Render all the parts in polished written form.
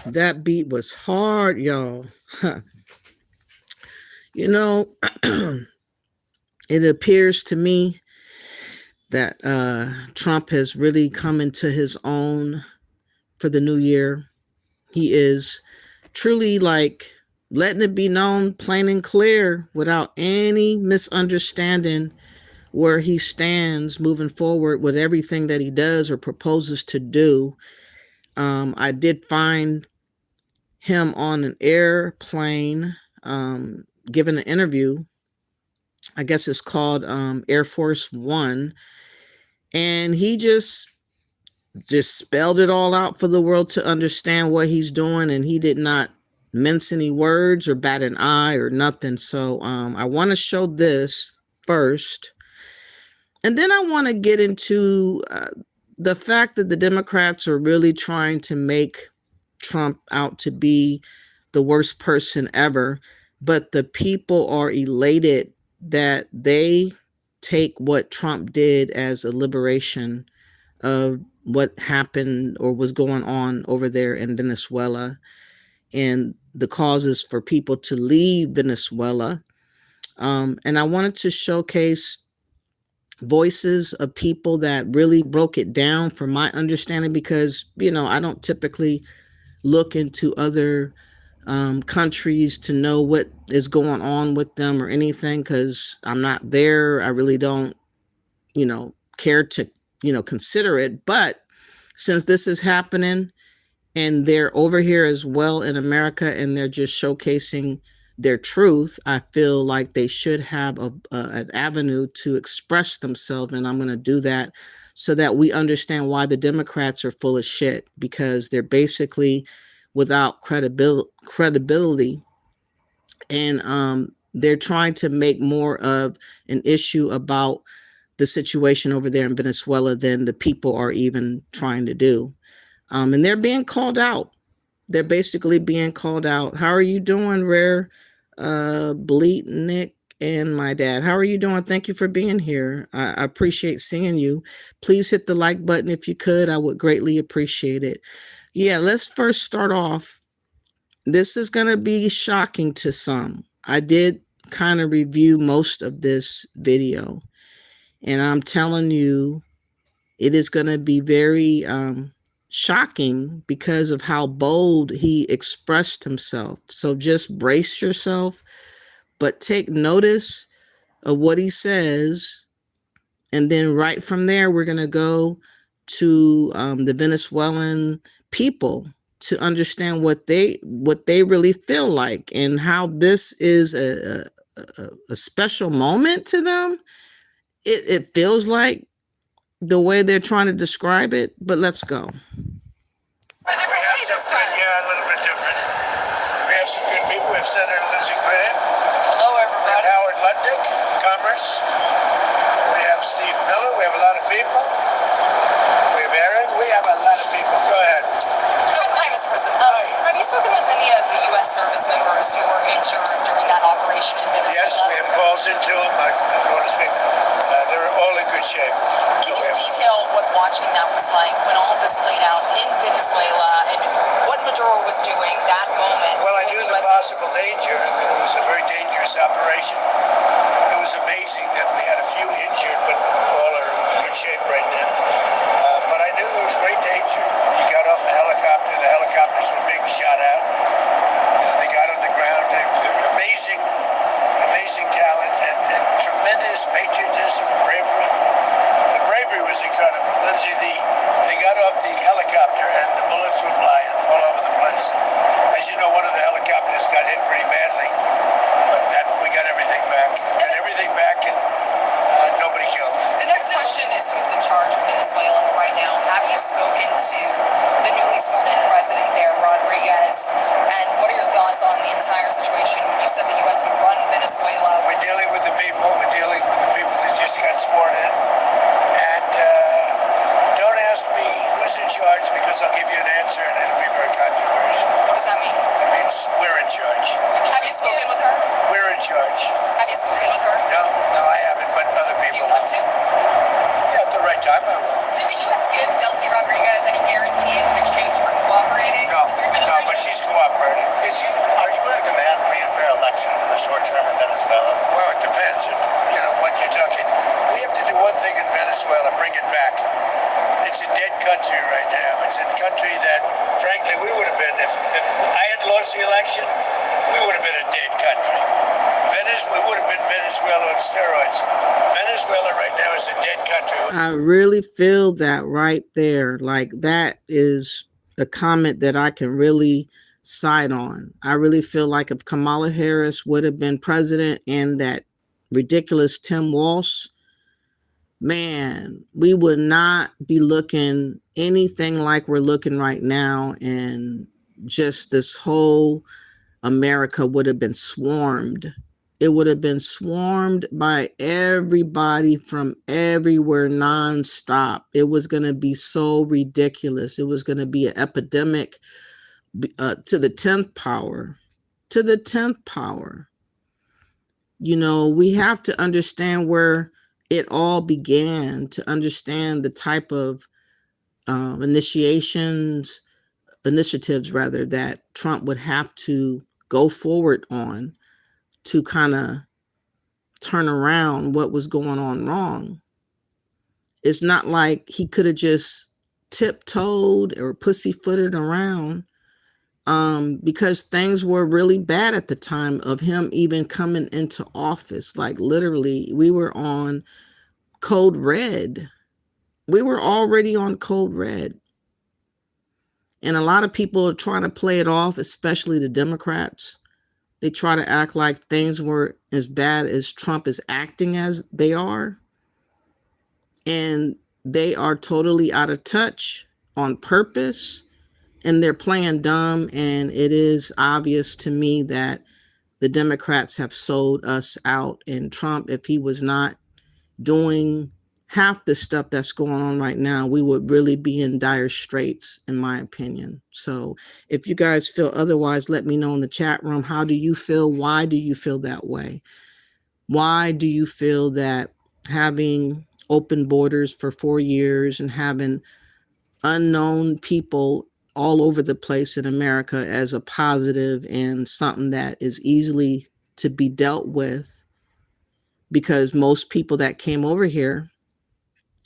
That beat was hard, y'all. You know, it appears to me that Trump has really come into his own for the new year. He is truly like letting it be known plain and clear without any misunderstanding where he stands moving forward with everything that he does or proposes to do. I did find him on an airplane giving an interview. I guess it's called Air Force One. And he just spelled it all out for the world to understand what he's doing. And he did not mince any words or bat an eye or nothing. So I want to show this first. And then I want to get into the fact that the Democrats are really trying to make Trump out to be the worst person ever. But the people are elated that they take what Trump did as a liberation of what happened or was going on over there in Venezuela and the causes for people to leave Venezuela. And I wanted to showcase voices of people that really broke it down from my understanding, because, you know, I don't typically look into other countries to know what is going on with them or anything, because I'm not there. I really don't, you know, care to, you know, consider it. But since this is happening and they're over here as well in America and they're just showcasing their truth, I feel like they should have an avenue to express themselves. And I'm going to do that so that we understand why the Democrats are full of shit, because they're basically without credibility. And they're trying to make more of an issue about the situation over there in Venezuela than the people are even trying to do. And they're being called out. They're basically being called out. How are you doing, Rare Bleat Nick and my dad? How are you doing? Thank you for being here. I appreciate seeing you. Please hit the like button if you could. I would greatly appreciate it. Yeah, let's first start off. This is going to be shocking to some. I did kind of review most of this video, and I'm telling you, it is going to be very shocking because of how bold he expressed himself. So just brace yourself, but take notice of what he says. And then right from there, we're going to go to the Venezuelan people to understand what they really feel like and how this is a special moment to them. It feels like the way they're trying to describe it, but let's go. Yeah, a little bit different. We have some good people. We have Senator Lindsey Graham. Hello, everybody. We have Howard Lutnick, Commerce. We have Steve Miller. We have a lot of people. We have Aaron. We have a lot of people. Go ahead. Hi, Mr. President. Have you spoken with any of the U.S. service members who were injured during that operation in Venezuela? Yes, we have calls into them. I'm going to speak. They're all in good shape. Can you detail what watching that was like when all of this played out in Venezuela and what Maduro was doing that moment? Well, I knew the possible danger. I mean, it was a very dangerous operation. It was amazing that we had a few injured, but all are in good shape right now. But I knew there was great danger. You got off a helicopter. The helicopters were being shot out. They got on the ground. They were amazing term in Venezuela? Well, it depends. You know, when you're talking, we have to do one thing in Venezuela, bring it back. It's a dead country right now. It's a country that, frankly, we would have been, if I had lost the election, we would have been a dead country. We would have been Venezuela on steroids. Venezuela right now is a dead country. I really feel that right there. Like, that is a comment that I can really side on. I really feel like if Kamala Harris would have been president and that ridiculous Tim Walsh, man, we would not be looking anything like we're looking right now. And just this whole America would have been swarmed. It would have been swarmed by everybody from everywhere nonstop. It was going to be so ridiculous. It was going to be an epidemic to the 10th power. To the 10th power. You know, we have to understand where it all began, to understand the type of initiatives that Trump would have to go forward on to kind of turn around what was going on wrong. It's not like he could have just tiptoed or pussyfooted around because things were really bad at the time of him even coming into office. Like, literally, we were on code red. We were already on code red. And a lot of people are trying to play it off, especially the Democrats. They try to act like things were as bad as Trump is acting as they are. And they are totally out of touch on purpose. And they're playing dumb. And it is obvious to me that the Democrats have sold us out. And Trump, if he was not doing half the stuff that's going on right now, we would really be in dire straits, in my opinion. So if you guys feel otherwise, let me know in the chat room. How do you feel? Why do you feel that way? Why do you feel that having open borders for 4 years and having unknown people all over the place in America as a positive and something that is easily to be dealt with? Because most people that came over here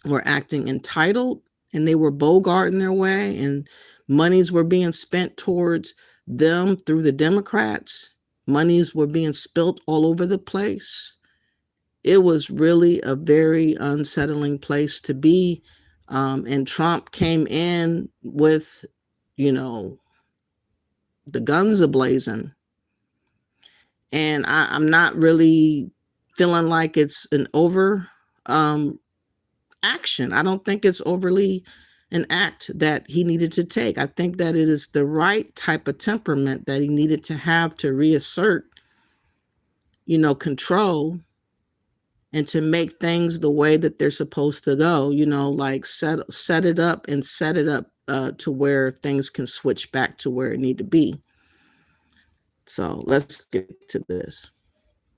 were acting entitled and they were bogarting their way, and monies were being spent towards them through the Democrats. Monies were being spilt all over the place. It was really a very unsettling place to be. And Trump came in with, you know, the guns a-blazing. And I'm not really feeling like it's an over action. I don't think it's overly an act that he needed to take. I think that it is the right type of temperament that he needed to have to reassert, you know, control and to make things the way that they're supposed to go, you know, like set it up and set it up to where things can switch back to where it need to be. So let's get to this.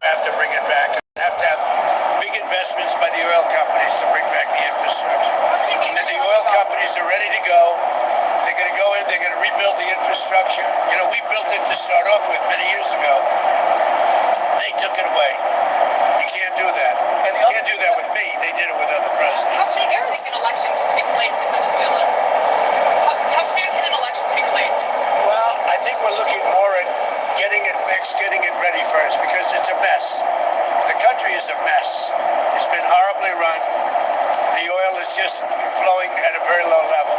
Have to bring it back. Have to have big investments by the oil companies to bring back the infrastructure. And the oil companies are ready to go. They're going to go in. They're going to rebuild the infrastructure. You know, we built it to start off with many years ago. They took it away. You can't do that. And you can't do that with me. They did it with other presidents. How soon do you think an election can take place in Venezuela? How soon can an election take place? Well, I think we're looking more at getting it fixed, getting it ready first, because it's a mess. The country is a mess. It's been horribly run. The oil is just flowing at a very low level.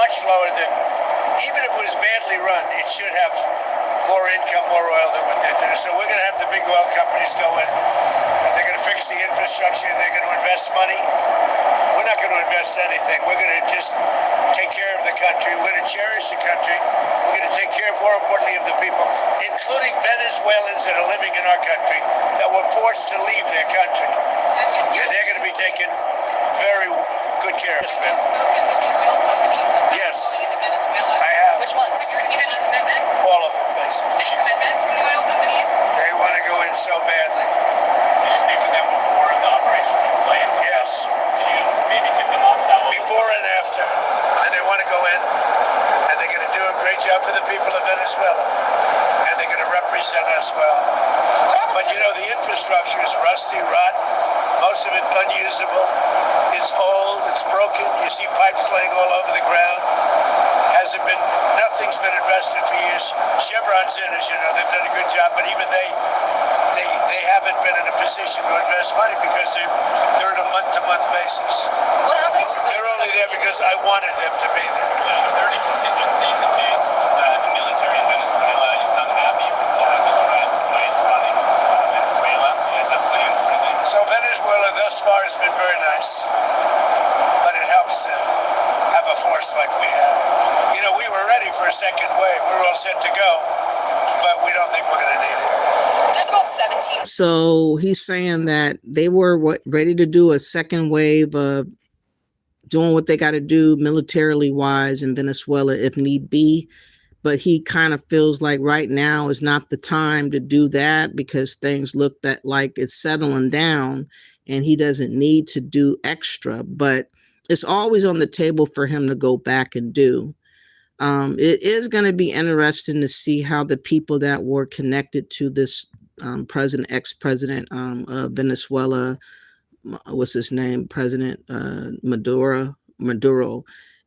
Much lower than, even if it was badly run, it should have more income, more oil than what they do. So we're going to have the big oil companies go in. They're going to fix the infrastructure. They're going to invest money. We're not going to invest anything. We're going to just take care of the country. We're going to cherish the country. We're going to take care, more importantly, of the people, including Venezuelans that are living in our country that were forced to leave their country. And they're going to be taken very good care of. Have you spoken with the oil companies about Yes. going into Venezuela? I have. Which ones? Have you received any commitments? All of them, basically. Any commitments from the oil companies? They want to go in so badly. Did you speak to them before the operation took place? Yes. Did you maybe tip them off that way? Before and after. And they want to go in, and they're going to do a great job for the people of Venezuela. And they're going to represent us well. What You know, the infrastructure is rusty, rotten, most of it unusable. It's old, it's broken. You see pipes laying all over the ground. Nothing's been invested for years. Chevron's in, as you know, they've done a good job, but even they haven't been in a position to invest money because they're on a month-to-month basis. What happens to They're only there because I wanted them to be there. Are there any contingencies in case the military in Venezuela is unhappy with the U.S. and the way it's running Venezuela? Do you guys have plans for anything? So Venezuela thus far has been very nice, but it helps to have a force like we have. You know, we were ready for a second wave. We were all set to go, but we don't think we're going to need it. There's about 17. So he's saying that they were ready to do a second wave of doing what they got to do militarily wise in Venezuela if need be. But he kind of feels like right now is not the time to do that because things look like it's settling down and he doesn't need to do extra. But it's always on the table for him to go back and do. It is going to be interesting to see how the people that were connected to this ex-president of Venezuela, what's his name, President Maduro,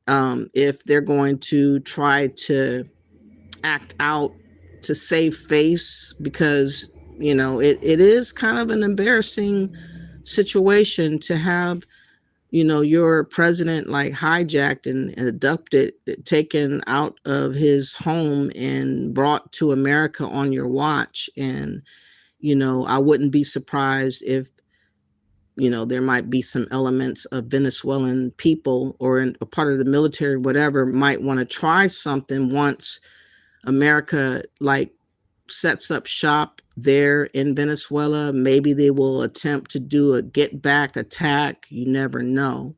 if they're going to try to act out to save face, because, you know, it is kind of an embarrassing situation to have, you know, your president like hijacked and abducted, taken out of his home and brought to America on your watch. And, you know, I wouldn't be surprised if, you know, there might be some elements of Venezuelan people or a part of the military, whatever, might want to try something once America like sets up shop there in Venezuela. Maybe they will attempt to do a get back attack. You never know.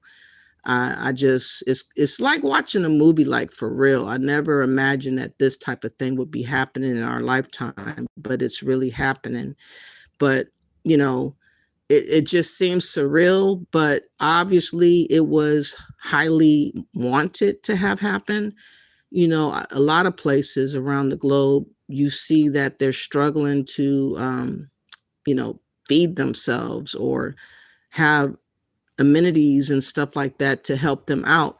It's like watching a movie, like for real. I never imagined that this type of thing would be happening in our lifetime, but it's really happening. But, you know, it just seems surreal, but obviously it was highly wanted to have happen. You know, a lot of places around the globe, you see that they're struggling to, you know, feed themselves or have amenities and stuff like that to help them out.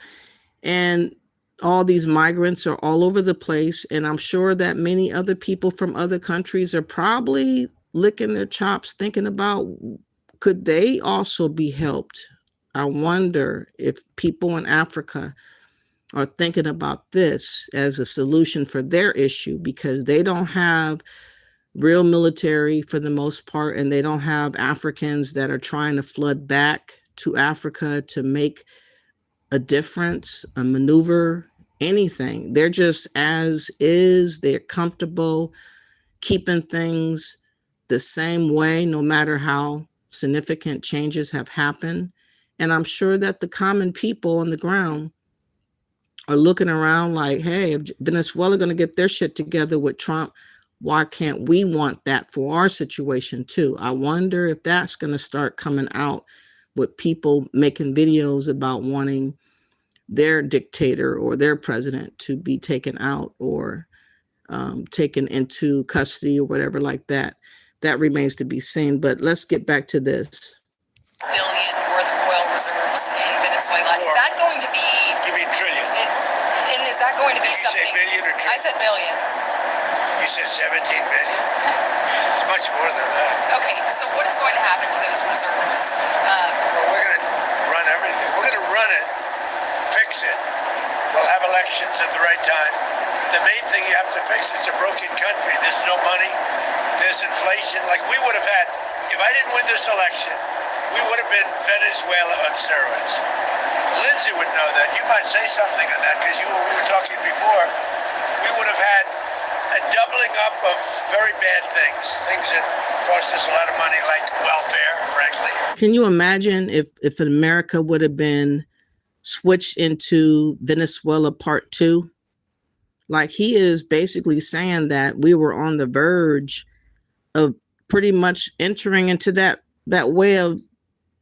And all these migrants are all over the place. And I'm sure that many other people from other countries are probably licking their chops thinking about, could they also be helped? I wonder if people in Africa are thinking about this as a solution for their issue, because they don't have real military for the most part, and they don't have Africans that are trying to flood back to Africa to make a difference, a maneuver, anything. They're just as is. They're comfortable keeping things the same way, no matter how significant changes have happened. And I'm sure that the common people on the ground are looking around like, hey, if Venezuela going to get their shit together with Trump, why can't we want that for our situation too? I wonder if that's going to start coming out with people making videos about wanting their dictator or their president to be taken out or taken into custody or whatever like that. That remains to be seen. But let's get back to this. Billion worth of oil reserves in Venezuela. Is that going to be? You mean trillion? And is that going to be Did you something? say billion or trillion? I said billion. You said 17 billion? It's much more than that. Okay, so what is going to happen to those reserves? Well, we're going to run everything. We're going to run it, fix it. We'll have elections at the right time. The main thing you have to fix, it's a broken country. There's no money. There's inflation. Like we would have had, if I didn't win this election, we would have been Venezuela on steroids. Lindsay would know that. You might say something on that because we were talking before. We would have had a doubling up of very bad things that cost us a lot of money, like welfare, frankly. Can you imagine if America would have been switched into Venezuela Part 2? Like, he is basically saying that we were on the verge of pretty much entering into that way of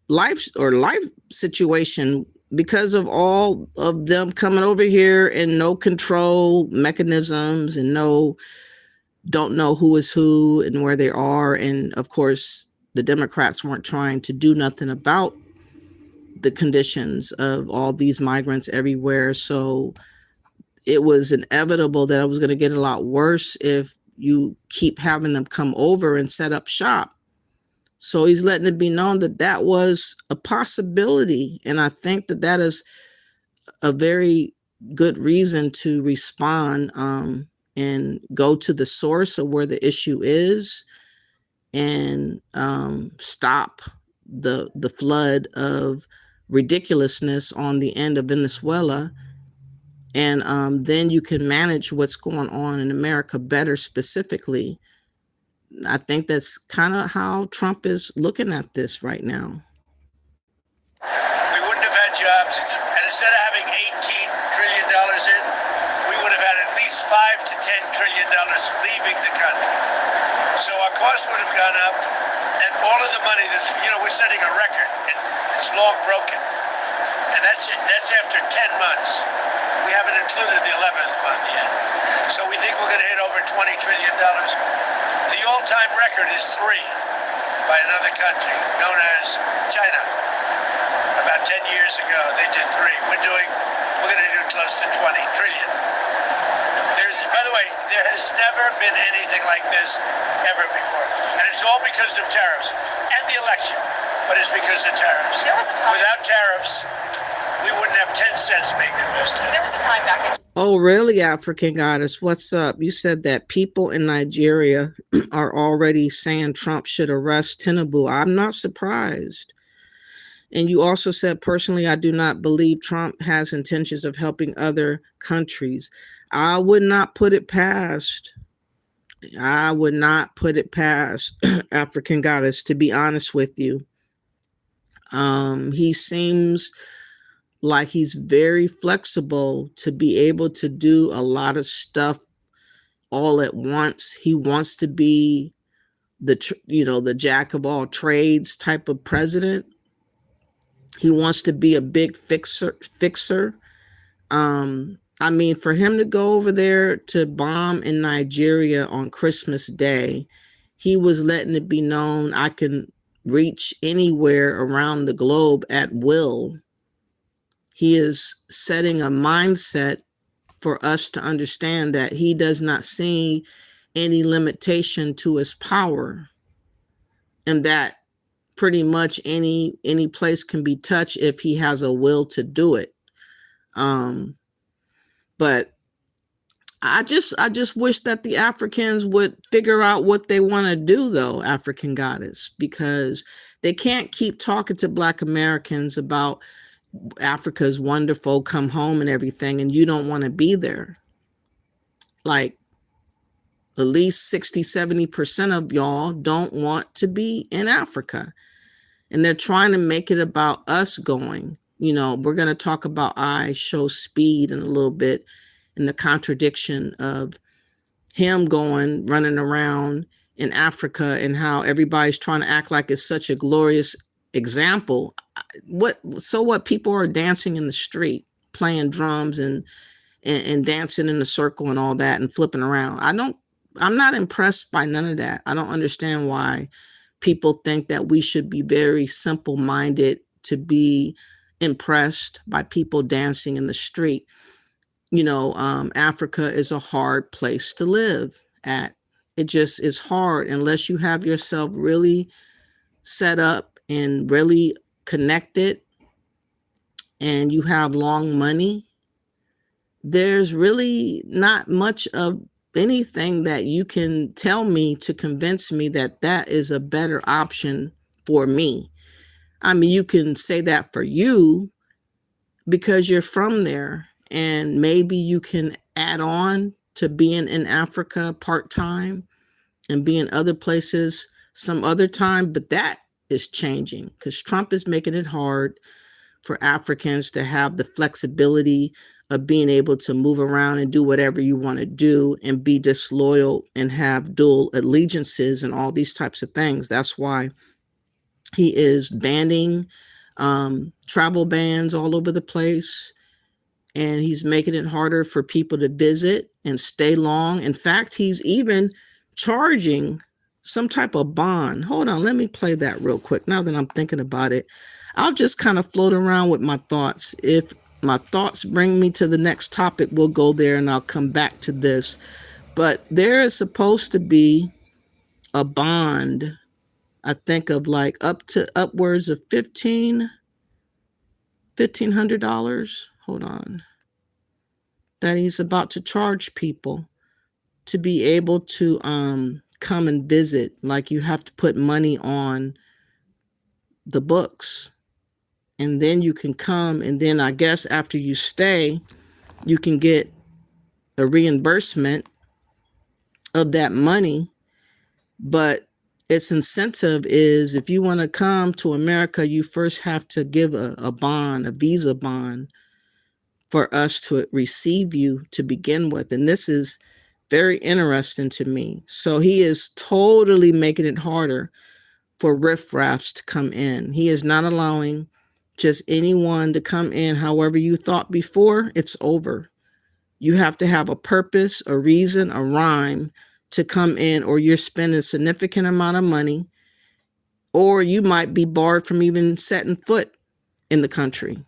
life or life situation because of all of them coming over here and no control mechanisms and no don't know who is who and where they are. And of course, the Democrats weren't trying to do nothing about the conditions of all these migrants everywhere. So it was inevitable that it was going to get a lot worse if you keep having them come over and set up shop. So he's letting it be known that that was a possibility. And I think that that is a very good reason to respond and go to the source of where the issue is and stop the flood of ridiculousness on the end of Venezuela. And then you can manage what's going on in America better specifically. I think that's kind of how Trump is looking at this right now. We wouldn't have had jobs, and instead of having $18 trillion in, we would have had at least $5 to $10 trillion leaving the country. So our costs would have gone up, and all of the money that's, we're setting a record. It's long broken. And that's after 10 months. We haven't included the 11th month yet. So we think we're going to hit over $20 trillion. The all-time record is 3 by another country known as China. About 10 years ago, they did 3. We're going to do close to 20 trillion. By the way, there has never been anything like this ever before. And it's all because of tariffs and the election, but it's because of tariffs. There was a time. Without tariffs, we wouldn't have 10 cents being invested. There was a time back in. Oh, really, African Goddess? What's up? You said that people in Nigeria are already saying Trump should arrest Tinubu. I'm not surprised. And you also said, personally, I do not believe Trump has intentions of helping other countries. I would not put it past. I would not put it past African Goddess, to be honest with you. He seems like he's very flexible to be able to do a lot of stuff all at once. He wants to be the jack of all trades type of president. He wants to be a big fixer. I mean, for him to go over there to bomb in Nigeria on Christmas Day, he was letting it be known, I can reach anywhere around the globe at will. He is setting a mindset for us to understand that he does not see any limitation to his power, and that pretty much any place can be touched if he has a will to do it. But I just wish that the Africans would figure out what they want to do, though, African Goddess, because they can't keep talking to Black Americans about Africa's wonderful, come home and everything, and you don't want to be there. Like, at least 60-70% of y'all don't want to be in Africa. And they're trying to make it about us going. We're going to talk about Ishowspeed in a little bit, and the contradiction of him running around in Africa, and how everybody's trying to act like it's such a glorious example. So what? People are dancing in the street, playing drums and dancing in a circle and all that and flipping around. I'm not impressed by none of that. I don't understand why people think that we should be very simple-minded to be impressed by people dancing in the street. Africa is a hard place to live at. It just is hard unless you have yourself really set up and really connected and you have long money. There's really not much of anything that you can tell me to convince me that that is a better option for me. I mean, you can say that for you because you're from there, and maybe you can add on to being in Africa part-time and be in other places some other time, but that is changing because Trump is making it hard for Africans to have the flexibility of being able to move around and do whatever you want to do and be disloyal and have dual allegiances and all these types of things. That's why he is banning travel bans all over the place. And he's making it harder for people to visit and stay long. In fact, he's even charging some type of bond. Hold on, let me play that real quick. Now that I'm thinking about it, I'll just kind of float around with my thoughts. If my thoughts bring me to the next topic, we'll go there and I'll come back to this. But there is supposed to be a bond, I think, of like upwards of $1,500. Hold on. That he's about to charge people to be able to come and visit. Like, you have to put money on the books, and then you can come, and then I guess after you stay, you can get a reimbursement of that money. But its incentive is, if you want to come to America, you first have to give a bond, a visa bond, for us to receive you to begin with. And this is very interesting to me. So he is totally making it harder for riffraffs to come in. He is not allowing just anyone to come in. However you thought before, it's over. You have to have a purpose, a reason, a rhyme to come in, or you're spending a significant amount of money, or you might be barred from even setting foot in the country.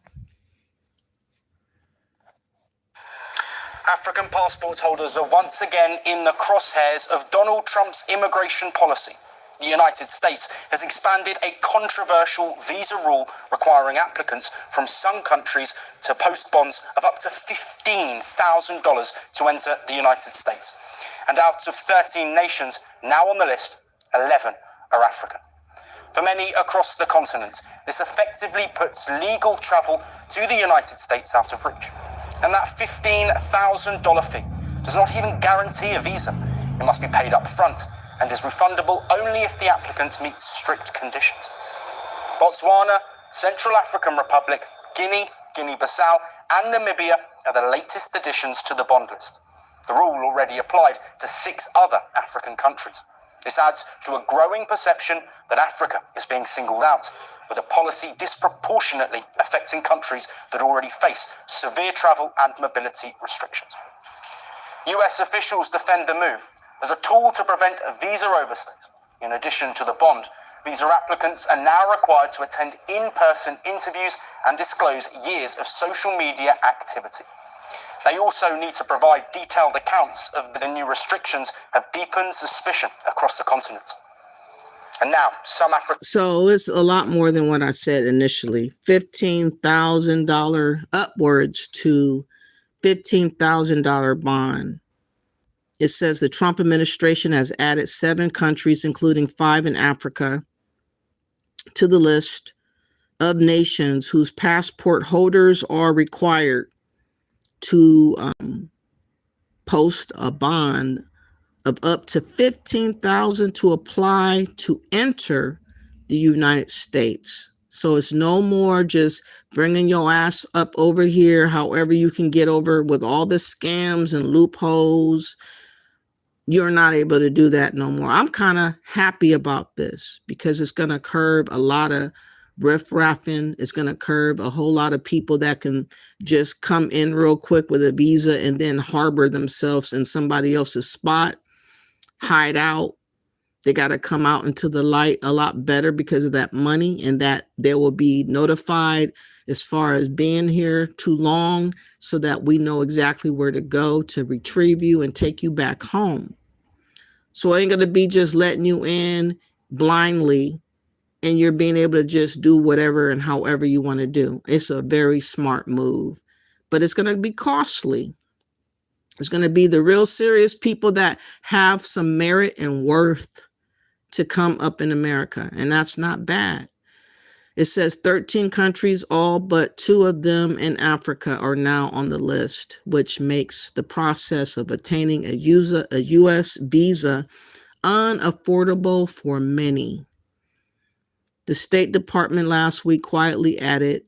African passport holders are once again in the crosshairs of Donald Trump's immigration policy. The United States has expanded a controversial visa rule requiring applicants from some countries to post bonds of up to $15,000 to enter the United States. And out of 13 nations now on the list, 11 are African. For many across the continent, this effectively puts legal travel to the United States out of reach. And that $15,000 fee does not even guarantee a visa. It must be paid up front and is refundable only if the applicant meets strict conditions. Botswana, Central African Republic, Guinea, Guinea-Bissau, and Namibia are the latest additions to the bond list. The rule already applied to 6 other African countries. This adds to a growing perception that Africa is being singled out, with a policy disproportionately affecting countries that already face severe travel and mobility restrictions. US officials defend the move as a tool to prevent visa overstays. In addition to the bond, visa applicants are now required to attend in-person interviews and disclose years of social media activity. They also need to provide detailed accounts of the new restrictions have deepened suspicion across the continent. And now, some African... So it's a lot more than what I said initially. $15,000 upwards to $15,000 bond. It says the Trump administration has added 7 countries, including 5 in Africa, to the list of nations whose passport holders are required to post a bond of up to $15,000 to apply to enter the United States. So it's no more just bringing your ass up over here, however you can get over with all the scams and loopholes. You're not able to do that no more. I'm kind of happy about this because it's going to curb a lot of riffraffing. It's going to curb a whole lot of people that can just come in real quick with a visa and then harbor themselves in somebody else's spot, hide out. They got to come out into the light a lot better because of that money, and that they will be notified as far as being here too long so that we know exactly where to go to retrieve you and take you back home. So it ain't going to be just letting you in blindly and you're being able to just do whatever and however you want to do. It's a very smart move, but it's going to be costly. It's going to be the real serious people that have some merit and worth to come up in America, and that's not bad. It says 13 countries, all but 2 of them in Africa are now on the list, which makes the process of attaining a U.S. visa unaffordable for many. The State Department last week quietly added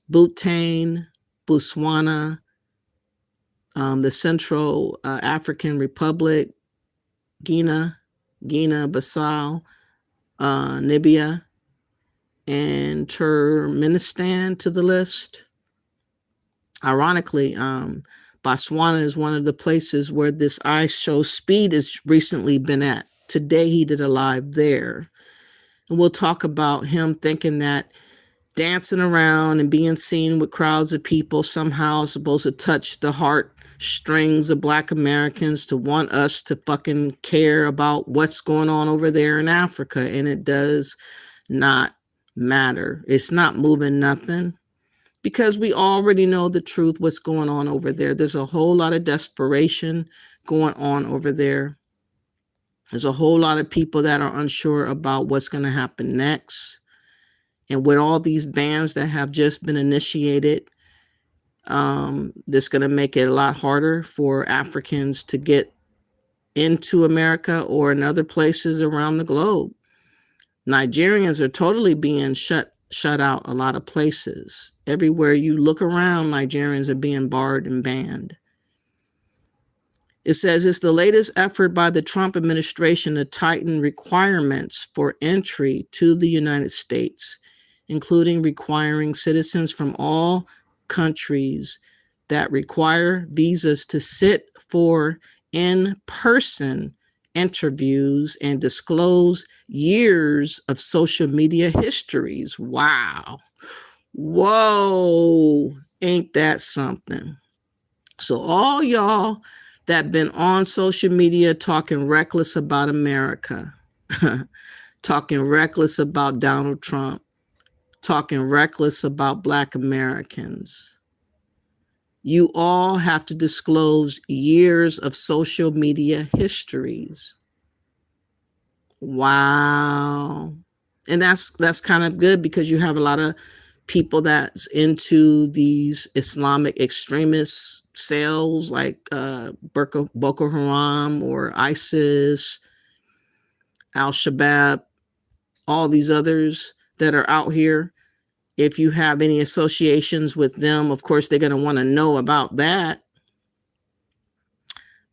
Bhutan, Botswana, the Central African Republic, Guinea-Bissau, Namibia, and Turkmenistan to the list. Ironically, Botswana is one of the places where this Ishowspeed has recently been at. Today he did a live there. And we'll talk about him thinking that dancing around and being seen with crowds of people somehow is supposed to touch the heart strings of Black Americans to want us to fucking care about what's going on over there in Africa. And it does not matter. It's not moving nothing, because we already know the truth, what's going on over there. There's a whole lot of desperation going on over there. There's a whole lot of people that are unsure about what's going to happen next. And with all these bans that have just been initiated, that's going to make it a lot harder for Africans to get into America or in other places around the globe. Nigerians are totally being shut out a lot of places. Everywhere you look around, Nigerians are being barred and banned. It says it's the latest effort by the Trump administration to tighten requirements for entry to the United States, including requiring citizens from all countries that require visas to sit for in-person interviews and disclose years of social media histories. Wow. Whoa. Ain't that something? So all y'all that been on social media talking reckless about America, talking reckless about Donald Trump, talking reckless about Black Americans, you all have to disclose years of social media histories. Wow. And that's kind of good, because you have a lot of people that's into these Islamic extremist cells like Boko Haram or ISIS, Al-Shabaab, all these others that are out here. If you have any associations with them, of course, they're going to want to know about that.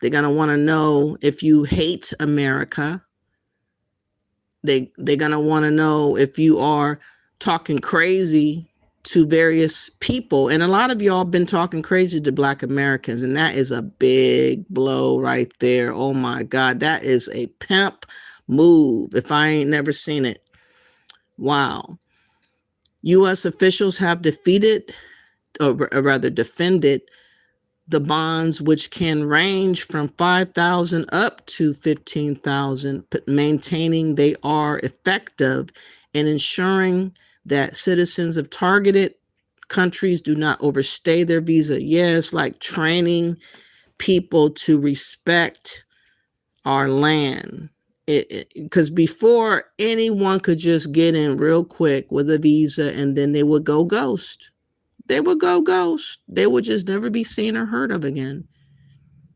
They're going to want to know if you hate America. They're going to want to know if you are talking crazy to various people. And a lot of y'all been talking crazy to Black Americans, and that is a big blow right there. Oh my God, that is a pimp move if I ain't never seen it. Wow. U.S. officials have defended the bonds, which can range from $5,000 up to $15,000, maintaining they are effective in ensuring that citizens of targeted countries do not overstay their visa. Yes, like training people to respect our land. Because before, anyone could just get in real quick with a visa and then they would go ghost. They would go ghost. They would just never be seen or heard of again.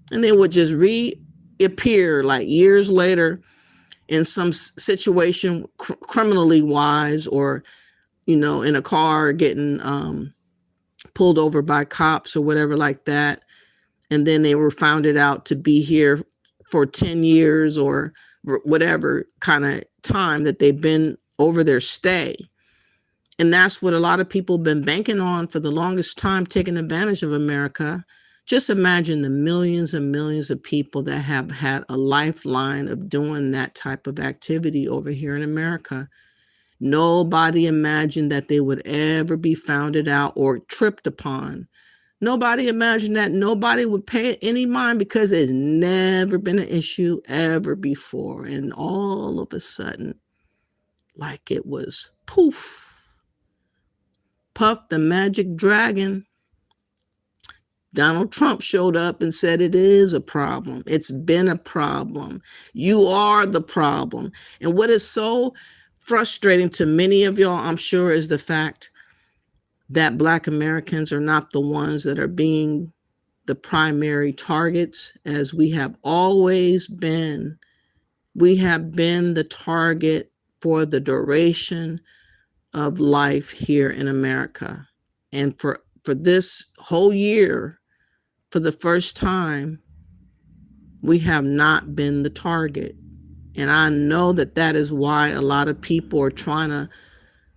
And they would just reappear like years later in some situation, criminally wise, or, in a car getting pulled over by cops or whatever like that. And then they were found out to be here for 10 years or whatever kind of time that they've been over their stay. And that's what a lot of people have been banking on for the longest time, taking advantage of America. Just imagine the millions and millions of people that have had a lifeline of doing that type of activity over here in America. Nobody imagined that they would ever be found out or tripped upon. Nobody imagined that. Nobody would pay any mind, because it's never been an issue ever before. And all of a sudden, like it was poof, Puff the Magic Dragon, Donald Trump showed up and said it is a problem. It's been a problem. You are the problem. And what is so frustrating to many of y'all, I'm sure, is the fact that Black Americans are not the ones that are being the primary targets, as we have always been. We have been the target for the duration of life here in America. And for this whole year, for the first time, we have not been the target. And I know that is why a lot of people are trying to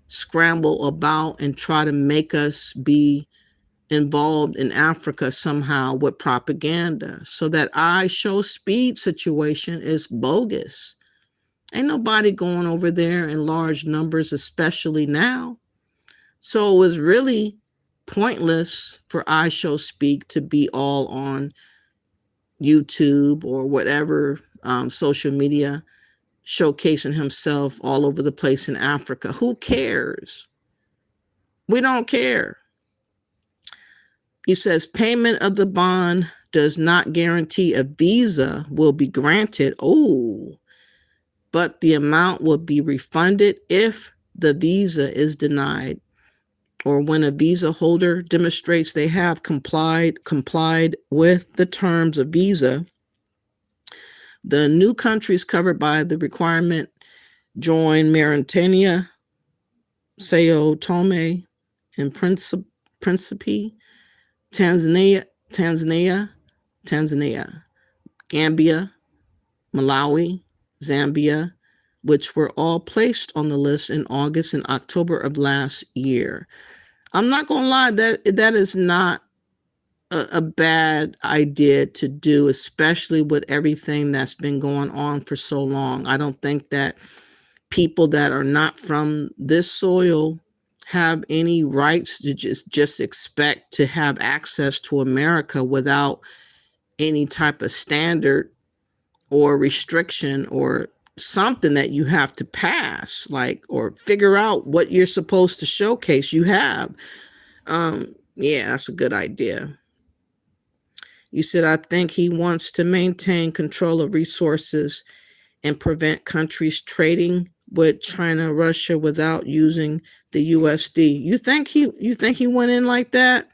scramble about and try to make us be involved in Africa somehow with propaganda. So that Ishowspeed situation is bogus. Ain't nobody going over there in large numbers, especially now. So it was really pointless for Ishowspeed to be all on YouTube or whatever social media, showcasing himself all over the place in Africa. Who cares? We don't care. He says payment of the bond does not guarantee a visa will be granted. Oh, but the amount will be refunded if the visa is denied or when a visa holder demonstrates they have complied with the terms of visa. The new countries covered by the requirement join Mauritania, Sao Tome and Principe, Tanzania, Gambia, Malawi, Zambia, which were all placed on the list in August and October of last year. I'm not going to lie, that is not a bad idea to do, especially with everything that's been going on for so long. I don't think that people that are not from this soil have any rights to just expect to have access to America without any type of standard or restriction or something that you have to pass, like, or figure out what you're supposed to showcase. You have. Yeah, that's a good idea. You said, I think he wants to maintain control of resources and prevent countries trading with China, Russia without using the USD. You think he went in like that?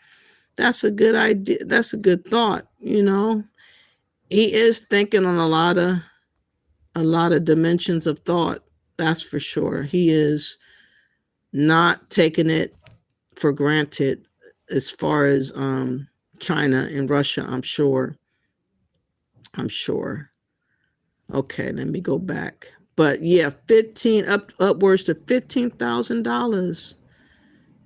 That's a good idea. That's a good thought. You know, he is thinking on a lot of dimensions of thought. That's for sure. He is not taking it for granted as far as China and Russia. I'm sure. Okay, let me go back. But yeah, upwards to $15,000.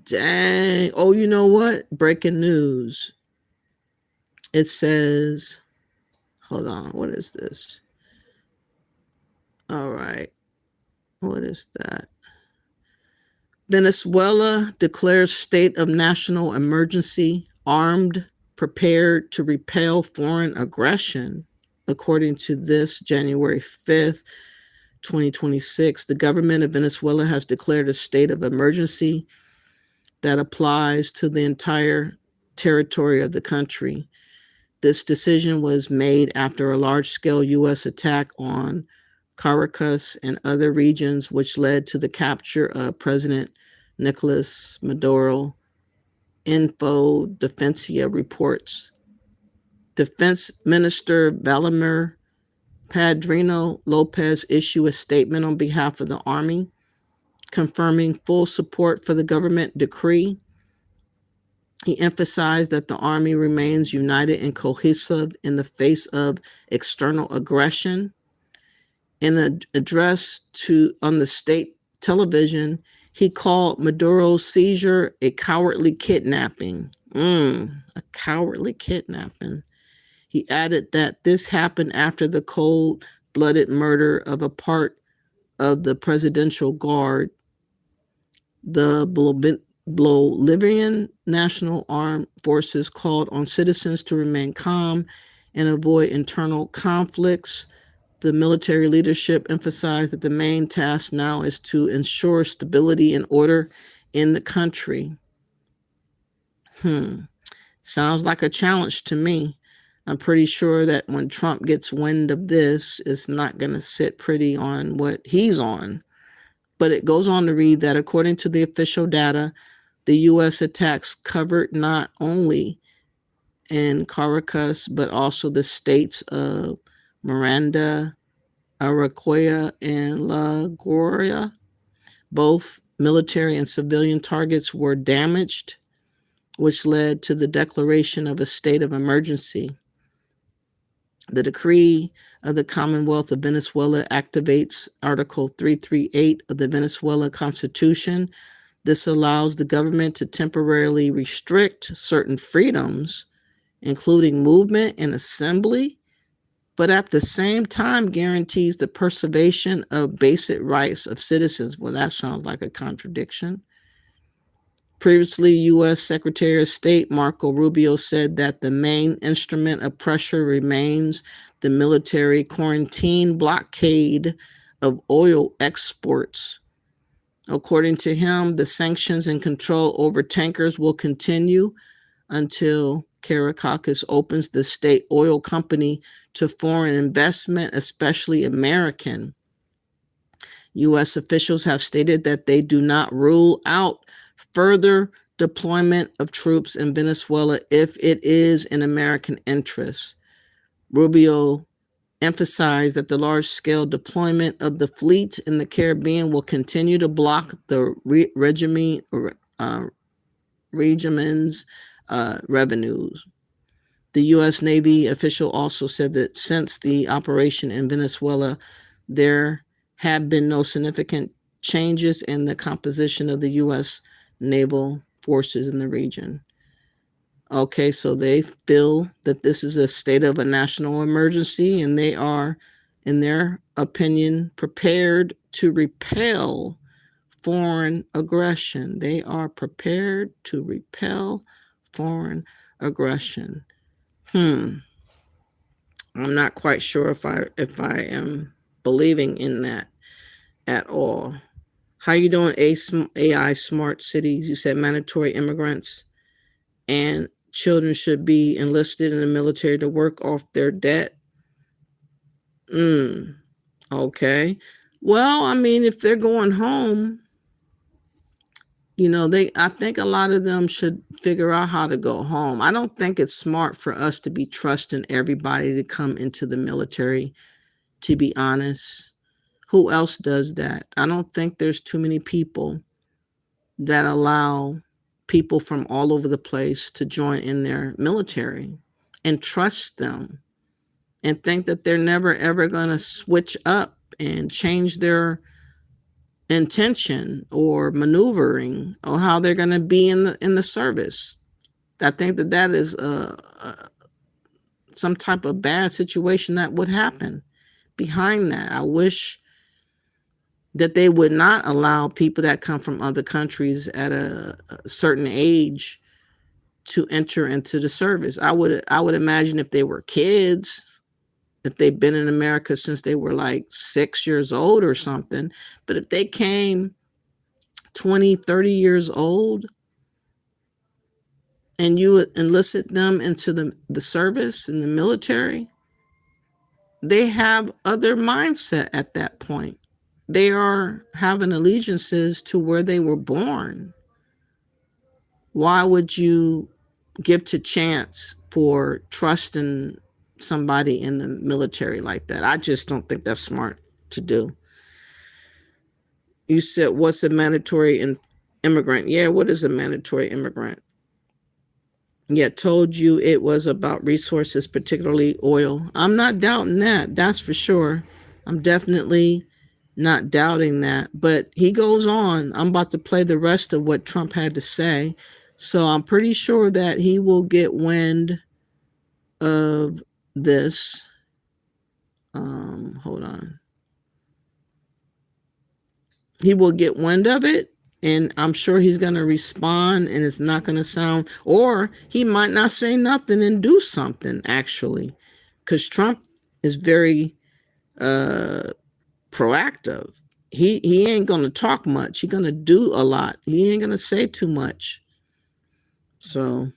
Dang. Oh, you know what? Breaking news. It says, hold on, what is this? All right. What is that? Venezuela declares state of national emergency, armed, prepared to repel foreign aggression. According to this, January 5th, 2026, the government of Venezuela has declared a state of emergency that applies to the entire territory of the country. This decision was made after a large-scale U.S. attack on Caracas and other regions, which led to the capture of President Nicolas Maduro. Info Defensia reports. Defense Minister Vladimir Padrino Lopez issued a statement on behalf of the Army, confirming full support for the government decree. He emphasized that the Army remains united and cohesive in the face of external aggression. In an address on the state television, he called Maduro's seizure a cowardly kidnapping. A cowardly kidnapping. He added that this happened after the cold-blooded murder of a part of the Presidential Guard. The Bolivian National Armed Forces called on citizens to remain calm and avoid internal conflicts. The military leadership emphasized that the main task now is to ensure stability and order in the country. Sounds like a challenge to me. I'm pretty sure that when Trump gets wind of this, it's not going to sit pretty on what he's on. But it goes on to read that according to the official data, the U.S. attacks covered not only in Caracas, but also the states of Miranda, Araquia, and La Guaira. Both military and civilian targets were damaged, which led to the declaration of a state of emergency. The decree of the Commonwealth of Venezuela activates Article 338 of the Venezuela Constitution This allows the government to temporarily restrict certain freedoms, including movement and assembly, but at the same time guarantees the preservation of basic rights of citizens. Well, that sounds like a contradiction. Previously, U.S. Secretary of State Marco Rubio said that the main instrument of pressure remains the military quarantine blockade of oil exports. According to him, the sanctions and control over tankers will continue until Caracas opens the state oil company to foreign investment, especially American. U.S. officials have stated that they do not rule out further deployment of troops in Venezuela if it is in American interest. Rubio emphasized that the large-scale deployment of the fleet in the Caribbean will continue to block the regime's revenues. The U.S. Navy official also said that since the operation in Venezuela, there have been no significant changes in the composition of the U.S. naval forces in the region. Okay, so they feel that this is a state of a national emergency, and they are, in their opinion, prepared to repel foreign aggression. They are prepared to repel foreign aggression. I'm not quite sure if I am believing in that at all. How you doing, AI Smart Cities? You said mandatory immigrants and children should be enlisted in the military to work off their debt. Okay. Well, I mean, if they're going home, I think a lot of them should figure out how to go home. I don't think it's smart for us to be trusting everybody to come into the military, to be honest. Who else does that? I don't think there's too many people that allow people from all over the place to join in their military and trust them and think that they're never ever going to switch up and change their intention or maneuvering or how they're going to be in the service. I think that is some type of bad situation that would happen behind that. I wish that they would not allow people that come from other countries at a certain age to enter into the service. I would imagine if they were kids, if they've been in America since they were like 6 years old or something. But if they came 20, 30 years old and you would enlist them into the service in the military, they have other mindset at that point. They are having allegiances to where they were born. Why would you give to chance for trusting somebody in the military like that? I just don't think that's smart to do. You said, what's a mandatory immigrant? Yeah, what is a mandatory immigrant? Yeah, told you it was about resources, particularly oil. I'm not doubting that. That's for sure. I'm definitely not doubting that. But he goes on. I'm about to play the rest of what Trump had to say. So I'm pretty sure that he will get wind of this. Hold on. He will get wind of it, and I'm sure he's going to respond, and it's not going to sound, or he might not say nothing and do something, actually, because Trump is very proactive. He ain't going to talk much. He's going to do a lot. He ain't going to say too much. So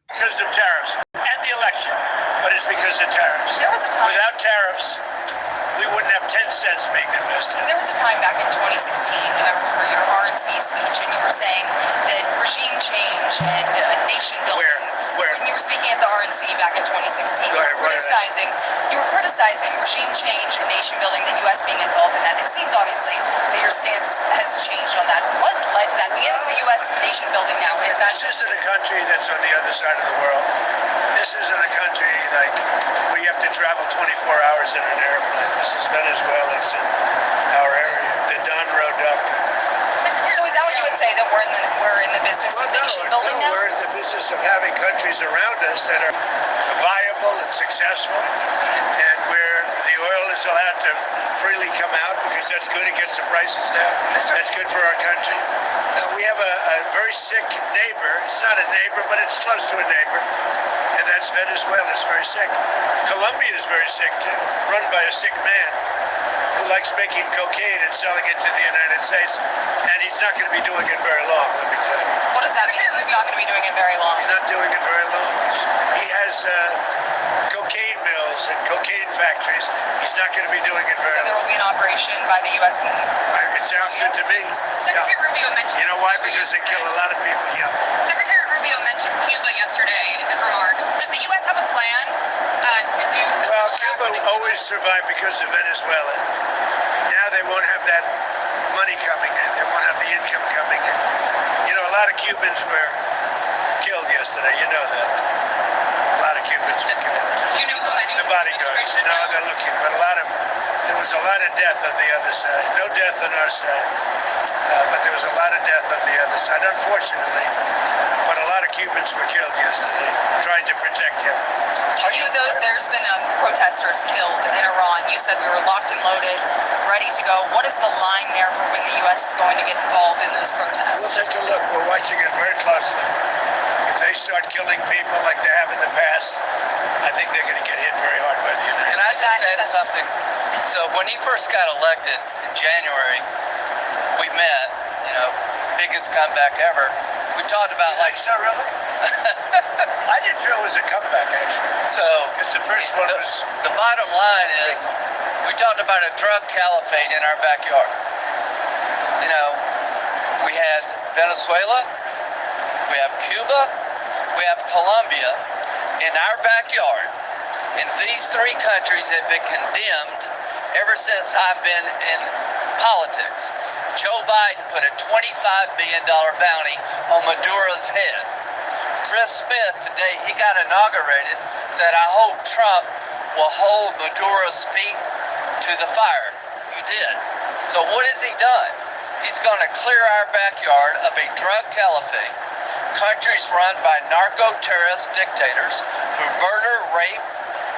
because of tariffs and the election, but it's because of tariffs. There was a time. Without tariffs, we wouldn't have 10 cents being invested. There was a time back in 2016, I remember your RNC speech, and you were saying that regime change and nation building. Where? When you were speaking at the RNC back in 2016, Go ahead, you were criticizing regime change and nation building, the U.S. being involved in that. It seems obviously that your stance has changed on that. What led to that? Is the U.S. nation building now? Is that This isn't a country that's on the other side of the world. This This isn't a country like where you have to travel 24 hours in an airplane. This is Venezuela. It's in our area. The Don Road Doctrine. So is that what you would say, that we're in the business of nation building now? We're in the business of having countries around us that are viable and successful, and where the oil is allowed to freely come out because that's good. It gets the prices down. That's good for our country. Now, we have a very sick neighbor. It's not a neighbor, but it's close to a neighbor, and that's Venezuela. It's very sick. Colombia is very sick too, run by a sick man who likes making cocaine and selling it to the United States, and he's not going to be doing it very long, let me tell you. What does that mean? He's not going to be doing it very long. He's not doing it very long. He has cocaine mills and cocaine factories. He's not going to be doing it very So there long. will be an operation by the U.S. It sounds good to me. Secretary Yeah. Rubio mentioned. You know why? Because they kill a lot of people. Yeah. Secretary Rubio mentioned Cuba yesterday in his remarks. Does the U.S. have a plan to do something? Well, Cuba always survived because of Venezuela. Now they won't have that money coming in. They won't have the income coming in. You know, a lot of Cubans were killed yesterday. You know that. A lot of Cubans were killed. Do you know who any The bodyguards. No, they're looking, but there was a lot of death on the other side. No death on our side, but there was a lot of death on the other side, unfortunately. But a lot of Cubans were killed yesterday, trying to protect him. There's been protesters killed in Iran. You said we were locked and loaded, ready to go. What is the line there for when the U.S. is going to get involved in those We'll protests? take a look. We're watching it very closely. If they start killing people like they have in the past, I think they're going to get hit very hard by the United Can I States. just add That's- something? So when he first got elected in January, we met, biggest comeback ever. We talked about Is that really? I didn't feel it was a comeback, actually. so Because the first one was... the bottom line is we talked about a drug caliphate in our backyard. We had Venezuela, we have Cuba, we have Colombia in our backyard. And these three countries have been condemned ever since I've been in politics. Joe Biden put a $25 billion bounty on Maduro's head. Chris Smith, the day he got inaugurated, said, I hope Trump will hold Maduro's feet to the fire. You did. So what has he done? He's going to clear our backyard of a drug caliphate. Countries run by narco-terrorist dictators who murder, rape,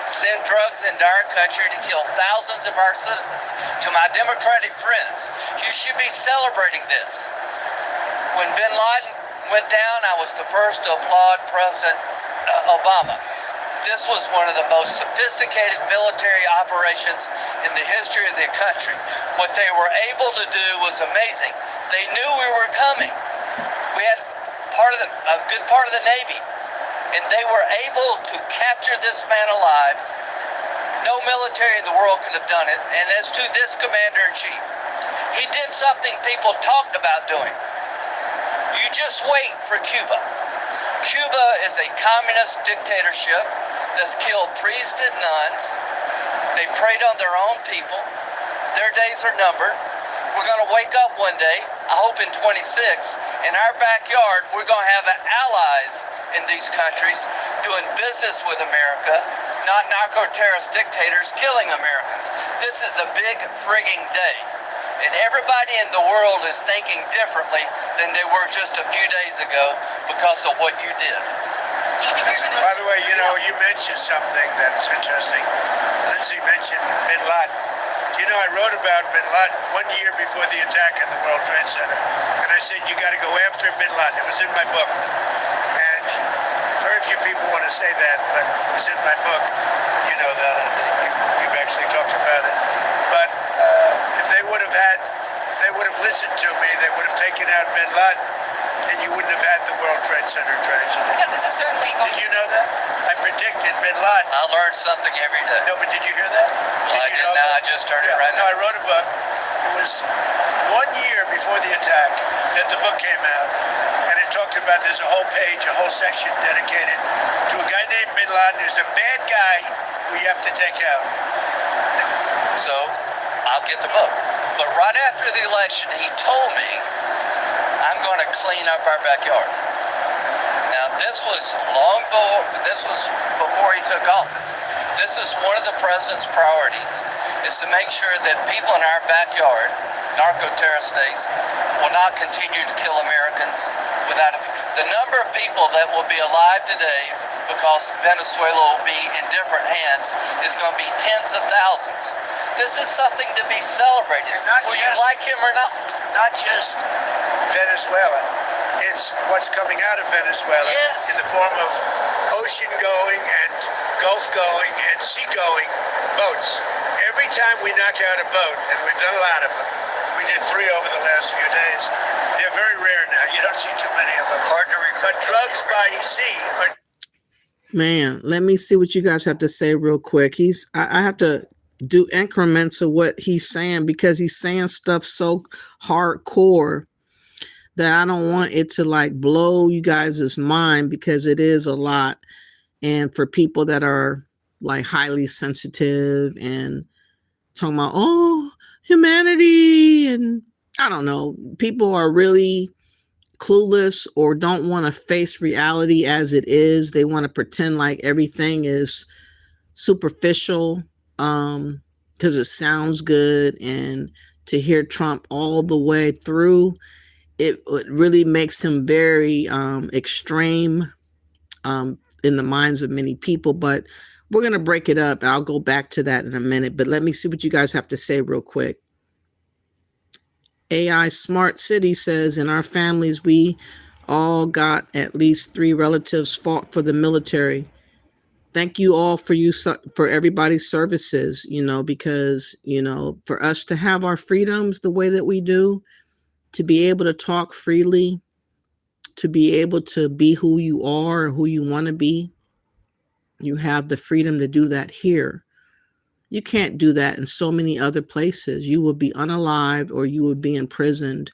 send drugs into our country to kill thousands of our citizens. To my Democratic friends, you should be celebrating this. When bin Laden went down, I was the first to applaud President Obama. This was one of the most sophisticated military operations in the history of the country. What they were able to do was amazing. They knew we were coming. We had a good part of the Navy, and they were able to capture this man alive. No military in the world could have done it. And as to this commander-in-chief, he did something people talked about doing. You just wait for Cuba. Cuba is a communist dictatorship that's killed priests and nuns. They preyed on their own people. Their days are numbered. We're going to wake up one day, I hope in 26, in our backyard, we're going to have allies in these countries doing business with America, not narco-terrorist dictators killing Americans. This is a big frigging day. And everybody in the world is thinking differently than they were just a few days ago because of what you did. By the way, you mentioned something that's interesting. Lindsay mentioned bin Laden. I wrote about bin Laden 1 year before the attack at the World Trade Center. And I said, you got to go after bin Laden. It was in my book. And very few people want to say that, but it was in my book. You know that. We've actually talked about it. But if they would have listened to me, they would have taken out bin Laden, and you wouldn't have had the World Trade Center tragedy. Yeah, this is certainly going Did you know that? I predicted bin Laden. I learn something every day. No, but did you hear that? Well, I you didn't know know. that? I just heard it Yeah. right No, now. I wrote a book. It was 1 year before the attack that the book came out, and it talked about, there's a whole page, a whole section dedicated to a guy named bin Laden who's a bad guy who you have to take out. So I'll get the book. But right after the election, he told me, I'm going to clean up our backyard. Now, this was before he took office. This is one of the president's priorities, is to make sure that people in our backyard, narco-terrorist states, will not continue to kill Americans without the number of people that will be alive today because Venezuela will be in different hands is going to be tens of thousands. This is something to be celebrated, whether you like him or not. Not just Venezuela. It's what's coming out of Venezuela in the form of ocean-going and Gulf-going and sea-going boats. Every time we knock out a boat, and we've done a lot of them, we did 3 over the last few days, they're very rare now. You don't see too many of them. But drugs by sea are... Man, let me see what you guys have to say real quick. I have to do increments of what he's saying because he's saying stuff so hardcore that I don't want it to like blow you guys' mind because it is a lot. And for people that are like highly sensitive and talking about, oh, humanity, and I don't know, people are really clueless or don't want to face reality as it is. They want to pretend like everything is superficial because it sounds good. And to hear Trump all the way through, it really makes him very extreme in the minds of many people. But we're going to break it up. I'll go back to that in a minute. But let me see what you guys have to say real quick. AI Smart City says, in our families, we all got at least 3 relatives fought for the military. Thank you all for everybody's services, because, for us to have our freedoms the way that we do, to be able to talk freely, to be able to be who you are or who you want to be, you have the freedom to do that here. You can't do that in so many other places. You will be unalived or you will be imprisoned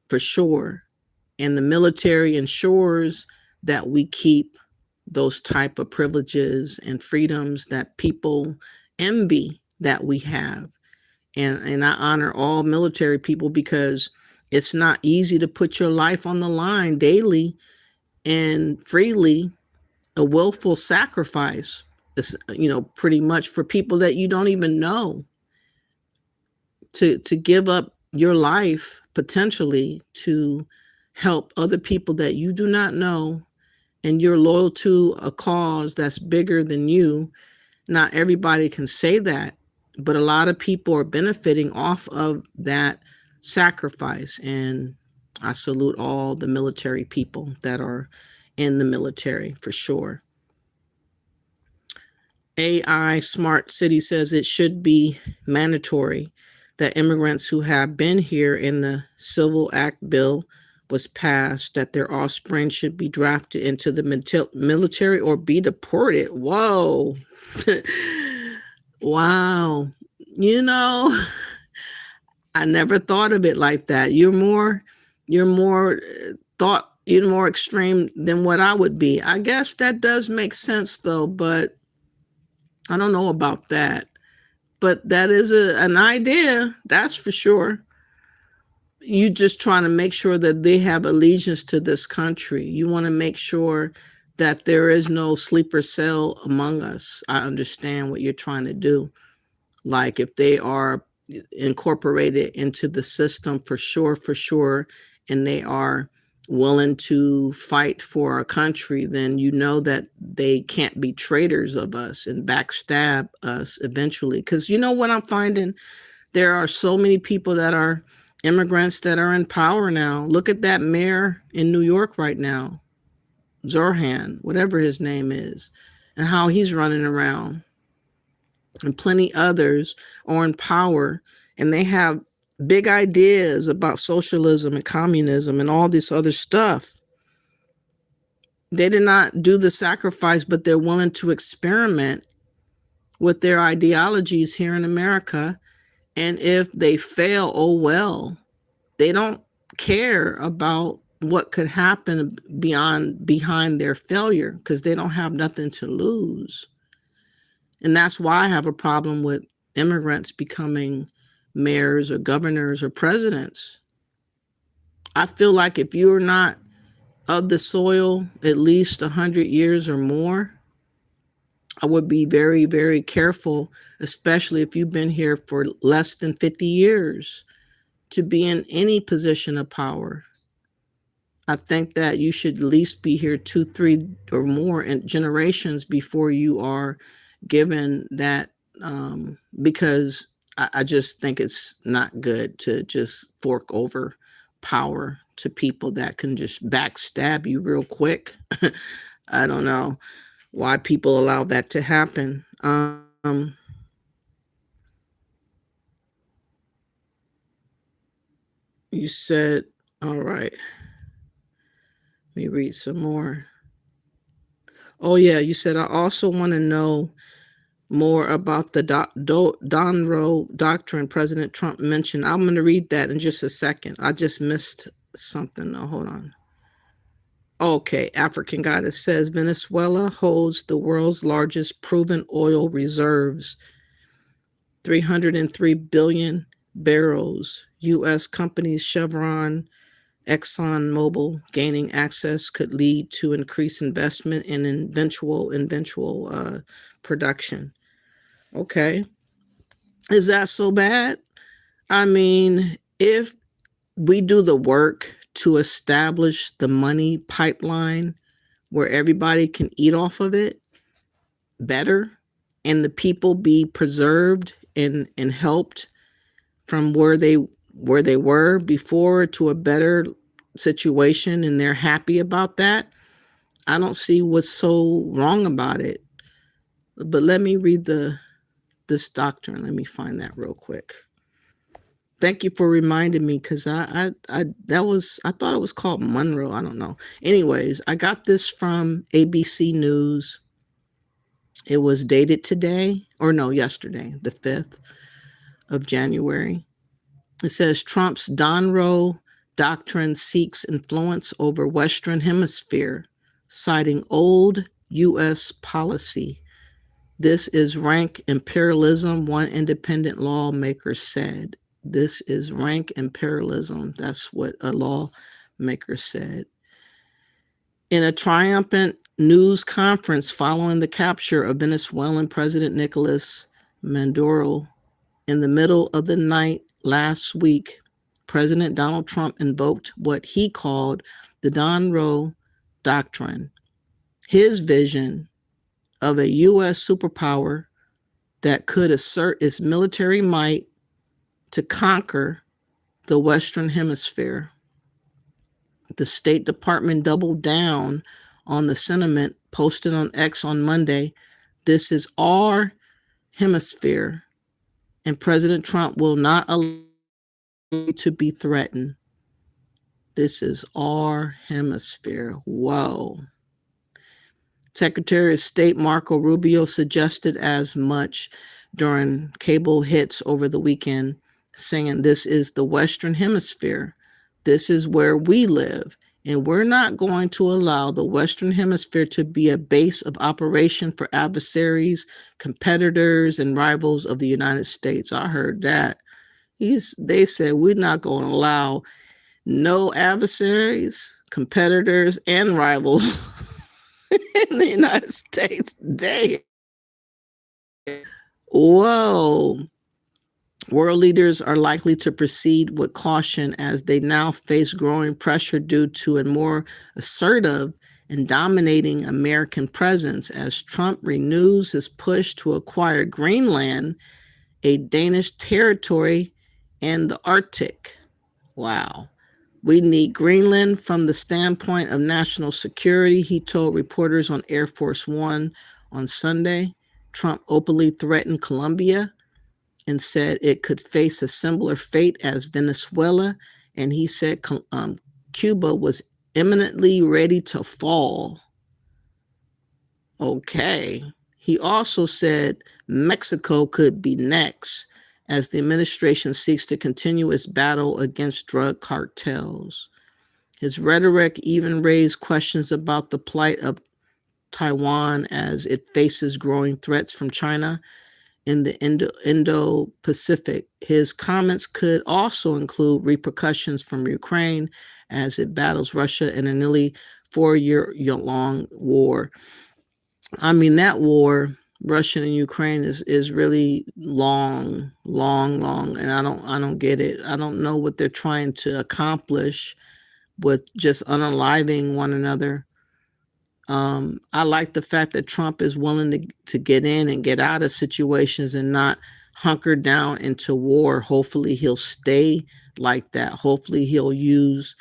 for sure. And the military ensures that we keep those type of privileges and freedoms that people envy that we have. And I honor all military people because it's not easy to put your life on the line daily and freely, a willful sacrifice. It's, pretty much for people that you don't even know, to give up your life potentially to help other people that you do not know, and you're loyal to a cause that's bigger than you. Not everybody can say that, but a lot of people are benefiting off of that sacrifice. And I salute all the military people that are in the military for sure. AI Smart City says it should be mandatory that immigrants who have been here in the Civil Act bill was passed, that their offspring should be drafted into the military or be deported. Whoa. Wow. I never thought of it like that. You're more extreme than what I would be. I guess that does make sense though, but I don't know about that. But that is an idea, that's for sure. You just trying to make sure that they have allegiance to this country. You want to make sure that there is no sleeper cell among us. I understand what you're trying to do. Like if they are incorporated into the system for sure, and they are willing to fight for our country, then you know that they can't be traitors of us and backstab us eventually. Because you know what I'm finding? There are so many people that are immigrants that are in power now. Look at that mayor in New York right now, Zorhan, whatever his name is, and how he's running around. And plenty others are in power, and they have big ideas about socialism and communism and all this other stuff. They did not do the sacrifice, but they're willing to experiment with their ideologies here in America. And if they fail, oh well. They don't care about what could happen behind their failure because they don't have nothing to lose. And that's why I have a problem with immigrants becoming mayors or governors or presidents. I feel like if you're not of the soil at least 100 years or more, I would be very, very careful, especially if you've been here for less than 50 years, to be in any position of power. I think that you should at least be here 2, 3, or more in generations before you are given that, because I just think it's not good to just fork over power to people that can just backstab you real quick. I don't know why people allow that to happen. You said, all right. Let me read some more. Oh, yeah, you said, I also want to know more about the Donroe doctrine President Trump mentioned. I'm going to read that in just a second. I just missed something. Oh, hold on. Okay, African Goddess says Venezuela holds the world's largest proven oil reserves, 303 billion barrels. U.S. companies Chevron, ExxonMobil gaining access could lead to increased investment in eventual production. Okay. Is that so bad? I mean, if we do the work to establish the money pipeline where everybody can eat off of it better, and the people be preserved and helped from where they were before to a better situation, and they're happy about that, I don't see what's so wrong about it. But let me read this doctrine. Let me find that real quick. Thank you for reminding me, because I thought it was called Monroe. I don't know. Anyways, I got this from ABC News. It was dated today, or no, yesterday, the 5th of January. It says Trump's Donroe doctrine seeks influence over Western Hemisphere, citing old U.S. policy. This is rank imperialism, one independent lawmaker said. This is rank imperialism. That's what a lawmaker said. In a triumphant news conference following the capture of Venezuelan President Nicolas Maduro in the middle of the night last week, President Donald Trump invoked what he called the Donroe Doctrine, his vision of a U.S. superpower that could assert its military might to conquer the Western Hemisphere. The State Department doubled down on the sentiment posted on X on Monday. This is our hemisphere, and President Trump will not allow to be threatened. This is our hemisphere. Whoa. Secretary of State Marco Rubio suggested as much during cable hits over the weekend, saying this is the Western Hemisphere. This is where we live, and we're not going to allow the Western Hemisphere to be a base of operation for adversaries, competitors, and rivals of the United States. I heard that. They said we're not going to allow no adversaries, competitors, and rivals in the United States. Dang. Whoa. World leaders are likely to proceed with caution as they now face growing pressure due to a more assertive and dominating American presence as Trump renews his push to acquire Greenland, a Danish territory, and the Arctic. Wow. We need Greenland from the standpoint of national security, he told reporters on Air Force One on Sunday. Trump openly threatened Colombia and said it could face a similar fate as Venezuela. And he said Cuba was imminently ready to fall. Okay. He also said Mexico could be next as the administration seeks to continue its battle against drug cartels. His rhetoric even raised questions about the plight of Taiwan as it faces growing threats from China in the Indo-Pacific. His comments could also include repercussions from Ukraine as it battles Russia in a nearly 4-year-long war. I mean, that war, Russia and Ukraine, is really long, and I don't get it. I don't know what they're trying to accomplish with just unaliving one another. I like the fact that Trump is willing to get in and get out of situations and not hunker down into war. Hopefully he'll stay like that. Hopefully he'll use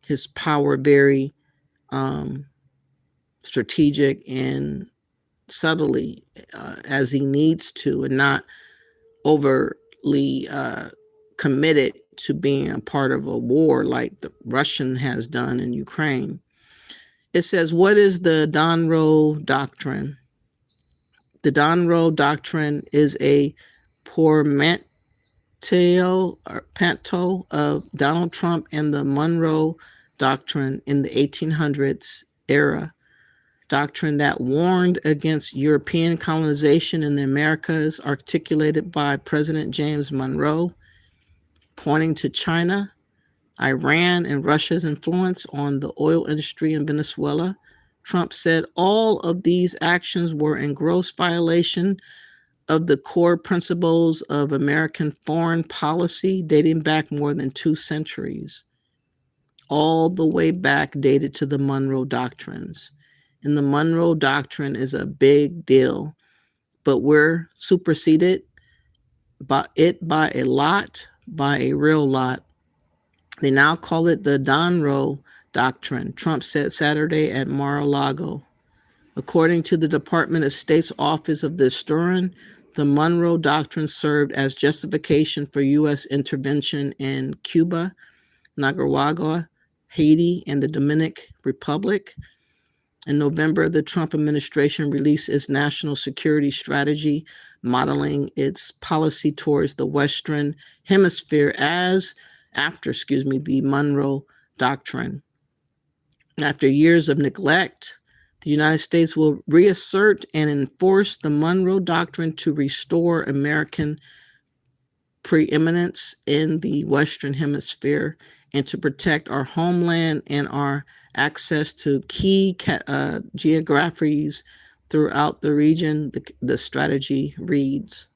his power very strategic and subtly as he needs to, and not overly committed to being a part of a war like the Russian has done in Ukraine. It says, what is the Donroe Doctrine? The Donroe Doctrine is a portmanteau of Donald Trump and the Monroe Doctrine in the 1800s era. Doctrine that warned against European colonization in the Americas, articulated by President James Monroe, pointing to China, Iran, and Russia's influence on the oil industry in Venezuela. Trump said all of these actions were in gross violation of the core principles of American foreign policy dating back more than 2 centuries, all the way back dated to the Monroe Doctrines. And the Monroe Doctrine is a big deal, but we're superseded by a real lot. They now call it the Donroe Doctrine, Trump said Saturday at Mar-a-Lago. According to the Department of State's Office of the Historian, the Monroe Doctrine served as justification for U.S. intervention in Cuba, Nicaragua, Haiti, and the Dominican Republic. In November, the Trump administration released its national security strategy, modeling its policy towards the Western Hemisphere after the Monroe Doctrine. After years of neglect, the United States will reassert and enforce the Monroe Doctrine to restore American preeminence in the Western Hemisphere and to protect our homeland and our access to key geographies throughout the region. The strategy reads,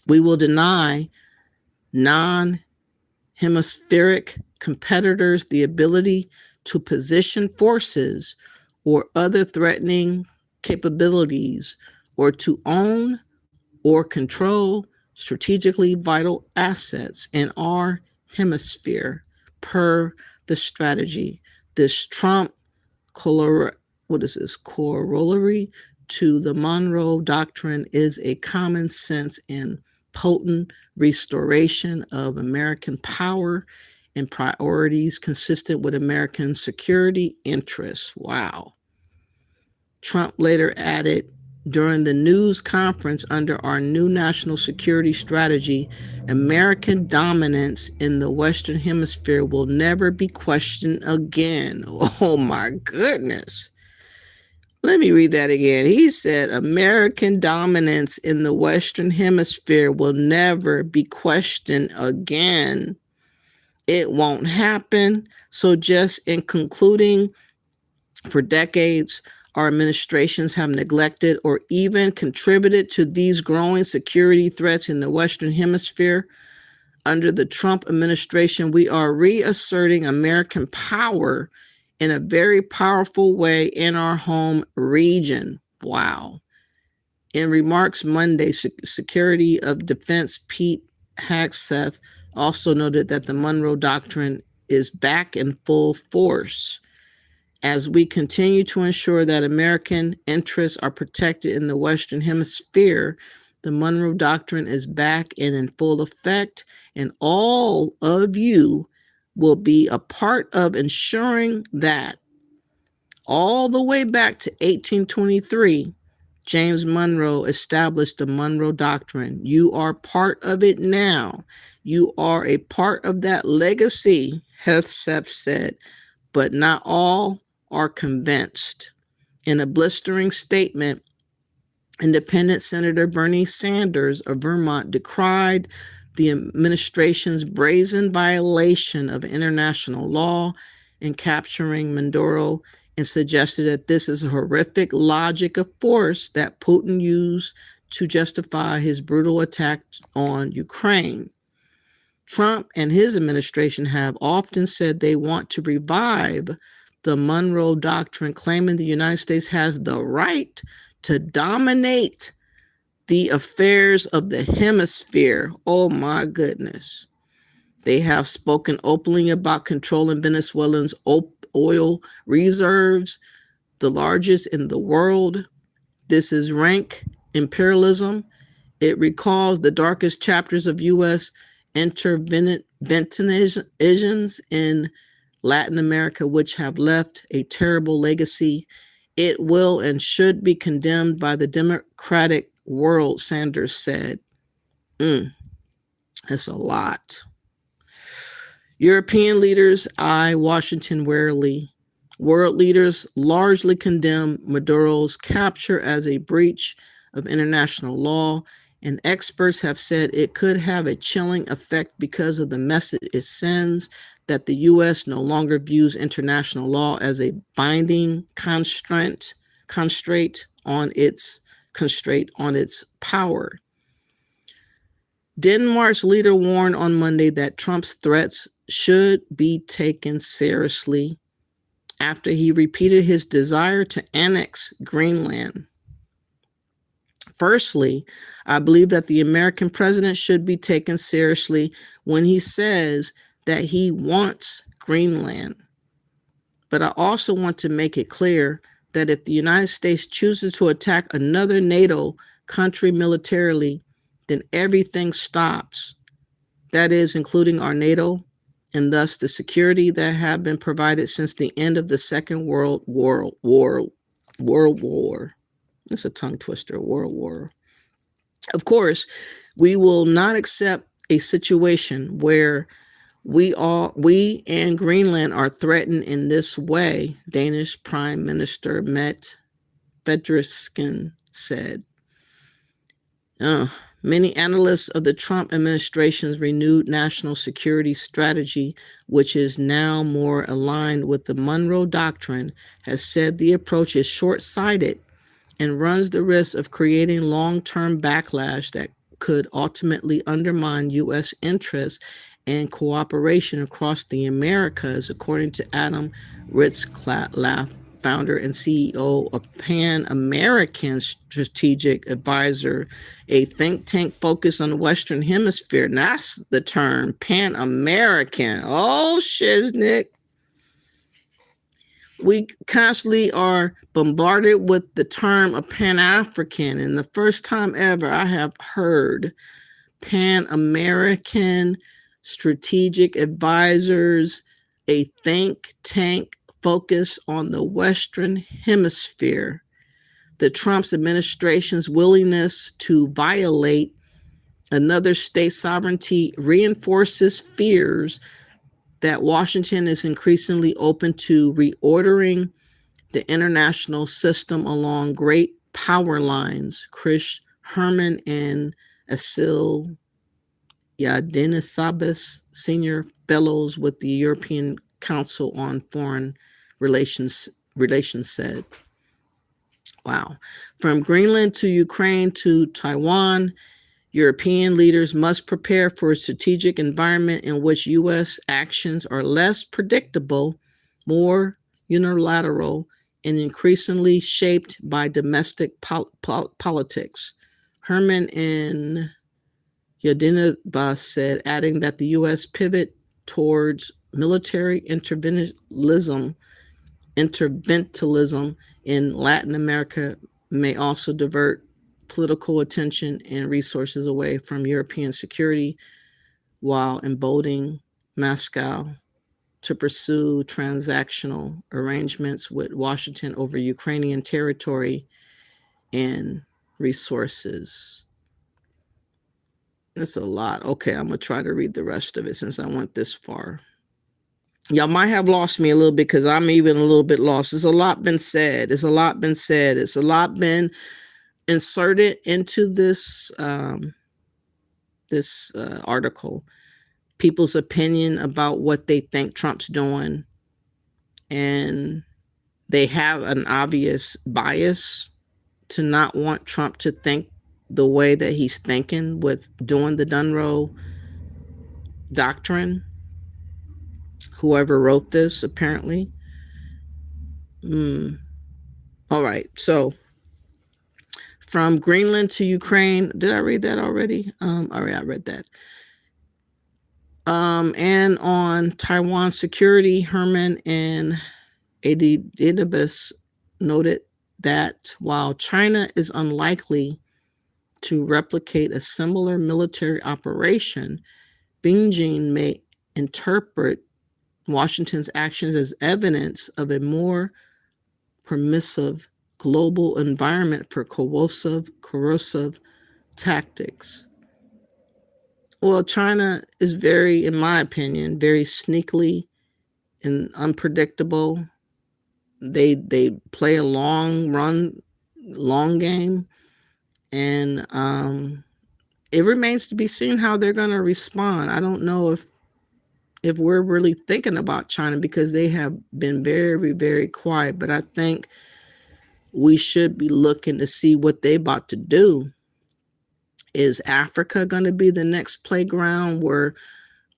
we will deny non-hemispheric competitors the ability to position forces or other threatening capabilities, or to own or control strategically vital assets in our hemisphere, per the strategy. This Trump corollary to the Monroe Doctrine is a common sense and potent restoration of American power and priorities consistent with American security interests. Wow. Trump later added, during the news conference under our new national security strategy, American dominance in the Western Hemisphere will never be questioned again. Oh my goodness. Let me read that again. He said, American dominance in the Western Hemisphere will never be questioned again. It won't happen. So just in concluding, for decades, our administrations have neglected or even contributed to these growing security threats in the Western Hemisphere. Under the Trump administration, we are reasserting American power in a very powerful way in our home region. Wow. In remarks Monday, Secretary of Defense Pete Hegseth also noted that the Monroe Doctrine is back in full force. As we continue to ensure that American interests are protected in the Western Hemisphere, the Monroe Doctrine is back and in full effect, and all of you will be a part of ensuring that. All the way back to 1823, James Monroe established the Monroe Doctrine. You are part of it now. You are a part of that legacy, Hegseth said, but not all are convinced. In a blistering statement, Independent Senator Bernie Sanders of Vermont decried the administration's brazen violation of international law, in capturing Maduro and suggested that this is a horrific logic of force that Putin used to justify his brutal attack on Ukraine. Trump and his administration have often said they want to revive the Monroe Doctrine, claiming the United States has the right to dominate the affairs of the hemisphere. Oh my goodness. They have spoken openly about controlling Venezuelans' oil reserves, the largest in the world. This is rank imperialism. It recalls the darkest chapters of U.S. interventions in Latin America, which have left a terrible legacy. It will and should be condemned by the democratic world, Sanders said. That's a lot. European leaders eye Washington warily. World leaders largely condemn Maduro's capture as a breach of international law, and experts have said it could have a chilling effect because of the message it sends that the U.S. no longer views international law as a binding constraint on its power. Denmark's leader warned on Monday that Trump's threats should be taken seriously after he repeated his desire to annex Greenland. Firstly, I believe that the American president should be taken seriously when he says that he wants Greenland. But I also want to make it clear that if the United States chooses to attack another NATO country militarily, then everything stops. That is, including our NATO, and thus the security that have been provided since the end of the Second World War. It's a tongue twister, World War. Of course, we will not accept a situation where we and Greenland are threatened in this way, Danish Prime Minister Mette Frederiksen said. Many analysts of the Trump administration's renewed national security strategy, which is now more aligned with the Monroe Doctrine, has said the approach is short-sighted and runs the risk of creating long-term backlash that could ultimately undermine U.S. interests and cooperation across the Americas, according to Adam Ritzlaff, founder and CEO of Pan American Strategic Advisor, a think tank focused on the Western Hemisphere. And that's the term, Pan American. Oh, shiznick. We constantly are bombarded with the term of Pan African. And the first time ever I have heard Pan American Strategic Advisors, a think tank focus on the Western Hemisphere. The Trump's administration's willingness to violate another state's sovereignty reinforces fears that Washington is increasingly open to reordering the international system along great power lines. Chris Herman and Asil Yadenisabis, senior fellows with the European Council on Foreign Relations said. Wow. From Greenland to Ukraine to Taiwan, European leaders must prepare for a strategic environment in which U.S. actions are less predictable, more unilateral, and increasingly shaped by domestic politics. Herman and Yadinabas said, adding that the U.S. pivot towards military interventionism in Latin America may also divert political attention and resources away from European security, while emboldening Moscow to pursue transactional arrangements with Washington over Ukrainian territory and resources. That's a lot. Okay, I'm going to try to read the rest of it since I went this far. Y'all might have lost me a little bit because I'm even a little bit lost. There's a lot been said. It's a lot been been inserted into this article. People's opinion about what they think Trump's doing, and they have an obvious bias to not want Trump to think the way that he's thinking with doing the Dunroe Doctrine. Whoever wrote this, apparently. All right, so from Greenland to Ukraine. Did I read that already? All right, I read that. And on Taiwan security, Herman and Adibus noted that while China is unlikely to replicate a similar military operation, Beijing may interpret Washington's actions as evidence of a more permissive global environment for corrosive tactics. Well, China is very, in my opinion, very sneakily and unpredictable. They play a long game, and it remains to be seen how they're going to respond. I don't know if we're really thinking about China, because they have been very, very quiet. But I think we should be looking to see what they're about to do. Is Africa going to be the next playground where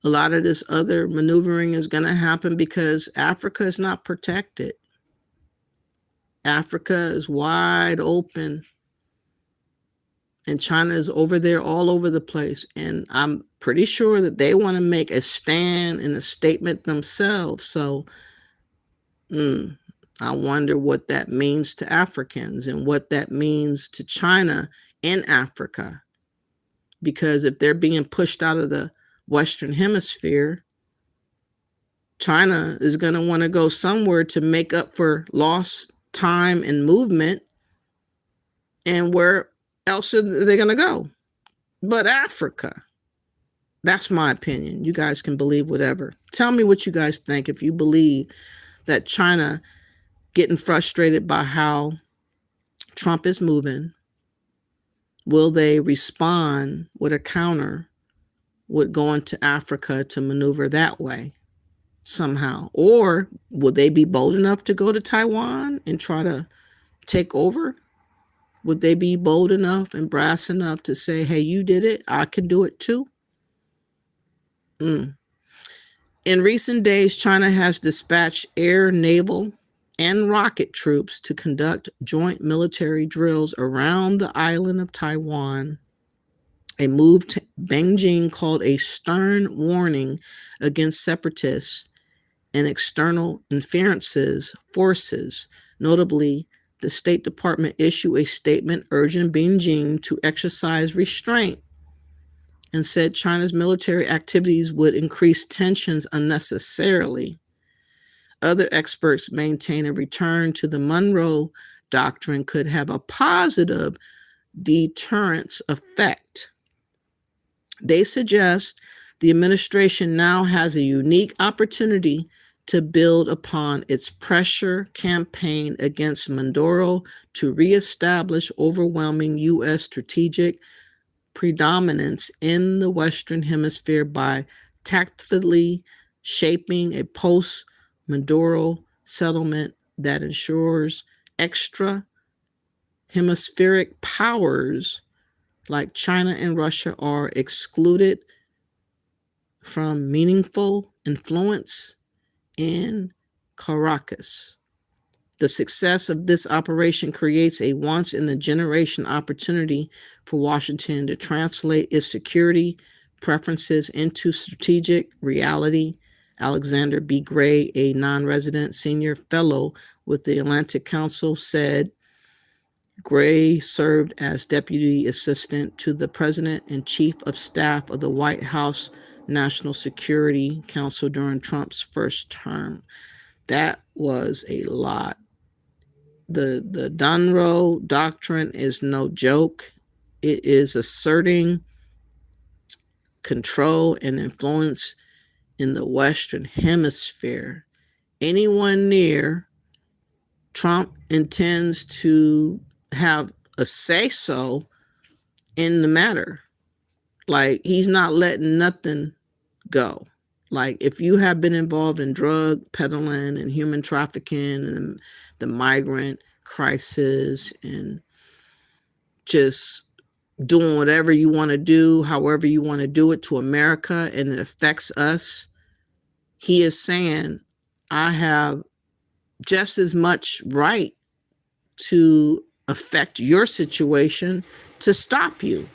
a lot of this other maneuvering is going to happen? Because Africa is not protected. Africa is wide open, and China is over there all over the place. And I'm pretty sure that they want to make a stand and a statement themselves. So I wonder what that means to Africans and what that means to China in Africa. Because if they're being pushed out of the Western Hemisphere, China is going to want to go somewhere to make up for lost time and movement. And where else are they going to go but Africa? That's my opinion. You guys can believe whatever. Tell me what you guys think. If you believe that China getting frustrated by how Trump is moving, will they respond with a counter, with going to Africa to maneuver that way somehow? Or will they be bold enough to go to Taiwan and try to take over? Would they be bold enough and brass enough to say, hey, you did it, I can do it too? In recent days, China has dispatched air, naval, and rocket troops to conduct joint military drills around the island of Taiwan, a move Beijing called a stern warning against separatists and external interferences forces. Notably, the State Department issued a statement urging Beijing to exercise restraint and said China's military activities would increase tensions unnecessarily. Other experts maintain a return to the Monroe Doctrine could have a positive deterrence effect. They suggest the administration now has a unique opportunity to build upon its pressure campaign against Maduro to reestablish overwhelming U.S. strategic predominance in the Western Hemisphere by tactfully shaping a post-Maduro settlement that ensures extra hemispheric powers like China and Russia are excluded from meaningful influence in Caracas. The success of this operation creates a once-in-a-generation opportunity for Washington to translate its security preferences into strategic reality. Alexander B. Gray, a non-resident senior fellow with the Atlantic Council, said Gray served as deputy assistant to the president and chief of staff of the White House National Security Council during Trump's first term. That was a lot. The Dunroe Doctrine is no joke. It is asserting control and influence in the Western Hemisphere. Anyone near Trump intends to have a say-so in the matter. Like, he's not letting nothing go. Like, if you have been involved in drug peddling and human trafficking and the migrant crisis and just doing whatever you want to do, however you want to do it to America, and it affects us, he is saying, I have just as much right to affect your situation to stop you.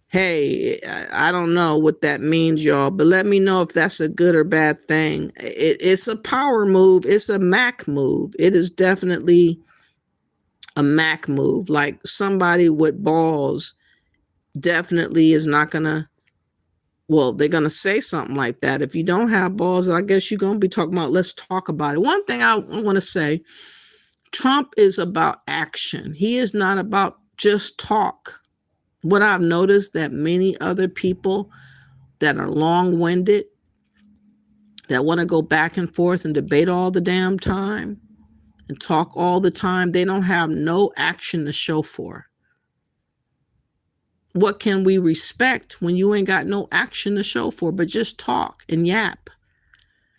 Hey, I don't know what that means, y'all, but let me know if that's a good or bad thing. It's a power move. It's a Mack move. It is definitely a Mack move. Like, somebody with balls definitely is not going to, well, they're going to say something like that. If you don't have balls, I guess you're going to be talking about, let's talk about it. One thing I want to say, Trump is about action. He is not about just talk. What I've noticed that many other people that are long-winded, that want to go back and forth and debate all the damn time and talk all the time, they don't have no action to show for. What can we respect when you ain't got no action to show for, but just talk and yap?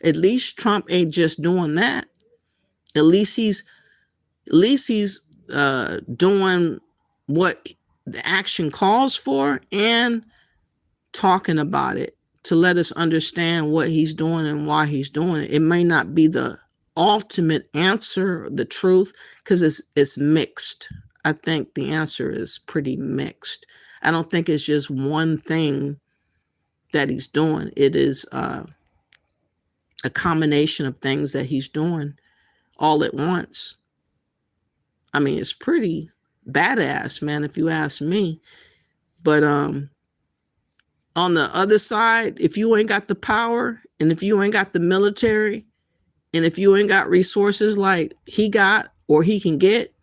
At least Trump ain't just doing that. At least he's doing what the action calls for and talking about it to let us understand what he's doing and why he's doing it. It may not be the ultimate answer, the truth, because it's mixed. I think the answer is pretty mixed. I don't think it's just one thing that he's doing. It is a combination of things that he's doing all at once. I mean, it's pretty badass, man, if you ask me. But on the other side, if you ain't got the power, and if you ain't got the military, and if you ain't got resources like he got or he can get,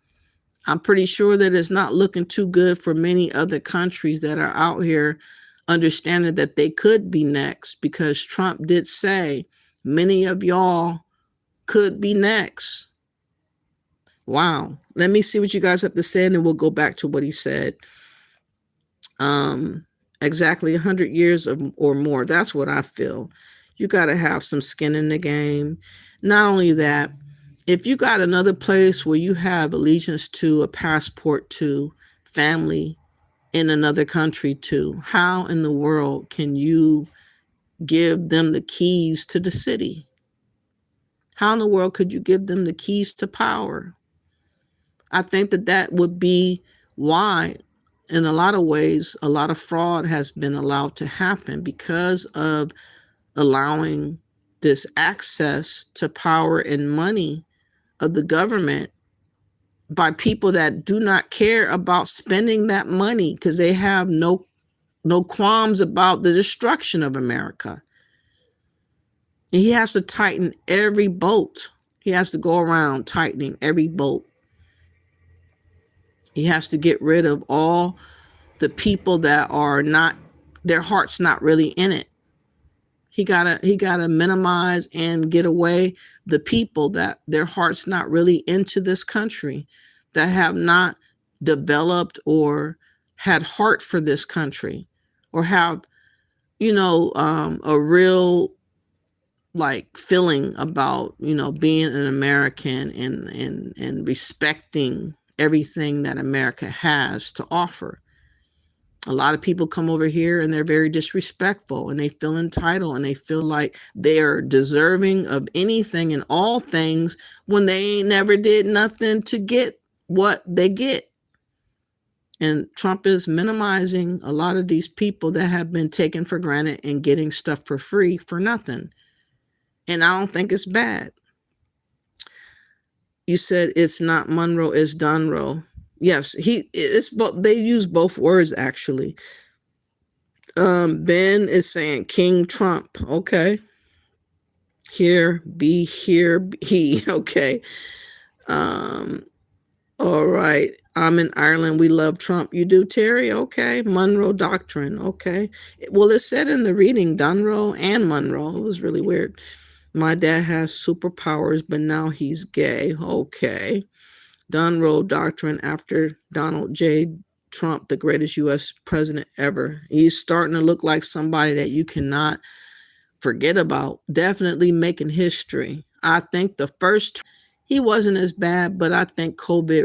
I'm pretty sure that it's not looking too good for many other countries that are out here understanding that they could be next, because Trump did say many of y'all could be next. Wow. Let me see what you guys have to say, and then we'll go back to what he said. Exactly 100 years or more. That's what I feel. You got to have some skin in the game. Not only that, if you got another place where you have allegiance to, a passport to, family in another country to, how in the world can you give them the keys to the city? How in the world could you give them the keys to power? I think that would be why, in a lot of ways, a lot of fraud has been allowed to happen, because of allowing this access to power and money of the government by people that do not care about spending that money, because they have no qualms about the destruction of America. And he has to tighten every bolt. He has to go around tightening every bolt. He has to get rid of all the people that are not, their heart's not really in it. He gotta minimize and get away the people that their heart's not really into this country, that have not developed or had heart for this country, or have, a real like feeling about, being an American and respecting everything that America has to offer. A lot of people come over here and they're very disrespectful, and they feel entitled, and they feel like they're deserving of anything and all things when they ain't never did nothing to get what they get. And Trump is minimizing a lot of these people that have been taken for granted and getting stuff for free for nothing. And I don't think it's bad. You said it's not Monroe, it's Dunroe. Yes, they use both words actually. Ben is saying King Trump. Okay. Here be. Okay. All right. I'm in Ireland. We love Trump. You do, Terry? Okay. Monroe Doctrine. Okay. Well, it said in the reading Dunroe and Monroe. It was really weird. My dad has superpowers, but now he's gay. Okay. Dunroe Doctrine after Donald J. Trump the greatest U.S. president ever. He's starting to look like somebody that you cannot forget about. Definitely making history. I think the first, he wasn't as bad, but I think COVID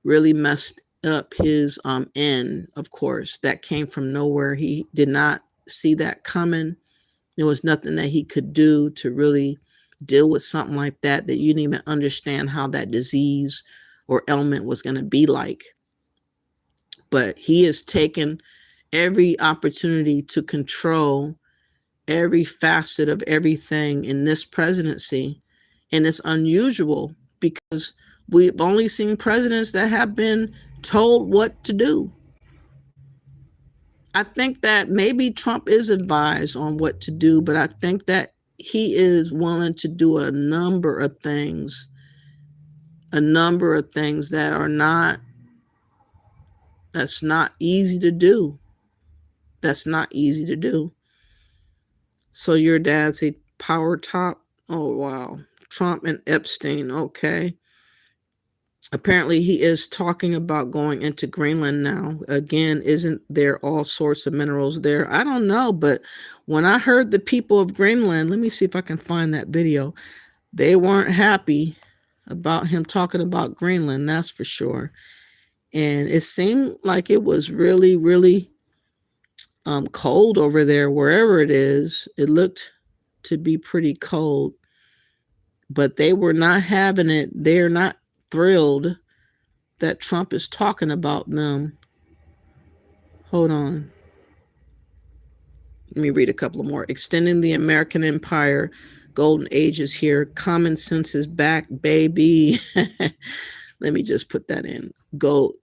really messed up his end, of course. That came from nowhere. He did not see that coming. There was nothing that he could do to really deal with something like that, that you didn't even understand how that disease or ailment was going to be like. But he has taken every opportunity to control every facet of everything in this presidency. And it's unusual because we've only seen presidents that have been told what to do. I think that maybe Trump is advised on what to do, but I think that he is willing to do a number of things that are that's not easy to do. That's not easy to do. So your dad's a power top? Oh, wow. Trump and Epstein. Okay. Apparently he is talking about going into Greenland now. Again, isn't there all sorts of minerals there? I don't know, but when I heard the people of Greenland, let me see if I can find that video. They weren't happy about him talking about Greenland, that's for sure. And it seemed like it was really cold over there, wherever it is. It looked to be pretty cold, but they were not having it. They're not thrilled that Trump is talking about them. Hold on. Let me read a couple more. Extending the American empire. Golden age is here. Common sense is back, baby. Let me just put that in. Go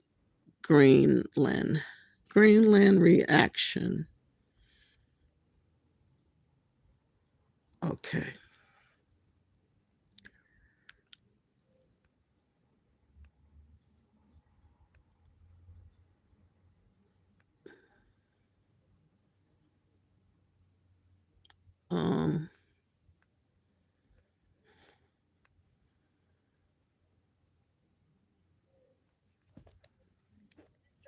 Greenland. Greenland reaction. Okay.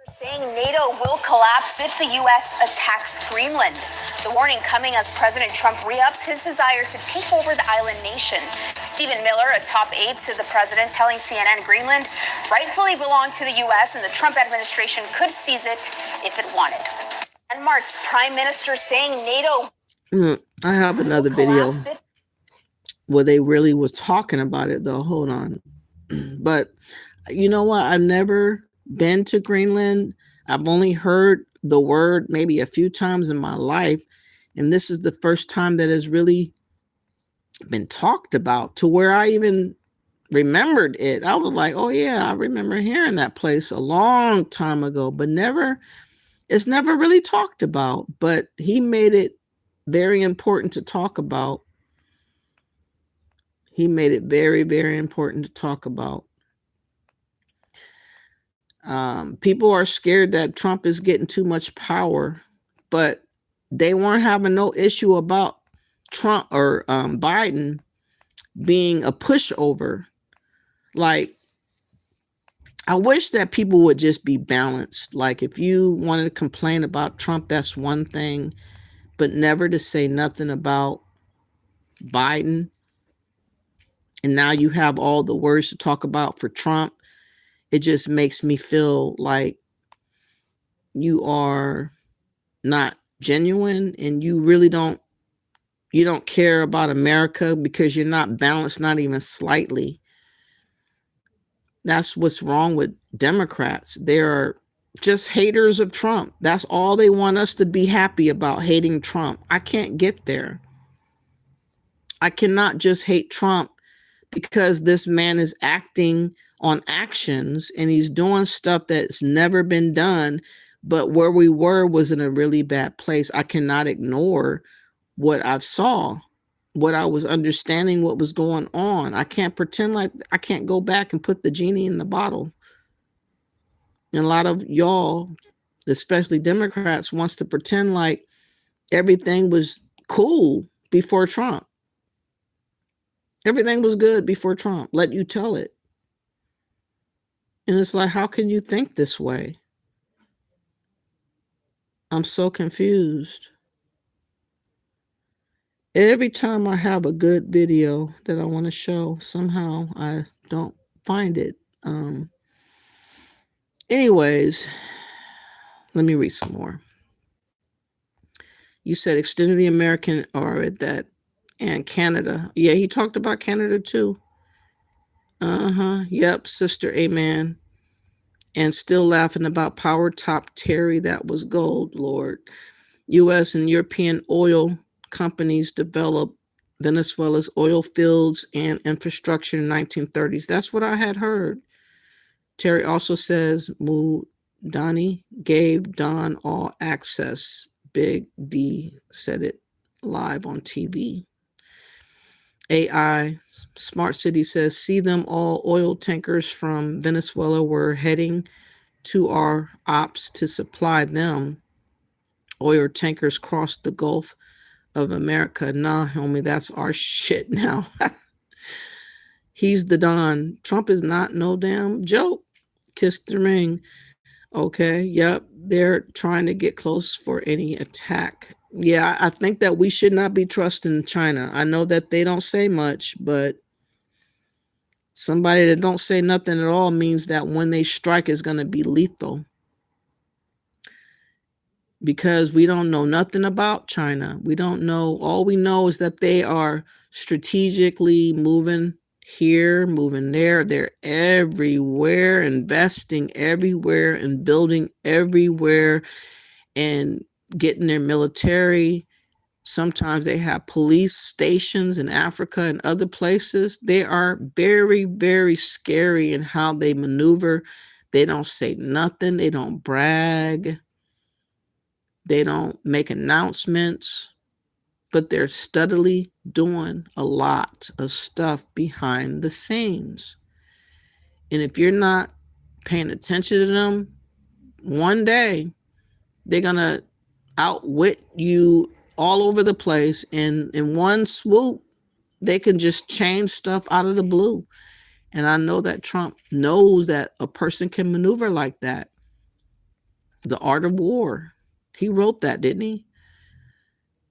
Saying NATO will collapse if the U.S. attacks Greenland. The warning coming as President Trump re-ups his desire to take over the island nation. Stephen Miller, a top aide to the president, telling CNN Greenland rightfully belonged to the U.S. and the Trump administration could seize it if it wanted. Denmark's prime minister saying NATO... I have another video where they really was talking about it, though. Hold on. But you know what? I've never been to Greenland. I've only heard the word maybe a few times in my life. And this is the first time that has really been talked about, to where I even remembered it. I was like, oh yeah, I remember hearing that place a long time ago, but it's never really talked about. But he made it very important to talk about. He made it very important to talk about. People are scared that Trump is getting too much power, but they weren't having no issue about Trump or Biden being a pushover. Like, I wish that people would just be balanced. Like, if you wanted to complain about Trump, that's one thing, but never to say nothing about Biden. And now you have all the words to talk about for Trump. It just makes me feel like you are not genuine, and you really don't care about America, because you're not balanced, not even slightly. That's what's wrong with Democrats. They're just haters of Trump. That's all they want us to be happy about, hating Trump. I can't get there. I cannot just hate Trump because this man is acting on actions and he's doing stuff that's never been done. But where we were was in a really bad place. I cannot ignore what I saw, what I was understanding, what was going on. I can't pretend like I can't go back and put the genie in the bottle. And a lot of y'all, especially Democrats, wants to pretend like everything was cool before Trump. Everything was good before Trump. Let you tell it. And it's like, how can you think this way? I'm so confused. Every time I have a good video that I want to show, somehow I don't find it. Anyways, let me read some more. You said extending the American or that and Canada. Yeah, he talked about Canada too. Yep, sister, amen. And still laughing about power top Terry. That was gold, Lord. U.S. and European oil companies developed Venezuela's oil fields and infrastructure in the 1930s. That's what I had heard. Terry also says Mudani gave Don all access. Big D said it live on TV. AI Smart City says, see them all oil tankers from Venezuela were heading to our ops to supply them. Oil tankers crossed the Gulf of America. Nah, homie, that's our shit now. He's the Don. Trump is not no damn joke. Kiss the ring. Okay, yep. They're trying to get close for any attack. Yeah, I think that we should not be trusting China. I know that they don't say much, but somebody that don't say nothing at all means that when they strike is going to be lethal. Because we don't know nothing about China. We don't know. All we know is that they are strategically moving here, moving there. They're everywhere, investing everywhere and building everywhere and getting their military. Sometimes they have police stations in Africa and other places. They are very, very scary in how they maneuver. They don't say nothing. They don't brag. They don't make announcements, but they're steadily doing a lot of stuff behind the scenes. And if you're not paying attention to them, one day they're going to outwit you all over the place. And in one swoop, they can just change stuff out of the blue. And I know that Trump knows that a person can maneuver like that. The Art of War. He wrote that, didn't he?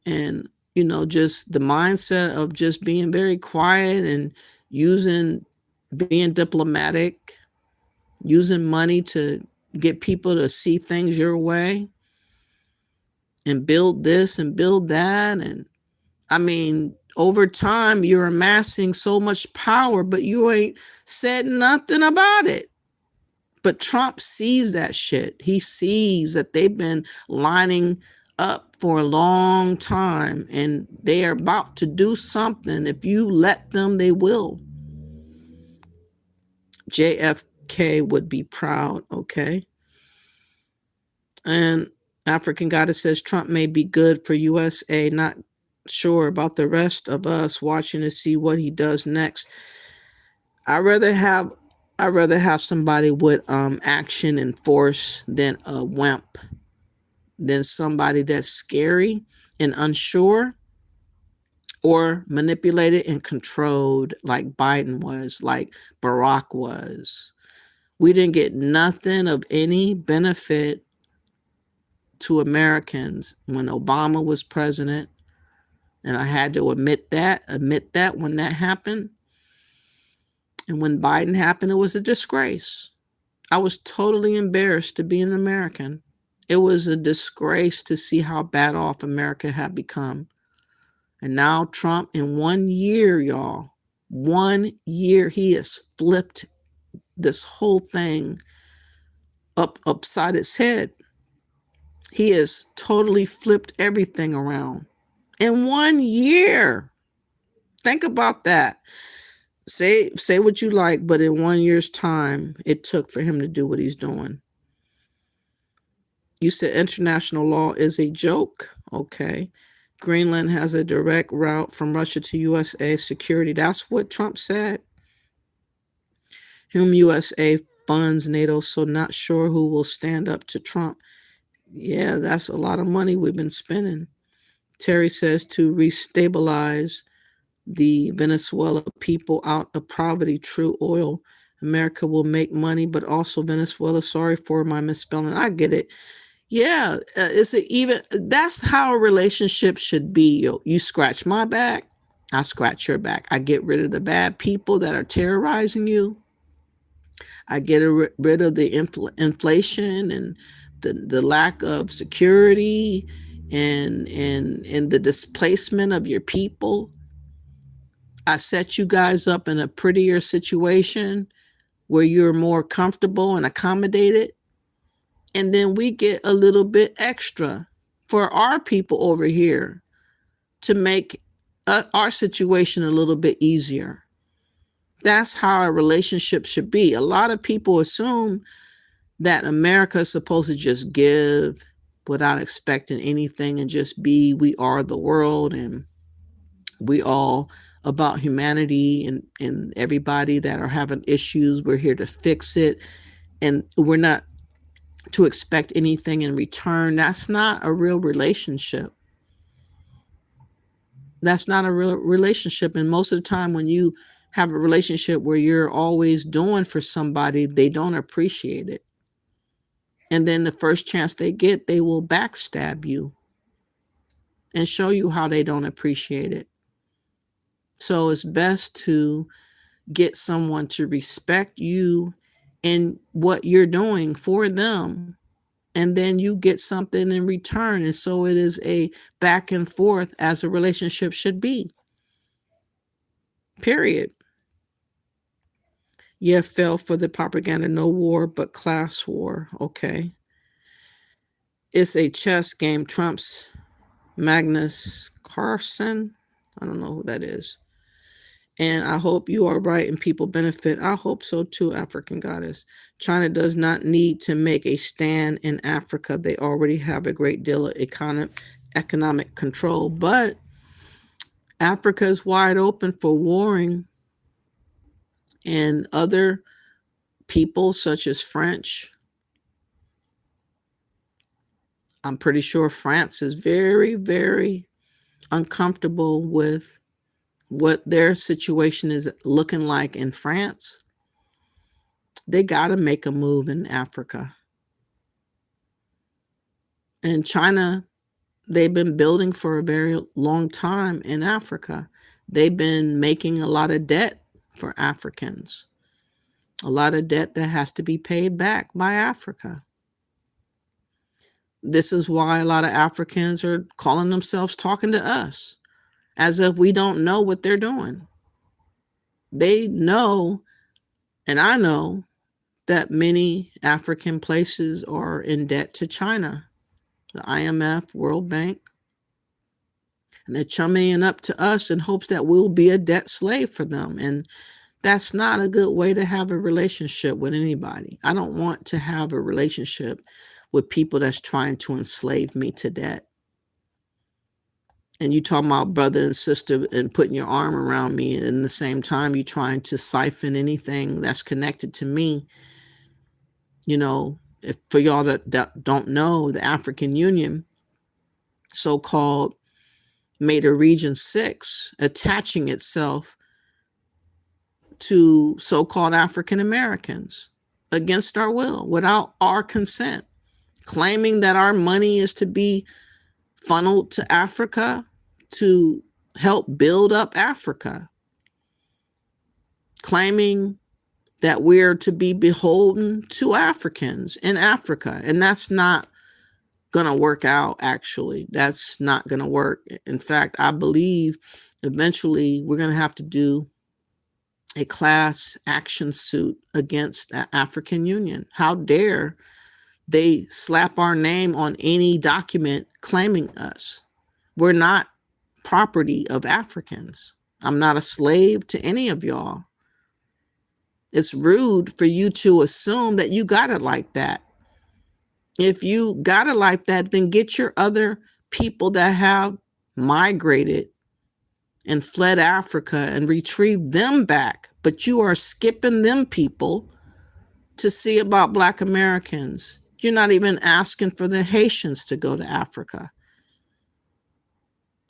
And, you know, just the mindset of just being very quiet and being diplomatic, using money to get people to see things your way and build this and build that. And I mean, over time, you're amassing so much power, but you ain't said nothing about it. But Trump sees that shit. He sees that they've been lining up for a long time and they are about to do something. If you let them, they will. JFK would be proud, okay? And African Goddess says Trump may be good for USA, not sure about the rest of us watching to see what he does next. I'd rather have somebody with action and force than a wimp, than somebody that's scary and unsure or manipulated and controlled like Biden was, like Barack was. We didn't get nothing of any benefit to Americans when Obama was president. And I had to admit that when that happened. And when Biden happened, it was a disgrace. I was totally embarrassed to be an American. It was a disgrace to see how bad off America had become. And now Trump, in 1 year, y'all, 1 year, he has flipped this whole thing upside its head. He has totally flipped everything around. In 1 year. Think about that. Say what you like, but in 1 year's time, it took for him to do what he's doing. You said international law is a joke. Okay. Greenland has a direct route from Russia to USA security. That's what Trump said. Whom USA funds NATO, so not sure who will stand up to Trump. Yeah, that's a lot of money we've been spending. Terry says to restabilize the Venezuela people out of poverty, true oil America will make money, but also Venezuela. Sorry for my misspelling. I get it. Yeah, it's a even. That's how a relationship should be. You scratch my back, I scratch your back. I get rid of the bad people that are terrorizing you. I get rid of the inflation and the lack of security and the displacement of your people. I set you guys up in a prettier situation where you're more comfortable and accommodated. And then we get a little bit extra for our people over here to make our situation a little bit easier. That's how a relationship should be. A lot of people assume that America is supposed to just give without expecting anything and just be, we are the world and we all about humanity and everybody that are having issues, we're here to fix it. And we're not to expect anything in return. That's not a real relationship. That's not a real relationship. And most of the time when you have a relationship where you're always doing for somebody, they don't appreciate it. And then the first chance they get, they will backstab you and show you how they don't appreciate it. So it's best to get someone to respect you and what you're doing for them. And then you get something in return. And so it is a back and forth as a relationship should be. Period. Yeah, fell for the propaganda. No war, but class war. Okay. It's a chess game. Trump's Magnus Carlsen. I don't know who that is. And I hope you are right and people benefit. I hope so too, African goddess. China does not need to make a stand in Africa. They already have a great deal of economic control. But Africa is wide open for warring. And other people, such as French, I'm pretty sure France is very, very uncomfortable with what their situation is looking like in France. They got to make a move in Africa. And China, they've been building for a very long time in Africa. They've been making a lot of debt for Africans, a lot of debt that has to be paid back by Africa. This is why a lot of Africans are calling themselves talking to us as if we don't know what they're doing. They know, and I know, that many African places are in debt to China, the IMF, World Bank, and they're chumming up to us in hopes that we'll be a debt slave for them. And that's not a good way to have a relationship with anybody. I don't want to have a relationship with people that's trying to enslave me to debt. And you talking about brother and sister and putting your arm around me, and at the same time you trying to siphon anything that's connected to me. You know, if for y'all that don't know, the African Union, so-called, made a Region 6 attaching itself to so-called African Americans against our will, without our consent, claiming that our money is to be funneled to Africa to help build up Africa, claiming that we're to be beholden to Africans in Africa. And that's not going to work out, actually. That's not going to work. In fact, I believe eventually we're going to have to do a class action suit against the African Union. How dare they slap our name on any document claiming us? We're not property of Africans. I'm not a slave to any of y'all. It's rude for you to assume that you got it like that. If you got it like that, then get your other people that have migrated and fled Africa and retrieve them back. But you are skipping them people to see about Black Americans. You're not even asking for the Haitians to go to Africa.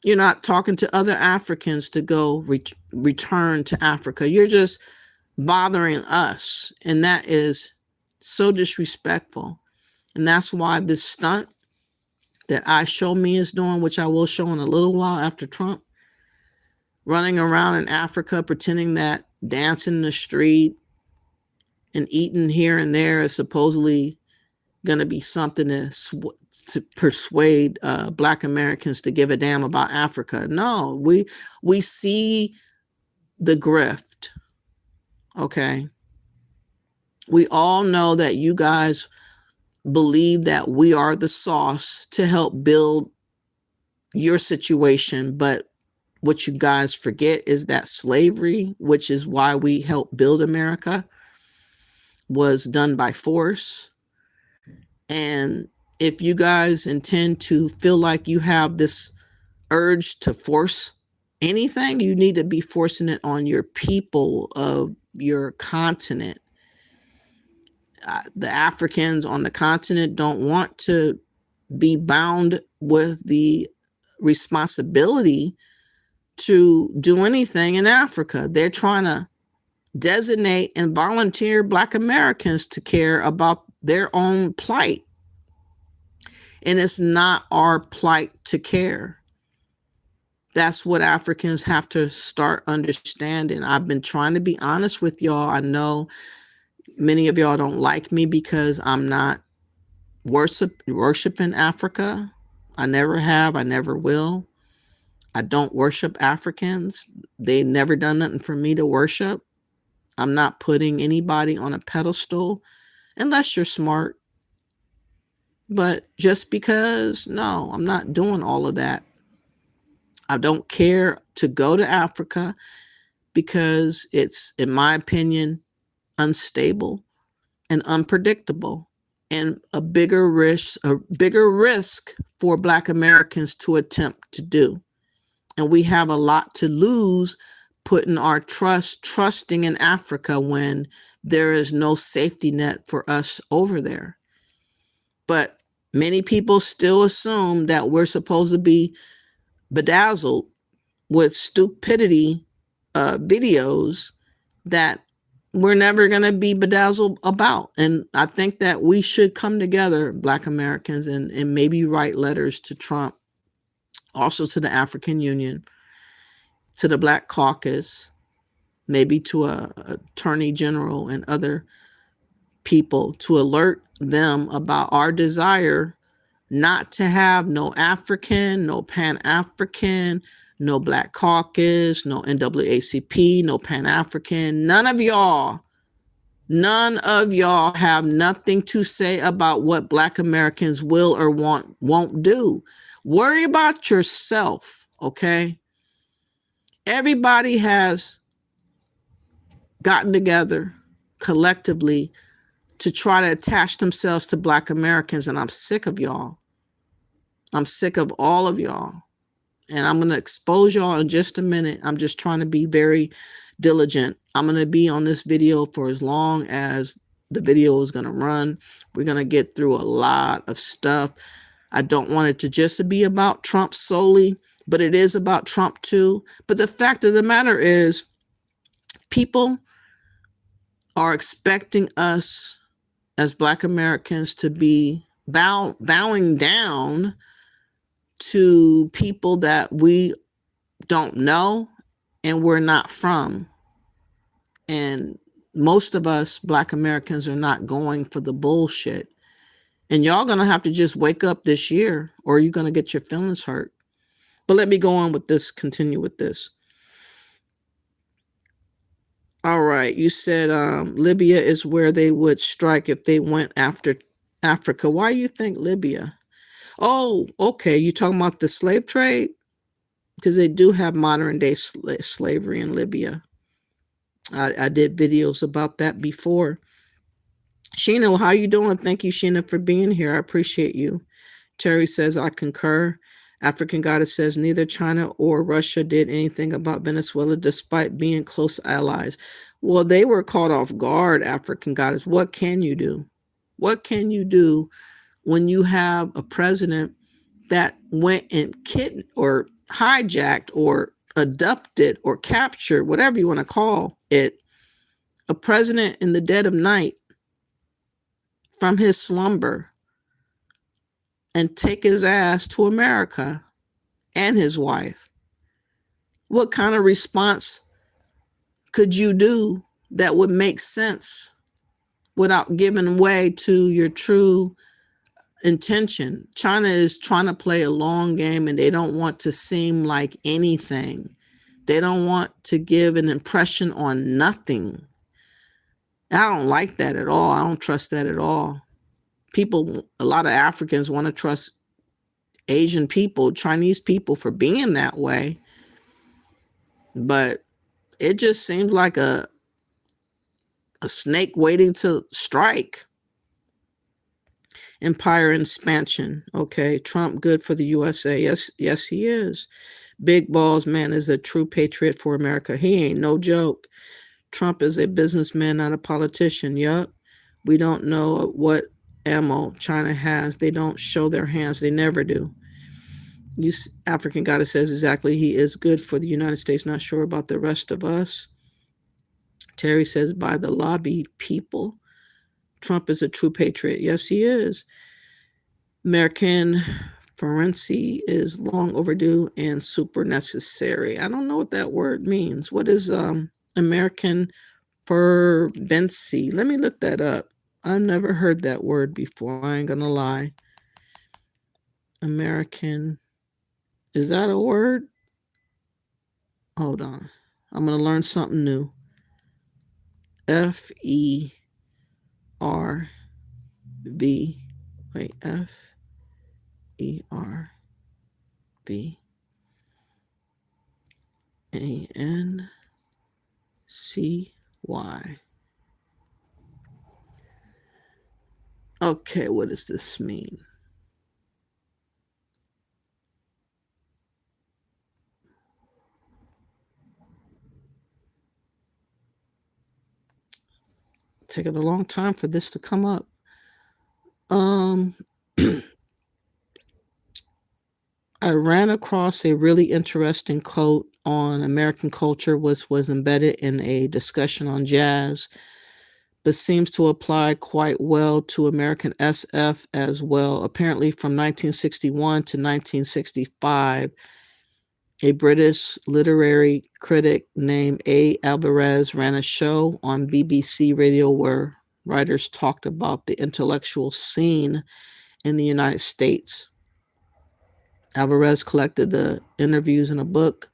You're not talking to other Africans to go return to Africa. You're just bothering us. And that is so disrespectful. And that's why this stunt that Ishowspeed is doing, which I will show in a little while after Trump, running around in Africa pretending that dancing in the street and eating here and there is supposedly going to be something to persuade Black Americans to give a damn about Africa. No, we see the grift. Okay. We all know that you guys believe that we are the sauce to help build your situation. But what you guys forget is that slavery, which is why we helped build America, was done by force. And if you guys intend to feel like you have this urge to force anything, you need to be forcing it on your people of your continent. The Africans on the continent don't want to be bound with the responsibility to do anything in Africa. They're trying to designate and volunteer Black Americans to care about their own plight. And it's not our plight to care. That's what Africans have to start understanding. I've been trying to be honest with y'all. I know many of y'all don't like me because I'm not worshiping Africa. I never have. I never will. I don't worship Africans. They've never done nothing for me to worship. I'm not putting anybody on a pedestal unless you're smart. But just because, no, I'm not doing all of that. I don't care to go to Africa because it's, in my opinion, unstable and unpredictable, and a bigger risk for Black Americans to attempt to do. And we have a lot to lose putting our trusting in Africa when there is no safety net for us over there. But many people still assume that we're supposed to be bedazzled with stupidity videos that we're never going to be bedazzled about. And I think that we should come together, Black Americans, and maybe write letters to Trump, also to the African Union, to the Black Caucus, maybe to a attorney general and other people, to alert them about our desire not to have no African, no Pan-African, no Black Caucus, no NAACP, no Pan-African. None of y'all have nothing to say about what Black Americans will or won't do. Worry about yourself, okay? Everybody has gotten together collectively to try to attach themselves to Black Americans, and I'm sick of y'all. I'm sick of all of y'all. And I'm going to expose y'all in just a minute. I'm just trying to be very diligent. I'm going to be on this video for as long as the video is going to run. We're going to get through a lot of stuff. I don't want it to just be about Trump solely, but it is about Trump too. But the fact of the matter is, people are expecting us as Black Americans to be bowing down to people that we don't know and we're not from. And most of us Black Americans are not going for the bullshit. And y'all gonna have to just wake up this year, or you're gonna get your feelings hurt. But let me go on with this, continue with this. All right, you said Libya is where they would strike if they went after Africa. Why do you think Libya? Oh, okay. You talking about the slave trade? Because they do have modern day slavery in Libya. I did videos about that before. Sheena, how you doing? Thank you, Sheena, for being here. I appreciate you. Terry says, I concur. African Goddess says, neither China or Russia did anything about Venezuela despite being close allies. Well, they were caught off guard, African Goddess. What can you do? What can you do when you have a president that went and kidnapped or hijacked or abducted or captured, whatever you want to call it, a president in the dead of night from his slumber and take his ass to America and his wife? What kind of response could you do that would make sense without giving way to your true intention? China is trying to play a long game, and they don't want to seem like anything. They don't want to give an impression on nothing. I don't like that at all. I don't trust that at all. People, a lot of Africans want to trust Asian people, Chinese people for being that way. But it just seems like a snake waiting to strike. Empire expansion. Okay, Trump good for the USA. Yes, he is. Big Balls man is a true patriot for America. He ain't no joke. Trump is a businessman, not a politician. Yup. We don't know what ammo China has. They don't show their hands. They never do. You African goddess says exactly. He is good for the United States. Not sure about the rest of us. Terry says by the lobby people. Trump is a true patriot. Yes, he is. American forensic is long overdue and super necessary. I don't know what that word means. What is American fervency? Let me look that up. I've never heard that word before. I ain't gonna lie. American, is that a word? Hold on. I'm gonna learn something new. FERV. Wait, FERVANCY. Okay, what does this mean? Taking a long time for this to come up. I ran across a really interesting quote on American culture, which was embedded in a discussion on jazz, but seems to apply quite well to American SF as well. Apparently, from 1961 to 1965, a British literary critic named A. Alvarez ran a show on BBC Radio where writers talked about the intellectual scene in the United States. Alvarez collected the interviews in a book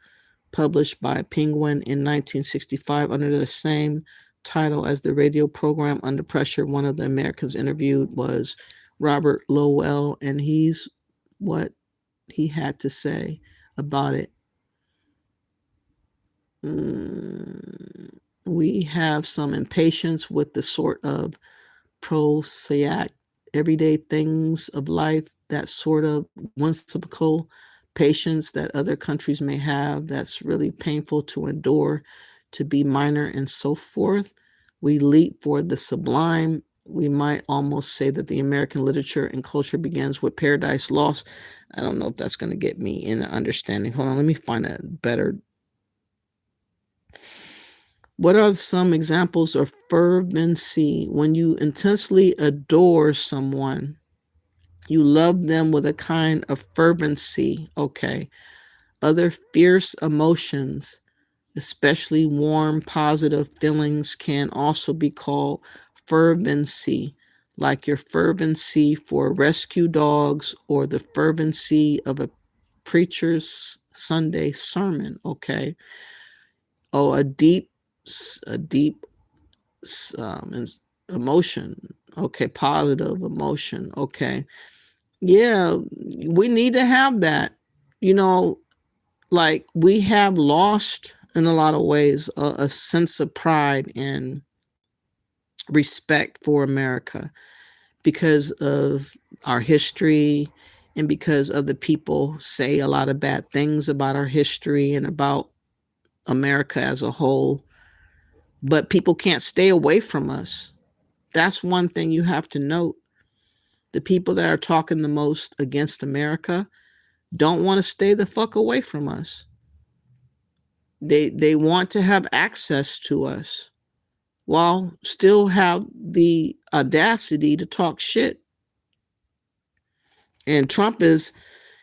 published by Penguin in 1965 under the same title as the radio program Under Pressure. One of the Americans interviewed was Robert Lowell, and he's what he had to say about it. We have some impatience with the sort of prosaic, everyday things of life, that sort of whimsical patience that other countries may have that's really painful to endure, to be minor and so forth. We leap for the sublime. We might almost say that the American literature and culture begins with Paradise Lost. I don't know if that's going to get me in an understanding. Hold on, let me find a better. What are some examples of fervency? When you intensely adore someone, you love them with a kind of fervency. Okay. Other fierce emotions, especially warm, positive feelings, can also be called fervency, like your fervency for rescue dogs or the fervency of a preacher's Sunday sermon. Okay. Oh, a deep emotion. Okay. Positive emotion. Okay. Yeah, we need to have that. Like we have lost in a lot of ways a sense of pride and respect for America because of our history and because other people say a lot of bad things about our history and about America as a whole. But people can't stay away from us. That's one thing you have to note. The people that are talking the most against America don't want to stay the fuck away from us. They want to have access to us. while still have the audacity to talk shit. And Trump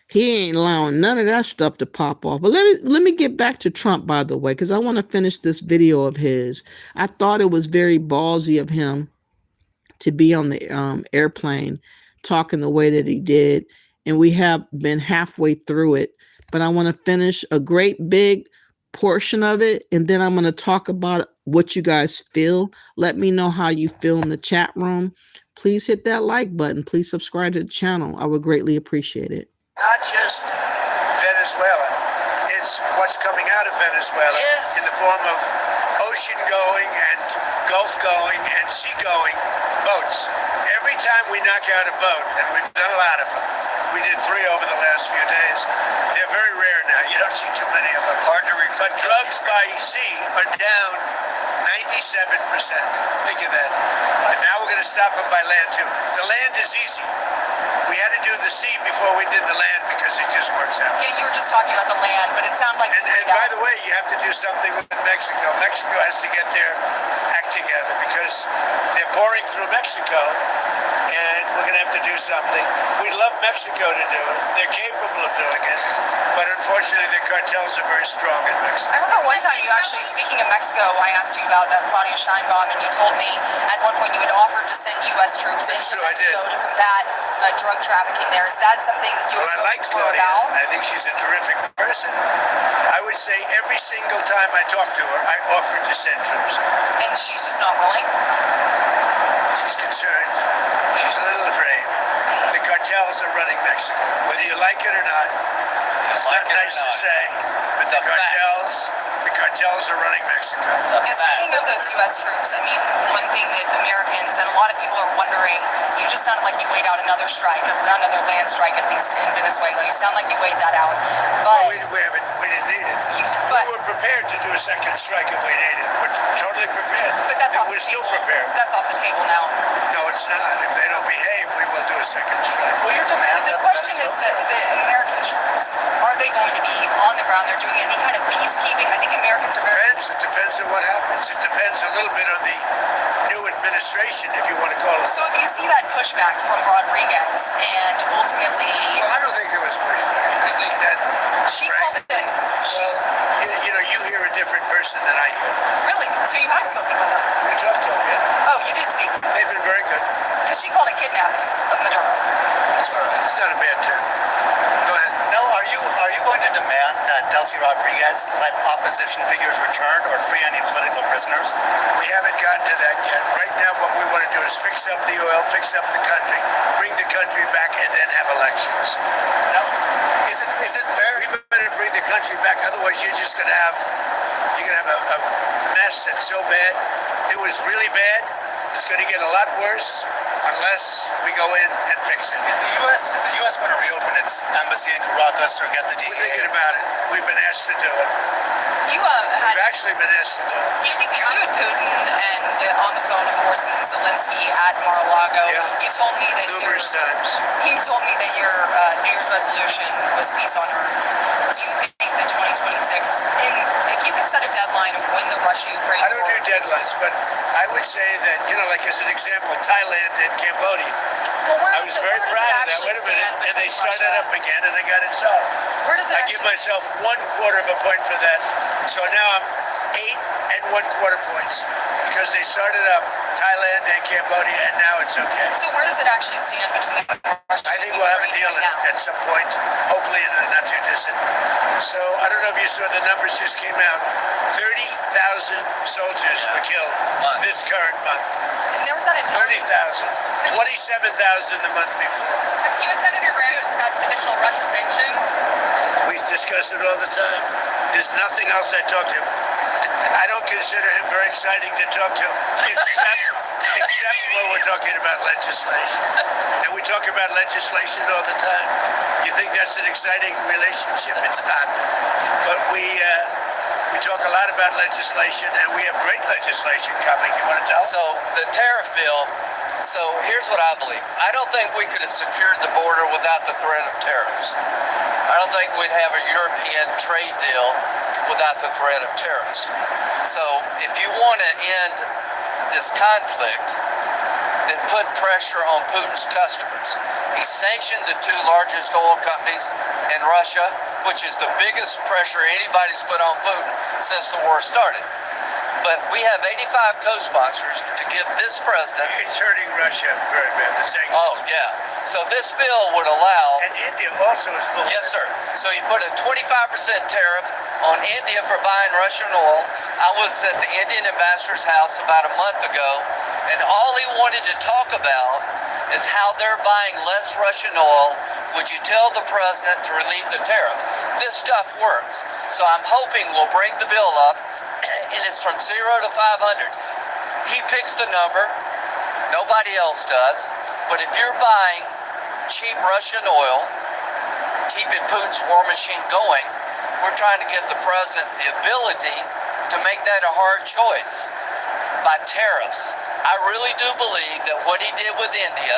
he ain't allowing none of that stuff to pop off. But let me get back to Trump, by the way, because I want to finish this video of his. I thought it was very ballsy of him to be on the airplane talking the way that he did. And we have been halfway through it. But I want to finish a great big portion of it. And then I'm going to talk about what you guys feel. Let me know how you feel in the chat room. Please hit that like button. Please subscribe to the channel. I would greatly appreciate it. Not just Venezuela, it's what's coming out of Venezuela in the form of ocean-going and Gulf-going and sea-going boats. Every time we knock out a boat, and we've done a lot of them, we did 3 over the last few days, they're very rare now. You don't see too many of them. Hard to reach. But drugs by sea are down 97%. Think of that. And now we're going to stop them by land, too. The land is easy. We had to do the sea before we did the land because it just works out. Yeah, you were just talking about the land, but it sounded like... And by the way, you have to do something with Mexico. Mexico has to get their act together because they're pouring through Mexico, and we're going to have to do something. We'd love Mexico to do it. They're capable of doing it, but unfortunately, the cartels are very strong in Mexico. I remember one time you actually, speaking of Mexico, I asked you about Claudia Sheinbaum, and you told me at one point you had offered to send U.S. troops into Mexico to combat drug trafficking there. Is that something you I like Claudia. I think she's a terrific person. I would say every single time I talk to her, I offered to send troops. And she's just not willing? She's concerned. She's a little afraid. The cartels are running Mexico. Whether you like it or not, it's not nice to say, but the cartels are running Mexico. And speaking of those U.S. troops, I mean, one thing that Americans and a lot of people are wondering, you just sounded like you weighed out another strike, another land strike, at least in Venezuela. You sound like you weighed that out. But we didn't need it. We were prepared to do a second strike if we needed it. We're totally prepared. But that's off we're the still table. prepared. That's off the table now. No, it's not. If they don't behave, we will do a second strike. Well, your demand. The question is that the American troops, are they going to be on the ground? They're doing any kind of peacekeeping? I think Americans are very... It depends on what happens. It depends a little bit on the new administration, if you want to call it. So if you see that pushback from Rodriguez and ultimately... Well, I don't think there was pushback. I think that... She called it... Well, you hear a different person than I hear. Really? So you have spoken with them? We talked to them, yeah. Oh, you did speak? They've been very good. Because she called it kidnapping of Maduro. It's all right. It's not a bad term. Go ahead. No, are you going to demand that Delcy Rodriguez let opposition figures return or free any political prisoners? We haven't gotten to that yet. Right now, what we want to do is fix up the oil, fix up the country, bring the country back, and then have elections. Now, is it fair? We better bring the country back. Otherwise, you're going to have a mess that's so bad. It was really bad. It's going to get a lot worse unless we go in and fix it. Is the U.S. going to reopen its embassy in Caracas or get the DEA? We're thinking about it. We've been asked to do it. We've actually been asked to do it. Do you think you had Putin and on the phone, of course, and Zelensky at Mar-a-Lago? Yeah. You told me that Numerous times. You told me that your New Year's resolution was peace on earth. Do you think that 2026, if you could set a deadline of when the Russia-Ukraine I don't do deadlines, but I would say that, like as an example, Thailand and Cambodia. Well, I was very proud of that. Wait a minute. And they started up again and they got it solved. Where does it I give myself 1/4 of a point for that. So now I'm 8 1/4 points because they started up Thailand and Cambodia and now it's okay. So where does it actually stand between Russia I think we'll have a deal at some point, hopefully in the not too distant. So I don't know if you saw the numbers just came out. 30,000 soldiers were killed this current month. And there was that intelligence. 30,000. 27,000 the month before. You and Senator Graham discussed additional Russia sanctions. We discuss it all the time. There's nothing else I talk to him. I don't consider him very exciting to talk to, except when we're talking about legislation. And we talk about legislation all the time. You think that's an exciting relationship? It's not. But we talk a lot about legislation, and we have great legislation coming. You want to tell? So the tariff bill. So here's what I believe. I don't think we could have secured the border without the threat of tariffs. I don't think we'd have a European trade deal without the threat of tariffs. So if you want to end this conflict that put pressure on Putin's customers. He sanctioned the two largest oil companies in Russia, which is the biggest pressure anybody's put on Putin since the war started. But we have 85 co-sponsors to give this president. It's hurting Russia very bad, the sanctions. Oh, yeah. So this bill would allow. And India also is pulling. Yes, sir. So you put a 25% tariff on India for buying Russian oil. I was at the Indian ambassador's house about a month ago, and all he wanted to talk about is how they're buying less Russian oil. Would you tell the president to relieve the tariff? This stuff works. So I'm hoping we'll bring the bill up, and it's from 0 to 500. He picks the number. Nobody else does. But if you're buying cheap Russian oil, keeping Putin's war machine going, we're trying to give the president the ability to make that a hard choice by tariffs. I really do believe that what he did with India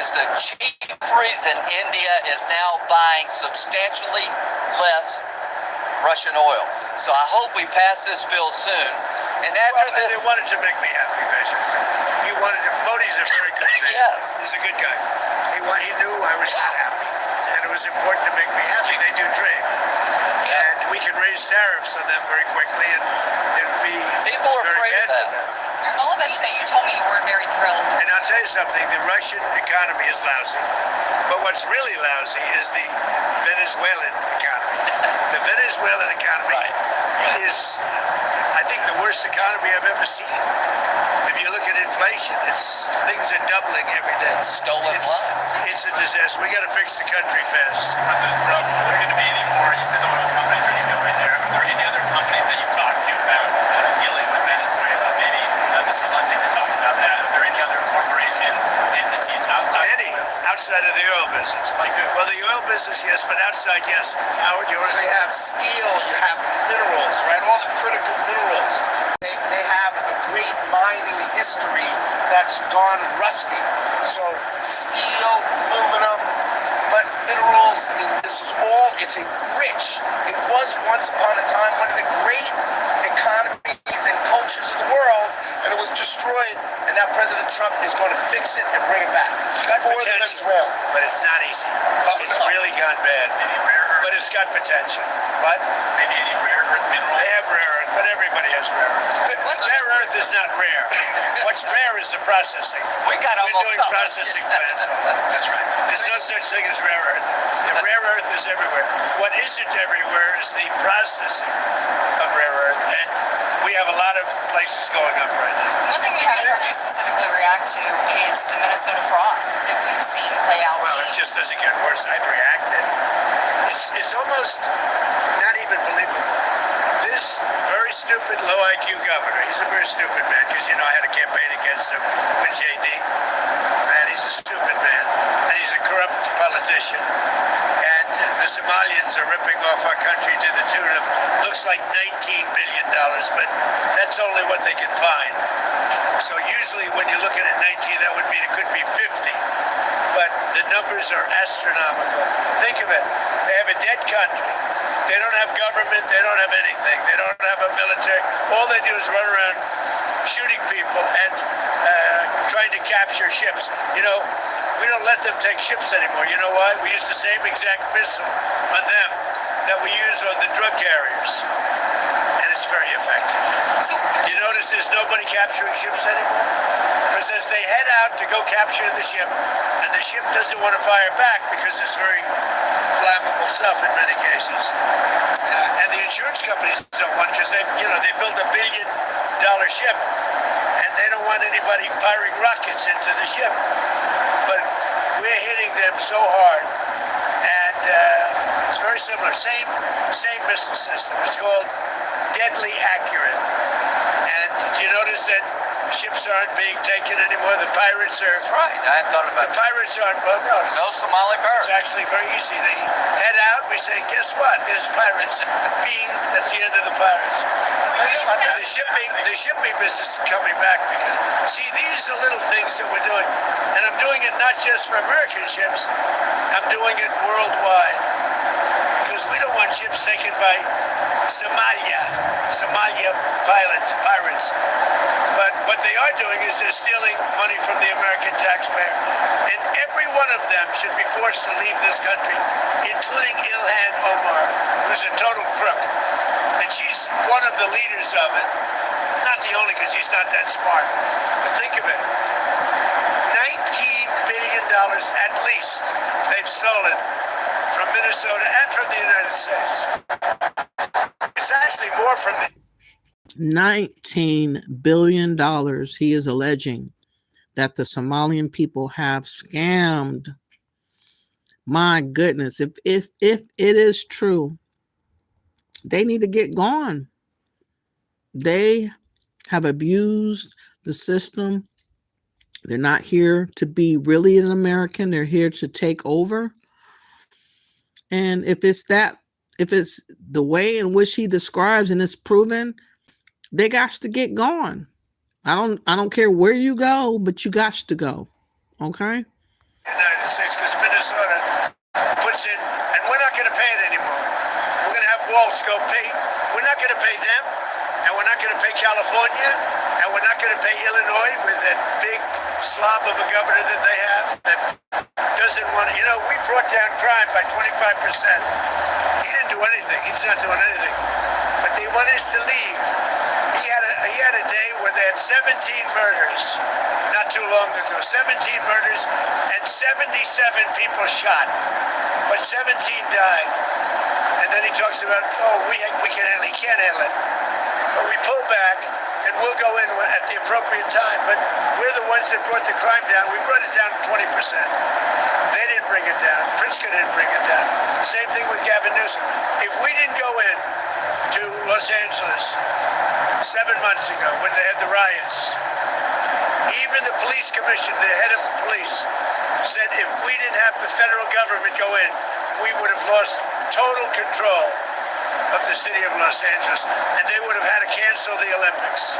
is the chief reason India is now buying substantially less Russian oil. So I hope we pass this bill soon. And after this, they wanted to make me happy, basically. He wanted to. Modi's a very good man. Yes. He's a good guy. He knew I was not happy, and it was important to make me happy. They do trade, and we can raise tariffs on them very quickly, and it'll be people are very afraid bad of that. for them. All of that to say, you told me you were very thrilled. And I'll tell you something, the Russian economy is lousy, but what's really lousy is the Venezuelan economy. The Venezuelan economy is, I think, the worst economy I've ever seen. If you look at inflation, things are doubling every day. Stolen money. It's a disaster. We got to fix the country fast. President Trump, are there going to be any more? You said the oil companies are going to go in there. Are there any other companies that you've talked to about dealing with Venezuela? Maybe Mr. Lundin could talk about that. Are there any other corporations, entities outside? Any outside of the oil business. Like who? Well, the oil business, yes, but outside, yes. Howard, you want to They have steel, you have minerals, right? All the critical minerals. They have a great mining history that's gone rusty. So steel, aluminum, but minerals, I mean, this is all, it's a rich, it was once upon a time one of the great economies and cultures of the world, and it was destroyed, and now President Trump is going to fix it and bring it back for Venezuela. but it's not easy. It's really gone bad. Any rare earth? But it's got potential. What? Maybe any rare earth minerals? They have rare earth, but everybody has rare earth. Rare earth is not rare. What's rare is the processing. We got We're almost doing something. processing plants. That's right. There's no such thing as rare earth. The rare earth is everywhere. What isn't everywhere is the processing of rare earth, and we have a lot of places going up right now. One thing we haven't heard you specifically react to is the Minnesota fraud that we've seen play out. Well, it just doesn't get worse. I've reacted. It's almost not even believable. This very stupid, low IQ governor, he's a very stupid man, because, I had a campaign against him with JD. And he's a stupid man. And he's a corrupt politician. And the Somalians are ripping off our country to the tune of, looks like $19 billion, but that's only what they can find. So usually when you look at it 19, that would mean it could be 50. But the numbers are astronomical. Think of it. They have a dead country. They don't have government. They don't have anything. They don't have a military. All they do is run around shooting people and trying to capture ships. We don't let them take ships anymore. You know why? We use the same exact missile on them that we use on the drug carriers. And it's very effective. So, You notice there's nobody capturing ships anymore? Because as they head out to go capture the ship, and the ship doesn't want to fire back because it's very flammable stuff in many cases. And the insurance companies don't want, because they built $1 billion ship, and they don't want anybody firing rockets into the ship. But we're hitting them so hard, and it's very similar. Same missile system. It's called deadly accurate. And did you notice that ships aren't being taken anymore? The pirates are. That's right. I hadn't thought about The that. pirates aren't. Well, no. No Somali It's pirates. actually very easy. They head out. We say, guess what? There's pirates. Bing. That's the end of the pirates. The shipping business is coming back because, see, these are little things that we're doing, and I'm doing it not just for American ships. I'm doing it worldwide. is we don't want ships taken by Somalia pirates. But what they are doing is they're stealing money from the American taxpayer. And every one of them should be forced to leave this country, including Ilhan Omar, who's a total crook. And she's one of the leaders of it. Not the only, because she's not that smart. But think of it. $19 billion at least they've stolen from Minnesota and from the United States. It's actually more from the $19 billion he is alleging that the Somalian people have scammed. My goodness, if it is true, they need to get gone. They have abused the system. They're not here to be really an American. They're here to take over. And if it's the way in which he describes and it's proven, they got to get gone. I don't care where you go, but you got to go. Okay? United States, because Minnesota puts in, and we're not going to pay it anymore. We're going to have Waltz go pay. We're not going to pay them, and we're not going to pay California, and we're not going to pay Illinois with that big slob of a governor that they have that doesn't want to. You know, we brought down crime by 25%. He didn't do anything. He's not doing anything. But they want us to leave. He had a day where they had 17 murders not too long ago. 17 murders and 77 people shot. But 17 died. And then he talks about, we can handle it. He can't handle it. But we pull back and we'll go in at the appropriate time. But we're the ones that brought the crime down. We brought it down 20%. They didn't bring it down. Pritzker didn't bring it down. Same thing with Gavin Newsom. If we didn't go in to Los Angeles 7 months ago when they had the riots, even the police commission, the head of the police, said if we didn't have the federal government go in, we would have lost total control of the city of Los Angeles, and they would have had to cancel the Olympics.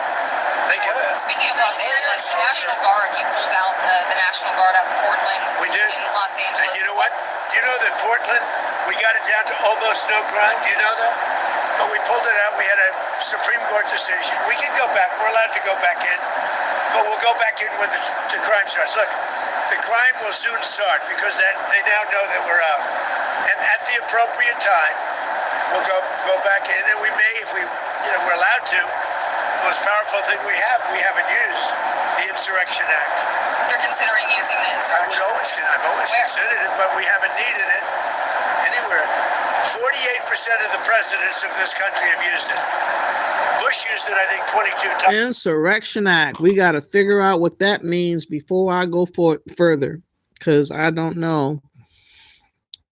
Think of that. Speaking of Los Angeles, the National Guard, you pulled out the National Guard out of Portland. We did. In Los Angeles. And you know what? You know that Portland, we got it down to almost no crime. You know that? But we pulled it out. We had a Supreme Court decision. We can go back. We're allowed to go back in. But we'll go back in when the crime starts. Look, the crime will soon start because they now know that we're out. And at the appropriate time, we'll go back in. And we may, if we're allowed to, the most powerful thing we haven't used, the Insurrection Act. You're considering using the insurrection? I've always considered it, but we haven't needed it anywhere. 48% of the presidents of this country have used it. Bush used it, I think, 22 times. Insurrection Act. We got to figure out what that means before I go further, because I don't know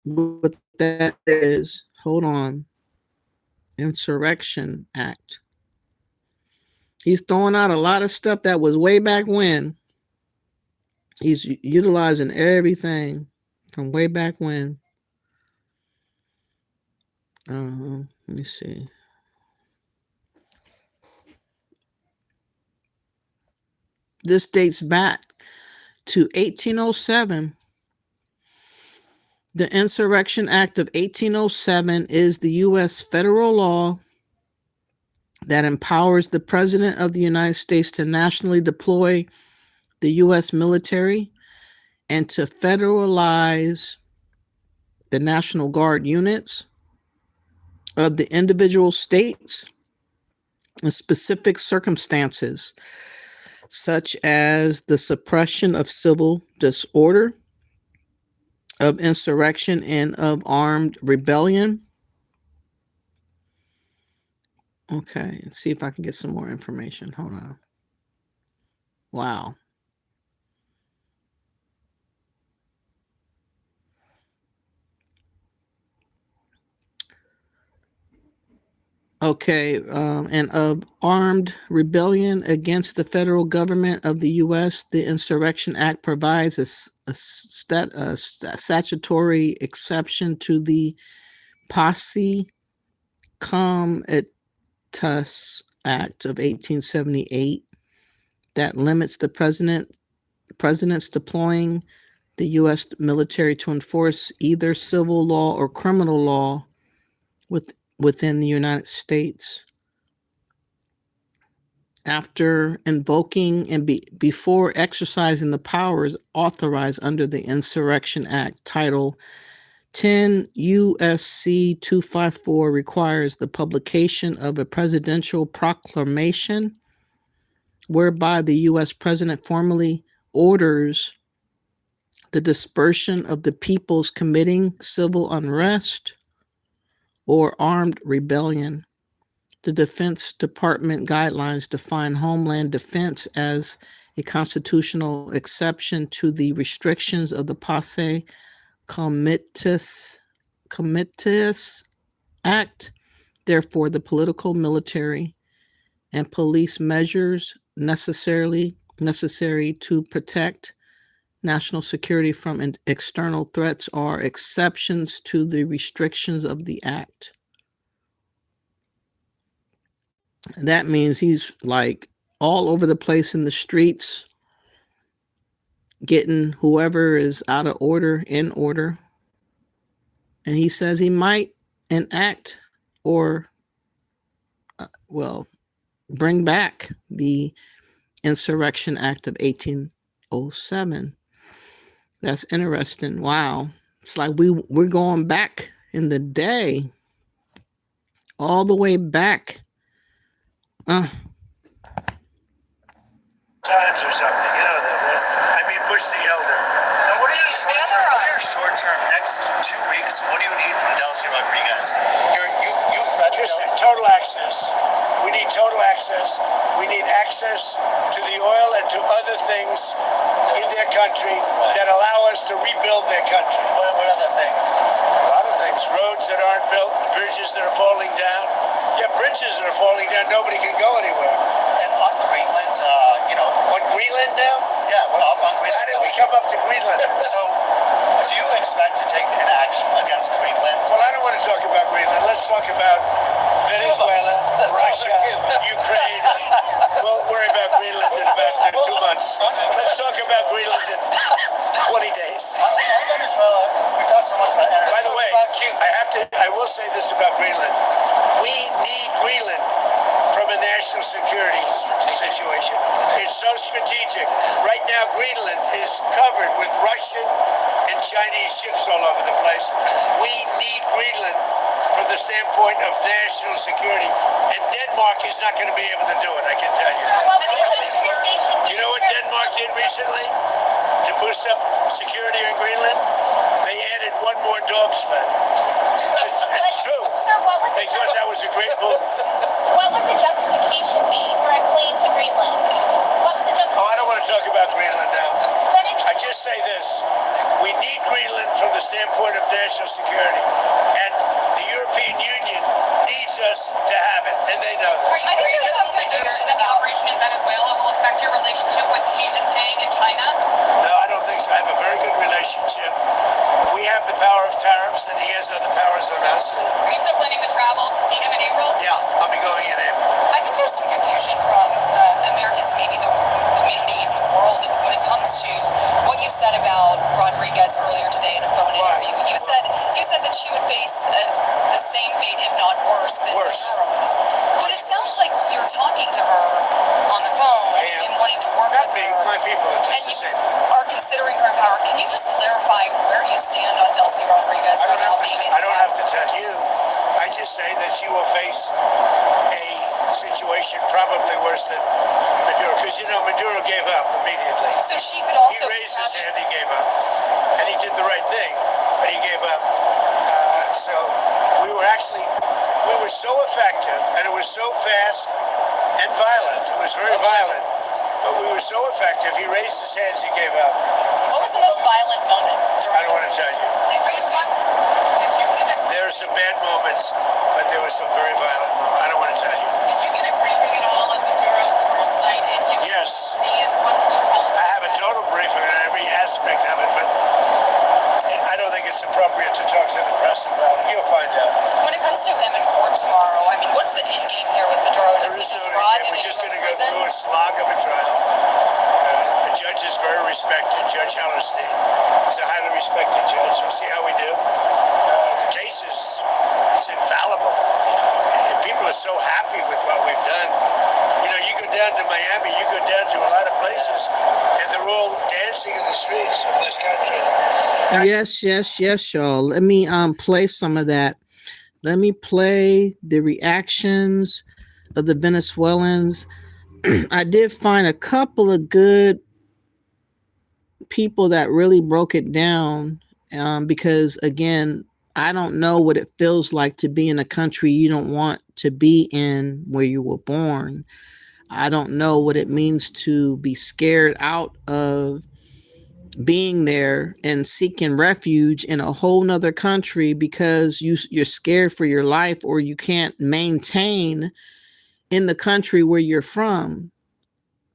what that is. Hold on. Insurrection Act. He's throwing out a lot of stuff that was way back when. He's utilizing everything from way back when. Let me see. This dates back to 1807. The Insurrection Act of 1807 is the U.S. federal law that empowers the President of the United States to nationally deploy the U.S. military and to federalize the National Guard units of the individual states in specific circumstances, such as the suppression of civil disorder, of insurrection, and of armed rebellion. Okay, let's see if I can get some more information. Hold on. Wow. Okay, and of armed rebellion against the federal government of the U.S., the Insurrection Act provides a statutory exception to the Posse Comitatus Act of 1878 that limits the president's deploying the U.S. military to enforce either civil law or criminal law within the United States. After invoking and before exercising the powers authorized under the Insurrection Act, Title 10 U.S.C. 254 requires the publication of a presidential proclamation whereby the U.S. President formally orders the dispersion of the peoples committing civil unrest or armed rebellion. The Defense Department guidelines define Homeland Defense as a constitutional exception to the restrictions of the Posse Comitatus Act. Therefore, the political, military, and police measures necessary to protect national security from external threats are exceptions to the restrictions of the act. That means he's like all over the place in the streets, getting whoever is out of order in order. And he says he might enact or, bring back the Insurrection Act of 1807. That's interesting. Wow. It's like we're going back in the day, all the way back. Times or something, you know that one. I mean, Bush the Elder. Now, what are your Short-term, next 2 weeks, what do you need from Delcy Rodriguez? You just total access. We need total access. We need access to the oil and to other things in their country that allow us to rebuild their country. What other things? A lot of things. Roads that aren't built, bridges that are falling down. Yeah, bridges that are falling down, nobody can go anywhere. And on Greenland, On Greenland now? Yeah, well, on Greenland. How did we come up to Greenland? So, do you expect to take an action against Greenland? Well, I don't want to talk about Greenland. Let's talk about Venezuela, Russia, Ukraine. We'll worry about Greenland in about 2 months. Let's talk about Greenland in 20 days. On Venezuela, we talk so much about energy. By the way, I will say this about Greenland. We need Greenland from a national security situation. It's so strategic. Right now, Greenland is covered with Russian and Chinese ships all over the place. We need Greenland from the standpoint of national security. And Denmark is not going to be able to do it, I can tell you. You know what Denmark did recently to boost up security in Greenland? They added one more dog sled. It's true. They thought that was a great move. What would the justification be for a claim to Greenland? I don't want to talk about Greenland now. I just say this. We need Greenland from the standpoint of national security. And the European Union needs us to have it. And they know that. I think there's some concern that the operation in Venezuela will affect your relationship with Xi Jinping in China. No, I don't think so. I have a very good relationship. We have the power of tariffs, and he has other powers on us. Are you still planning to travel to see him in April? Yeah, I'll be going in April. I think there's some confusion from Americans and maybe the community in the world when it comes to what you said about Rodriguez earlier today in a phone interview. You said that she would face the same fate, if not worse, than Maduro. But it sounds like you're talking to her on the phone and wanting to work with her. My people are And just the you same. are considering her in power. Can you just clarify where you stand on Delcy Rodriguez right now being in I don't power? have to tell you. I just say that she will face a situation probably worse than Maduro. Because, Maduro gave up immediately. So she could also He raised his hand, he gave up. And he did the right thing, but he gave up. So we were so effective, and it was so fast and violent. It was very violent. But we were so effective, he raised his hands, he gave up. What was the most violent moment I don't want to tell you. There are some bad moments, but there were some very violent moments. I don't want to tell you. Did you get a briefing at all on Maduro's first night in Houston? Yes. What can you tell us? I have a total briefing on every aspect of it, but I don't think it's appropriate to talk to the press about it. You'll find out. When it comes to him in court tomorrow, I mean, what's the end game here with Maduro? Does he just rot in We're a just going U.S. to go prison? through a slog of a trial. The judge is very respected, Judge Hellerstein. He's a highly respected judge. We'll see how we do. The case is infallible. Yes, yes, yes, y'all. Let me play some of that. Let me play the reactions of the Venezuelans. I did find a couple of good people that really broke it down, because again, I don't know what it feels like to be in a country you don't want to be in where you were born. I don't know what it means to be scared out of being there and seeking refuge in a whole nother country because you're scared for your life, or you can't maintain in the country where you're from.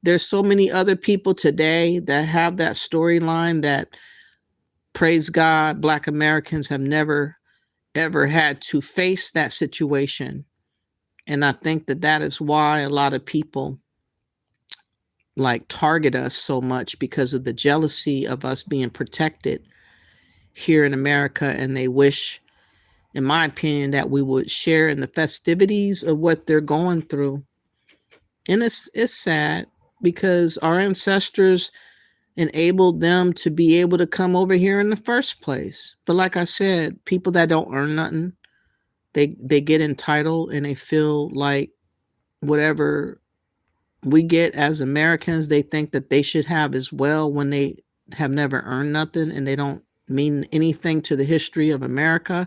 There's so many other people today that have that storyline that, praise God, Black Americans have never ever had to face that situation. And I think that that is why a lot of people like target us so much, because of the jealousy of us being protected here in America. And they wish, in my opinion, that we would share in the festivities of what they're going through. And it's sad, because our ancestors enabled them to be able to come over here in the first place. But like I said, people that don't earn nothing, they get entitled, and they feel like whatever we get as Americans, they think that they should have as well, when they have never earned nothing and they don't mean anything to the history of America,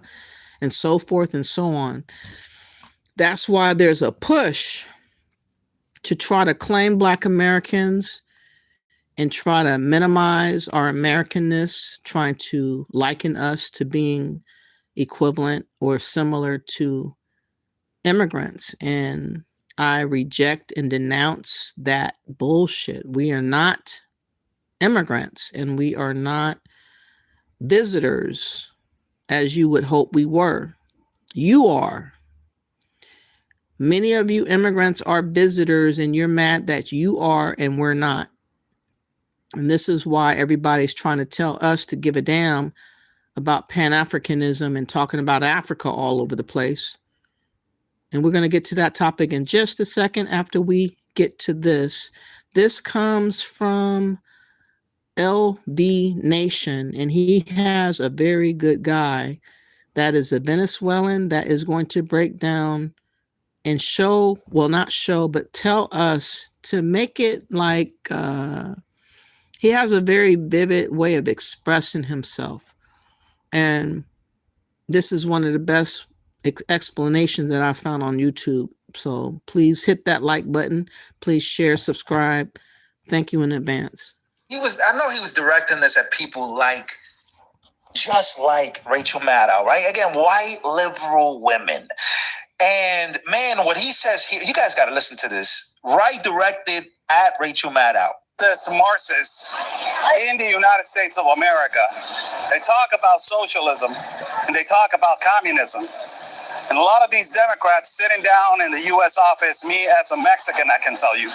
and so forth and so on. That's why there's a push to try to claim Black Americans and try to minimize our Americanness, trying to liken us to being equivalent or similar to immigrants. And I reject and denounce that bullshit. We are not immigrants, and we are not visitors as you would hope we were. You are. Many of you immigrants are visitors, and you're mad that you are and we're not. And this is why everybody's trying to tell us to give a damn about Pan-Africanism and talking about Africa all over the place. And we're going to get to that topic in just a second after we get to this. This comes from LV Nation, and he has a very good guy that is a Venezuelan that is going to break down and show, well, not show, but tell us to make it like, he has a very vivid way of expressing himself. And this is one of the best explanations that I found on YouTube. So please hit that like button. Please share, subscribe. Thank you in advance. I know he was directing this at people like, just like Rachel Maddow, right? Again, white liberal women. And man, what he says here, you guys got to listen to this. Right directed at Rachel Maddow. This Marxists in the United States of America, they talk about socialism and they talk about communism. And a lot of these Democrats sitting down in the U.S. office, me as a Mexican, I can tell you,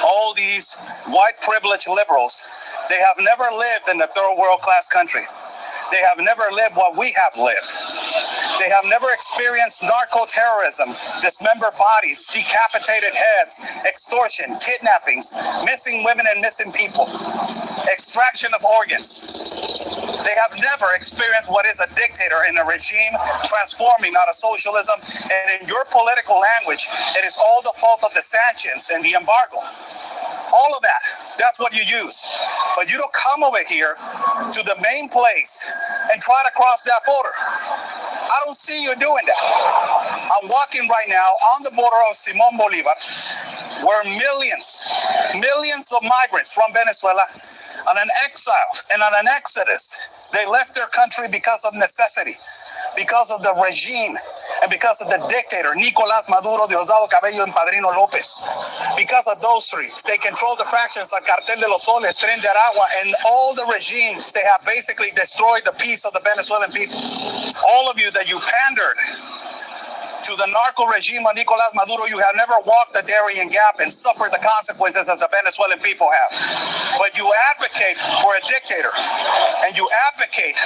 all these white privileged liberals, they have never lived in a third world class country. They have never lived what we have lived. They have never experienced narco-terrorism, dismembered bodies, decapitated heads, extortion, kidnappings, missing women and missing people, extraction of organs. They have never experienced what is a dictator in a regime transforming out of socialism. And in your political language, it is all the fault of the sanctions and the embargo. All of that. That's what you use. But you don't come over here to the main place and try to cross that border. I don't see you doing that. I'm walking right now on the border of Simón Bolívar, where millions of migrants from Venezuela on an exile and on an exodus, they left their country because of necessity, because of the regime, and because of the dictator, Nicolás Maduro, Diosdado Cabello, and Padrino López. Because of those three, they control the factions like Cartel de los Soles, Tren de Aragua, and all the regimes. They have basically destroyed the peace of the Venezuelan people. All of you that you pandered to the narco regime of Nicolás Maduro, you have never walked the Darien Gap and suffered the consequences as the Venezuelan people have. But you advocate for a dictator, and you advocate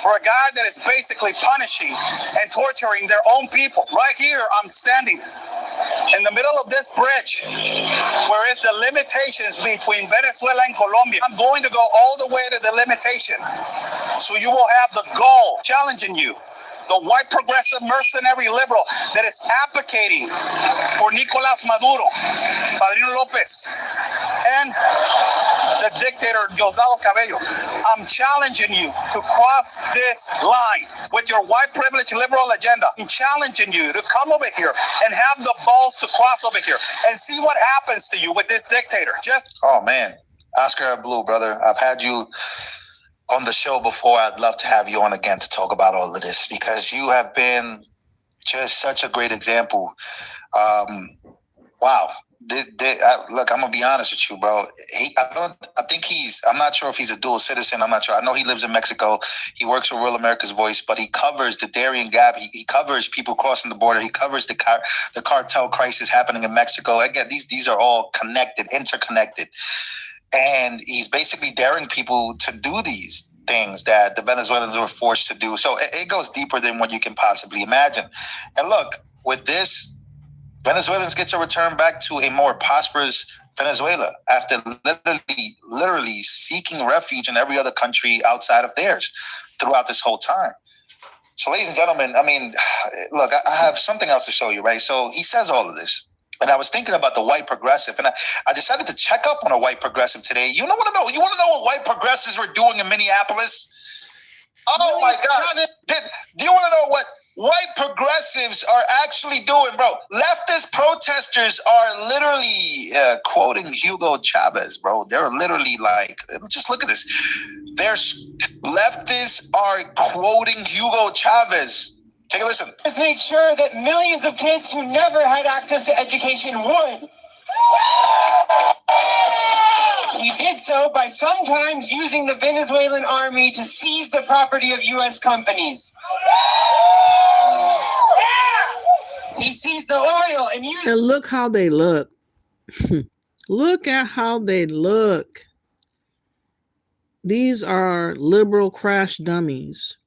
for a guy that is basically punishing and torturing their own people. Right here, I'm standing In the middle of this bridge, where it's the limitations between Venezuela and Colombia, I'm going to go all the way to the limitation. So you will have the goal challenging you. The white progressive mercenary liberal that is advocating for Nicolás Maduro, Padrino López, and the dictator Diosdado Cabello. I'm challenging you to cross this line with your white privilege liberal agenda. I'm challenging you to come over here and have the balls to cross over here and see what happens to you with this dictator. Oh man, Oscar Blue, brother, I've had you on the show before. I'd love to have you on again to talk about all of this, because you have been just such a great example. Wow. Look, I'm gonna be honest with you, bro. I'm not sure if he's a dual citizen. I'm not sure. I know he lives in Mexico. He works for Real America's Voice, but he covers the Darien Gap. He covers people crossing the border. He covers the cartel crisis happening in Mexico. Again, these are all connected, interconnected. And he's basically daring people to do these things that the Venezuelans were forced to do. So it goes deeper than what you can possibly imagine. And look, with this, Venezuelans get to return back to a more prosperous Venezuela after literally seeking refuge in every other country outside of theirs throughout this whole time. So, ladies and gentlemen, I mean, look, I have something else to show you, right? So he says all of this. And I was thinking about the white progressive, and I decided to check up on a white progressive today. You want to know what white progressives were doing in Minneapolis? Oh my God! Do you want to know what white progressives are actually doing, bro? Leftist protesters are literally quoting Hugo Chavez, bro. They're literally like, just look at this. Leftists are quoting Hugo Chavez. Take a listen. Let's make sure that millions of kids who never had access to education would. We did so by sometimes using the Venezuelan army to seize the property of U.S. companies. He seized the oil and used... And look how they look. Look at how they look. These are liberal crash dummies.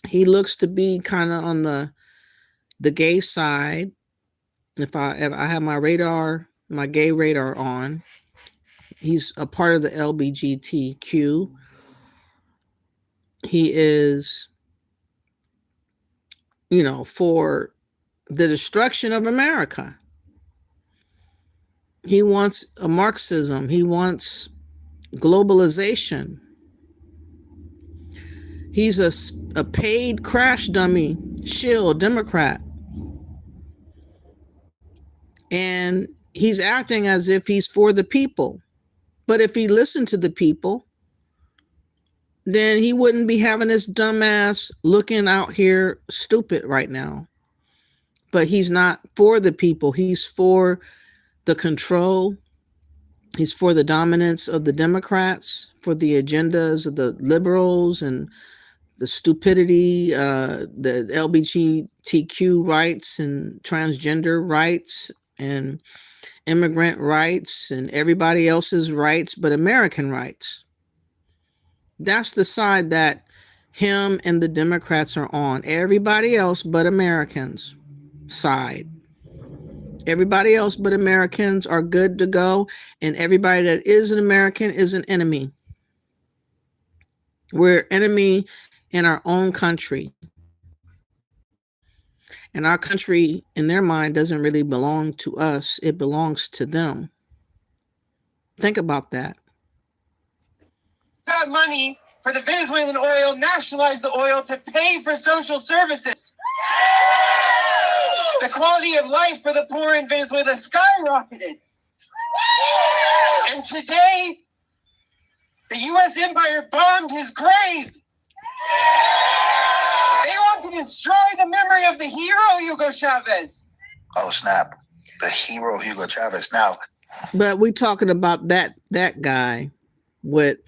He looks to be kind of on the gay side. If I have my gay radar on, he's a part of the LGBTQ. He is, for the destruction of America. He wants a Marxism. He wants globalization. He's a paid crash dummy, shill Democrat. And he's acting as if he's for the people. But if he listened to the people, then he wouldn't be having this dumbass looking out here stupid right now. But he's not for the people. He's for the control. He's for the dominance of the Democrats, for the agendas of the liberals and the stupidity, the LGBTQ rights and transgender rights and immigrant rights and everybody else's rights, but American rights. That's the side that him and the Democrats are on. Everybody else but Americans side. Everybody else but Americans are good to go, and everybody that is an American is an enemy. We're enemy in our own country. And our country, in their mind, doesn't really belong to us. It belongs to them. Think about that. Got money for the Venezuelan oil, nationalized the oil to pay for social services. The quality of life for the poor in Venezuela skyrocketed. And today, the U.S. empire bombed his grave. They want to destroy the memory of the hero Hugo Chavez. Oh, snap. The hero Hugo Chavez. Now, but we're talking about that guy with,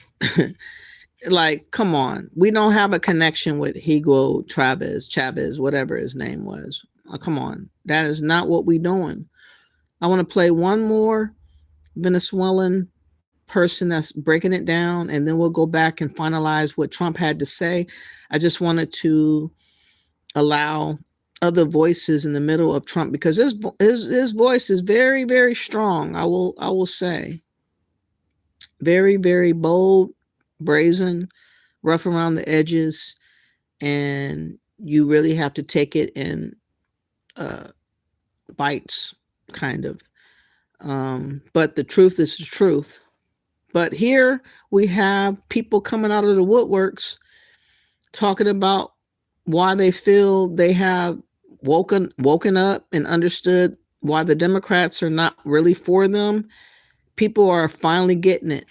like, come on. We don't have a connection with Hugo Chavez, whatever his name was. Oh, come on. That is not what we're doing. I want to play one more Venezuelan person that's breaking it down, and then we'll go back and finalize what Trump had to say. I just wanted to allow other voices in the middle of Trump, because his voice is very, very strong. I will say very, very bold, brazen, rough around the edges, and you really have to take it in bites, kind of. But the truth is the truth. But here we have people coming out of the woodworks talking about why they feel they have woken up and understood why the Democrats are not really for them. People are finally getting it.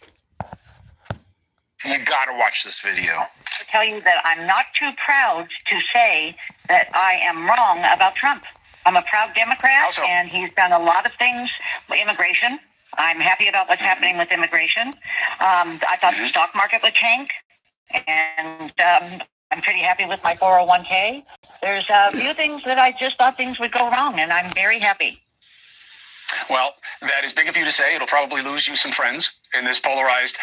You gotta watch this video. To tell you that I'm not too proud to say that I am wrong about Trump. I'm a proud Democrat, and he's done a lot of things with immigration. I'm happy about what's happening with immigration. I thought the stock market would tank, and I'm pretty happy with my 401k. There's a few things that I just thought things would go wrong, and I'm very happy. Well, that is big of you to say. It'll probably lose you some friends in this polarized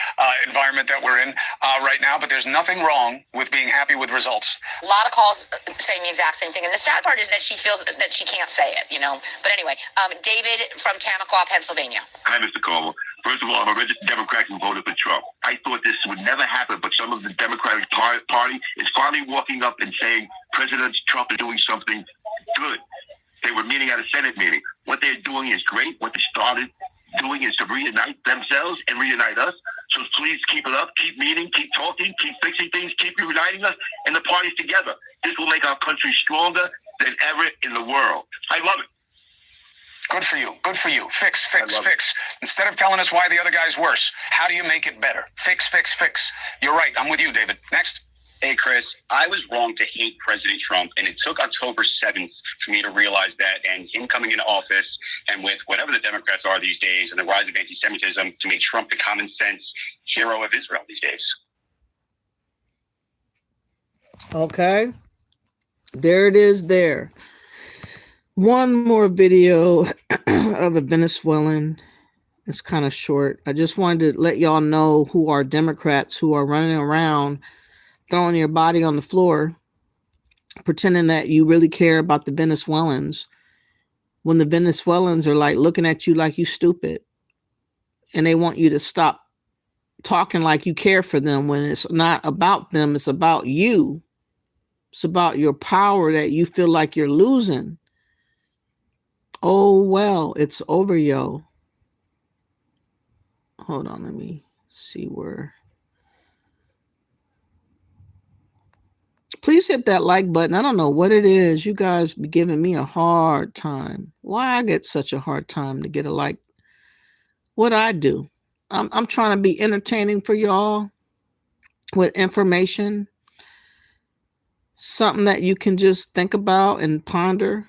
environment that we're in right now, but there's nothing wrong with being happy with results. A lot of calls saying the exact same thing. And the sad part is that she feels that she can't say it, you know. But anyway, David from Tamaqua, Pennsylvania. Hi, Mr. Carver. First of all, I'm a registered Democrat who voted for Trump. I thought this would never happen, but some of the Democratic Party is finally walking up and saying President Trump is doing something good. They were meeting at a Senate meeting. What they're doing is great. What they started doing is to reunite themselves and reunite us. So please keep it up. Keep meeting. Keep talking. Keep fixing things. Keep uniting us and the parties together. This will make our country stronger than ever in the world. I love it. Good for you. Good for you. Fix. Instead of telling us why the other guy's worse, how do you make it better? Fix. You're right. I'm with you, David. Next. Hey, Chris, I was wrong to hate President Trump, and it took October 7th for me to realize that, and him coming into office, and with whatever the Democrats are these days, and the rise of anti-Semitism, to make Trump the common sense hero of Israel these days. Okay. There it is there. One more video of a Venezuelan. It's kind of short. I just wanted to let y'all know who are Democrats who are running around throwing your body on the floor, pretending that you really care about the Venezuelans, when the Venezuelans are like looking at you like you stupid, and they want you to stop talking like you care for them, when it's not about them, it's about you. It's about your power that you feel like you're losing. Oh, well, it's over, yo. Hold on, let me see where. Please hit that like button. I don't know what it is. You guys be giving me a hard time. Why I get such a hard time to get a like? What I do? I'm trying to be entertaining for y'all with information. Something that you can just think about and ponder.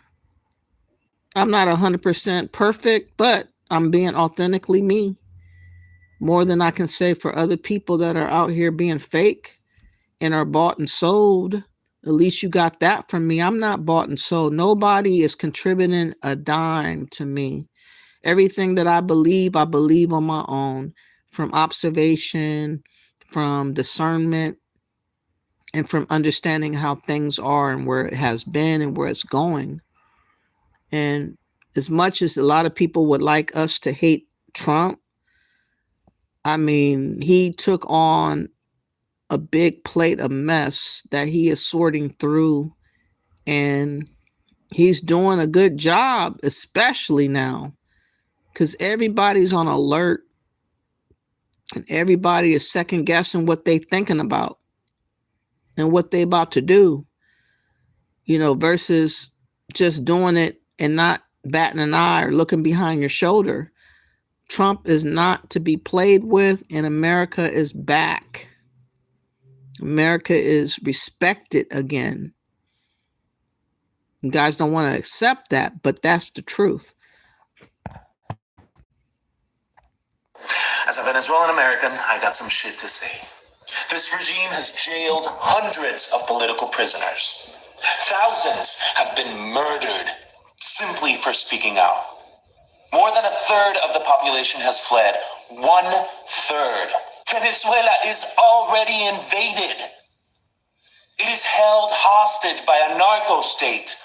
I'm not 100% perfect, but I'm being authentically me. More than I can say for other people that are out here being fake and are bought and sold. At least you got that from me. I'm not bought and sold. Nobody is contributing a dime to me. Everything that I believe on my own, from observation, from discernment, and from understanding how things are and where it has been and where it's going. And as much as a lot of people would like us to hate Trump, I mean, he took on a big plate of mess that he is sorting through, and he's doing a good job, especially now, because everybody's on alert and everybody is second guessing what they thinking about and what they about to do, you know, versus just doing it and not batting an eye or looking behind your shoulder. Trump is not to be played with, and America is back. America is respected again. You guys don't want to accept that, but that's the truth. As a Venezuelan American, I got some shit to say. This regime has jailed hundreds of political prisoners. Thousands have been murdered simply for speaking out. More than a third of the population has fled. 1/3. Venezuela is already invaded. It is held hostage by a narco state.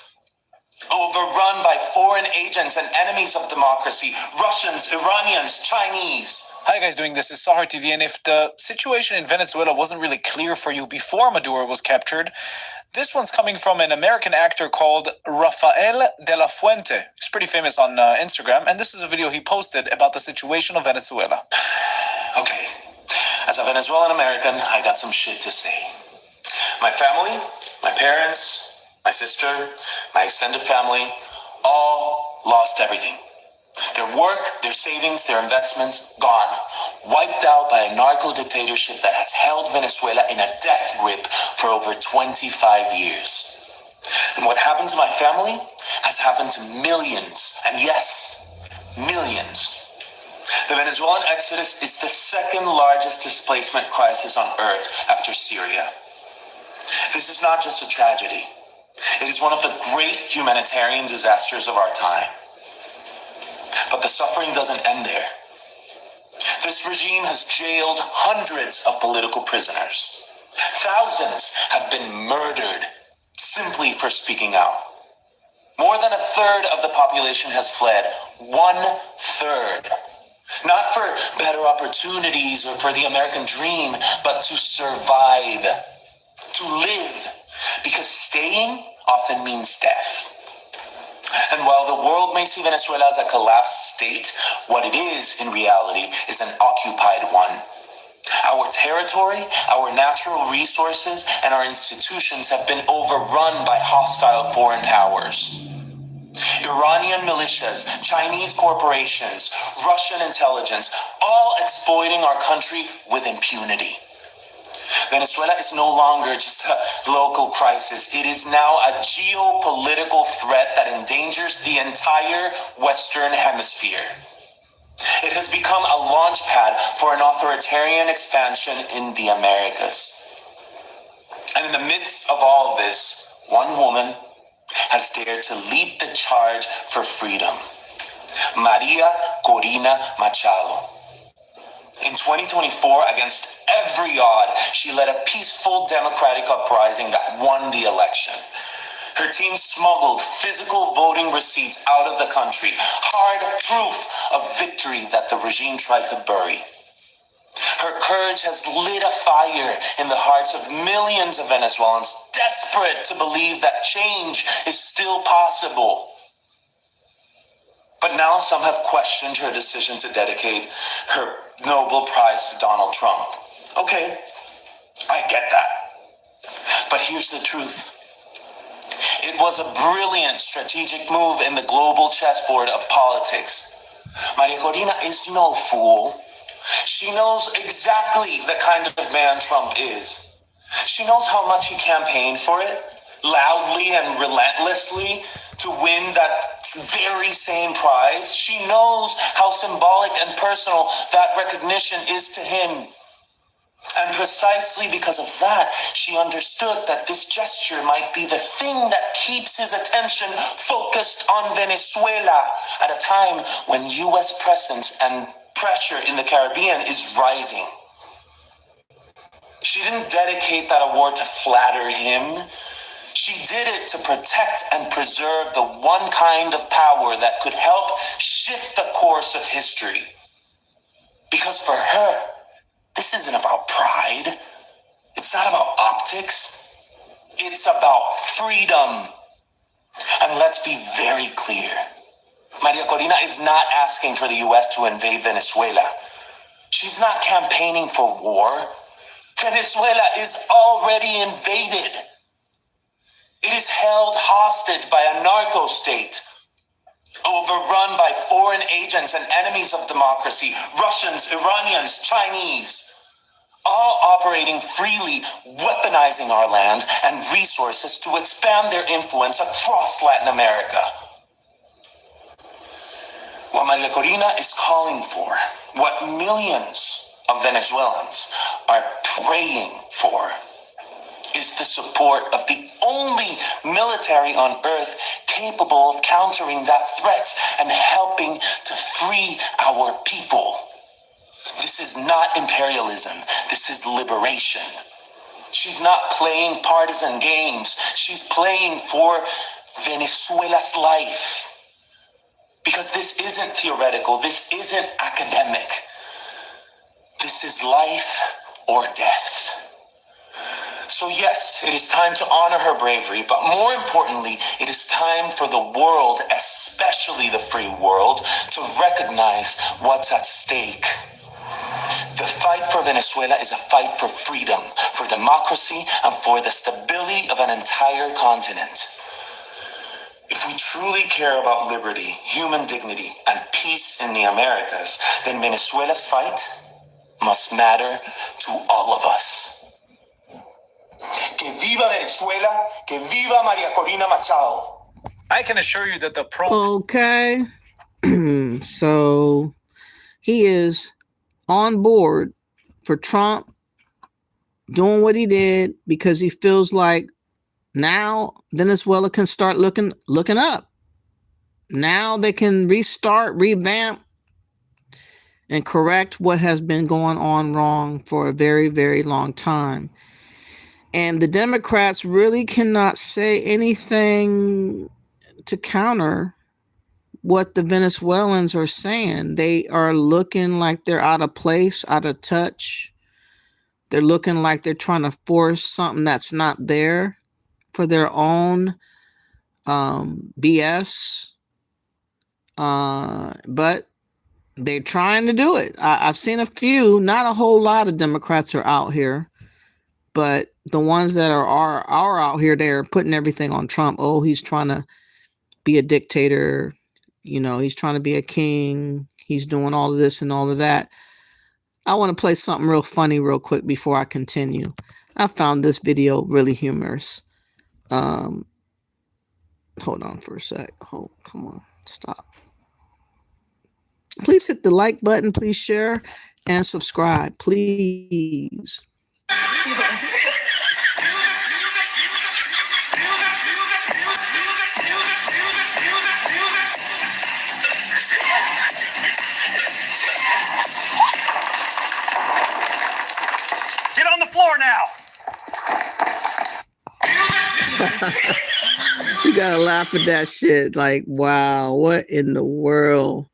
overrun by foreign agents and enemies of democracy, Russians, Iranians, Chinese. How you guys doing? This is Sahar TV, and if the situation in Venezuela wasn't really clear for you before Maduro was captured, this one's coming from an American actor called Rafael de la Fuente. He's pretty famous on Instagram, and this is a video he posted about the situation of Venezuela. Okay, as a Venezuelan American, I got some shit to say. My family, my parents, my sister, my extended family, all lost everything. Their work, their savings, their investments, gone. Wiped out by a narco-dictatorship that has held Venezuela in a death grip for over 25 years. And what happened to my family has happened to millions, and yes, millions. The Venezuelan exodus is the second largest displacement crisis on earth after Syria. This is not just a tragedy. It is one of the great humanitarian disasters of our time. But the suffering doesn't end there. This regime has jailed hundreds of political prisoners. Thousands have been murdered simply for speaking out. More than a third of the population has fled. 1/3. Not for better opportunities or for the American dream, but to survive, to live, because staying often means death. And while the world may see Venezuela as a collapsed state, what it is in reality is an occupied one. Our territory, our natural resources, and our institutions have been overrun by hostile foreign powers. Iranian militias, Chinese corporations, Russian intelligence, all exploiting our country with impunity. Venezuela is no longer just a local crisis. It is now a geopolitical threat that endangers the entire Western Hemisphere. It has become a launch pad for an authoritarian expansion in the Americas. And in the midst of all of this, one woman has dared to lead the charge for freedom. Maria Corina Machado. In 2024, against every odd, she led a peaceful democratic uprising that won the election. Her team smuggled physical voting receipts out of the country, hard proof of victory that the regime tried to bury. Her courage has lit a fire in the hearts of millions of Venezuelans, desperate to believe that change is still possible. But now some have questioned her decision to dedicate her Nobel Prize to Donald Trump. Okay, I get that. But here's the truth. It was a brilliant strategic move in the global chessboard of politics. Maria Corina is no fool. She knows exactly the kind of man Trump is. She knows how much he campaigned for it, loudly and relentlessly, to win that very same prize. She knows how symbolic and personal that recognition is to him. And precisely because of that, she understood that this gesture might be the thing that keeps his attention focused on Venezuela at a time when U.S. presence and pressure in the Caribbean is rising. She didn't dedicate that award to flatter him. She did it to protect and preserve the one kind of power that could help shift the course of history. Because for her, this isn't about pride. It's not about optics. It's about freedom. And let's be very clear. Maria Corina is not asking for the U.S. to invade Venezuela. She's not campaigning for war. Venezuela is already invaded. It is held hostage by a narco state, overrun by foreign agents and enemies of democracy, Russians, Iranians, Chinese, all operating freely, weaponizing our land and resources to expand their influence across Latin America. What Maria Corina is calling for, what millions of Venezuelans are praying for, is the support of the only military on earth capable of countering that threat and helping to free our people. This is not imperialism. This is liberation. She's not playing partisan games. She's playing for Venezuela's life. Because this isn't theoretical, this isn't academic. This is life or death. So yes, it is time to honor her bravery, but more importantly, it is time for the world, especially the free world, to recognize what's at stake. The fight for Venezuela is a fight for freedom, for democracy, and for the stability of an entire continent. If we truly care about liberty, human dignity, and peace in the Americas, then Venezuela's fight must matter to all of us. Que viva Venezuela, que viva Maria Corina Machado. I can assure you that the Okay. So he is on board for Trump doing what he did because he feels like now Venezuela can start looking up. Now they can restart, revamp, and correct what has been going on wrong for a very, very long time. And the Democrats really cannot say anything to counter what the Venezuelans are saying. They are looking like they're out of place, out of touch. They're looking like they're trying to force something that's not there for their own BS. But they're trying to do it. I've seen a few, not a whole lot of Democrats are out here, but the ones that are out here, they're putting everything on Trump. Oh, he's trying to be a dictator. You know, he's trying to be a king. He's doing all of this and all of that. I want to play something real funny real quick before I continue. I found this video really humorous. Hold on for a sec. Oh, come on. Stop. Please hit the like button. Please share and subscribe. Please. Get on the floor now. You gotta laugh at that shit. Like, wow, what in the world?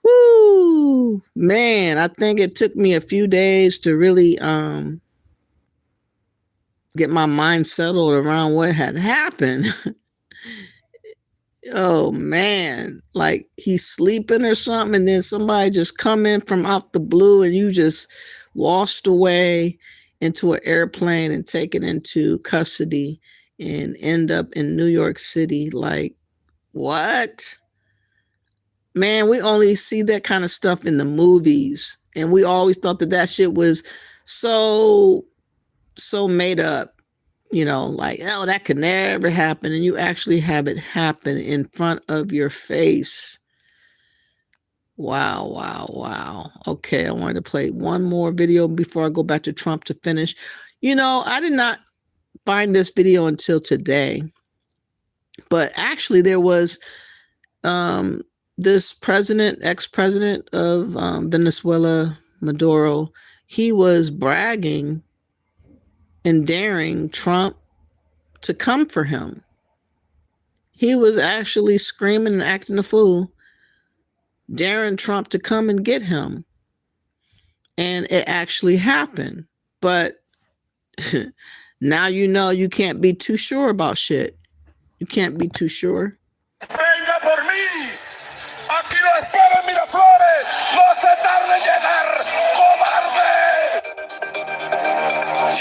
Woo, man, I think it took me a few days to really get my mind settled around what had happened. Oh man, like he's sleeping or something, and then somebody just come in from out the blue and you just washed away into an airplane and taken into custody and end up in New York City. Like, what? Man, we only see that kind of stuff in the movies, and we always thought that that shit was so made up. You know, like, oh, that could never happen. And you actually have it happen in front of your face. Wow, wow, wow. Okay, I wanted to play one more video before I go back to Trump to finish. You know, I did not find this video until today. But actually, there was this ex-president of Venezuela, Maduro. He was bragging and daring Trump to come for him. He was actually screaming and acting a fool, daring Trump to come and get him. And it actually happened. But now you know you can't be too sure about shit. You can't be too sure. Venga por mí. Aquí lo espero en Miraflores. No se tarde llegar, cobarde.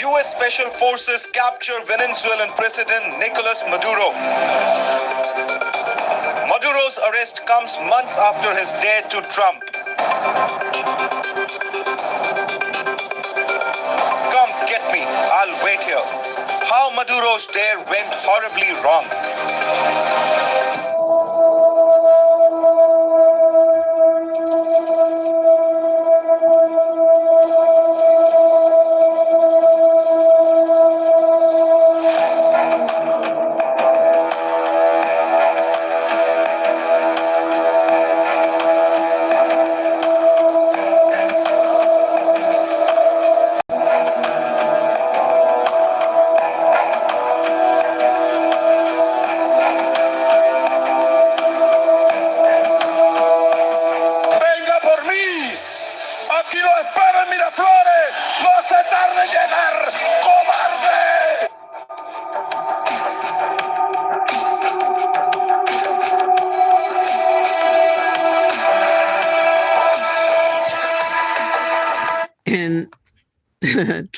U.S. Special Forces capture Venezuelan President Nicolas Maduro. Maduro's arrest comes months after his dare to Trump. Come get me, I'll wait here. How Maduro's dare went horribly wrong.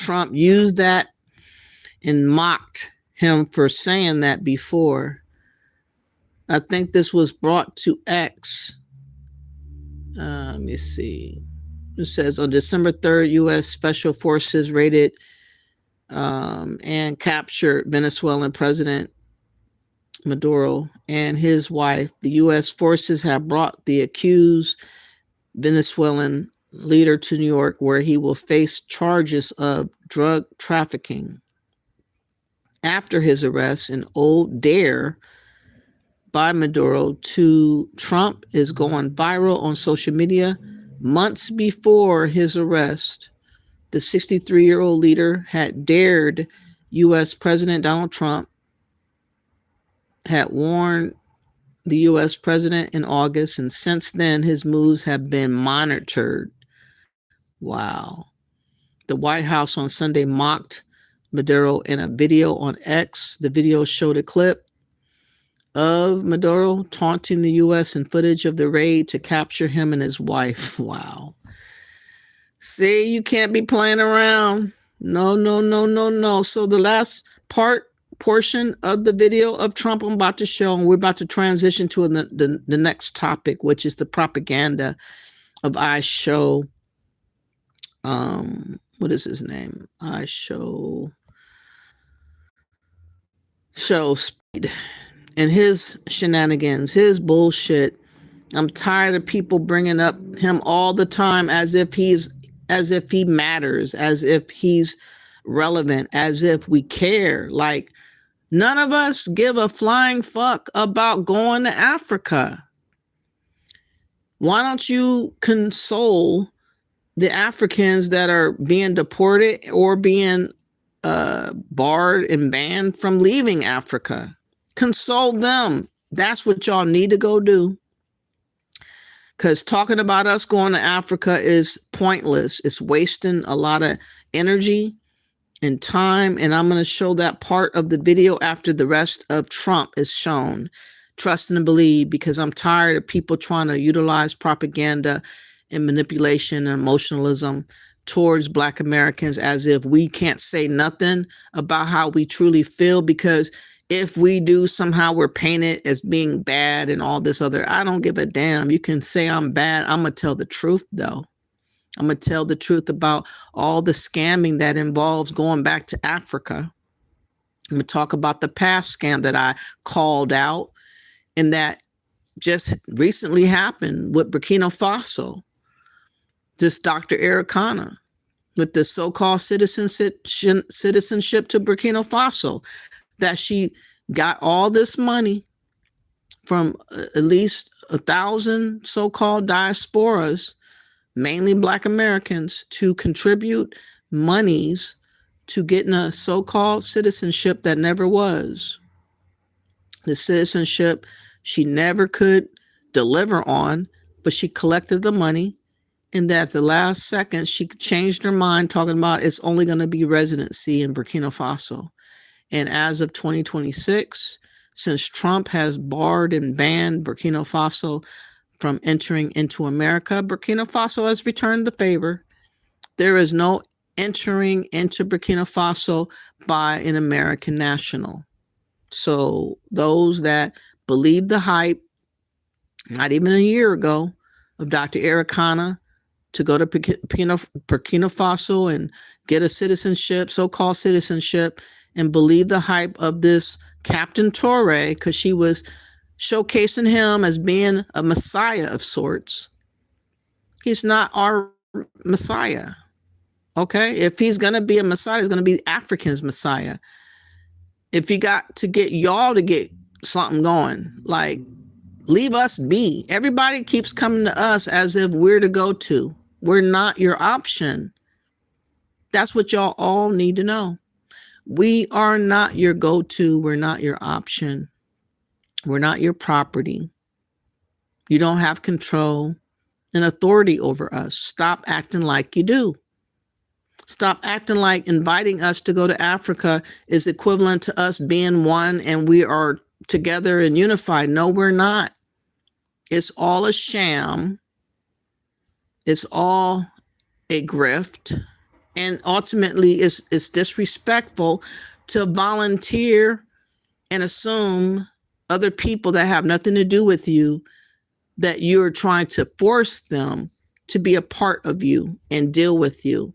Trump used that and mocked him for saying that before. I think this was brought to X. Let me see. It says on December 3rd, U.S. Special Forces raided and captured Venezuelan President Maduro and his wife. The U.S. forces have brought the accused Venezuelan leader to New York, where he will face charges of drug trafficking. After his arrest, an old dare by Maduro to Trump is going viral on social media. Months before his arrest, the 63-year-old leader had dared U.S. President Donald Trump, had warned the U.S. president in August, and since then, his moves have been monitored. Wow. The White House on Sunday mocked Maduro in a video on X. The video showed a clip of Maduro taunting the U.S. and footage of the raid to capture him and his wife. Wow. See, you can't be playing around. No, no, no, no, no. So the last portion of the video of Trump I'm about to show, and we're about to transition to the next topic, which is the propaganda of Ishowspeed. What is his name? Ishowspeed. And his shenanigans, his bullshit. I'm tired of people bringing up him all the time as if he matters, as if he's relevant, as if we care. Like, none of us give a flying fuck about going to Africa. Why don't you console the Africans that are being deported or being barred and banned from leaving Africa? Console them. That's what y'all need to go do. Because talking about us going to Africa is pointless. It's wasting a lot of energy and time. And I'm going to show that part of the video after the rest of Trump is shown. Trust and believe, because I'm tired of people trying to utilize propaganda and manipulation and emotionalism towards Black Americans as if we can't say nothing about how we truly feel, because if we do, somehow we're painted as being bad and all this other. I don't give a damn. You can say I'm bad. I'm going to tell the truth, though. I'm going to tell the truth about all the scamming that involves going back to Africa. I'm going to talk about the past scam that I called out and that just recently happened with Burkina Faso. This Dr. Ericana with the so-called citizenship to Burkina Faso, that she got all this money from at least 1,000 so-called diasporas, mainly Black Americans, to contribute monies to getting a so-called citizenship that never was. The citizenship she never could deliver on, but she collected the money, and that at the last second she changed her mind, talking about it's only going to be residency in Burkina Faso. And as of 2026, since Trump has barred and banned Burkina Faso from entering into America, Burkina Faso has returned the favor. There is no entering into Burkina Faso by an American national. So those that believe the hype, not even a year ago, of Dr. Ericana to go to Burkina Faso and get a citizenship, so-called citizenship, and believe the hype of this Captain Torre, because she was showcasing him as being a messiah of sorts. He's not our messiah. Okay? If he's going to be a messiah, he's going to be African's messiah. If you got to get y'all to get something going, like, leave us be. Everybody keeps coming to us as if we're to go to. We're not your option. That's what y'all all need to know. We are not your go-to. We're not your option. We're not your property. You don't have control and authority over us. Stop acting like you do. Stop acting like inviting us to go to Africa is equivalent to us being one and we are together and unified. No, we're not. It's all a sham. It's all a grift. And ultimately, it's disrespectful to volunteer and assume other people that have nothing to do with you, that you're trying to force them to be a part of you and deal with you.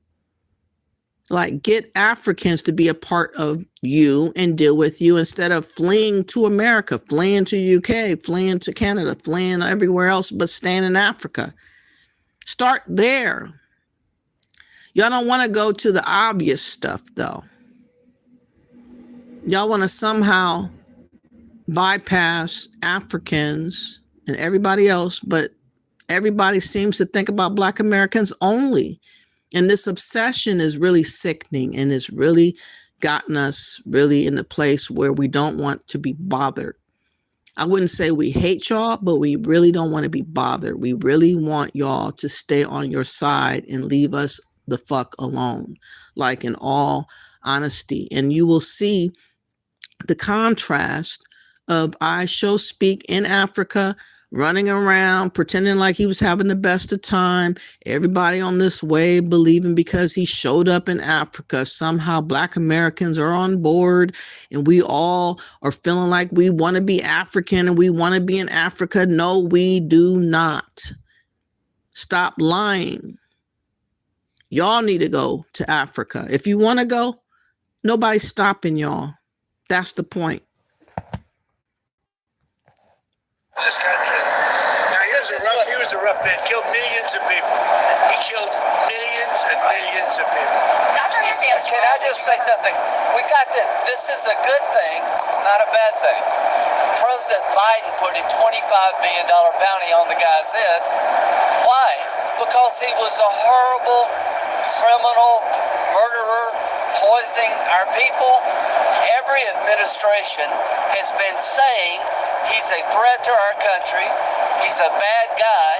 Like, get Africans to be a part of you and deal with you instead of fleeing to America, fleeing to UK, fleeing to Canada, fleeing everywhere else but staying in Africa. Start there. Y'all don't want to go to the obvious stuff, though. Y'all want to somehow bypass Africans and everybody else, but everybody seems to think about Black Americans only. And this obsession is really sickening, and it's really gotten us really in the place where we don't want to be bothered. I wouldn't say we hate y'all, but we really don't want to be bothered. We really want y'all to stay on your side and leave us the fuck alone, like, in all honesty. And you will see the contrast of Ishowspeed in Africa, running around pretending like he was having the best of time. Everybody on this wave believing because he showed up in Africa, somehow Black Americans are on board and we all are feeling like we want to be African and we want to be in Africa. No, we do not. Stop lying. Y'all need to go to Africa. If you want to go, nobody's stopping y'all. That's the point. This country. Now, he was a rough man. Killed millions of people. He killed millions and millions of people. Can I just say something? We got that. This is a good thing, not a bad thing. President Biden put a $25 million bounty on the guy's head. Why? Because he was a horrible criminal, murderer, poisoning our people. Every administration has been saying he's a threat to our country. He's a bad guy.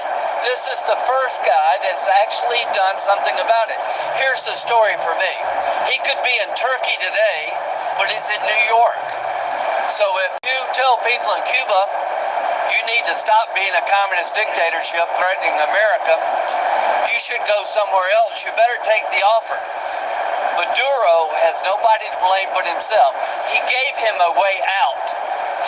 This is the first guy that's actually done something about it. Here's the story for me. He could be in Turkey today, but he's in New York. So if you tell people in Cuba, you need to stop being a communist dictatorship threatening America, you should go somewhere else. You better take the offer. Maduro has nobody to blame but himself. He gave him a way out.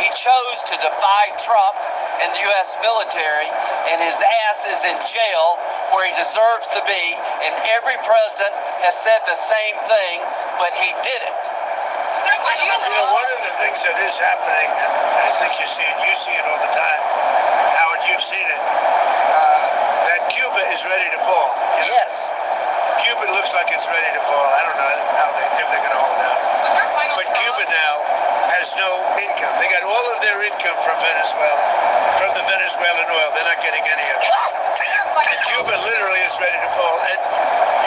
He chose to defy Trump and the U.S. military, and his ass is in jail where he deserves to be, and every president has said the same thing, but he did it. You know, one of the things that is happening, and I think you see it all the time, Howard, you've seen it, that Cuba is ready to fall. You know? Yes. Cuba looks like it's ready to fall. I don't know if they're going to hold out. But Cuba now has no income. They got all of their income from Venezuela, from the Venezuelan oil. They're not getting any of it. And Cuba literally is ready to fall. And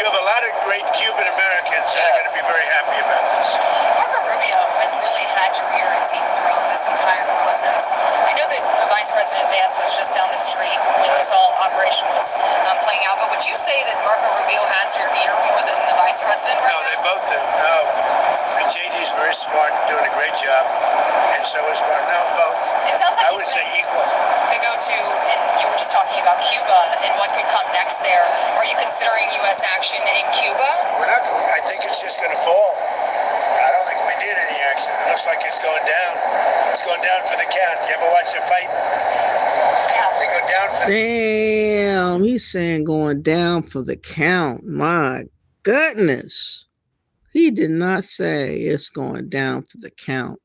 you have a lot of great Cuban Americans that are going to be very happy about this. Marco Rubio has really had your ear, it seems, throughout this entire process. I know that Vice President Vance was just down the street when this whole operation was playing out, but would you say that Marco Rubio has your ear more than the Vice President right now? No, they both do. No. And JD's very smart, doing a great job. And so is Mark. No, both. It sounds like I would say equal. The go-to, and you were just talking about Cuba and what could come next there. Are you considering U.S. action in Cuba? We're not going. I think it's just going to fall. I don't think we need any action. It looks like it's going down. It's going down for the count. You ever watch a fight? Yeah. They go down for Damn, he's saying going down for the count. My goodness. He did not say it's going down for the count.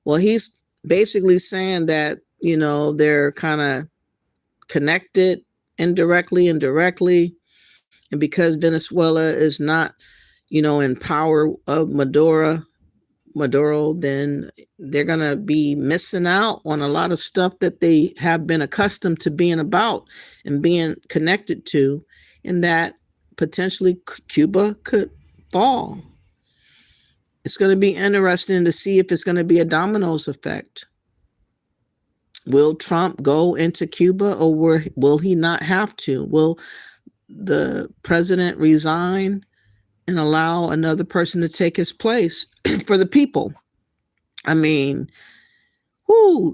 Well, he's basically saying that, you know, they're kind of connected indirectly and directly. And because Venezuela is not, you know, in power of Maduro, then they're going to be missing out on a lot of stuff that they have been accustomed to being about and being connected to, and that potentially Cuba could fall. It's going to be interesting to see if it's going to be a dominoes effect. Will Trump go into Cuba, or will he not have to? Will the president resign and allow another person to take his place for the people? I mean,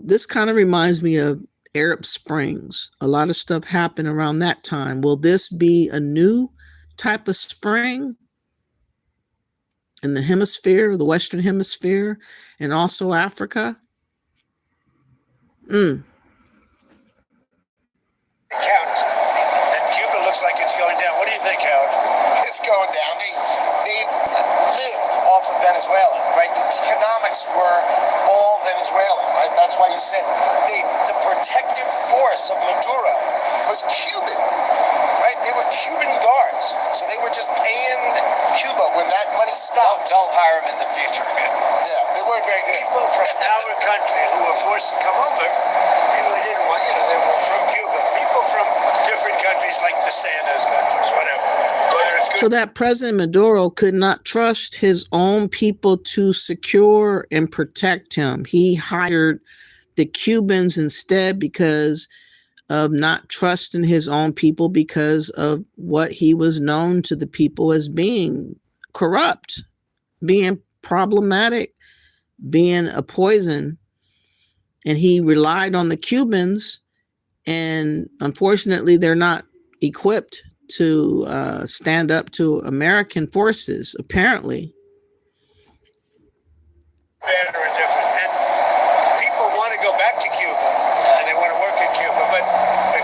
this kind of reminds me of Arab Springs. A lot of stuff happened around that time. Will this be a new type of spring? in the hemisphere, the Western Hemisphere, and also Africa. Count. And Cuba looks like it's going down. What do you think, Howard? It's going down. They've lived off of Venezuela, right? The economics were all Venezuelan, right? That's why you said the protective force of Maduro was Cuban, right? They were Cuban guards, so they were just paying Cuba when that money stopped. Don't hire them in the future. Yeah, they weren't very good. People from our country who were forced to come over, people they didn't want, they were from Cuba. People from different countries like to stay in those countries, whatever. Whether it's good. So that President Maduro could not trust his own people to secure and protect him. He hired the Cubans instead because of not trusting his own people, because of what he was known to the people as being corrupt, being problematic, being a poison. And he relied on the Cubans, and unfortunately they're not equipped to stand up to American forces, apparently. Better and different. And people want to go back to Cuba, and they want to work in Cuba, but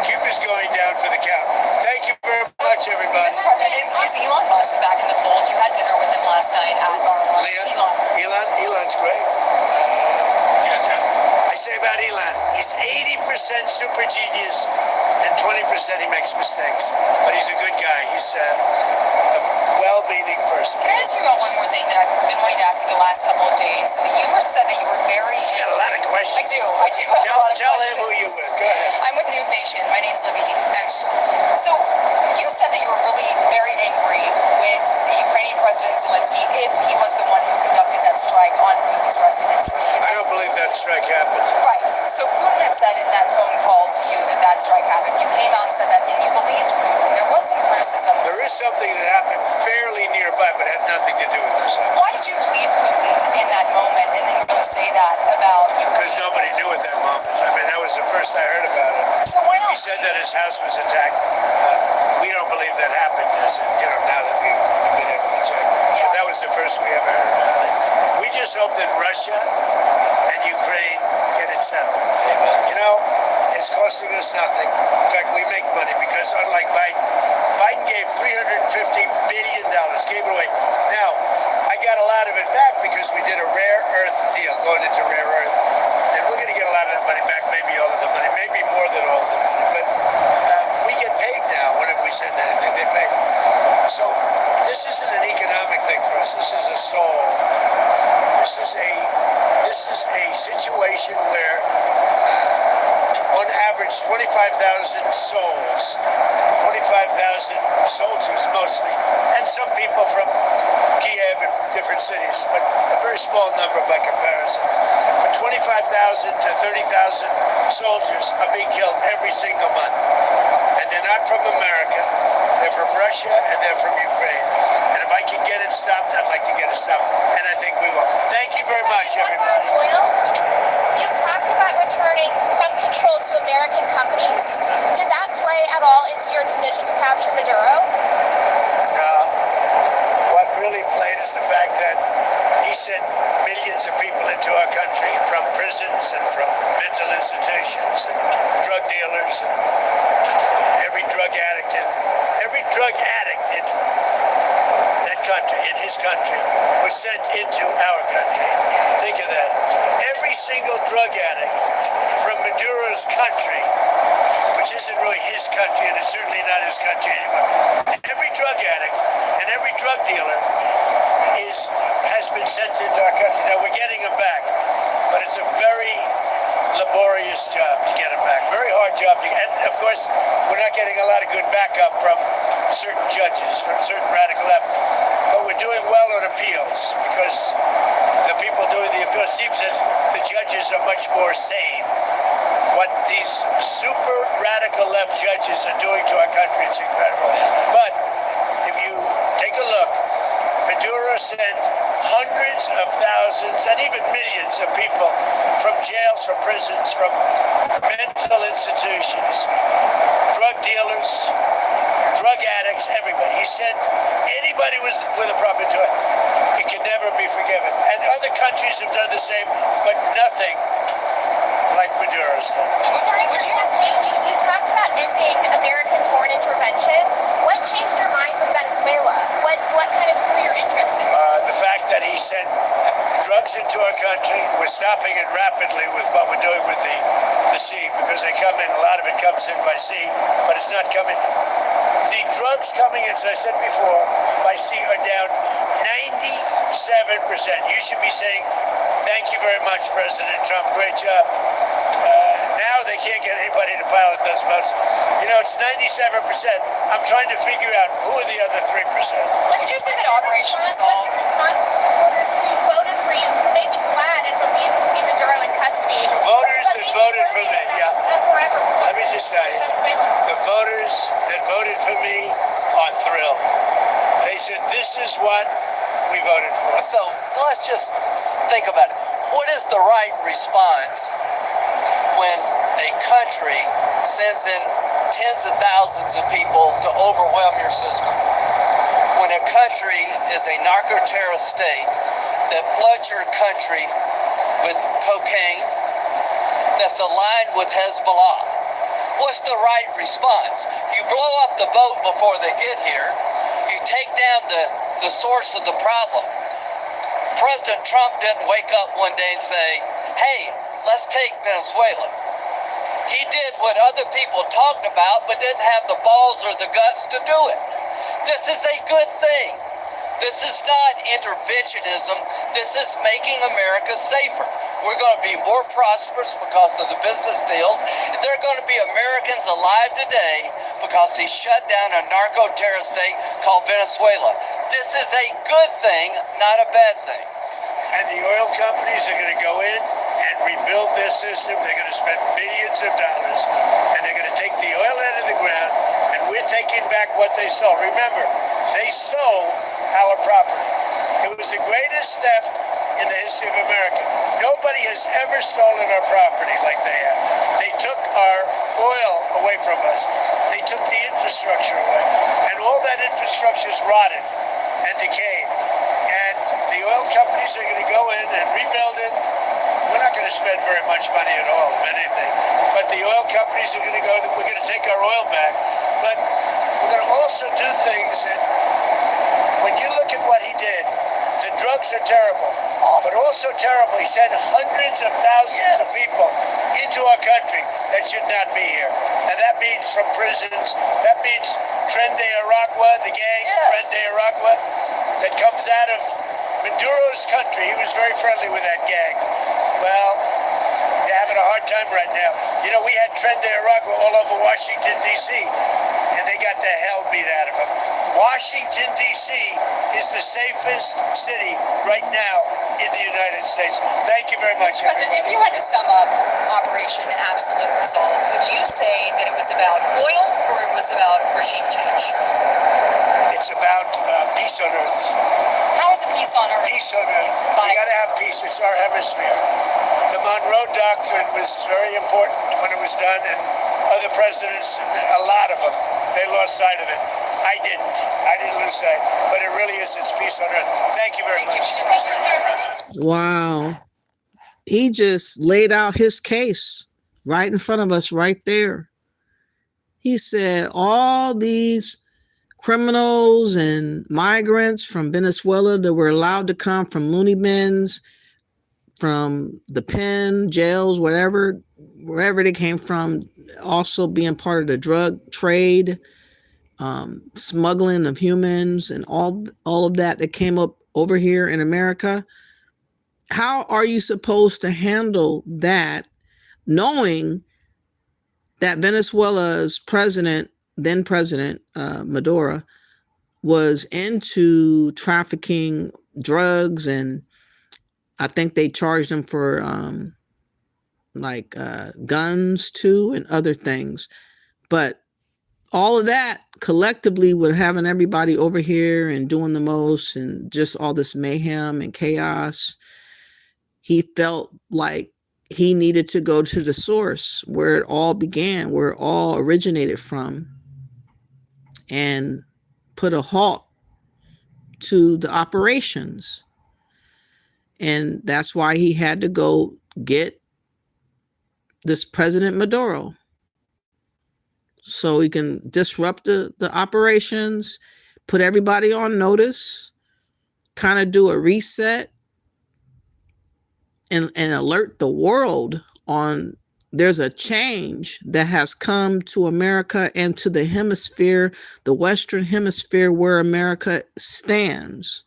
Cuba's going down for the count. Thank you very much, everybody. Mr. President, is Elon Musk back in the fold? You had dinner with him last night at Mar-a-Lago. Elon's great. I say about Elon, he's 80% super genius and 20% he makes mistakes. But he's a good guy. He's a well-meaning person. Can I ask you about one more thing that I've been wanting to ask you the last couple of days? You said that you were very... He's got a lot of questions. I do have a lot of Tell questions. him who you were. Go ahead. I'm with News Nation. My name's Libby D. So you said that you were really very angry with the Ukrainian President Zelensky if he was the one who conducted that strike on Putin's residence. I don't believe that strike happened. Right. So Putin had said in that phone call to you that that strike happened. You came out and said that, and you believed Putin. There was some criticism. There is something that happened fairly nearby, but had nothing to do with this. Why did you believe Putin in that moment and then go say that about Ukraine? Because nobody knew at that moment. I mean, that was the first I heard about it. So why not? He said that his house was attacked. We don't believe that happened, now that we've been able to check. Yeah. But that was the first we ever heard about it. We just hope that Russia and Ukraine get it settled. It's costing us nothing. In fact, we make money because unlike Biden gave $350 billion, gave it away. Now, I got a lot of it back because we did a rare earth deal going into rare earth. And we're going to get a lot of that money back, maybe all of the money, maybe more than all of the money. But we get paid now whenever we send anything, they pay. So this isn't an economic thing for us. This is a soul. This is a situation where on average 25,000 souls, 25,000 soldiers mostly, and some people from Kiev and different cities, but a very small number by comparison. But 25,000 to 30,000 soldiers are being killed every single month. And they're not from America, they're from Russia, and they're from Ukraine. And if I can get it stopped, I'd like to get it stopped. And I think we will. Thank you very much, everybody. You've talked about returning some control to American companies. Did that play at all into your decision to capture Maduro? No. What really played is the fact that he sent millions of people into our country from prisons and from mental institutions and drug dealers and every drug addict in that country, in his country, was sent into our country. Think of that. Every single drug addict from Maduro's country, which isn't really his country, and it's certainly not his country anymore. Every drug addict and every drug dealer has been sent into our country. Now we're getting them back, but it's a very laborious job to get them back. Very hard job to get. And of course, we're not getting a lot of good backup from certain judges, from certain radical left. But we're doing well on appeals because the people doing the appeals seems that the judges are much more sane. What these super radical left judges are doing to our country, it's incredible. But if you take a look, Maduro sent hundreds of thousands and even millions of people from jails, from prisons, from mental institutions, drug dealers, drug addicts, everybody. He sent anybody with a problem to it. It could never countries have done the same, but nothing like Maduro's done. You talked about ending American foreign intervention. What changed your mind with Venezuela? What kind of grew your interest in it? The fact that he sent drugs into our country, we're stopping it rapidly with what we're doing with the sea, because they come in, a lot of it comes in by sea, but it's not coming. The drugs coming in, as I said before, by sea are down 97%. You should be saying, thank you very much, President Trump, great job. Now they can't get anybody to pilot those boats. You know, it's 97%. I'm trying to figure out who are the other 3%. Did you say that Operation Resolve? What's your response to supporters who voted for you, who may be glad and relieved to see Maduro in custody? The voters that voted for me, Forever. Let me just tell you, the voters that voted for me are thrilled. They said, this is what we voted for. So let's just think about it. What is the right response when a country sends in tens of thousands of people to overwhelm your system? When a country is a narco-terrorist state that floods your country with cocaine, that's aligned with Hezbollah, what's the right response? You blow up the boat before they get here. You take down the source of the problem. President Trump didn't wake up one day and say, hey, let's take Venezuela. He did what other people talked about, but didn't have the balls or the guts to do it. This is a good thing. This is not interventionism. This is making America safer. We're going to be more prosperous because of the business deals. And there are going to be Americans alive today because he shut down a narco-terrorist state called Venezuela. This is a good thing, not a bad thing. And the oil companies are going to go in and rebuild their system. They're going to spend billions of dollars, and they're going to take the oil out of the ground, and we're taking back what they stole. Remember, they stole our property. It was the greatest theft in the history of America. Nobody has ever stolen our property like they have. They took our oil away from us. They took the infrastructure away. And all that infrastructure is rotted and decayed. And the oil companies are going to go in and rebuild it. We're not going to spend very much money at all, if anything. But the oil companies are going to go, we're going to take our oil back. But we're going to also do things that, when you look at what he did, the drugs are terrible, but also terrible. He sent hundreds of thousands of people into our country that should not be here. And that means from prisons. That means Tren de Aragua, the gang, Tren de Aragua, that comes out of Maduro's country. He was very friendly with that gang. Well, they're having a hard time right now. You know, we had Tren de Aragua all over Washington, D.C., and they got the hell beat out of them. Washington, D.C. is the safest city right now in the United States. Thank you very much. Mr. President, if you had to sum up Operation Absolute Resolve, would you say that it was about oil or it was about regime change? It's about peace on earth. How is it peace on earth? Peace on earth. We got to have peace. It's our hemisphere. The Monroe Doctrine was very important when it was done, and other presidents, a lot of them, they lost sight of it. I didn't lose sight, but it really is. It's peace on earth. Thank you very much. Wow. He just laid out his case right in front of us, right there. He said all these criminals and migrants from Venezuela that were allowed to come from loony bins, from the pen, jails, wherever they came from, also being part of the drug trade, smuggling of humans, and all of that came up over here in America. How are you supposed to handle that, knowing that Venezuela's then president Maduro, was into trafficking drugs, and I think they charged him for guns too and other things. But all of that collectively with having everybody over here and doing the most and just all this mayhem and chaos, he felt like he needed to go to the source where it all began, where it all originated from, and put a halt to the operations. And that's why he had to go get this President Maduro, so he can disrupt the operations, put everybody on notice, kind of do a reset, and alert the world on there's a change that has come to America and to the hemisphere, the Western hemisphere where America stands.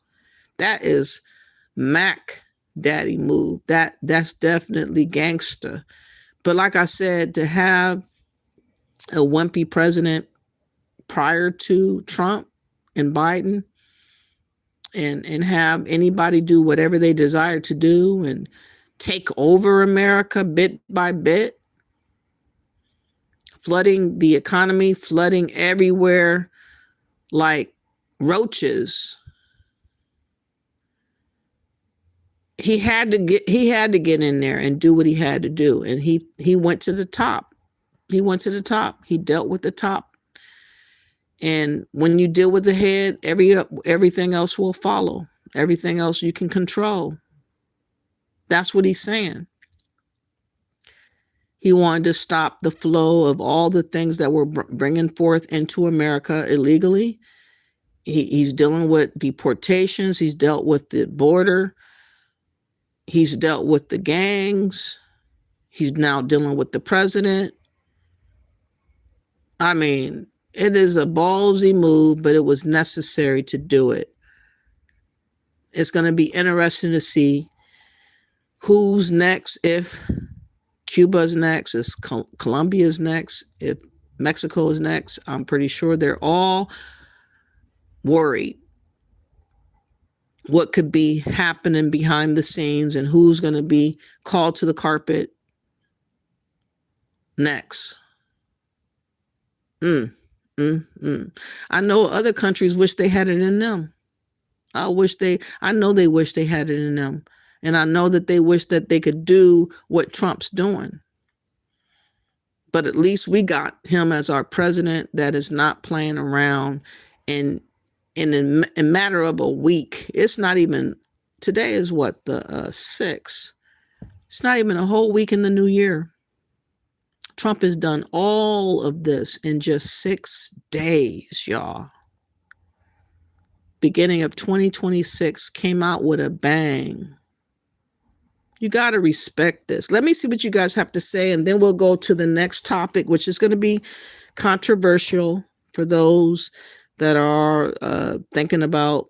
That is Mack daddy move. That's definitely gangster. But like I said, to have a wimpy president prior to Trump and Biden, and have anybody do whatever they desire to do and take over America bit by bit, flooding the economy, flooding everywhere like roaches. He had to get in there and do what he had to do, and he went to the top. He went to the top. He dealt with the top. And when you deal with the head, everything else will follow. Everything else you can control. That's what he's saying. He wanted to stop the flow of all the things that were bringing forth into America illegally. He's dealing with deportations. He's dealt with the border. He's dealt with the gangs. He's now dealing with the president. I mean, it is a ballsy move, but it was necessary to do it. It's going to be interesting to see who's next. If Cuba's next, if Colombia's next, if Mexico is next. I'm pretty sure they're all worried what could be happening behind the scenes and who's going to be called to the carpet next. I know other countries wish they had it in them. I know they wish they had it in them. And I know that they wish that they could do what Trump's doing. But at least we got him as our president that is not playing around. And in a matter of a week, it's not even, today is what, the 6th. It's not even a whole week in the new year. Trump has done all of this in just 6 days, y'all. Beginning of 2026 came out with a bang. You got to respect this. Let me see what you guys have to say, and then we'll go to the next topic, which is going to be controversial for those that are thinking about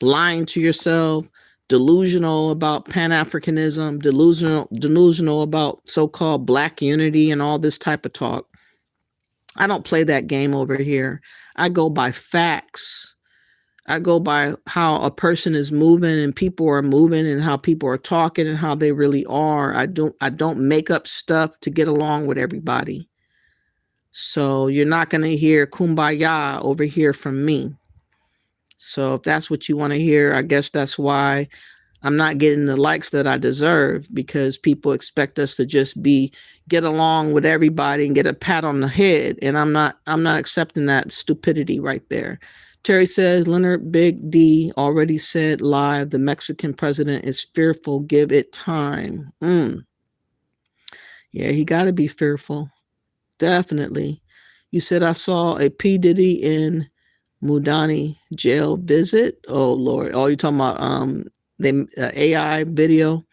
lying to yourself, delusional about Pan-Africanism, delusional about so-called Black unity and all this type of talk. I don't play that game over here. I go by facts. I go by how a person is moving and people are moving and how people are talking and how they really are. I don't make up stuff to get along with everybody. So you're not going to hear kumbaya over here from me. So if that's what you want to hear, I guess that's why I'm not getting the likes that I deserve, because people expect us to just get along with everybody and get a pat on the head. And I'm not accepting that stupidity right there. Terry says, Leonard Big D already said live, the Mexican president is fearful. Give it time. Yeah, he got to be fearful. Definitely. You said I saw a P. Diddy in Mudani jail visit. Oh, Lord. Oh, you're talking about the AI video.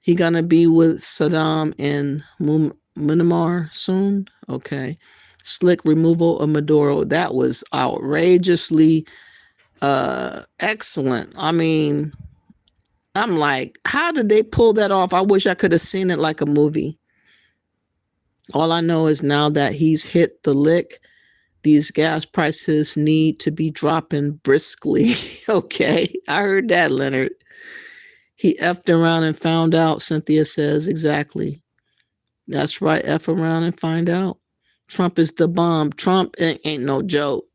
He going to be with Saddam in Myanmar soon? Okay. Slick removal of Maduro. That was outrageously excellent. I mean, I'm like, how did they pull that off? I wish I could have seen it like a movie. All I know is now that he's hit the lick, these gas prices need to be dropping briskly. Okay, I heard that, Leonard. He effed around and found out, Cynthia says. Exactly. That's right, F around and find out. Trump is the bomb. Trump ain't no joke.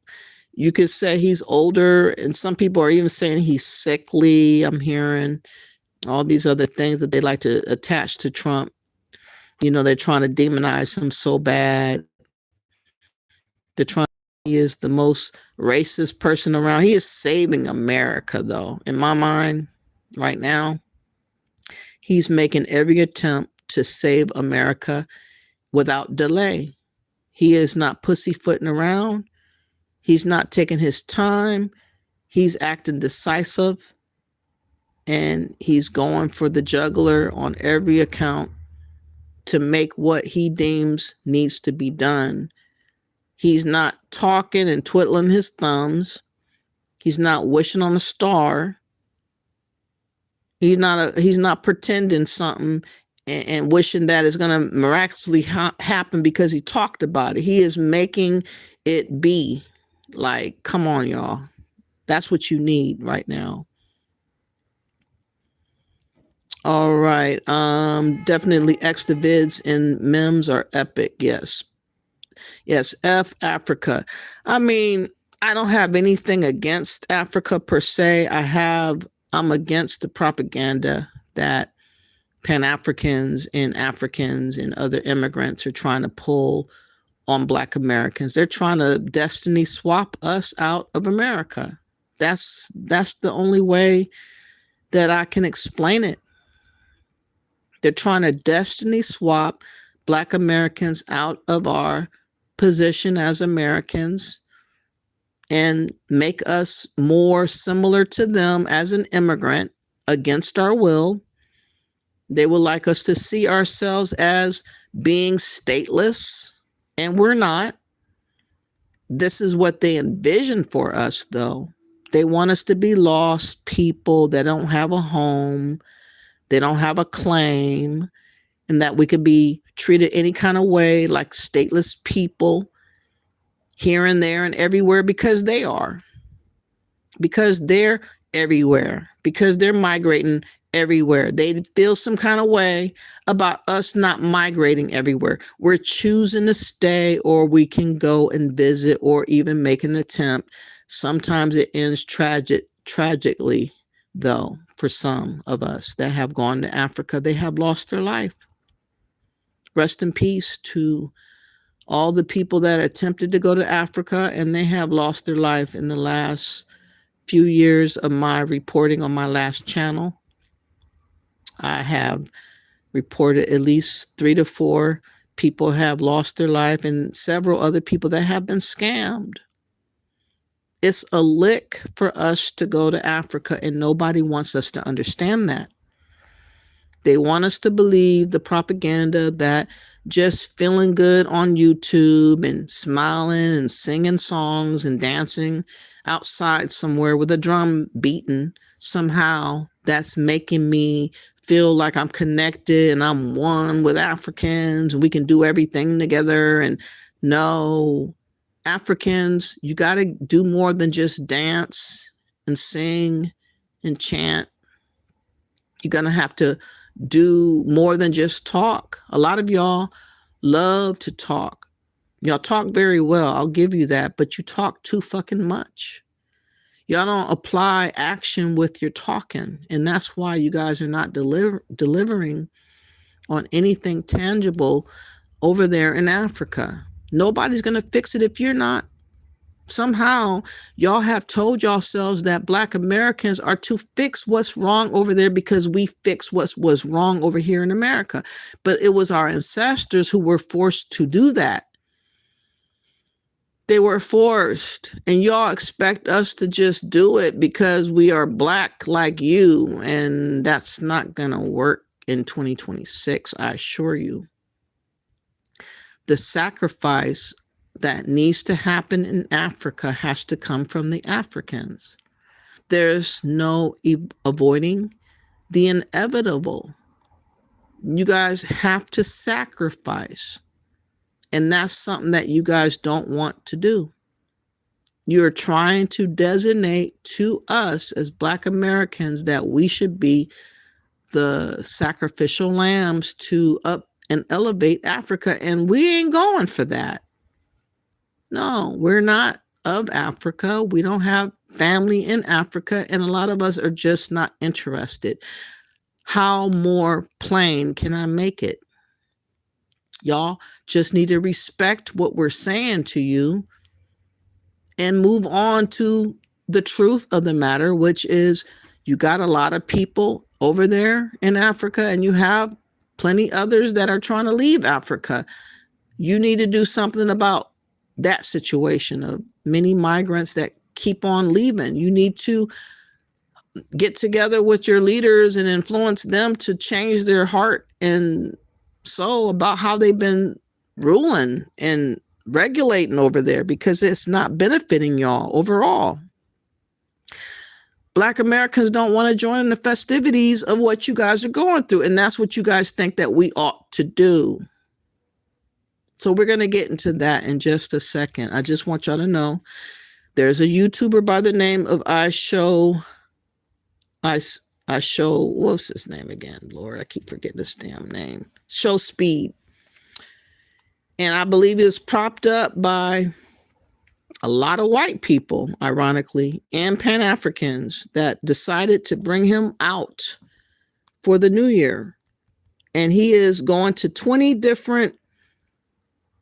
You could say he's older, and some people are even saying he's sickly. I'm hearing all these other things that they like to attach to Trump. You know, they're trying to demonize him so bad. They're trying. He is the most racist person around. He is saving America, though. In my mind, right now. He's making every attempt to save America without delay. He is not pussyfooting around. He's not taking his time. He's acting decisive. And he's going for the jugular on every account to make what he deems needs to be done. He's not talking and twiddling his thumbs. He's not wishing on a star. He's not pretending something and wishing that it's going to miraculously happen because he talked about it. He is making it be. Like, come on, y'all. That's what you need right now. All right. Definitely X the vids and memes are epic. Yes. Yes. F Africa. I mean, I don't have anything against Africa per se. I'm against the propaganda that Pan-Africans and Africans and other immigrants are trying to pull on Black Americans. They're trying to destiny swap us out of America. That's the only way that I can explain it. They're trying to destiny swap Black Americans out of our position as Americans and make us more similar to them as an immigrant against our will. They would like us to see ourselves as being stateless, and we're not. This is what they envision for us, though. They want us to be lost people that don't have a home, they don't have a claim, and that we could be treated any kind of way like stateless people here and there and everywhere because they are. Because they're everywhere. Because they're migrating everywhere. They feel some kind of way about us not migrating everywhere. We're choosing to stay, or we can go and visit or even make an attempt. Sometimes it ends tragically, though, for some of us that have gone to Africa. They have lost their life. Rest in peace to all the people that attempted to go to Africa, and they have lost their life in the last few years of my reporting on my last channel. I have reported at least 3 to 4 people have lost their life and several other people that have been scammed. It's a lick for us to go to Africa, and nobody wants us to understand that. They want us to believe the propaganda that just feeling good on YouTube and smiling and singing songs and dancing outside somewhere with a drum beating, somehow that's making me feel like I'm connected and I'm one with Africans and we can do everything together. And no, Africans, you got to do more than just dance and sing and chant. You're going to have to do more than just talk. A lot of y'all love to talk. Y'all talk very well, I'll give you that, but you talk too fucking much. Y'all don't apply action with your talking, and that's why you guys are not delivering on anything tangible over there in Africa. Nobody's going to fix it if you're not. Somehow, y'all have told yourselves that Black Americans are to fix what's wrong over there because we fix what was wrong over here in America. But it was our ancestors who were forced to do that. They were forced, and y'all expect us to just do it because we are Black like you, and that's not going to work in 2026, I assure you. The sacrifice that needs to happen in Africa has to come from the Africans. There's no avoiding the inevitable. You guys have to sacrifice. And that's something that you guys don't want to do. You're trying to designate to us as Black Americans that we should be the sacrificial lambs to up and elevate Africa. And we ain't going for that. No, we're not of Africa. We don't have family in Africa, and a lot of us are just not interested. How more plain can I make it? Y'all just need to respect what we're saying to you and move on to the truth of the matter, which is You got a lot of people over there in Africa, and you have plenty others that are trying to leave Africa. You need to do something about that situation of many migrants that keep on leaving. You need to get together with your leaders and influence them to change their heart and soul about how they've been ruling and regulating over there, because it's not benefiting y'all overall. Black Americans don't want to join in the festivities of what you guys are going through, and that's what you guys think that we ought to do. So we're going to get into that in just a second. I just want y'all to know there's a YouTuber by the name of Ishowspeed. What's his name again? Lord, I keep forgetting this damn name. Ishowspeed. And I believe it was propped up by a lot of white people, ironically, and Pan-Africans that decided to bring him out for the new year. And he is going to 20 different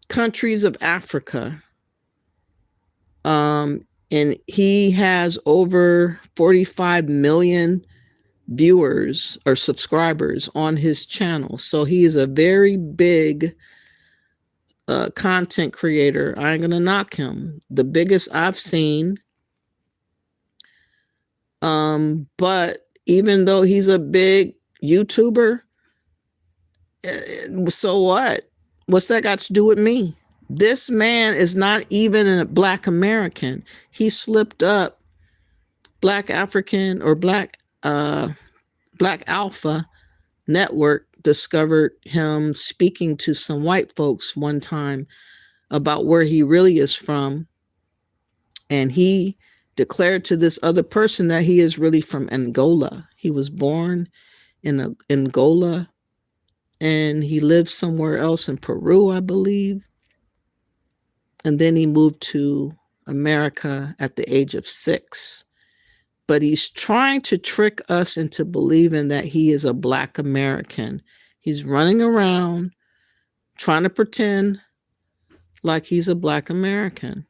countries of Africa. And he has over 45 million viewers or subscribers on his channel. So he is a very big content creator. I ain't gonna knock him. The biggest I've seen. But even though he's a big YouTuber, so what? What's that got to do with me? This man is not even a Black American. He slipped up. Black African or Black Alpha Network discovered him speaking to some white folks one time about where he really is from. And he declared to this other person that he is really from Angola. He was born in Angola, and he lived somewhere else in Peru, I believe. And then he moved to America at the age of 6. But he's trying to trick us into believing that he is a Black American. He's running around trying to pretend like he's a Black American.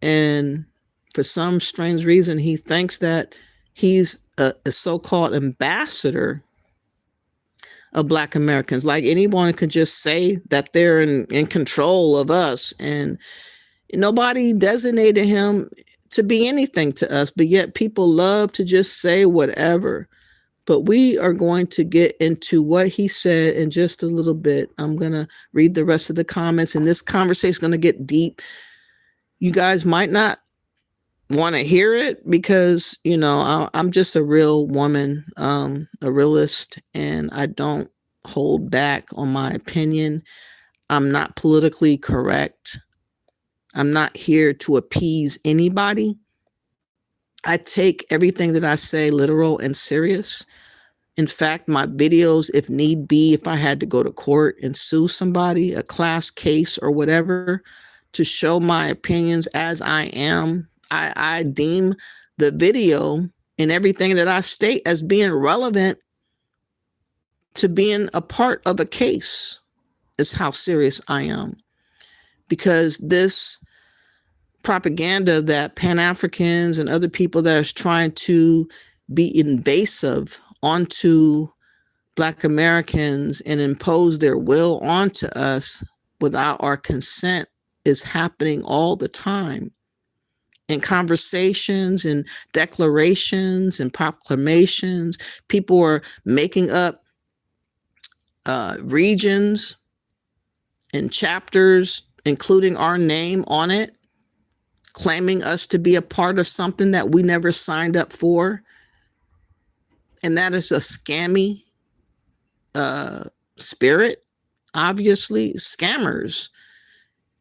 And for some strange reason, he thinks that he's a so-called ambassador of Black Americans. Like anyone could just say that they're in control of us. And nobody designated him to be anything to us, but yet people love to just say whatever. But we are going to get into what he said in just a little bit. I'm going to read the rest of the comments, and this conversation is going to get deep. You guys might not want to hear it because, you know, I'm just a real woman, a realist, and I don't hold back on my opinion. I'm not politically correct. I'm not here to appease anybody. I take everything that I say literal and serious. In fact, my videos, if need be, if I had to go to court and sue somebody, a class case or whatever, to show my opinions as I am, I deem the video and everything that I state as being relevant to being a part of a case, is how serious I am. Because this propaganda that Pan-Africans and other people that is trying to be invasive onto Black Americans and impose their will onto us without our consent is happening all the time. In conversations and declarations and proclamations, people are making up regions and chapters, including our name on it, claiming us to be a part of something that we never signed up for. And that is a scammy spirit, obviously, scammers.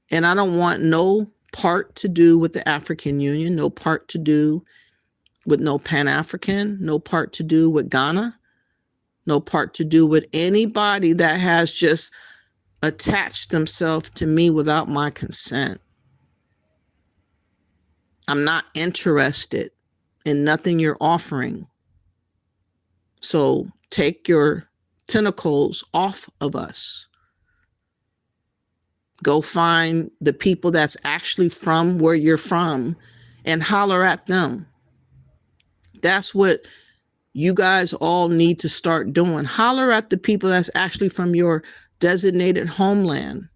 And I don't want no part to do with the African Union, no part to do with no Pan-African, no part to do with Ghana, no part to do with anybody that has just attached themselves to me without my consent. I'm not interested in nothing you're offering. So take your tentacles off of us. Go find the people that's actually from where you're from and holler at them. That's what you guys all need to start doing. Holler at the people that's actually from your designated homeland.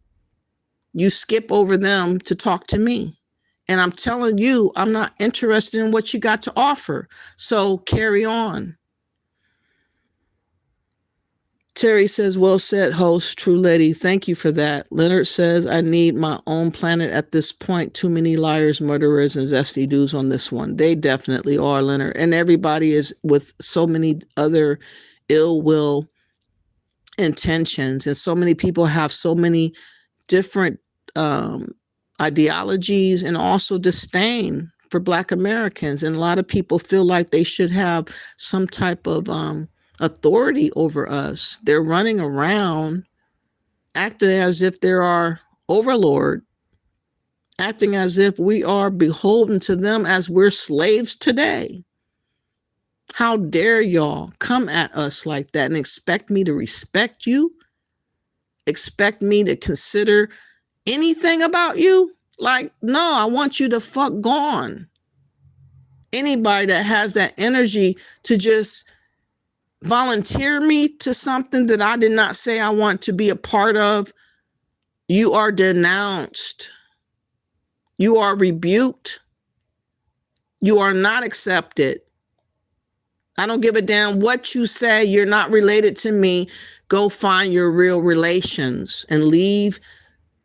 You skip over them to talk to me. And I'm telling you, I'm not interested in what you got to offer. So carry on. Terry says, well said, host, true lady. Thank you for that. Leonard says, I need my own planet at this point. Too many liars, murderers, and zesty dudes on this one. They definitely are, Leonard. And everybody is with so many other ill will intentions. And so many people have so many different ideologies and also disdain for Black Americans. And a lot of people feel like they should have some type of authority over us. They're running around acting as if they're our overlord, acting as if we are beholden to them as we're slaves today. How dare y'all come at us like that and expect me to respect you? Expect me to consider anything about you? Like, no, I want you to fuck gone. Anybody that has that energy to just volunteer me to something that I did not say I want to be a part of, you are denounced. You are rebuked. You are not accepted. I don't give a damn what you say. You're not related to me. Go find your real relations and leave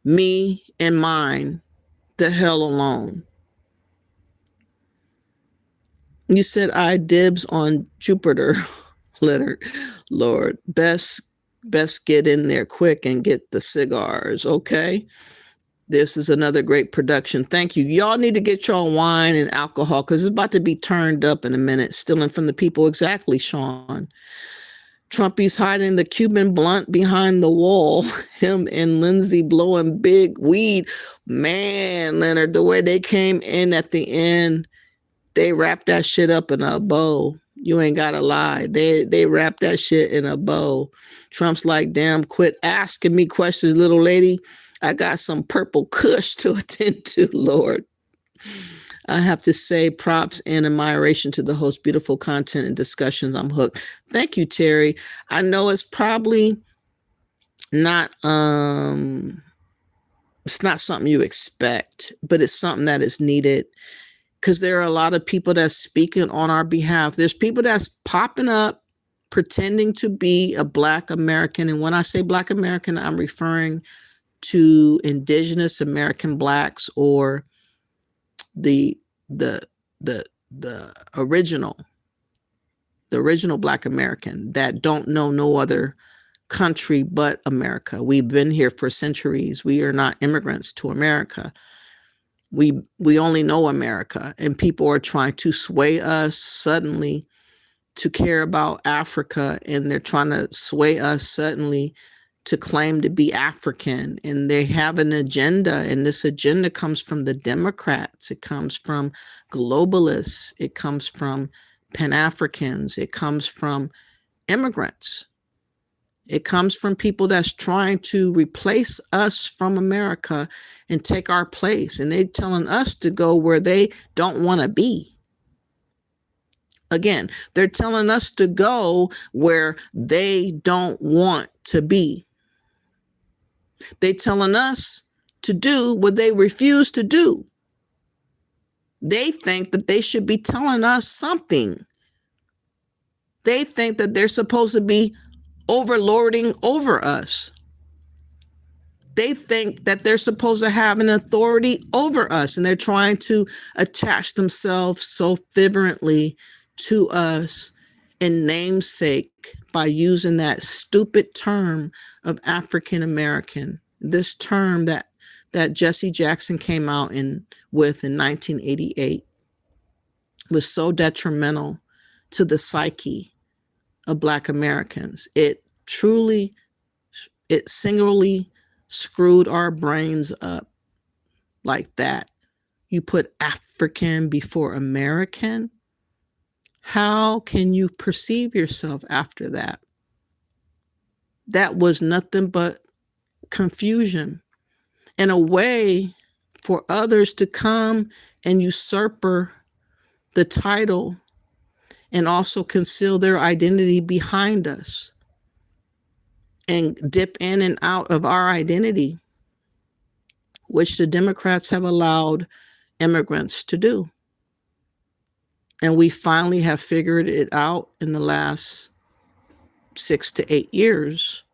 me and mine the hell alone. You said I dibs on Jupiter, Leonard. Lord, best get in there quick and get the cigars, okay? This is another great production. Thank you. Y'all need to get y'all wine and alcohol because it's about to be turned up in a minute. Stealing from the people. Exactly, Sean. Trumpy's hiding the Cuban blunt behind the wall. Him and Lindsay blowing big weed. Man, Leonard, the way they came in at the end, they wrapped that shit up in a bow. You ain't gotta lie. They wrapped that shit in a bow. Trump's like, damn, quit asking me questions, little lady. I got some purple kush to attend to, Lord. I have to say props and admiration to the host. Beautiful content and discussions. I'm hooked. Thank you, Terry. I know it's probably not it's not something you expect, but it's something that is needed because there are a lot of people that's speaking on our behalf. There's people that's popping up pretending to be a Black American. And when I say Black American, I'm referring to indigenous American Blacks or the original Black American that don't know no other country but America. We've been here for centuries. We are not immigrants to America. We only know America, and people are trying to sway us suddenly to care about Africa, and they're trying to sway us suddenly to claim to be African, and they have an agenda, and this agenda comes from the Democrats. It comes from globalists. It comes from Pan-Africans. It comes from immigrants. It comes from people that's trying to replace us from America and take our place, and they're telling us to go where they don't want to be. Again, they're telling us to go where they don't want to be. They're telling us to do what they refuse to do. They think that they should be telling us something. They think that they're supposed to be overlording over us. They think that they're supposed to have an authority over us, and they're trying to attach themselves so fervently to us in namesake by using that stupid term of African American. This term that Jesse Jackson came out with in 1988 was so detrimental to the psyche of Black Americans. It singularly screwed our brains up like that. You put African before American. How can you perceive yourself after that? That was nothing but confusion and a way for others to come and usurp the title and also conceal their identity behind us and dip in and out of our identity, which the Democrats have allowed immigrants to do. And we finally have figured it out in the last 6 to 8 years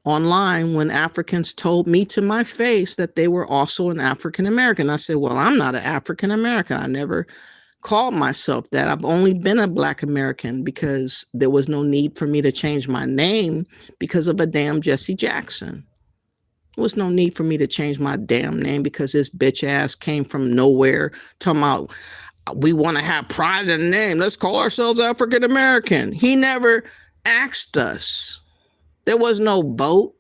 online when Africans told me to my face that they were also an African American. I said, well, I'm not an African American. I never called myself that. I've only been a Black American because there was no need for me to change my name because of a damn Jesse Jackson. There was no need for me to change my damn name because this bitch ass came from nowhere talking about we want to have pride in the name. Let's call ourselves African American. He never asked us. There was no vote.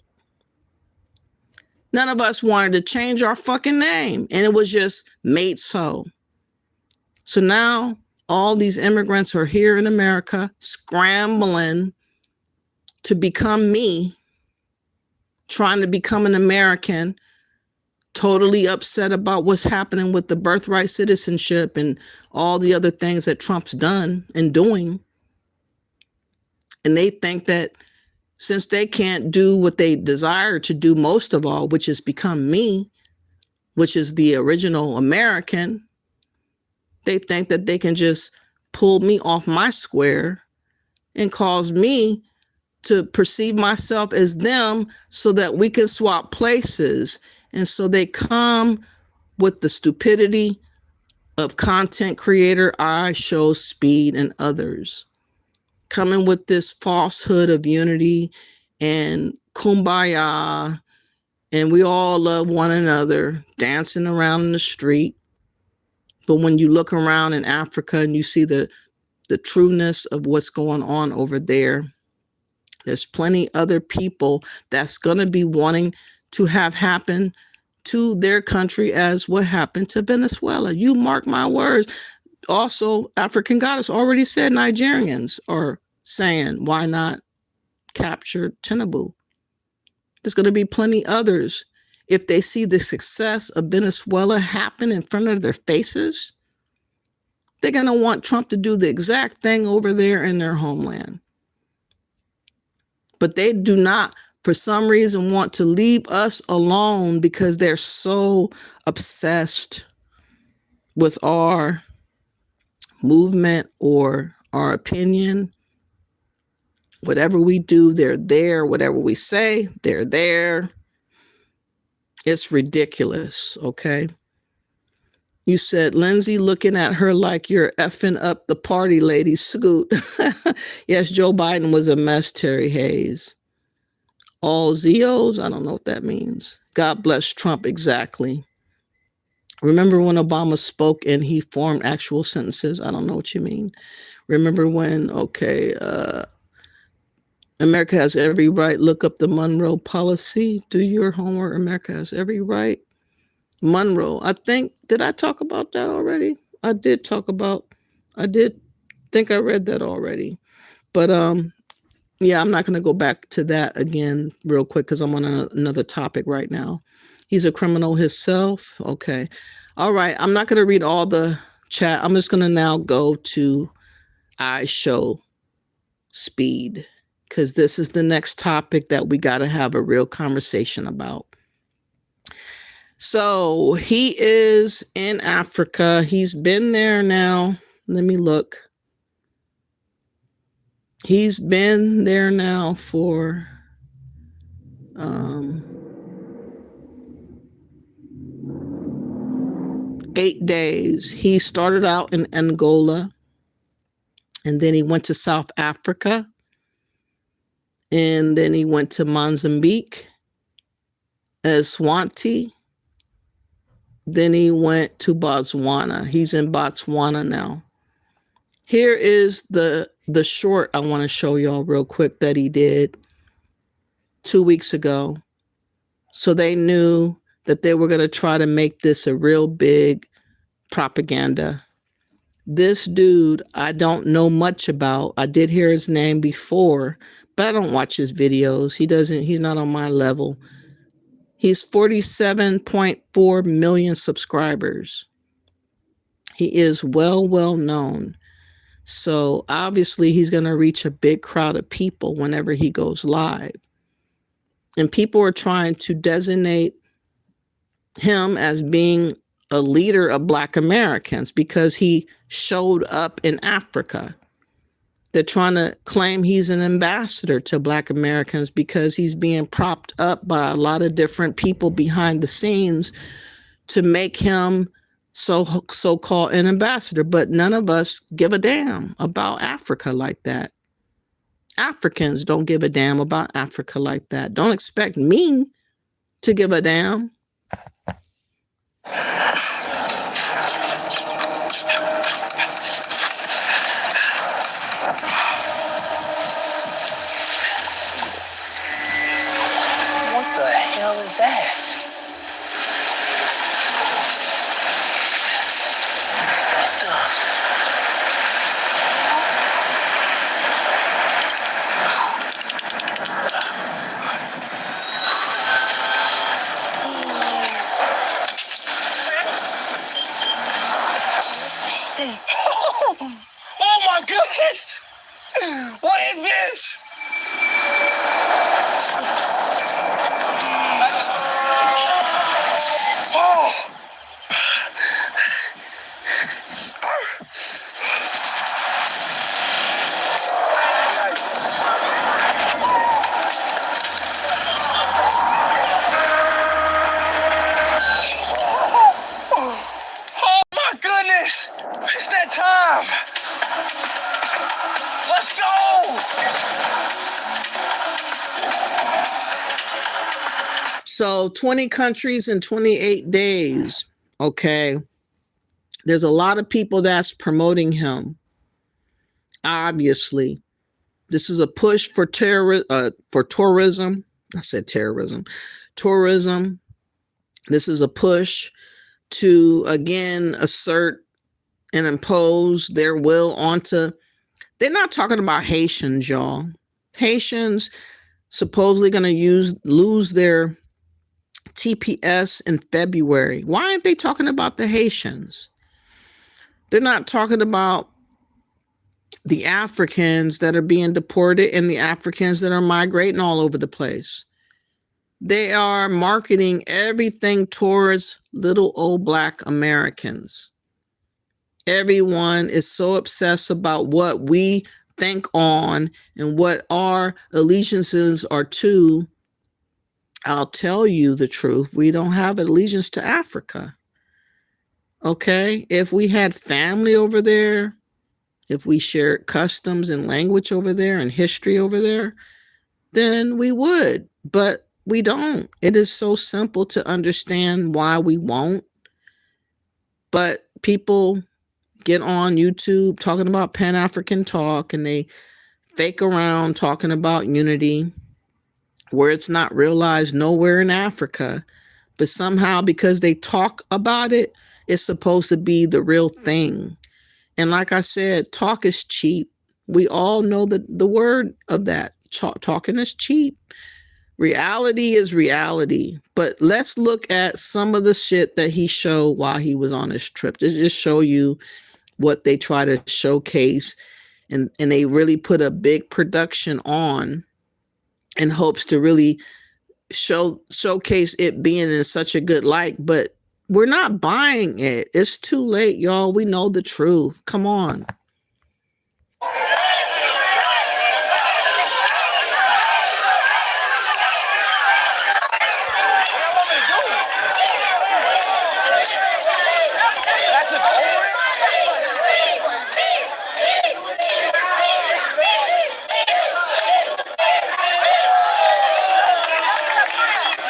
None of us wanted to change our fucking name, and it was just made so. So now all these immigrants are here in America scrambling to become me, trying to become an American, totally upset about what's happening with the birthright citizenship and all the other things that Trump's done and doing. And they think that since they can't do what they desire to do most of all, which is become me, which is the original American, they think that they can just pull me off my square and cause me to perceive myself as them so that we can swap places. And so they come with the stupidity of content creator Ishowspeed and others, coming with this falsehood of unity and kumbaya, and we all love one another, dancing around in the street. But when you look around in Africa and you see the trueness of what's going on over there, there's plenty other people that's going to be wanting to have happen to their country as what happened to Venezuela. You mark my words. Also, African Goddess already said Nigerians are saying, why not capture Tinubu? There's going to be plenty others. If they see the success of Venezuela happen in front of their faces, they're going to want Trump to do the exact thing over there in their homeland. But they do not, for some reason, want to leave us alone because they're so obsessed with our movement or our opinion. Whatever we do, they're there. Whatever we say, they're there. It's ridiculous, okay? You said, Lindsay, looking at her like you're effing up the party, lady. Scoot. Yes, Joe Biden was a mess, Terry Hayes. All Zeos? I don't know what that means. God bless Trump, exactly. Remember when Obama spoke and he formed actual sentences? I don't know what you mean. Remember when, America has every right. Look up the Monroe policy. Do your homework. America has every right. Monroe. I think, did I talk about that already? I did think I read that already. But yeah, I'm not going to go back to that again real quick because I'm on another topic right now. He's a criminal himself. Okay. All right. I'm not going to read all the chat. I'm just going to now go to Ishowspeed, because this is the next topic that we got to have a real conversation about. So he is in Africa. He's been there now. Let me look. He's been there now for 8 days. He started out in Angola, and then he went to South Africa, and then he went to Mozambique, Eswatini. Then he went to Botswana. He's in Botswana now. Here is the short I want to show y'all real quick that he did 2 weeks ago. So they knew that they were going to try to make this a real big propaganda. This dude, I don't know much about. I did hear his name before, but I don't watch his videos. He's not on my level. He's 47.4 million subscribers. He is well known. So obviously he's going to reach a big crowd of people whenever he goes live. And people are trying to designate him as being a leader of Black Americans because he showed up in Africa. They're trying to claim he's an ambassador to Black Americans because he's being propped up by a lot of different people behind the scenes to make him so-called an ambassador. But none of us give a damn about Africa like that. Africans don't give a damn about Africa like that. Don't expect me to give a damn. What the hell is that? Oh my goodness! What is this? Oh! Oh my goodness! It's that time! Let's go! So 20 countries in 28 days. Okay. There's a lot of people that's promoting him. Obviously, this is a push for tourism. I said terrorism. Tourism. This is a push to, again, assert and impose their will onto. They're not talking about Haitians, y'all. Haitians supposedly going to lose their TPS in February. Why aren't they talking about the Haitians? They're not talking about the Africans that are being deported and the Africans that are migrating all over the place. They are marketing everything towards little old Black Americans. Everyone is so obsessed about what we think on and what our allegiances are to. I'll tell you the truth. We don't have allegiance to Africa. Okay? If we had family over there, if we shared customs and language over there and history over there, then we would. But we don't. It is so simple to understand why we won't. But people get on YouTube talking about Pan-African talk and they fake around talking about unity where it's not realized nowhere in Africa. But somehow because they talk about it, it's supposed to be the real thing. And like I said, talk is cheap. We all know the word of that. Talking is cheap. Reality is reality. But let's look at some of the shit that he showed while he was on his trip to just show you what they try to showcase. And they really put a big production on in hopes to really showcase it being in such a good light. But we're not buying it. It's too late, y'all. We know the truth. Come on.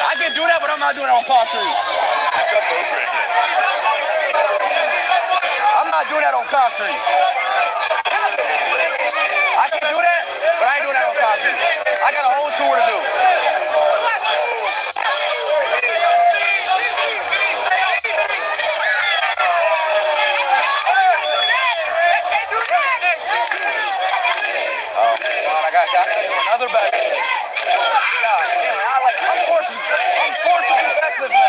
I can do that, but I'm not doing it on concrete. I'm not doing that on concrete. I can do that, but I ain't doing that on concrete. I got a whole tour to do. Oh, God, I got another back. God damn, I'm forced to do backflips now.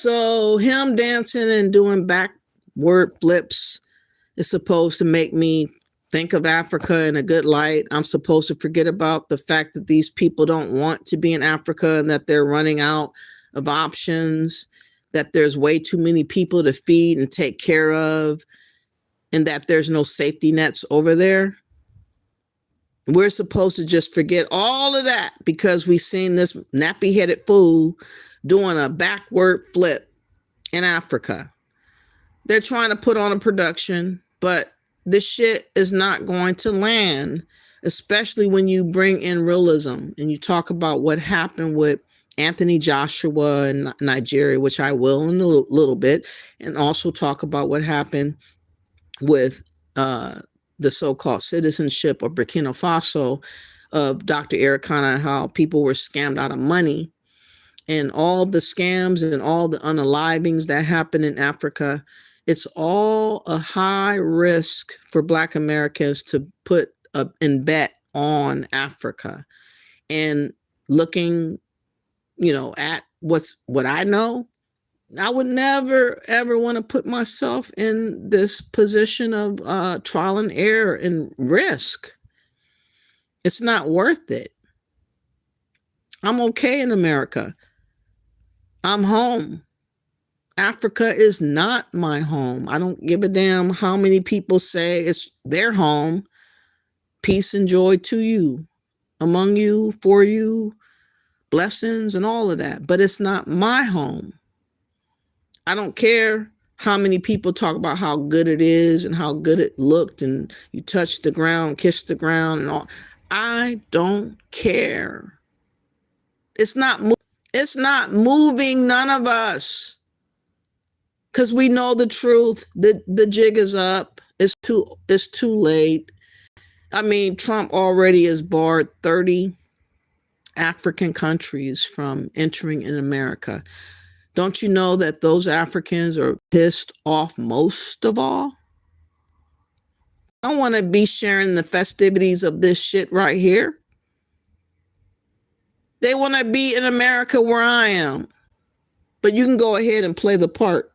So him dancing and doing backward flips is supposed to make me think of Africa in a good light. I'm supposed to forget about the fact that these people don't want to be in Africa and that they're running out of options, that there's way too many people to feed and take care of, and that there's no safety nets over there. We're supposed to just forget all of that because we've seen this nappy-headed fool doing a backward flip in Africa. They're trying to put on a production, but this shit is not going to land, especially when you bring in realism and you talk about what happened with Anthony Joshua in Nigeria, which I will in a little bit, and also talk about what happened with the so-called citizenship of Burkina Faso of Dr. Eric Kana, how people were scammed out of money, and all the scams and all the unalivings that happen in Africa. It's all a high risk for Black Americans to put and bet on Africa. And looking, at what I know, I would never, ever want to put myself in this position of trial and error and risk. It's not worth it. I'm okay in America. I'm home. Africa is not my home. I don't give a damn how many people say it's their home. Peace and joy to you, among you, for you, blessings and all of that. But it's not my home. I don't care how many people talk about how good it is and how good it looked and you touch the ground, kiss the ground and all. I don't care. It's not moving none of us. Because we know the truth. The jig is up. It's too late. I mean, Trump already has barred 30 African countries from entering in America. Don't you know that those Africans are pissed off most of all? I don't want to be sharing the festivities of this shit right here. They want to be in America where I am. But you can go ahead and play the part.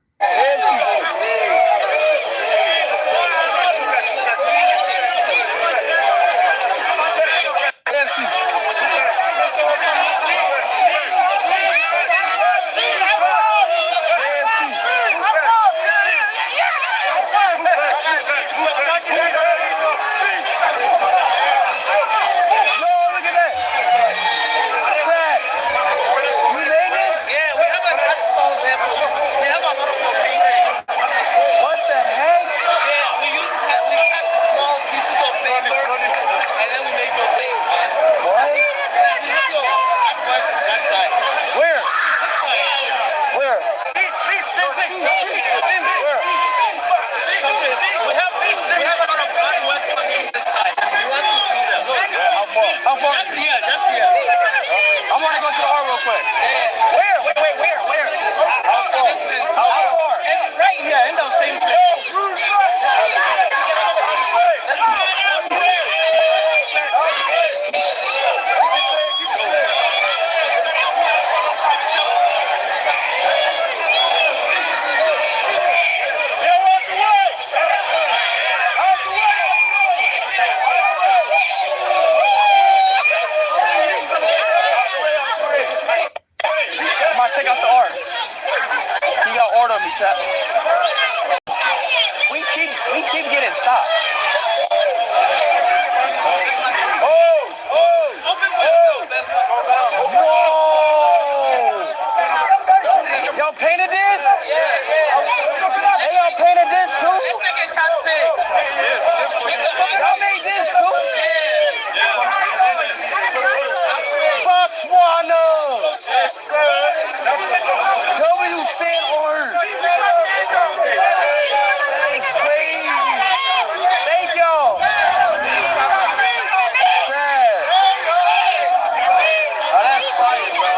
How far? Just here. I want to go to the R real quick. Where? Where? How far? Right here, in those same places. Check out the art. He got art on me, chat. We keep getting stopped. Whoa! Y'all painted this? Yeah. Hey, y'all painted this too? Y'all made this too? Botswana! W Fan Art. That's crazy. Thank y'all. Prez. Oh, that's fire, bro.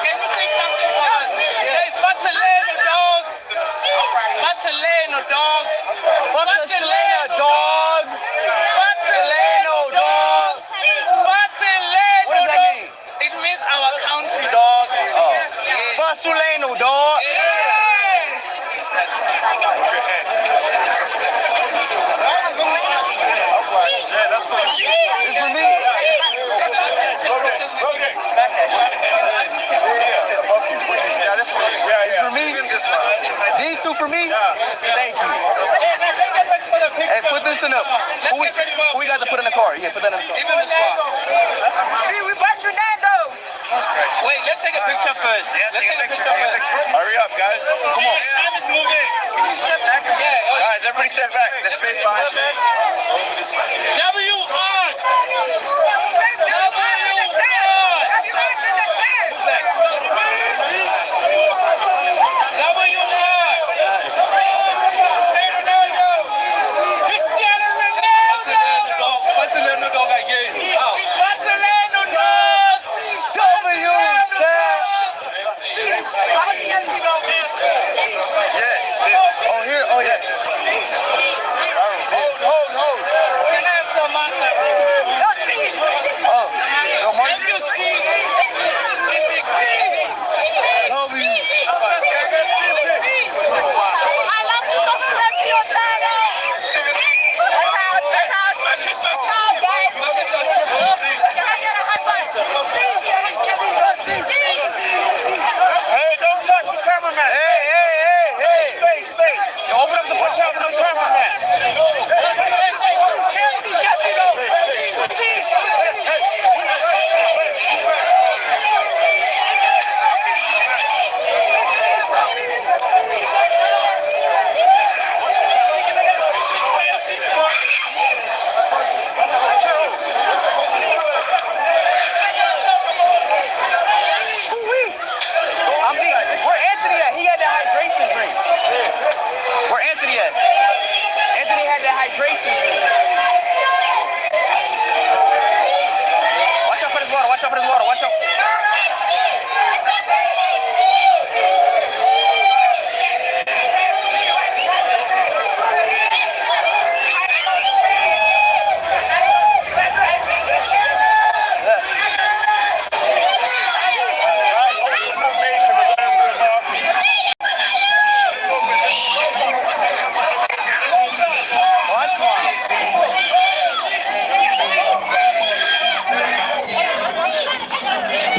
Can you say something? Hey, Batalena, dog. Batalena, dog. Batalena, dog. Batalena, dog. Batalena, dog. It means our country, dog. Barcelona, dog. Yeah, that's for you. It's for me. Yeah, this for you. Yeah, It's for me. These two for me? Thank you. Hey, put this in the... Who we got to put in the car? Yeah, put that in the car. Even the spot. See, we bought you Nando's. Wait, let's take a picture first. Let's take a picture first. Hurry up, guys. Come on. Let's move in. Can you step back? Yeah. Guys, everybody step back. There's space behind you.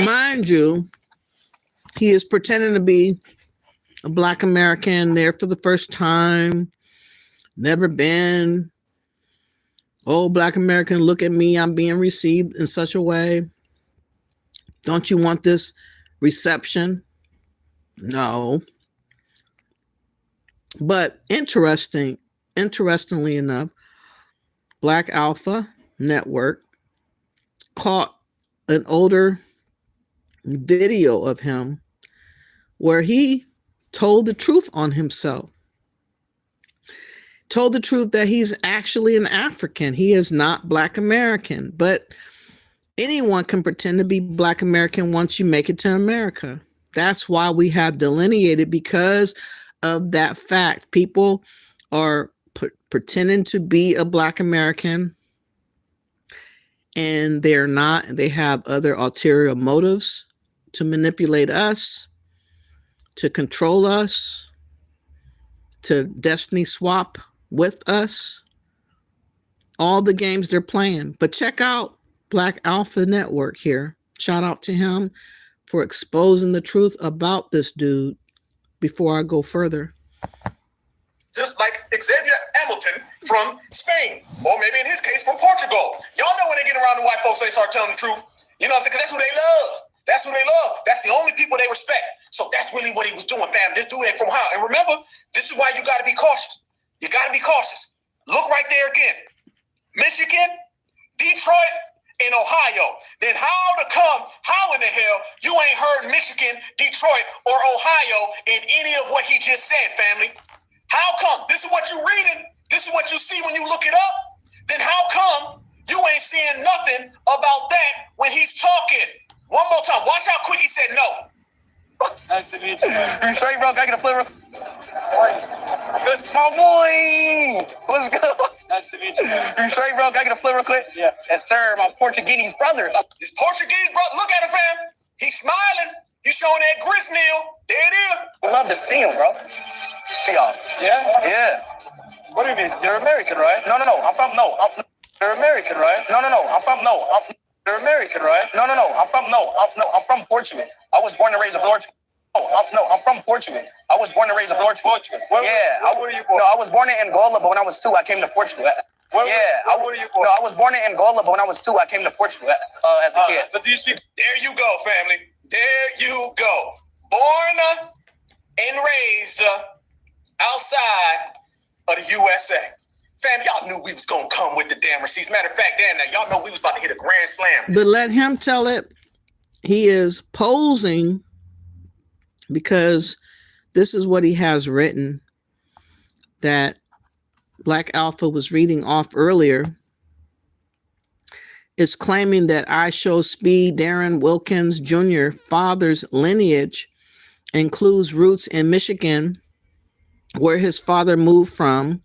Mind you, he is pretending to be a Black American there for the first time, never been. Oh, Black American, look at me. I'm being received in such a way. Don't you want this reception? No. But interestingly enough, Black Alpha Network caught an older video of him where he told the truth on himself. Told the truth that he's actually an African. He is not Black American, but anyone can pretend to be Black American once you make it to America. That's why we have delineated, because of that fact. People are pretending to be a Black American and they're not. They have other ulterior motives to manipulate us, to control us, to destiny swap with us. All the games they're playing. But check out Black Alpha Network here. Shout out to him for exposing the truth about this dude before I go further. Just like Xavier Hamilton from Spain, or maybe in his case from Portugal. Y'all know when they get around the white folks, they start telling the truth. You know what I'm saying? Because that's who they love. That's who they love. That's the only people they respect. So that's really what he was doing, fam. This dude ain't from how. And remember, this is why you got to be cautious. You got to be cautious. Look right there again. Michigan, Detroit, and Ohio. Then how in the hell you ain't heard Michigan, Detroit, or Ohio in any of what he just said, family? How come? This is what you reading. This is what you see when you look it up. Then how come you ain't seeing nothing about that when he's talking? One more time. Watch how quick he said no. Nice to meet you. You straight, bro? Can I get a flavor? Good, my boy. Let's go. Nice to meet you. You straight, bro? Can I get a flavor quick? Yeah. Yes, sir. My Portuguese brothers. This Portuguese brother. Look at him, fam. He's smiling. You He's showing that grist nail. There it is. I love to see him, bro. See y'all. Yeah? Yeah. What do you mean? You're American, right? No. You're American, right? No. You're American, right? No. I'm from Portugal. I was born and raised in Portugal. I'm from Portugal. I was born and raised in Portugal. Where were you born? No, I was born in Angola, but when I was 2, I came to Portugal. Where were you born? No, I was born in Angola, but when I was 2, I came to Portugal as a kid. But do you speak? There you go, family. There you go. Born and raised outside of the USA. Fam, y'all knew we was gonna come with the damn receipts. Matter of fact, damn, now y'all know we was about to hit a grand slam. But let him tell it. He is posing because this is what he has written that Black Alpha was reading off earlier. Is claiming that Ishowspeed Darren Wilkins Jr. father's lineage includes roots in Michigan, where his father moved from,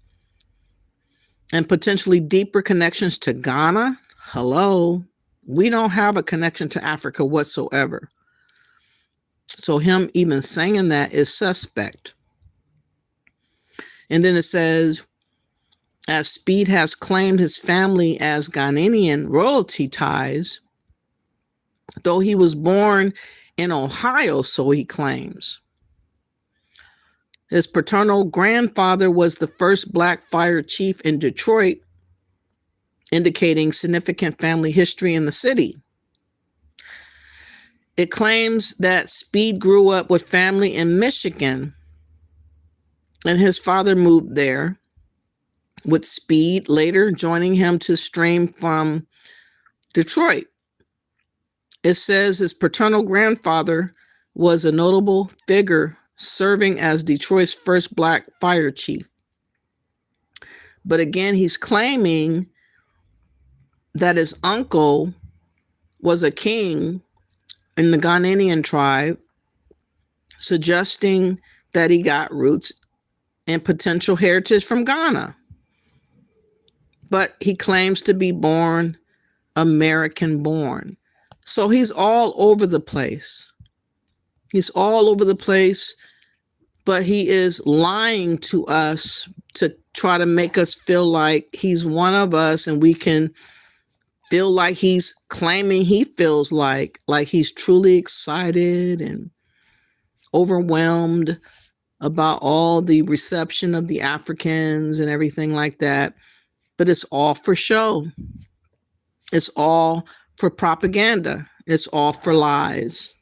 and potentially deeper connections to Ghana. Hello, we don't have a connection to Africa whatsoever. So him even saying that is suspect. And then it says, as Speed has claimed his family as Ghanaian royalty ties, though he was born in Ohio, so he claims. His paternal grandfather was the first Black fire chief in Detroit, indicating significant family history in the city. It claims that Speed grew up with family in Michigan, and his father moved there, with Speed later joining him to stream from Detroit. It says his paternal grandfather was a notable figure serving as Detroit's first Black fire chief. But again, he's claiming that his uncle was a king in the Ghanaian tribe, suggesting that he got roots and potential heritage from Ghana. But he claims to be born American born. So he's all over the place. He's all over the place, but he is lying to us to try to make us feel like he's one of us, and we can feel like he's claiming he feels like he's truly excited and overwhelmed about all the reception of the Africans and everything like that. But it's all for show. It's all for propaganda. It's all for lies.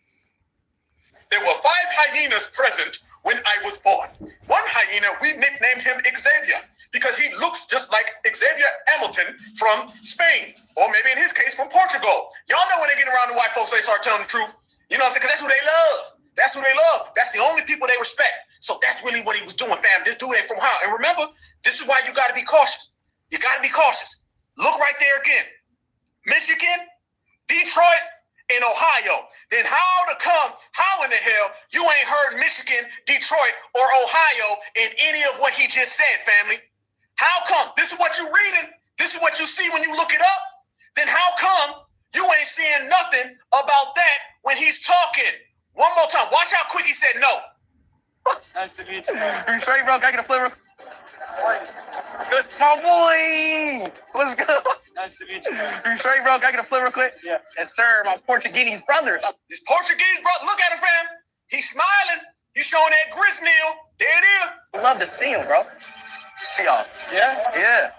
There were 5 hyenas present when I was born. One hyena, we nicknamed him Xavier because he looks just like Xavier Hamilton from Spain, or maybe in his case from Portugal. Y'all know when they get around the white folks, they start telling the truth. You know what I'm saying? Because that's who they love. That's who they love. That's the only people they respect. So that's really what he was doing, fam. This dude ain't from Ohio. And remember, this is why you got to be cautious. You got to be cautious. Look right there again. Michigan, Detroit, and Ohio. Then how in the hell you ain't heard Michigan, Detroit, or Ohio in any of what he just said, family? How come? This is what you reading. This is what you see when you look it up. Then how come you ain't seeing nothing about that when he's talking? One more time. Watch how quick he said no. Nice to meet you. Are you straight, bro? Can I get a flavor? Good. My boy. Let's go. Nice to meet you. Are you straight, bro? Can I get a flavor quick? Yeah. Yes, sir. My Portuguese brother. This Portuguese brother. Look at him, fam. He's smiling. He's showing that grist nail. There it is. I love to see him, bro. See y'all. Yeah? Yeah.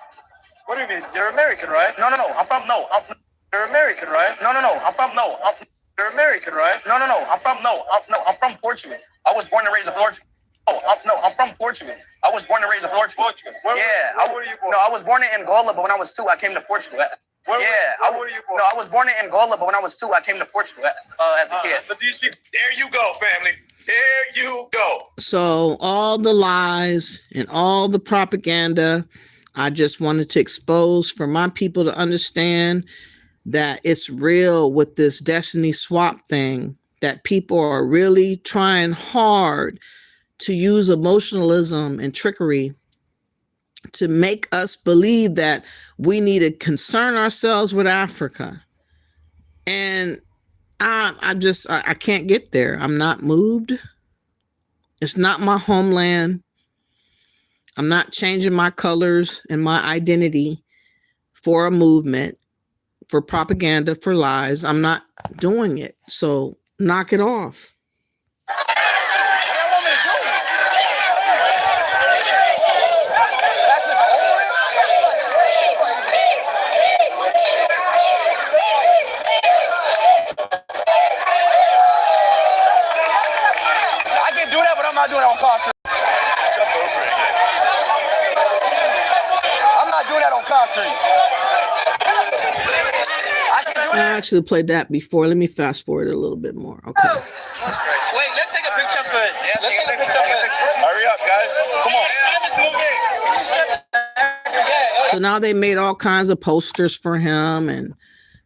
What do you mean? You're American, right? No. You're American, right? No. You're American, right? No. I'm from Portugal. I was born and raised in Portugal. I'm from Portugal. I was born and raised in Portugal. Where were you born? No, I was born in Angola, but when I was 2, I came to Portugal. Where were you born? No, I was born in Angola, but when I was 2, I came to Portugal as a kid. But do you speak? There you go, family. There you go. So all the lies and all the propaganda, I just wanted to expose for my people to understand that it's real with this destiny swap thing, that people are really trying hard to use emotionalism and trickery to make us believe that we need to concern ourselves with Africa. And I can't get there. I'm not moved. It's not my homeland. I'm not changing my colors and my identity for a movement, for propaganda, for lies. I'm not doing it. So knock it off. I can do that, but I'm not doing it on concrete. Jump over again. I'm not doing that on concrete. I actually played that before. Let me fast forward a little bit more. Okay. Wait, let's take a picture first. Let's take a picture first. Hurry up, guys. Come on. So now they made all kinds of posters for him and,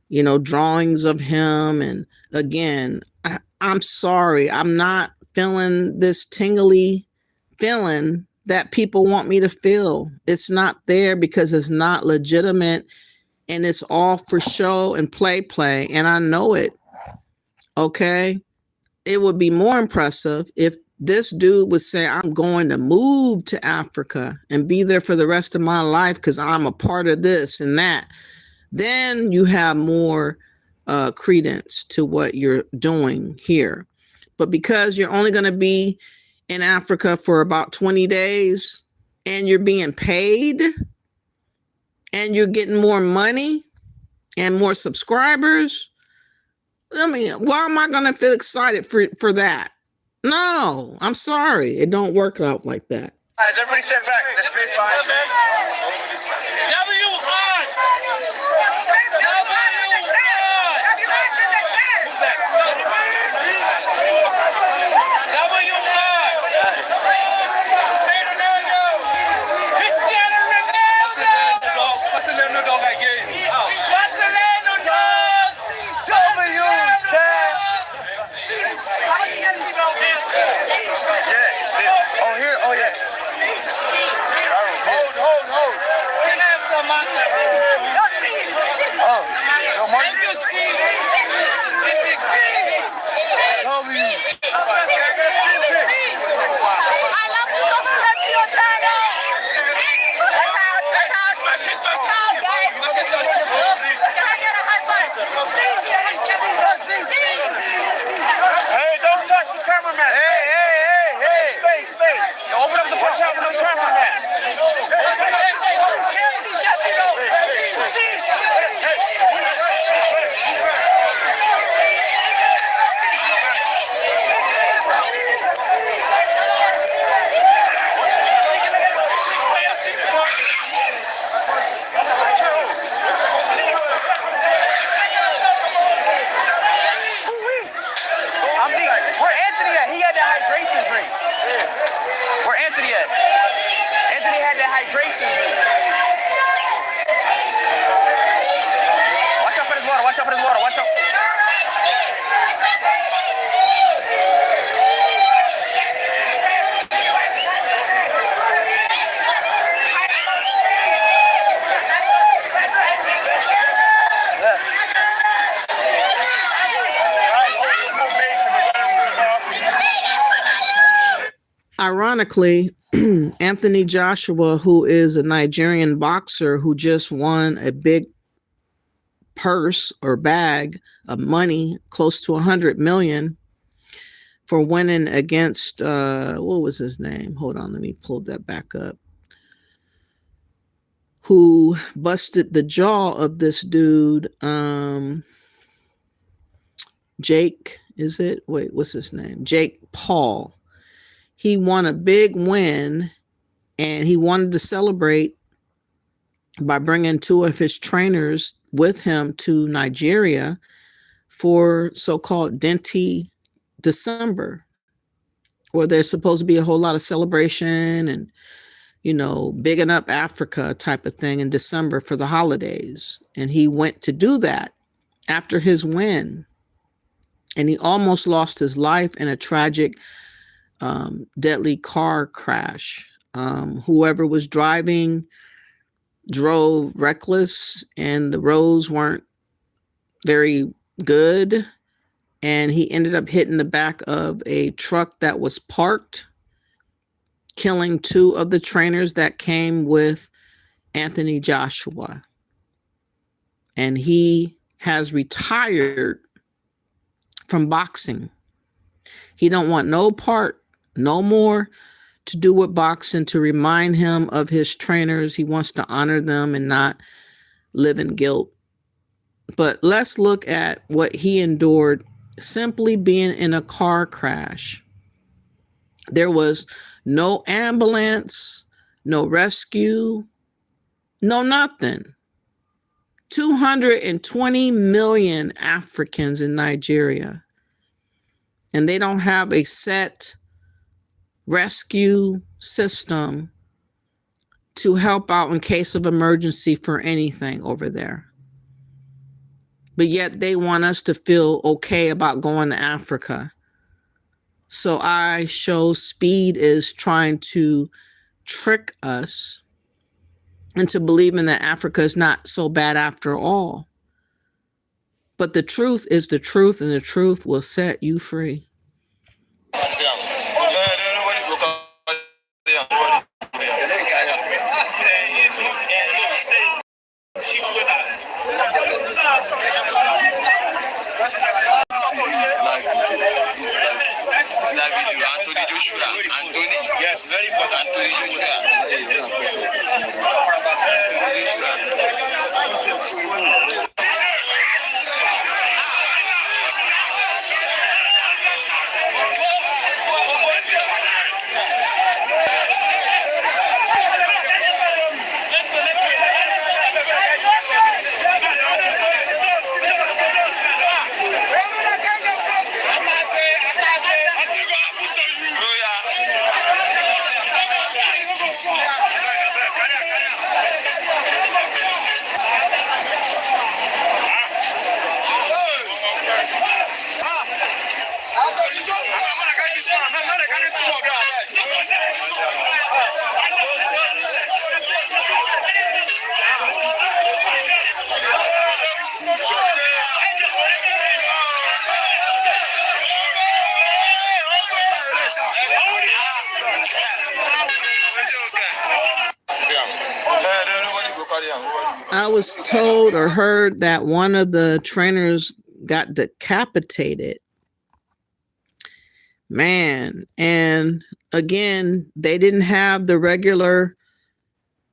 you know, drawings of him. And again, I'm sorry. I'm not feeling this tingly feeling that people want me to feel. It's not there because it's not legitimate and it's all for show and play. And I know it. Okay. It would be more impressive if this dude would say, I'm going to move to Africa and be there for the rest of my life because I'm a part of this and that. Then you have more credence to what you're doing here. But because you're only going to be in Africa for about 20 days and you're being paid and you're getting more money and more subscribers, I mean, why am I going to feel excited for that? No, I'm sorry. It don't work out like that. All right, everybody step back. The space behind you. Hey, don't touch the cameraman. Hey. Space. Open up the watch out for the cameraman. Where Anthony at? He had that hydration drink. Where Anthony at? Anthony had that hydration drink. Watch out for this water. Watch out. Ironically, Anthony Joshua, who is a Nigerian boxer who just won a big purse or bag of money, close to 100 million, for winning against, what was his name? Hold on, let me pull that back up. Who busted the jaw of this dude, Jake, is it? Wait, what's his name? Jake Paul. He won a big win and he wanted to celebrate by bringing two of his trainers with him to Nigeria for so-called Denti December, where there's supposed to be a whole lot of celebration and, you know, bigging up Africa type of thing in December for the holidays. And he went to do that after his win. And he almost lost his life in a tragic deadly car crash. Whoever was driving drove reckless and the roads weren't very good. and he ended up hitting the back of a truck that was parked, killing 2 of the trainers that came with Anthony Joshua. And he has retired from boxing. He don't want no part, no more to do with boxing, to remind him of his trainers. He wants to honor them and not live in guilt. But let's look at what he endured simply being in a car crash. There was no ambulance, no rescue, no nothing. 220 million Africans in Nigeria, and they don't have a set rescue system to help out in case of emergency for anything over there. But yet they want us to feel okay about going to Africa. So Ishowspeed is trying to trick us into believing that Africa is not so bad after all. But the truth is the truth, and the truth will set you free. Anthony Joshua. Anthony. Yes, very important. Anthony Joshua. I was told or heard that one of the trainers got decapitated. Man, and again, they didn't have the regular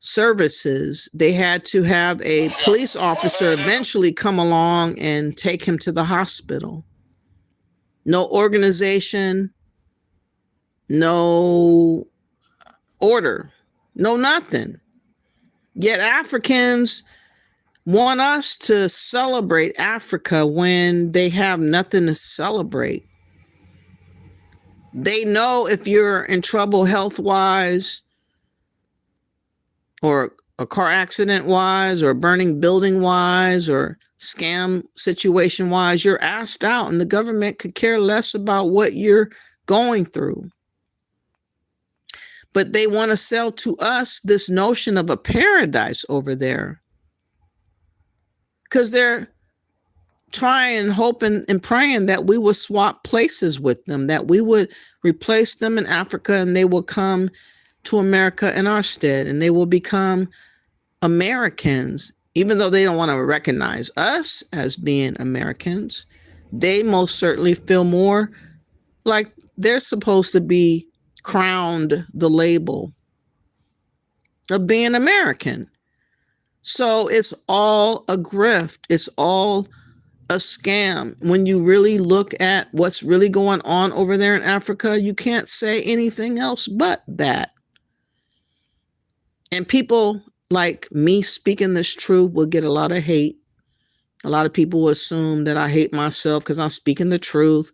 services. They had to have a police officer eventually come along and take him to the hospital. No organization, no order, no nothing. Yet Africans want us to celebrate Africa when they have nothing to celebrate. They know if you're in trouble health-wise, or a car accident-wise, or burning building-wise, or scam situation-wise, you're asked out, and the government could care less about what you're going through. But they want to sell to us this notion of a paradise over there, because they're trying, hoping, and praying that we will swap places with them, that we would replace them in Africa and they will come to America in our stead, and they will become Americans, even though they don't want to recognize us as being Americans. They most certainly feel more like they're supposed to be crowned the label of being American. So it's all a grift. It's all a scam. When you really look at what's really going on over there in Africa, you can't say anything else but that. And people like me speaking this truth will get a lot of hate. A lot of people will assume that I hate myself because I'm speaking the truth.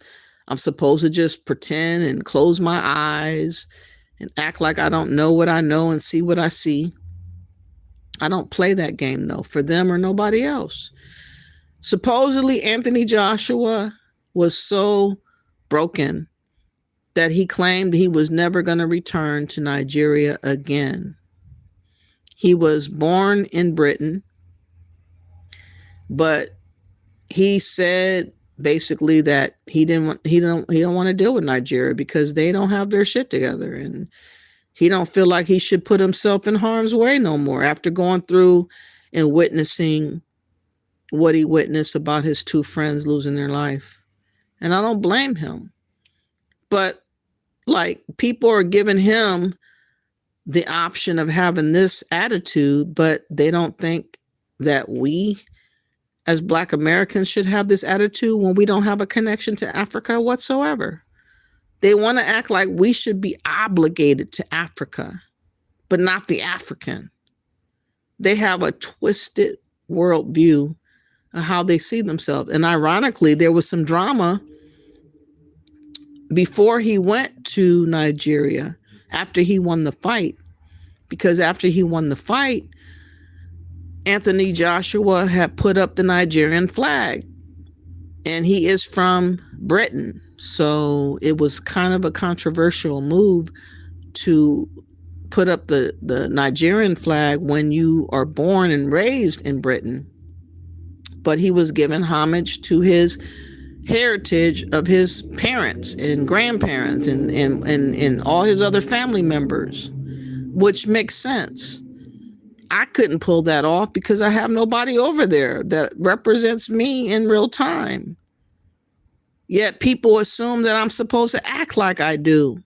I'm supposed to just pretend and close my eyes and act like I don't know what I know and see what I see. I don't play that game, though, for them or nobody else. Supposedly, Anthony Joshua was so broken that he claimed he was never going to return to Nigeria again. He was born in Britain, but he said basically that he don't want to deal with Nigeria because they don't have their shit together, and he don't feel like he should put himself in harm's way no more after going through and witnessing what he witnessed about his two friends losing their life. And I don't blame him. But like, people are giving him the option of having this attitude, but they don't think that we as Black Americans should have this attitude when we don't have a connection to Africa whatsoever. They want to act like we should be obligated to Africa, but not the African. They have a twisted worldview of how they see themselves. And ironically, there was some drama before he went to Nigeria, after he won the fight. Because after he won the fight, Anthony Joshua had put up the Nigerian flag. And he is from Britain. So it was kind of a controversial move to put up the Nigerian flag when you are born and raised in Britain. But he was giving homage to his heritage of his parents and grandparents and all his other family members, which makes sense. I couldn't pull that off because I have nobody over there that represents me in real time. Yet people assume that I'm supposed to act like I do.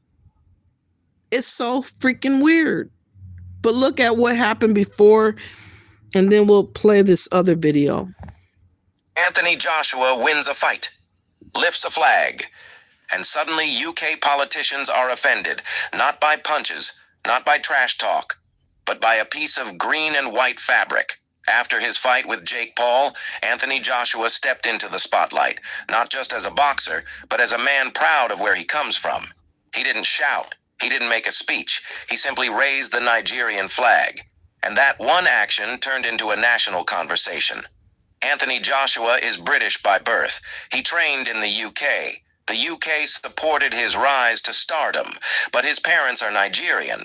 It's so freaking weird. But look at what happened before, and then we'll play this other video. Anthony Joshua wins a fight, lifts a flag, and suddenly UK politicians are offended, not by punches, not by trash talk, but by a piece of green and white fabric. After his fight with Jake Paul, Anthony Joshua stepped into the spotlight, not just as a boxer, but as a man proud of where he comes from. He didn't shout. He didn't make a speech. He simply raised the Nigerian flag. And that one action turned into a national conversation. Anthony Joshua is British by birth. He trained in the UK. The UK supported his rise to stardom, but his parents are Nigerian.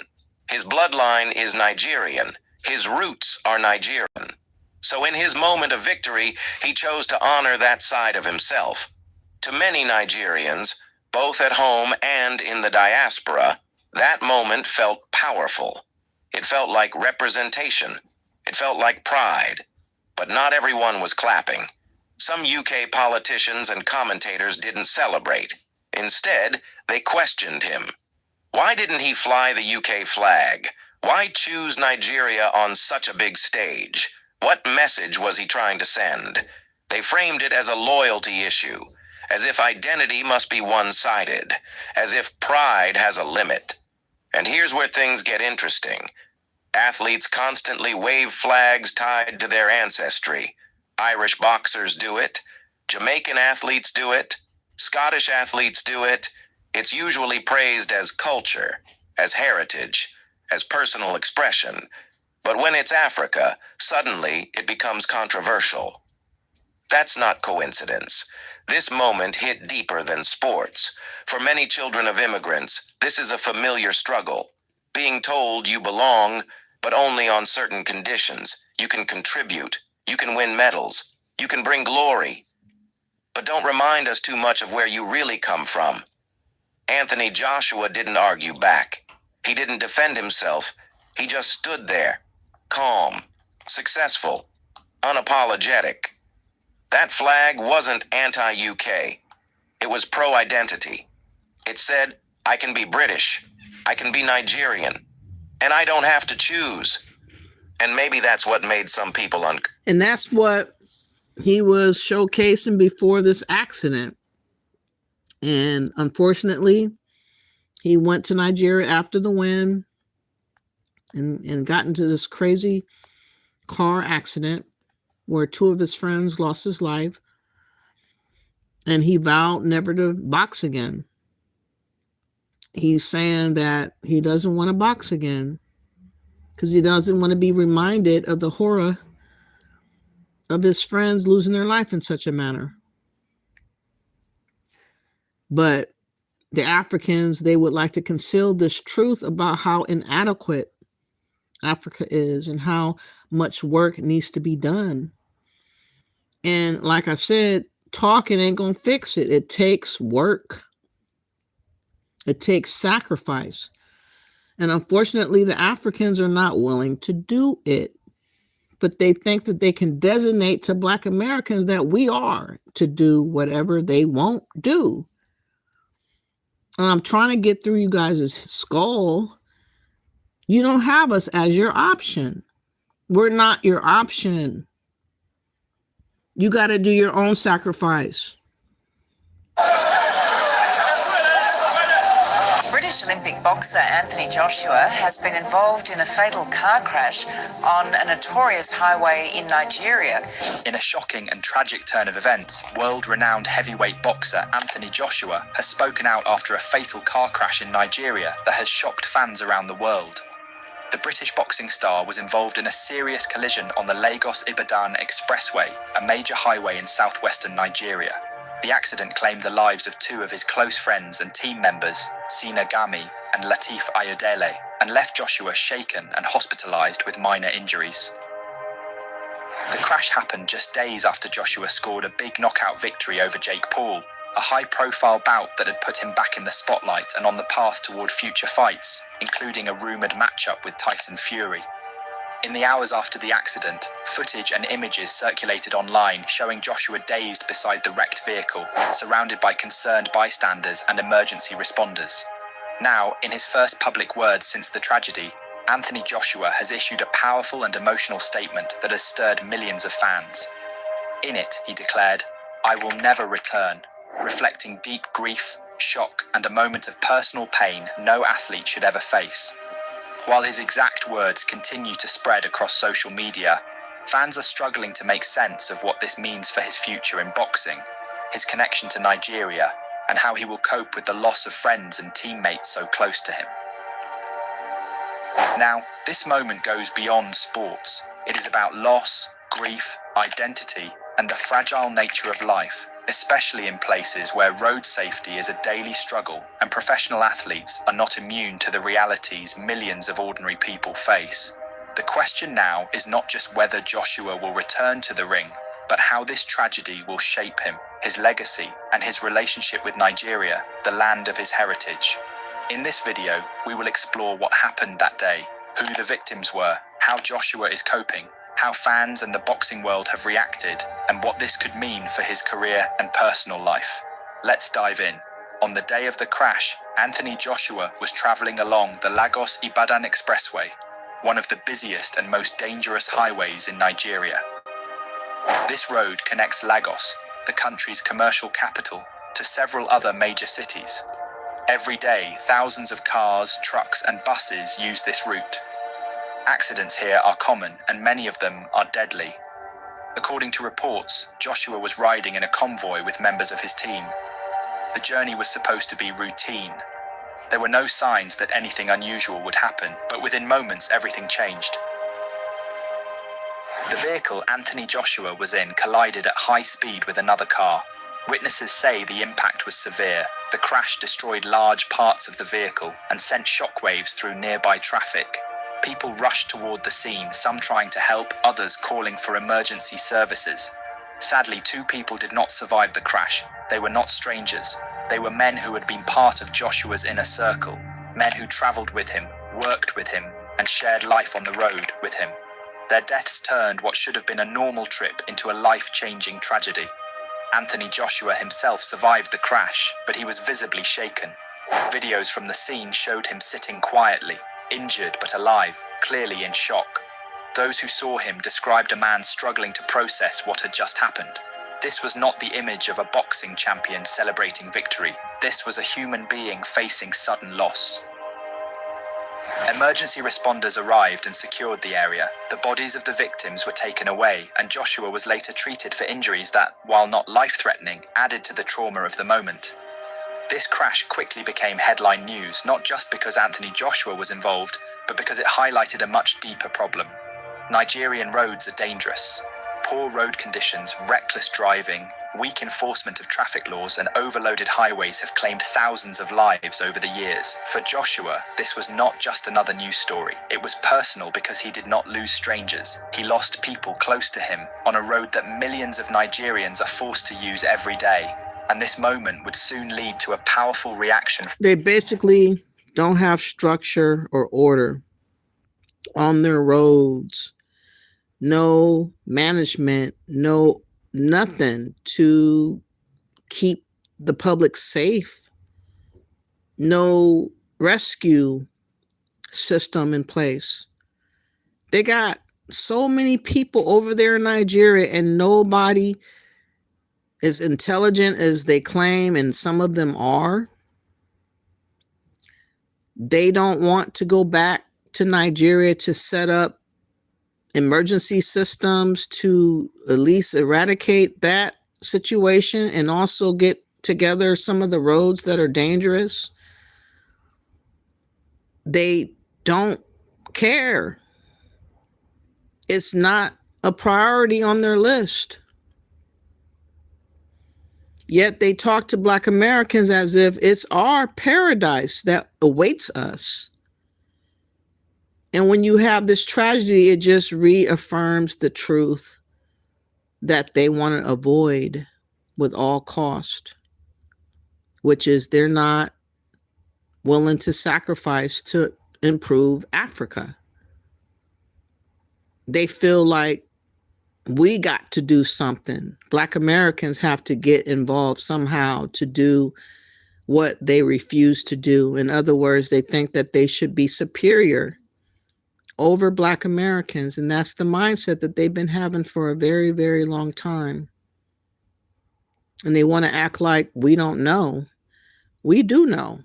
His bloodline is Nigerian. His roots are Nigerian. So in his moment of victory, he chose to honor that side of himself. To many Nigerians, both at home and in the diaspora, that moment felt powerful. It felt like representation. It felt like pride. But not everyone was clapping. Some UK politicians and commentators didn't celebrate. Instead, they questioned him. Why didn't he fly the UK flag? Why choose Nigeria on such a big stage? What message was he trying to send? They framed it as a loyalty issue, as if identity must be one-sided, as if pride has a limit. And here's where things get interesting. Athletes constantly wave flags tied to their ancestry. Irish boxers do it. Jamaican athletes do it. Scottish athletes do it. It's usually praised as culture, as heritage, as personal expression. But when it's Africa, suddenly it becomes controversial. That's not coincidence. This moment hit deeper than sports. For many children of immigrants, this is a familiar struggle. Being told you belong, but only on certain conditions. You can contribute. You can win medals. You can bring glory. But don't remind us too much of where you really come from. Anthony Joshua didn't argue back. He didn't defend himself. He just stood there, calm, successful, unapologetic. That flag wasn't anti-UK. It was pro-identity. It said, I can be British, I can be Nigerian, and I don't have to choose. And maybe that's what made some people And that's what he was showcasing before this accident. And unfortunately, he went to Nigeria after the win and got into this crazy car accident where two of his friends lost his life. And he vowed never to box again. He's saying that he doesn't want to box again because he doesn't want to be reminded of the horror of his friends losing their life in such a manner. But the Africans, they would like to conceal this truth about how inadequate Africa is and how much work needs to be done. And like I said, talking ain't gonna fix it. It takes work. It takes sacrifice. And unfortunately, the Africans are not willing to do it. But they think that they can designate to Black Americans that we are to do whatever they won't do. And I'm trying to get through you guys' skull. You don't have us as your option. We're not your option. You got to do your own sacrifice. British Olympic boxer Anthony Joshua has been involved in a fatal car crash on a notorious highway in Nigeria. In a shocking and tragic turn of events, world-renowned heavyweight boxer Anthony Joshua has spoken out after a fatal car crash in Nigeria that has shocked fans around the world. The British boxing star was involved in a serious collision on the Lagos-Ibadan Expressway, a major highway in southwestern Nigeria. The accident claimed the lives of two of his close friends and team members, Sina Gami and Latif Ayodele, and left Joshua shaken and hospitalized with minor injuries. The crash happened just days after Joshua scored a big knockout victory over Jake Paul, a high-profile bout that had put him back in the spotlight and on the path toward future fights, including a rumored matchup with Tyson Fury. In the hours after the accident, footage and images circulated online showing Joshua dazed beside the wrecked vehicle, surrounded by concerned bystanders and emergency responders. Now, in his first public words since the tragedy, Anthony Joshua has issued a powerful and emotional statement that has stirred millions of fans. In it, he declared, "I will never return," reflecting deep grief, shock, and a moment of personal pain no athlete should ever face. While his exact words continue to spread across social media, fans are struggling to make sense of what this means for his future in boxing, his connection to Nigeria, and how he will cope with the loss of friends and teammates so close to him. Now, this moment goes beyond sports. It is about loss, grief, identity, and the fragile nature of life, especially in places where road safety is a daily struggle and professional athletes are not immune to the realities millions of ordinary people face. The question now is not just whether Joshua will return to the ring, but how this tragedy will shape him, his legacy, and his relationship with Nigeria, the land of his heritage. In this video, we will explore what happened that day, who the victims were, how Joshua is coping, how fans and the boxing world have reacted, and what this could mean for his career and personal life. Let's dive in. On the day of the crash, Anthony Joshua was traveling along the Lagos-Ibadan Expressway, one of the busiest and most dangerous highways in Nigeria. This road connects Lagos, the country's commercial capital, to several other major cities. Every day, thousands of cars, trucks, and buses use this route. Accidents here are common, and many of them are deadly. According to reports, Joshua was riding in a convoy with members of his team. The journey was supposed to be routine. There were no signs that anything unusual would happen, but within moments everything changed. The vehicle Anthony Joshua was in collided at high speed with another car. Witnesses say the impact was severe. The crash destroyed large parts of the vehicle and sent shockwaves through nearby traffic. People rushed toward the scene, some trying to help, others calling for emergency services. Sadly, 2 people did not survive the crash. They were not strangers. They were men who had been part of Joshua's inner circle, men who traveled with him, worked with him, and shared life on the road with him. Their deaths turned what should have been a normal trip into a life-changing tragedy. Anthony Joshua himself survived the crash, but he was visibly shaken. Videos from the scene showed him sitting quietly, injured but alive, clearly in shock. Those who saw him described a man struggling to process what had just happened. This was not the image of a boxing champion celebrating victory. This was a human being facing sudden loss. Emergency responders arrived and secured the area. The bodies of the victims were taken away, and Joshua was later treated for injuries that, while not life-threatening, added to the trauma of the moment. This crash quickly became headline news, not just because Anthony Joshua was involved, but because it highlighted a much deeper problem. Nigerian roads are dangerous. Poor road conditions, reckless driving, Weak enforcement of traffic laws and overloaded highways have claimed thousands of lives over the years. For Joshua, this was not just another news story. It was personal because he did not lose strangers. He lost people close to him on a road that millions of Nigerians are forced to use every day. And this moment would soon lead to a powerful reaction. They basically don't have structure or order on their roads. No management, no nothing to keep the public safe. No rescue system in place. They got so many people over there in Nigeria and nobody as intelligent as they claim, and some of them are. They don't want to go back to Nigeria to set up emergency systems to at least eradicate that situation and also get together some of the roads that are dangerous. They don't care. It's not a priority on their list. Yet they talk to Black Americans as if it's our paradise that awaits us. And when you have this tragedy, it just reaffirms the truth that they want to avoid with all cost, which is they're not willing to sacrifice to improve Africa. They feel like we got to do something. Black Americans have to get involved somehow to do what they refuse to do. In other words, they think that they should be superior over Black Americans. And that's the mindset that they've been having for a very, very long time. And they want to act like we don't know. We do know.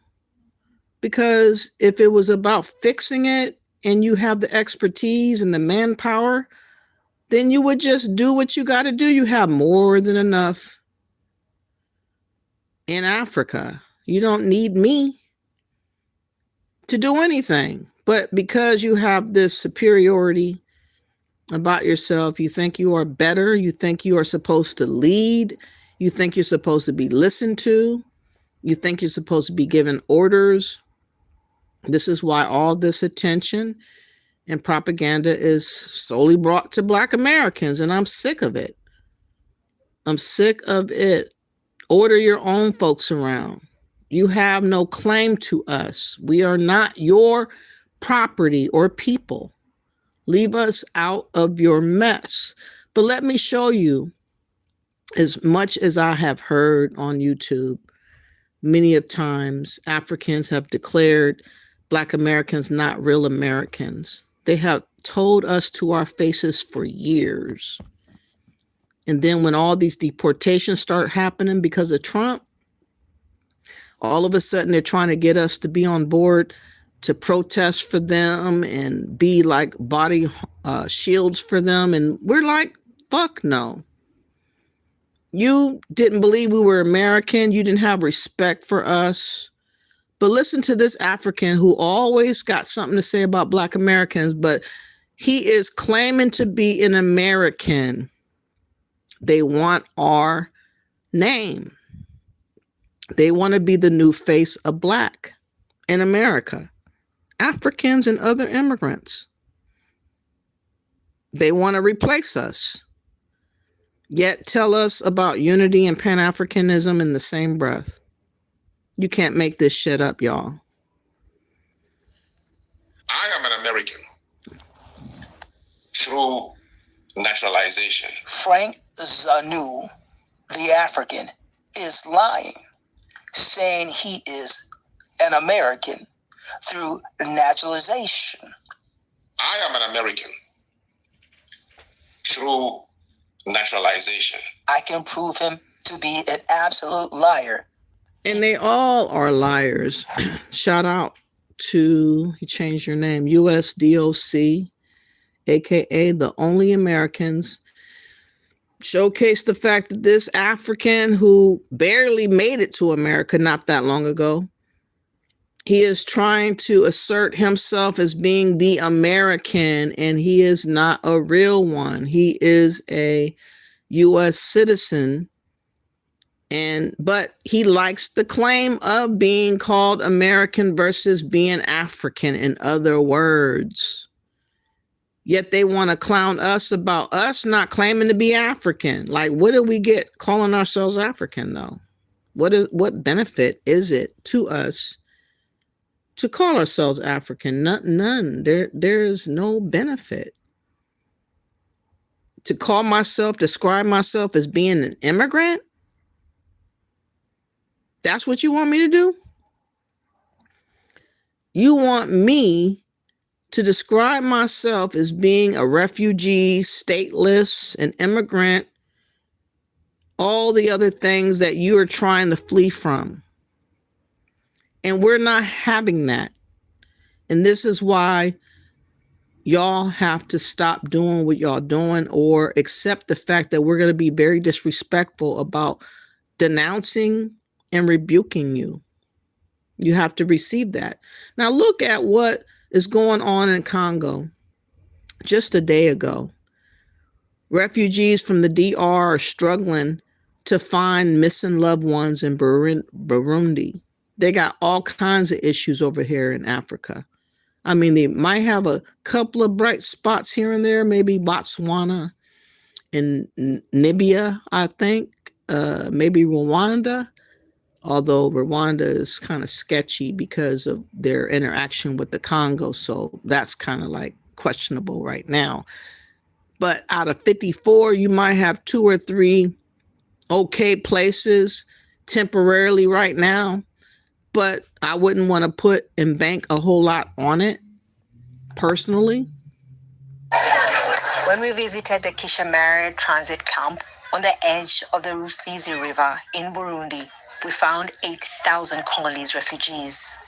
Because if it was about fixing it and you have the expertise and the manpower, then you would just do what you got to do. You have more than enough in Africa. You don't need me to do anything. But because you have this superiority about yourself, you think you are better. You think you are supposed to lead. You think you're supposed to be listened to. You think you're supposed to be given orders. This is why all this attention and propaganda is solely brought to Black Americans, and I'm sick of it. I'm sick of it. Order your own folks around. You have no claim to us. We are not your property or people. Leave us out of your mess. But let me show you, as much as I have heard on YouTube, many of times Africans have declared Black Americans not real Americans. They have told us to our faces for years. And then when all these deportations start happening because of Trump, all of a sudden they're trying to get us to be on board to protest for them and be like body shields for them. And we're like, fuck no. You didn't believe we were American. You didn't have respect for us. But listen to this African who always got something to say about Black Americans, but he is claiming to be an American. They want our name. They want to be the new face of Black in America. Africans and other immigrants. They want to replace us. Yet tell us about unity and Pan-Africanism in the same breath. You can't make this shit up, y'all. I am an American through naturalization. Frank Zanou, the African, is lying, saying he is an American through naturalization. I am an American through naturalization. I can prove him to be an absolute liar. And they all are liars. Shout out to, he changed your name, USDOC, aka the Only Americans. Showcase the fact that this African who barely made it to America not that long ago, he is trying to assert himself as being the American, and he is not a real one. He is a U.S. citizen But he likes the claim of being called American versus being African, in other words. Yet they want to clown us about us not claiming to be African. Like, what do we get calling ourselves African, though? What benefit is it to us to call ourselves African? None. There is no benefit. To describe myself as being an immigrant? That's what you want me to do? You want me to describe myself as being a refugee, stateless, an immigrant, all the other things that you are trying to flee from. And we're not having that. And this is why y'all have to stop doing what y'all doing, or accept the fact that we're going to be very disrespectful about denouncing and rebuking you. You have to receive that. Now look at what is going on in Congo. Just a day ago, refugees from the DR are struggling to find missing loved ones in Burundi. They got all kinds of issues over here in Africa. I mean, they might have a couple of bright spots here and there, maybe Botswana and Namibia, I think, maybe Rwanda. Although Rwanda is kind of sketchy because of their interaction with the Congo. So that's kind of like questionable right now. But out of 54, you might have 2 or 3 okay places temporarily right now. But I wouldn't want to put and bank a whole lot on it personally. When we visited the Kishamare transit camp on the edge of the Rusizi River in Burundi, we found 8,000 Congolese refugees.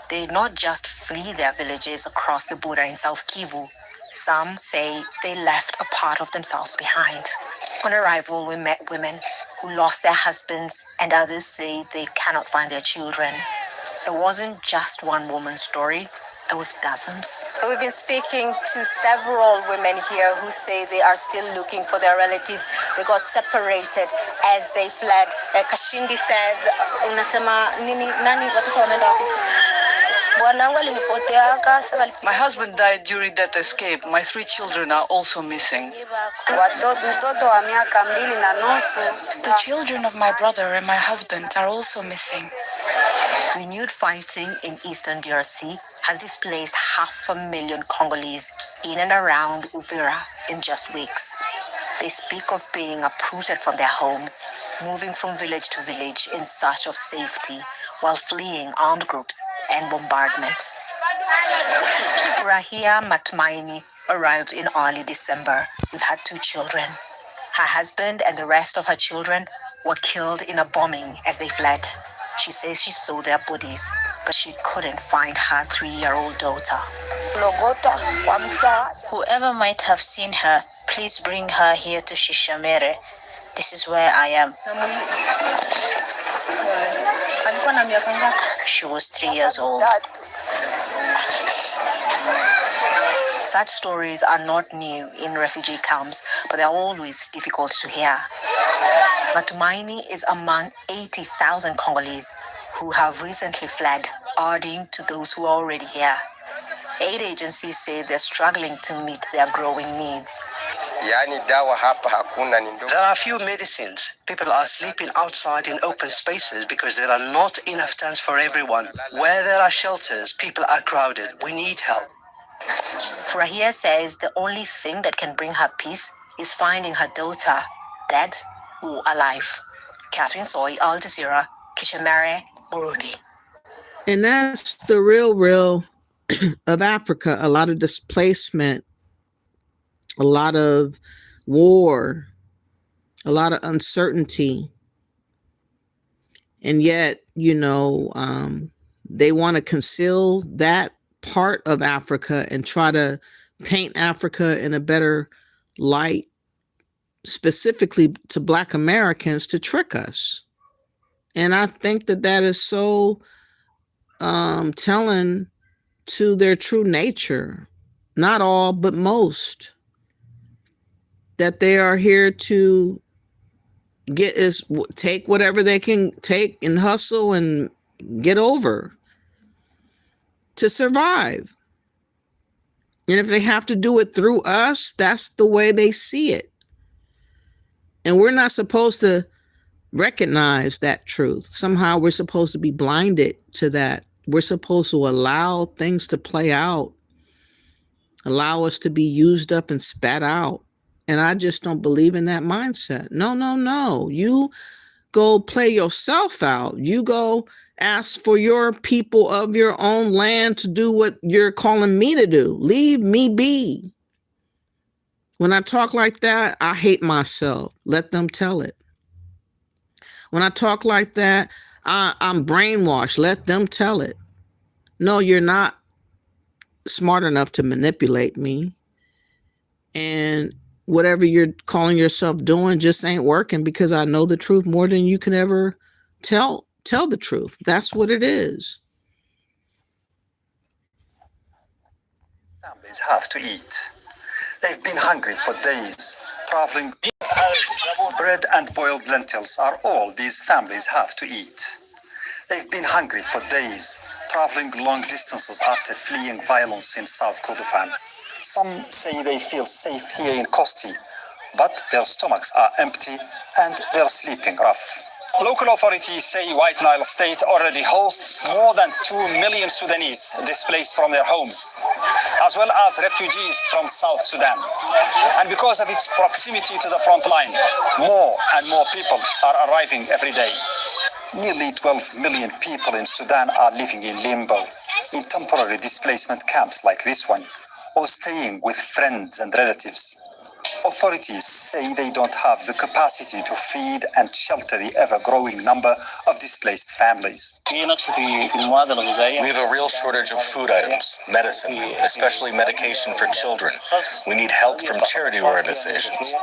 They did not just flee their villages across the border in South Kivu. Some say they left a part of themselves behind. On arrival, we met women who lost their husbands, and others say they cannot find their children. It wasn't just one woman's story. It was dozens. So we've been speaking to several women here who say they are still looking for their relatives. They got separated as they fled. Kashindi says, unasema nini nani watoto wameenda wapi? My husband died during that escape. My 3 children are also missing. The children of my brother and my husband are also missing. Renewed fighting in eastern DRC has displaced 500,000 Congolese in and around Uvira in just weeks. They speak of being uprooted from their homes, moving from village to village in search of safety while fleeing armed groups and bombardment. Furahia Matumaini arrived in early December with her 2 children. Her husband and the rest of her children were killed in a bombing as they fled. She says she saw their bodies, but she couldn't find her 3-year-old daughter. Whoever might have seen her, please bring her here to Shishamere. This is where I am. She was 3 years old. Such stories are not new in refugee camps, but they're always difficult to hear. Matumaini is among 80,000 Congolese who have recently fled, adding to those who are already here. Aid agencies say they're struggling to meet their growing needs. There are few medicines. People are sleeping outside in open spaces because there are not enough tents for everyone. Where there are shelters, people are crowded. We need help. Furahia says the only thing that can bring her peace is finding her daughter, dead or alive. Catherine Soy, Al Jazeera, Kishamare, Burundi. And that's the real of Africa. A lot of displacement, a lot of war, a lot of uncertainty. And yet, they want to conceal that part of Africa and try to paint Africa in a better light, specifically to Black Americans, to trick us. And I think that is so telling to their true nature. Not all, but most. That they are here to take whatever they can take and hustle and get over to survive. And if they have to do it through us, that's the way they see it. And we're not supposed to recognize that truth. Somehow we're supposed to be blinded to that. We're supposed to allow things to play out, allow us to be used up and spat out. And I just don't believe in that mindset. No, no, no. You go play yourself out. You go ask for your people of your own land to do what you're calling me to do. Leave me be. When I talk like that, I hate myself. Let them tell it. When I talk like that, I'm brainwashed. Let them tell it. No, you're not smart enough to manipulate me. And whatever you're calling yourself doing just ain't working, because I know the truth more than you can ever tell the truth. That's what it is. Families have to eat. They've been hungry for days, traveling. Bread and boiled lentils are all these families have to eat. They've been hungry for days, traveling long distances after fleeing violence in South Kordofan. Some say they feel safe here in Kosti, but their stomachs are empty and they're sleeping rough. Local authorities say White Nile State already hosts more than 2 million Sudanese displaced from their homes, as well as refugees from South Sudan. And because of its proximity to the front line, more and more people are arriving every day. Nearly 12 million people in Sudan are living in limbo, in temporary displacement camps like this one, or staying with friends and relatives. Authorities say they don't have the capacity to feed and shelter the ever-growing number of displaced families. We have a real shortage of food items, medicine, especially medication for children. We need help from charity organizations.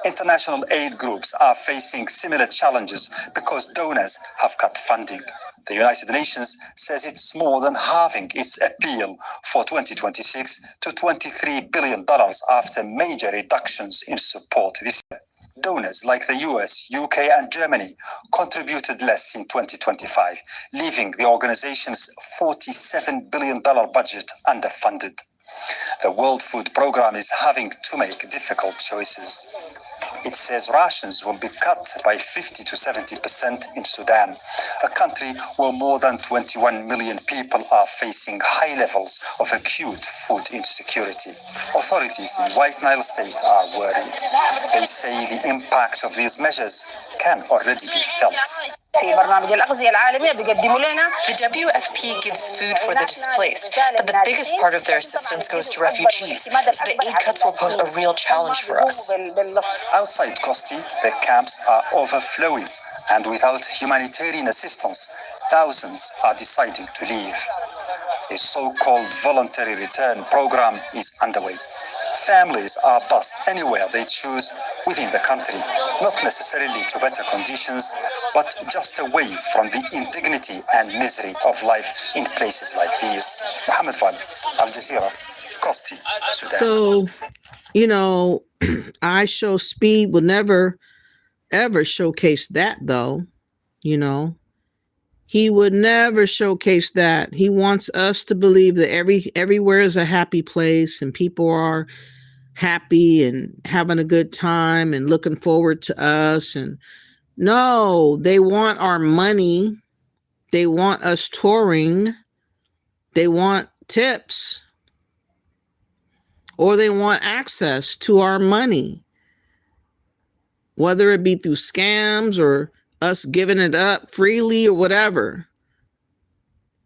International aid groups are facing similar challenges because donors have cut funding. The United Nations says it's more than halving its appeal for 2026 to $23 billion after major reductions in support this year. Donors like the US, UK, and Germany contributed less in 2025, leaving the organization's $47 billion budget underfunded. The World Food Programme is having to make difficult choices. It says rations will be cut by 50 to 70% in Sudan, a country where more than 21 million people are facing high levels of acute food insecurity. Authorities in White Nile State are worried. They say the impact of these measures can already be felt. The WFP gives food for the displaced, but the biggest part of their assistance goes to refugees, so the aid cuts will pose a real challenge for us. Outside Kosti, the camps are overflowing, and without humanitarian assistance, thousands are deciding to leave. A so-called voluntary return program is underway. Families are bussed anywhere they choose within the country, not necessarily to better conditions, but just away from the indignity and misery of life in places like these. Mohammed Fad, Al Jazeera, Kosti, Sudan. So, Ishowspeed will never, ever showcase that, though. He would never showcase that. He wants us to believe that everywhere is a happy place and people are happy and having a good time and looking forward to us. And no, they want our money. They want us touring. They want tips. Or they want access to our money, whether it be through scams or us giving it up freely or whatever.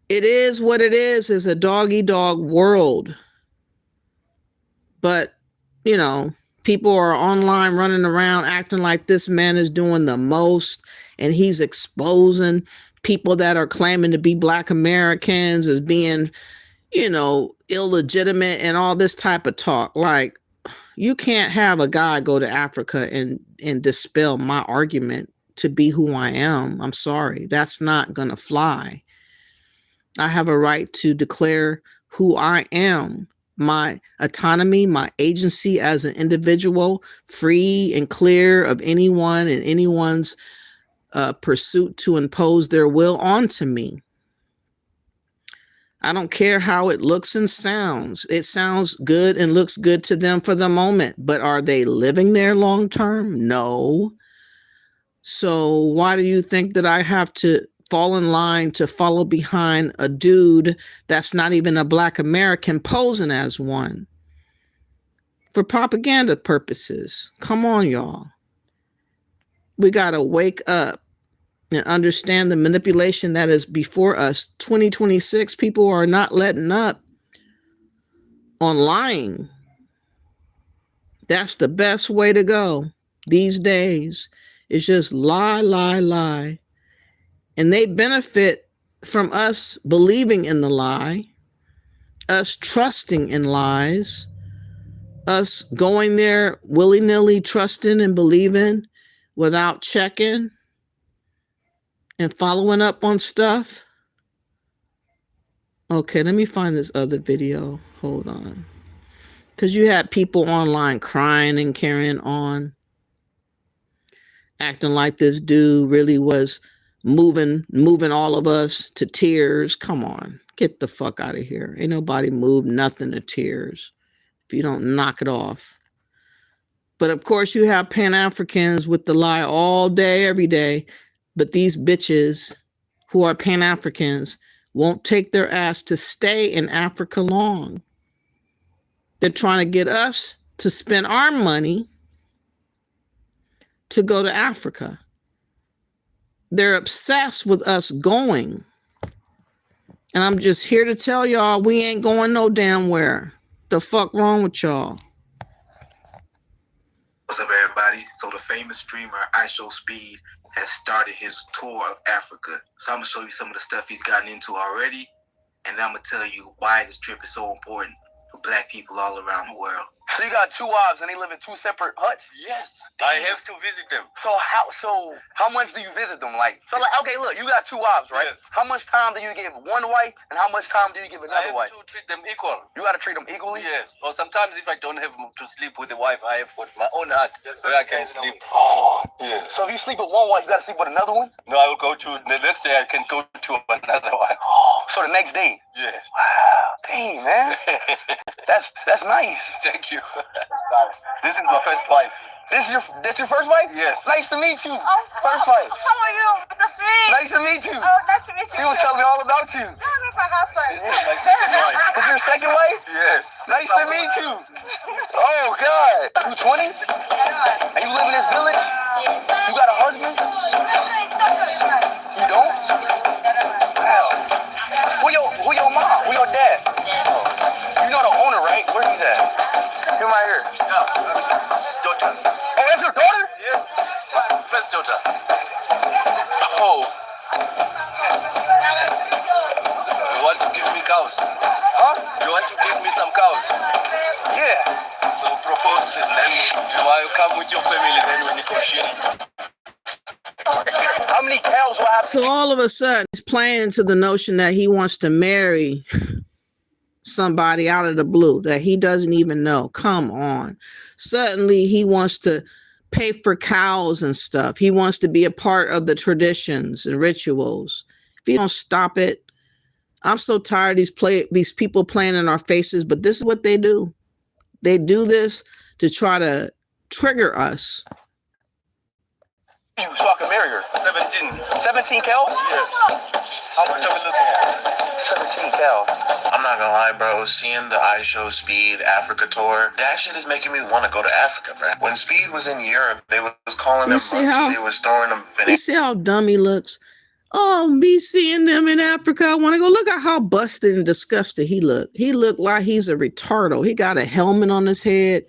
It is what it is a dog-eat-dog world. But, people are online running around acting like this man is doing the most, and he's exposing people that are claiming to be Black Americans as being, illegitimate and all this type of talk. Like, you can't have a guy go to Africa and dispel my argument to be who I am. I'm sorry. That's not going to fly. I have a right to declare who I am my autonomy, my agency as an individual, free and clear of anyone and anyone's pursuit to impose their will onto me. I don't care how it looks and sounds. It sounds good and looks good to them for the moment, but are they living there long term? No. So why do you think that I have to fall in line to follow behind a dude that's not even a Black American posing as one for propaganda purposes? Come on, y'all. We got to wake up and understand the manipulation that is before us. 2026, people are not letting up on lying. That's the best way to go these days. It's just lie, lie, lie. And they benefit from us believing in the lie, us trusting in lies, us going there willy-nilly trusting and believing without checking and following up on stuff. Okay, let me find this other video. Hold on. Because you had people online crying and carrying on, acting like this dude really was moving all of us to tears. Come on, get the fuck out of here. Ain't nobody moved nothing to tears if you don't knock it off. But of course you have Pan-Africans with the lie all day, every day. But these bitches who are Pan-Africans won't take their ass to stay in Africa long. They're trying to get us to spend our money to go to Africa. They're obsessed with us going. And I'm just here to tell y'all, we ain't going no damn where. The fuck wrong with y'all? What's up, everybody? So the famous streamer Ishowspeed has started his tour of Africa. So I'm going to show you some of the stuff he's gotten into already. And then I'm going to tell you why this trip is so important for Black people all around the world. So you got two wives and they live in two separate huts? Yes, I have to visit them. So how much do you visit them? Like, okay, look, you got two wives, right? Yes. How much time do you give one wife and how much time do you give another wife? I have to treat them equal. You got to treat them equally? Yes. Or sometimes if I don't have to sleep with the wife, I have got my own hut where I can sleep. Oh. Yes. So if you sleep with one wife, you got to sleep with another one? No, I will go to, the next day I can go to another one. Oh, so the next day? Yes. Wow, dang, man. That's nice. Thank you. This is my first wife. This your first wife? Yes. Nice to meet you. Oh, first wife. How are you? So sweet. Nice to meet you. Oh, nice to meet you. He was telling me all about you. No, that's my husband. This is my second wife. This your second wife? Yes. Nice to meet you. Oh, God. You 20? And you live in this village? Yes. You got a husband? You don't? Wow. Who your mom? Who your dad? You know the owner, right? Where's he at? Him right here. Yeah. Daughter. Oh, that's your daughter? Yes. First daughter. Oh. You want to give me cows? Huh? You want to give me some cows? Yeah. So propose it, then you will come with your family, then we negotiate. How many cows will I have? So all of a sudden, he's playing into the notion that he wants to marry somebody out of the blue that he doesn't even know. Come on. Suddenly, he wants to pay for cows and stuff. He wants to be a part of the traditions and rituals. If you don't stop it, I'm so tired of these people playing in our faces, but this is what they do. They do this to try to trigger us. So I can marry her. 17. 17 cows? Yes. How much are we looking at? 17 cows. I'm not gonna lie, bro. Seeing the Ishowspeed Africa tour, that shit is making me want to go to Africa, bro. When Speed was in Europe, they was calling them monkeys. They was throwing them. You see how dumb he looks? Oh, me seeing them in Africa. I want to go. Look at how busted and disgusted he looked. He looked like he's a retardo. He got a helmet on his head.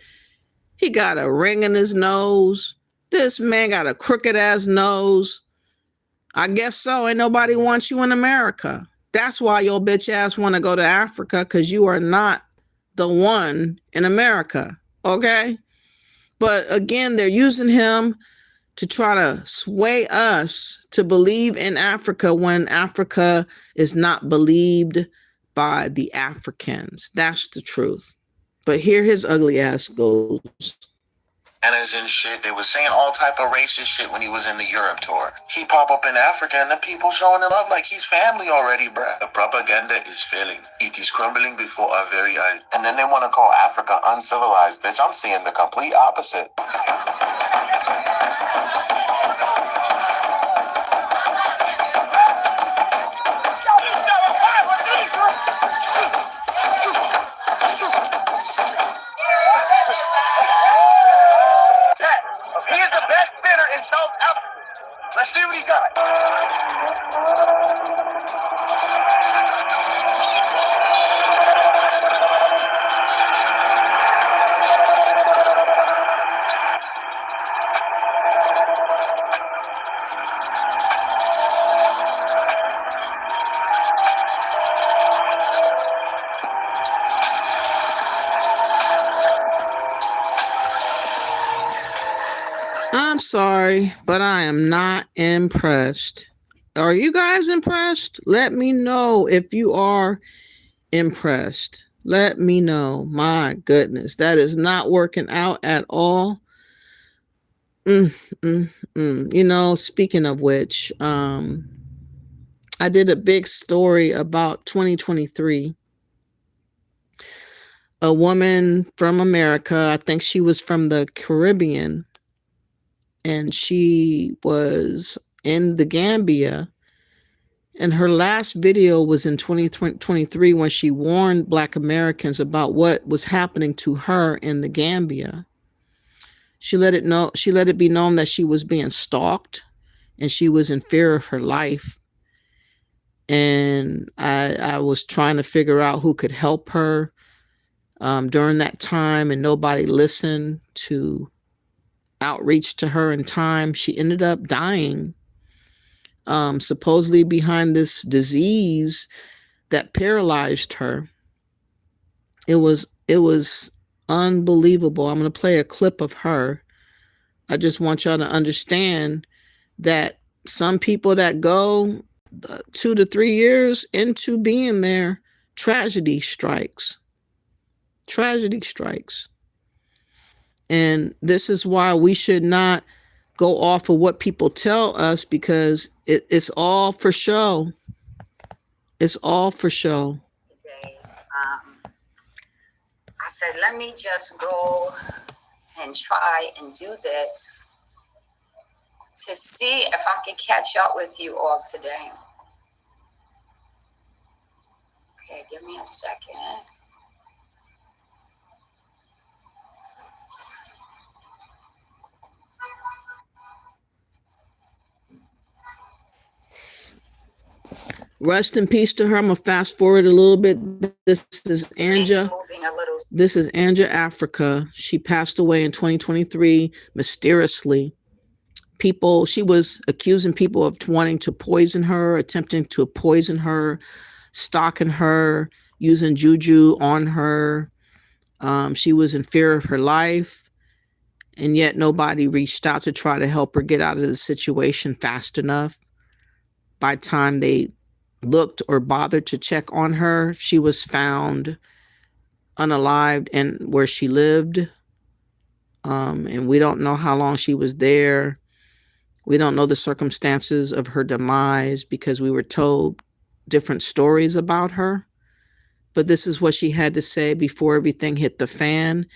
He got a ring in his nose. This man got a crooked ass nose. I guess so. Ain't nobody wants you in America. That's why your bitch ass want to go to Africa, because you are not the one in America. Okay? But again, they're using him to try to sway us to believe in Africa when Africa is not believed by the Africans. That's the truth. But here his ugly ass goes. And shit, they was saying all type of racist shit when he was in the Europe tour. He pop up in Africa and the people showing him up like he's family already, bruh. The propaganda is failing. It is crumbling before our very eyes. And then they want to call Africa uncivilized, bitch. I'm seeing the complete opposite. He is the best spinner in South Africa. Let's see what he got. I'm sorry, but I am not impressed. Are you guys impressed? Let me know if you are impressed. Let me know. My goodness, that is not working out at all. You know, speaking of which, I did a big story about 2023. A woman from America, I think she was from the Caribbean, and she was in the Gambia. And her last video was in 2023 when she warned Black Americans about what was happening to her in the Gambia. She let it be known that she was being stalked and she was in fear of her life. And I was trying to figure out who could help her during that time, and nobody listened to outreach to her in time. She ended up dying, supposedly behind this disease that paralyzed her. It was unbelievable. I'm going to play a clip of her. I just want y'all to understand that some people that go 2 to 3 years into being there, tragedy strikes. Tragedy strikes. And this is why we should not go off of what people tell us, because it's all for show. It's all for show. Today, I said, let me just go and try and do this to see if I can catch up with you all today. Okay, give me a second. Rest in peace to her. I'm gonna fast forward a little bit. This is Anja. This is Anja Africa. She passed away in 2023 mysteriously. She was accusing people of wanting to poison her, attempting to poison her, stalking her, using juju on her. She was in fear of her life, and yet nobody reached out to try to help her get out of the situation fast enough. By the time they looked or bothered to check on her, she was found unalived and where she lived. And we don't know how long she was there. We don't know the circumstances of her demise because we were told different stories about her. But this is what she had to say before everything hit the fan.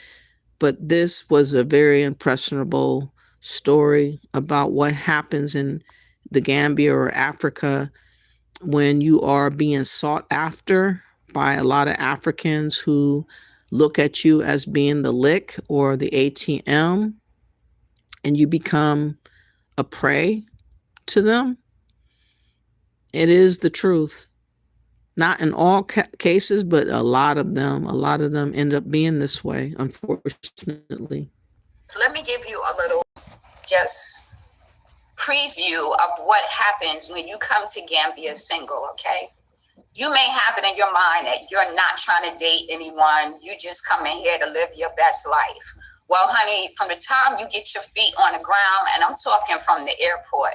But this was a very impressionable story about what happens in the Gambia or Africa when you are being sought after by a lot of Africans who look at you as being the lick or the ATM, and you become a prey to them. It is the truth. Not in all cases, but a lot of them end up being this way, unfortunately. So let me give you a little just preview of what happens when you come to Gambia single, okay? You may have it in your mind that you're not trying to date anyone. You just come in here to live your best life. Well, honey, from the time you get your feet on the ground, and I'm talking from the airport,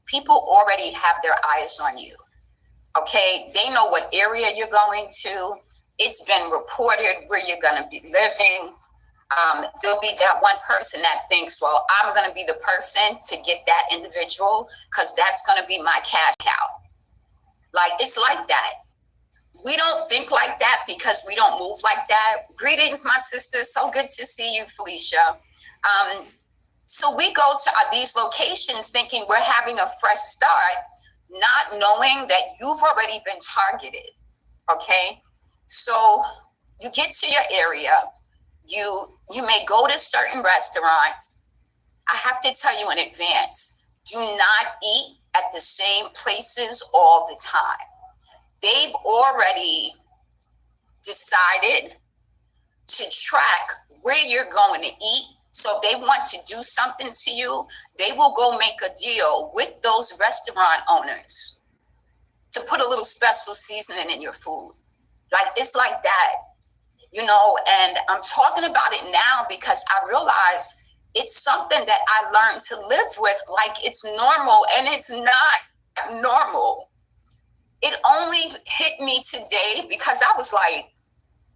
people already have their eyes on you, okay? They know what area you're going to. It's been reported where you're going to be living. There'll be that one person that thinks, well, I'm going to be the person to get that individual because that's going to be my cash cow. Like, it's like that. We don't think like that because we don't move like that. Greetings, my sister. So good to see you, Felicia. So we go to these locations thinking we're having a fresh start, not knowing that you've already been targeted. Okay? So you get to your area. You may go to certain restaurants. I have to tell you in advance, do not eat at the same places all the time. They've already decided to track where you're going to eat. So if they want to do something to you, they will go make a deal with those restaurant owners to put a little special seasoning in your food. Like, it's like that, you know, and I'm talking about it now because I realize it's something that I learned to live with like it's normal, and it's not normal. It only hit me today because I was like,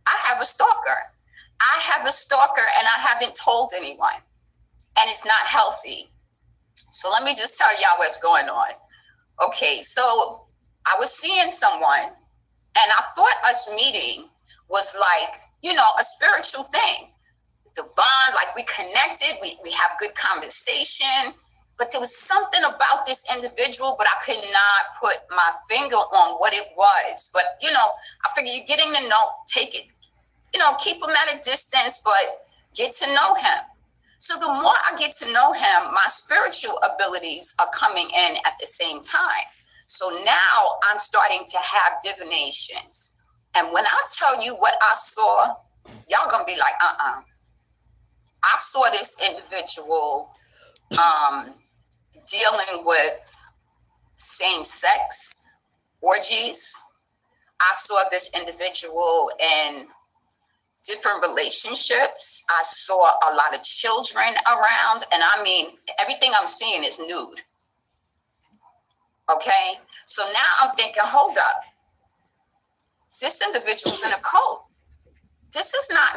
I have a stalker. I have a stalker and I haven't told anyone, and it's not healthy. So let me just tell y'all what's going on. Okay, so I was seeing someone and I thought us meeting was like, you know, a spiritual thing. The bond, like we connected, we have good conversation, but there was something about this individual, but I could not put my finger on what it was. But, you know, I figure you're getting to know, take it, you know, keep him at a distance, but get to know him. So the more I get to know him, my spiritual abilities are coming in at the same time. So now I'm starting to have divinations. And when I tell you what I saw, y'all gonna be like, I saw this individual dealing with same-sex orgies. I saw this individual in different relationships. I saw a lot of children around, and I mean, everything I'm seeing is nude. Okay? So now I'm thinking, hold up. This individual's in a cult. This is not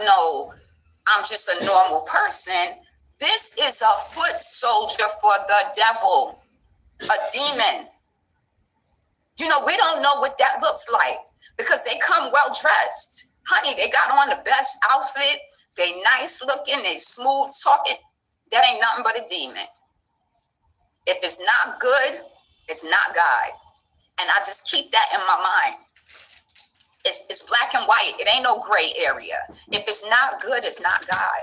I'm just a normal person. This is a foot soldier for the devil, a demon. You know, we don't know what that looks like because they come well dressed. Honey, they got on the best outfit. They nice looking, they smooth talking. That ain't nothing but a demon. If it's not good, it's not God. And I just keep that in my mind. It's black and white. It ain't no gray area. If it's not good, it's not God.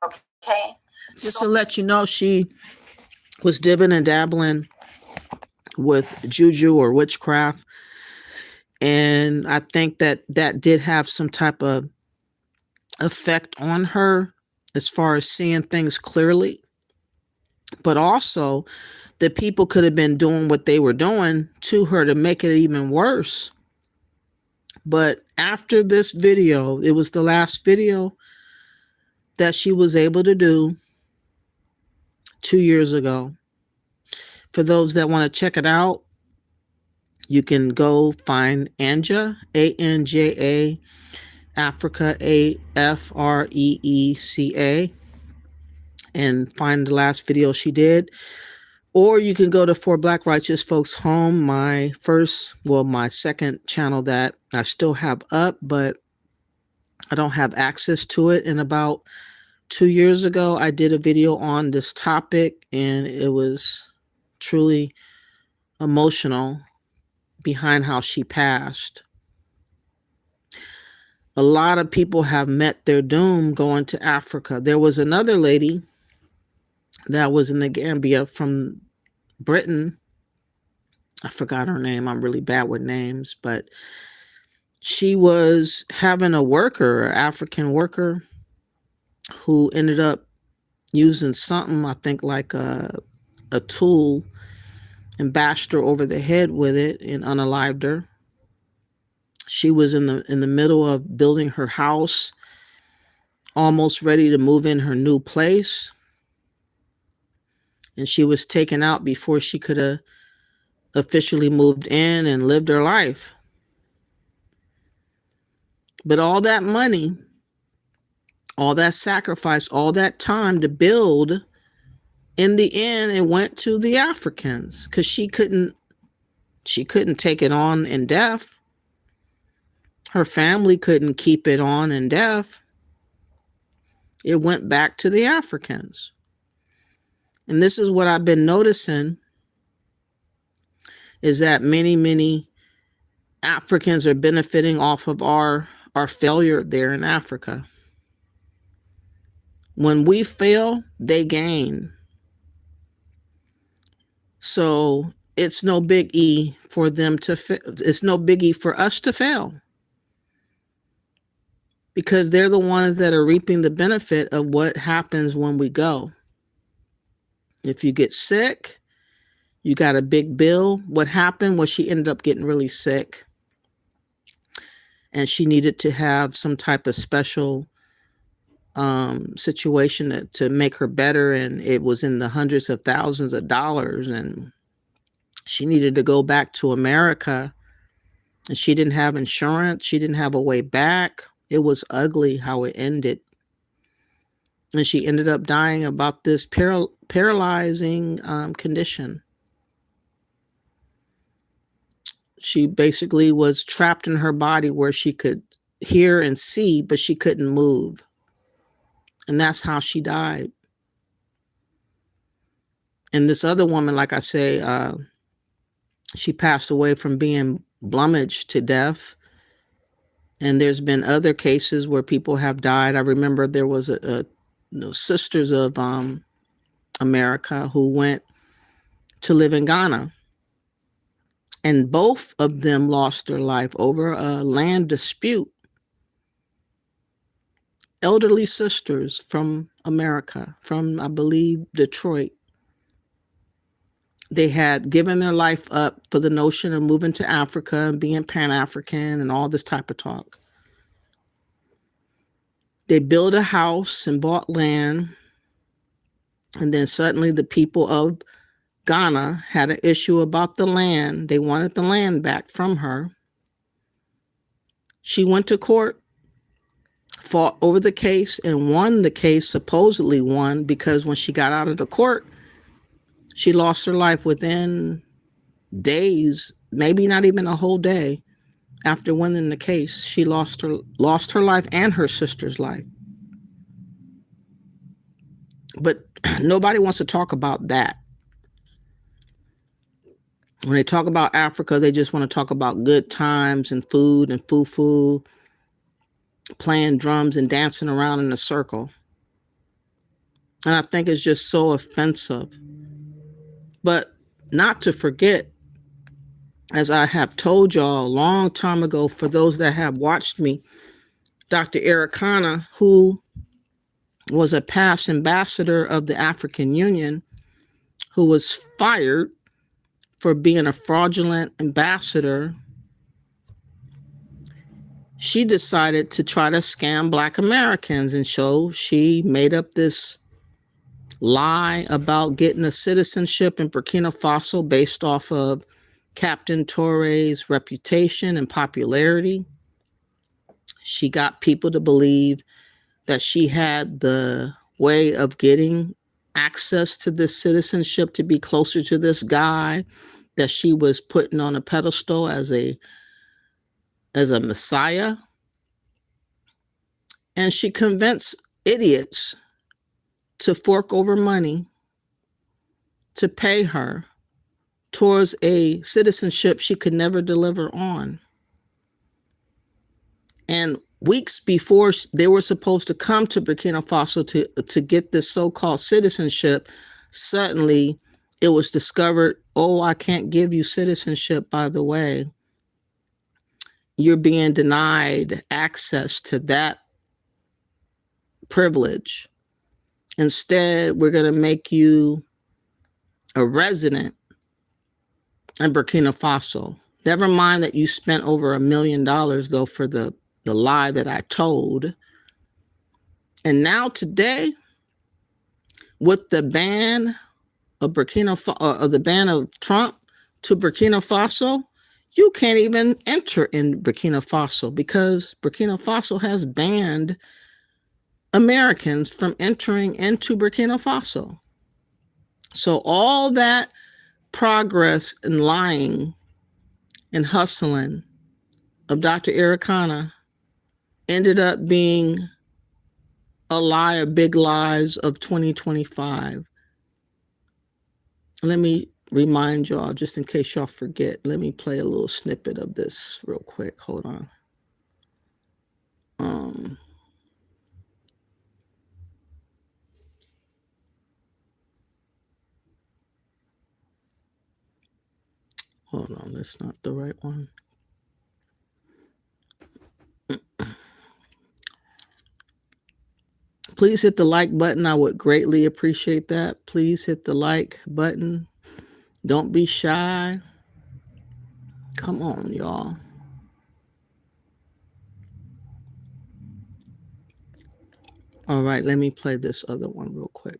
Okay? Just to let you know, she was dibbing and dabbling with juju or witchcraft. And I think that did have some type of effect on her as far as seeing things clearly. But also, the people could have been doing what they were doing to her to make it even worse. But after this video, it was the last video that she was able to do 2 years ago. For those that want to check it out, you can go find Anja, Anja, Africa, Afreeca, and find the last video she did. Or you can go to For Black Righteous Folks Home, my second channel that I still have up, but I don't have access to it. And about 2 years ago, I did a video on this topic, and it was truly emotional behind how she passed. A lot of people have met their doom going to Africa. There was another lady that was in the Gambia from Britain. I forgot her name. I'm really bad with names, but she was having a worker, an African worker, who ended up using something, I think like a tool, and bashed her over the head with it and unalived her. She was in the middle of building her house, almost ready to move in her new place. And she was taken out before she could have officially moved in and lived her life. But all that money, all that sacrifice, all that time to build, in the end, it went to the Africans because she couldn't take it on in deaf. Her family couldn't keep it on in deaf. It went back to the Africans. And this is what I've been noticing, is that many Africans are benefiting off of our failure there in Africa. When we fail, they gain. So it's no biggie for them to it's no biggie for us to fail, because they're the ones that are reaping the benefit of what happens when we go. If you get sick, you got a big bill. What happened was she ended up getting really sick, and she needed to have some type of special situation to make her better, and it was in the hundreds of thousands of dollars, and she needed to go back to America, and she didn't have insurance. She didn't have a way back. It was ugly how it ended, and she ended up dying about this paralyzing condition. She basically was trapped in her body where she could hear and see, but she couldn't move. And that's how she died. And this other woman, like I say, she passed away from being blumaged to death. And there's been other cases where people have died. I remember there was Sisters of America who went to live in Ghana. And both of them lost their life over a land dispute. Elderly sisters from America, from, I believe, Detroit. They had given their life up for the notion of moving to Africa and being Pan-African and all this type of talk. They built a house and bought land. And then suddenly the people of Ghana had an issue about the land. They wanted the land back from her. She went to court, fought over the case, and won the case, supposedly won, because when she got out of the court, she lost her life within days, maybe not even a whole day after winning the case. She lost her life and her sister's life. But nobody wants to talk about that. When they talk about Africa, they just want to talk about good times and food and fufu, playing drums and dancing around in a circle. And I think it's just so offensive. But not to forget, as I have told y'all a long time ago, for those that have watched me, Dr. Ericana, who was a past ambassador of the African Union, who was fired for being a fraudulent ambassador, she decided to try to scam Black Americans. And so she made up this lie about getting a citizenship in Burkina Faso based off of Captain Touré's reputation and popularity. She got people to believe that she had the way of getting access to this citizenship to be closer to this guy that she was putting on a pedestal as a messiah. And she convinced idiots to fork over money to pay her towards a citizenship she could never deliver on. And weeks before they were supposed to come to Burkina Faso to get this so-called citizenship, suddenly it was discovered, oh, I can't give you citizenship, by the way. You're being denied access to that privilege. Instead, we're going to make you a resident in Burkina Faso. Never mind that you spent over $1 million, though, for the lie that I told. And now today, with the ban of the ban of Trump to Burkina Faso, you can't even enter in Burkina Faso because Burkina Faso has banned Americans from entering into Burkina Faso. So all that progress and lying and hustling of Dr. Irikana ended up being a lie of big lies of 2025. Let me remind y'all, just in case y'all forget, let me play a little snippet of this real quick. Hold on. Hold on, that's not the right one. Please hit the like button. I would greatly appreciate that. Please hit the like button. Don't be shy. Come on, y'all. All right, let me play this other one real quick.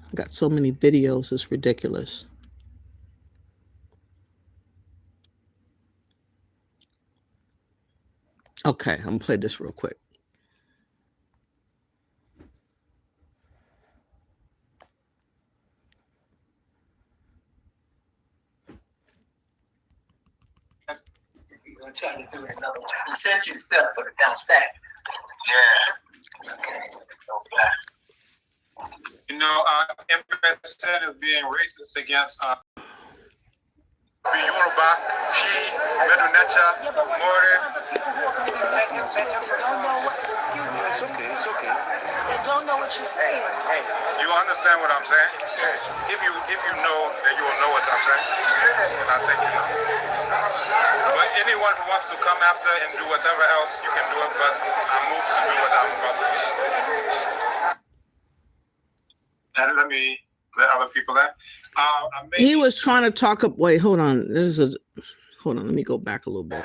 I got so many videos, it's ridiculous. Okay, I'm gonna play this real quick. I'm trying to do it another way. He sent you the stuff for the bounce back. Yeah. Okay. You know, MSN is being racist against Yoruba, Chi, Medunecha, More. It's okay, it's okay. They don't know what you're saying. Hey, you understand what I'm saying? If you know, then you will know what I'm saying. And I think you know. But anyone who wants to come after and do whatever else, you can do it, but I'm moved to do what I'm about to do. And let me let other people in. He was trying to talk up. Wait, hold on. Hold on. Let me go back a little bit.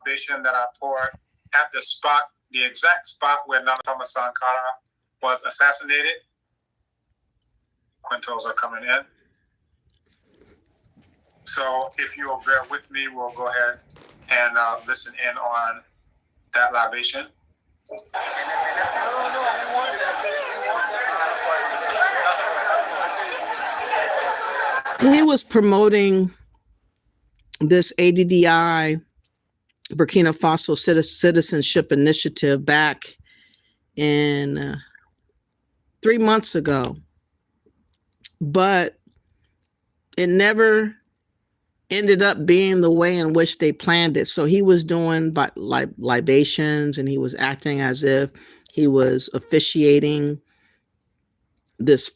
That I poured at the spot, the exact spot where Nana Sankara was assassinated. Quintos are coming in. So if you will bear with me, we'll go ahead and listen in on that libation. He was promoting this ADDI Burkina Faso Citizenship Initiative back in 3 months ago, but it never ended up being the way in which they planned it. So he was doing libations, and he was acting as if he was officiating this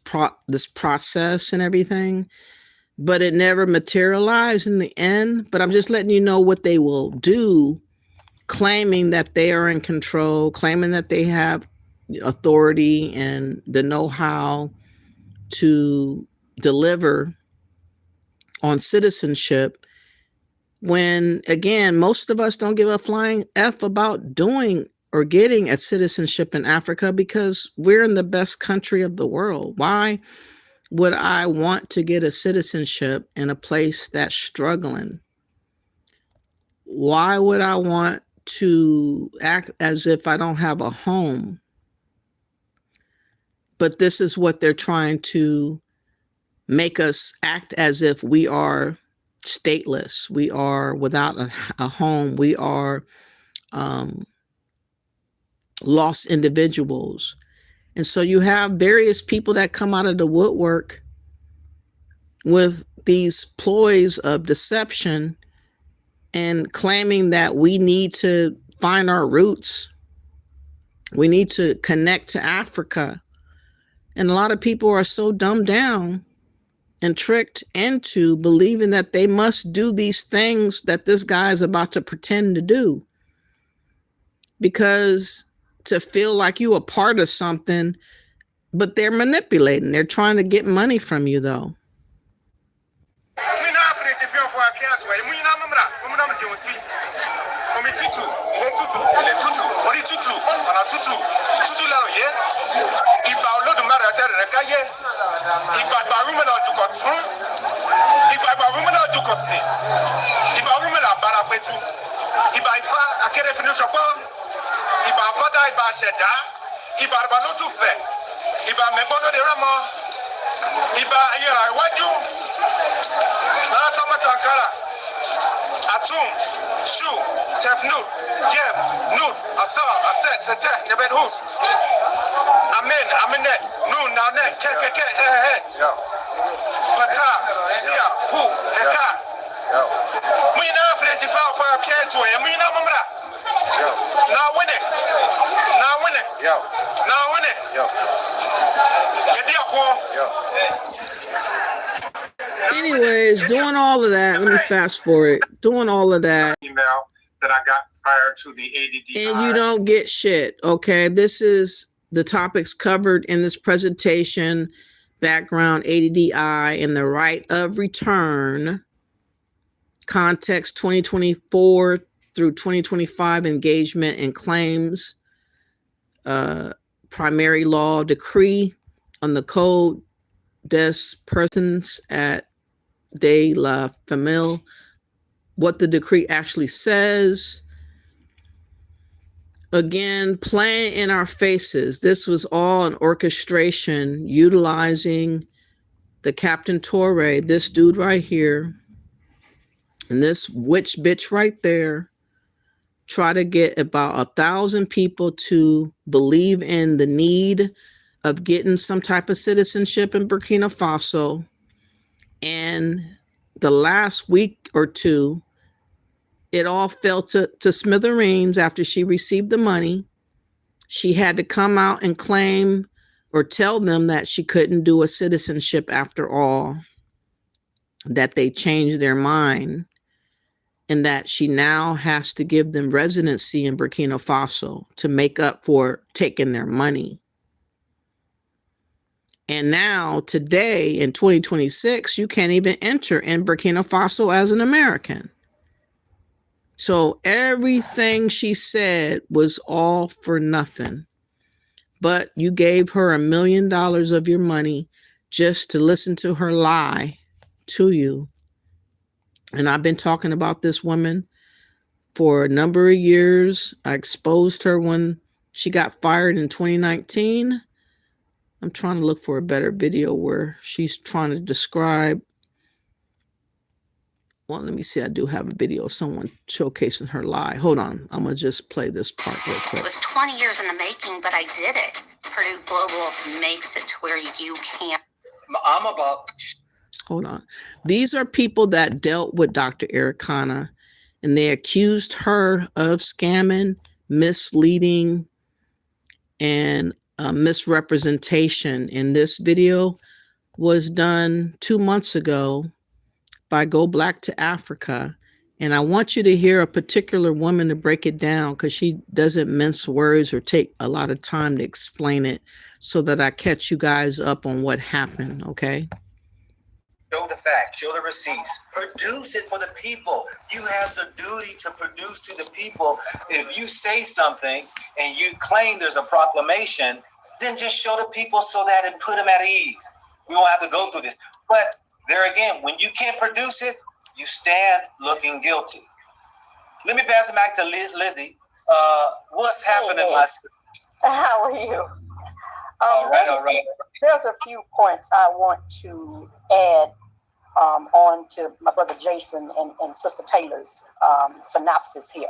process and everything, but it never materialized in the end. But I'm just letting you know what they will do, claiming that they are in control, claiming that they have authority and the know-how to deliver on citizenship, when again, most of us don't give a flying F about doing or getting a citizenship in Africa because we're in the best country of the world. Why would I want to get a citizenship in a place that's struggling? Why would I want to act as if I don't have a home? But this is what they're trying to make us act as if we are stateless. We are without a home. We are lost individuals. And so you have various people that come out of the woodwork with these ploys of deception and claiming that we need to find our roots. We need to connect to Africa. And a lot of people are so dumbed down and tricked into believing that they must do these things that this guy is about to pretend to do. Because to feel like you are part of something, but they're manipulating. They're trying to get money from you, though. kaye. Iba barumela duko tun. Iba barumela duko sin. Iba barumela barapetu. Iba ifa akere finu sopo. Iba koda iba sheda. Iba arbalotu fe. Iba mebono de ramo. Iba ayera iwaju. Nana Thomas Sankara. Atum, Shu, Tefnut, Yem, Nut, Asar, Aset, Sete, Nebet Hut. Amen, Amenet, Nun, Nanet, Keke, He, Pata, Sia, Hu, Heka. Muna Freddy Fowl for a Pietro, and Muna Mumra. Now win it. Now win it. Now win it. Anyways, doing all of that. Let me fast forward. Doing all of that. Email that I got prior to the ADD. And you don't get shit. Okay. This is the topics covered in this presentation. Background, ADDI, and the right of return. Context 2024 through 2025 engagement and claims. Primary law decree on the Code des Persons at de la Famille, what the decree actually says. Again, playing in our faces. This was all an orchestration utilizing the Captain Torre, this dude right here, and this witch bitch right there, try to get about 1,000 people to believe in the need of getting some type of citizenship in Burkina Faso. And the last week or two, it all fell to smithereens after she received the money. She had to come out and claim or tell them that she couldn't do a citizenship after all, that they changed their mind, and that she now has to give them residency in Burkina Faso to make up for taking their money. And now, today, in 2026, you can't even enter in Burkina Faso as an American. So everything she said was all for nothing. But you gave her $1 million of your money just to listen to her lie to you. And I've been talking about this woman for a number of years. I exposed her when she got fired in 2019. I'm trying to look for a better video where she's trying to describe. Well, let me see. I do have a video of someone showcasing her lie. Hold on. I'm going to just play this part real quick. It was 20 years in the making, but I did it. Purdue Global makes it to where you can't. I'm about. Hold on. These are people that dealt with Dr. Ericana, and they accused her of scamming, misleading, and misrepresentation. And this video was done 2 months ago by Go Black to Africa. And I want you to hear a particular woman to break it down, because she doesn't mince words or take a lot of time to explain it, so that I catch you guys up on what happened, okay? Show the facts, show the receipts, produce it for the people. You have the duty to produce to the people. If you say something and you claim there's a proclamation, then just show the people so that it put them at ease. We won't have to go through this. But there again, when you can't produce it, you stand looking guilty. Let me pass it back to Lizzie. What's happening? How are you? All right. There's a few points I want to add on to my brother Jason and Sister Taylor's synopsis here.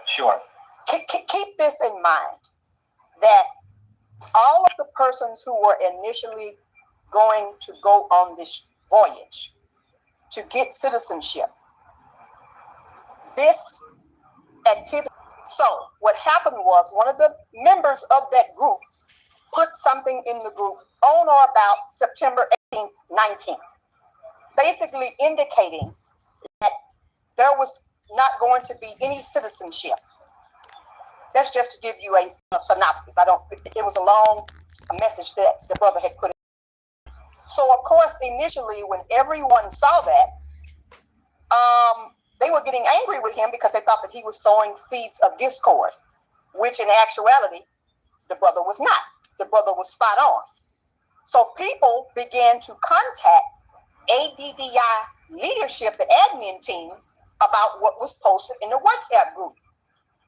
Sure. Keep this in mind, that all of the persons who were initially going to go on this voyage to get citizenship, this activity. So what happened was, one of the members of that group put something in the group on or about September 18th, 19th, basically indicating that there was not going to be any citizenship. That's just to give you a synopsis. It was a long message that the brother had put in. So of course, initially, when everyone saw that, they were getting angry with him because they thought that he was sowing seeds of discord, which in actuality, the brother was not. The brother was spot on. So people began to contact ADDI leadership, the admin team, about what was posted in the WhatsApp group.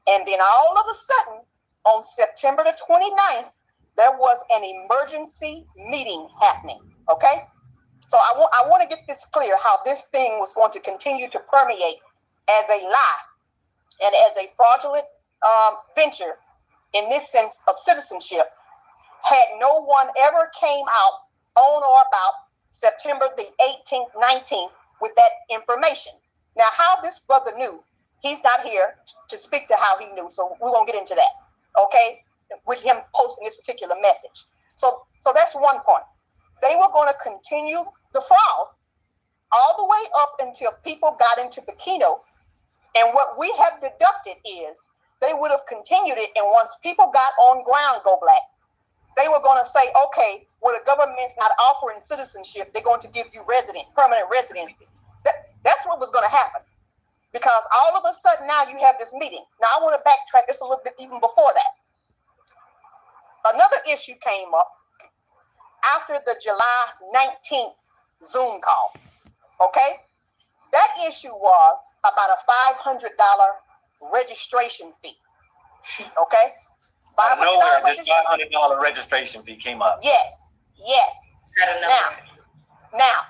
And then all of a sudden, on September the 29th, there was an emergency meeting happening, okay? So I want to get this clear, how this thing was going to continue to permeate as a lie and as a fraudulent venture in this sense of citizenship, had no one ever came out on or about September the 18th, 19th with that information. Now, how this brother knew, he's not here to speak to how he knew, so we won't get into that, okay, with him posting this particular message. So that's one point. They were going to continue the fraud all the way up until people got into Bikino. And what we have deducted is they would have continued it. And once people got on ground, Go Black, they were going to say, okay, well, the government's not offering citizenship. They're going to give you permanent residency. That's what was going to happen. Because all of a sudden now you have this meeting. Now I want to backtrack just a little bit even before that. Another issue came up after the July 19th Zoom call, okay? That issue was about a $500 registration fee, okay? Out of nowhere, this $500 registration fee came up. Yes. Now,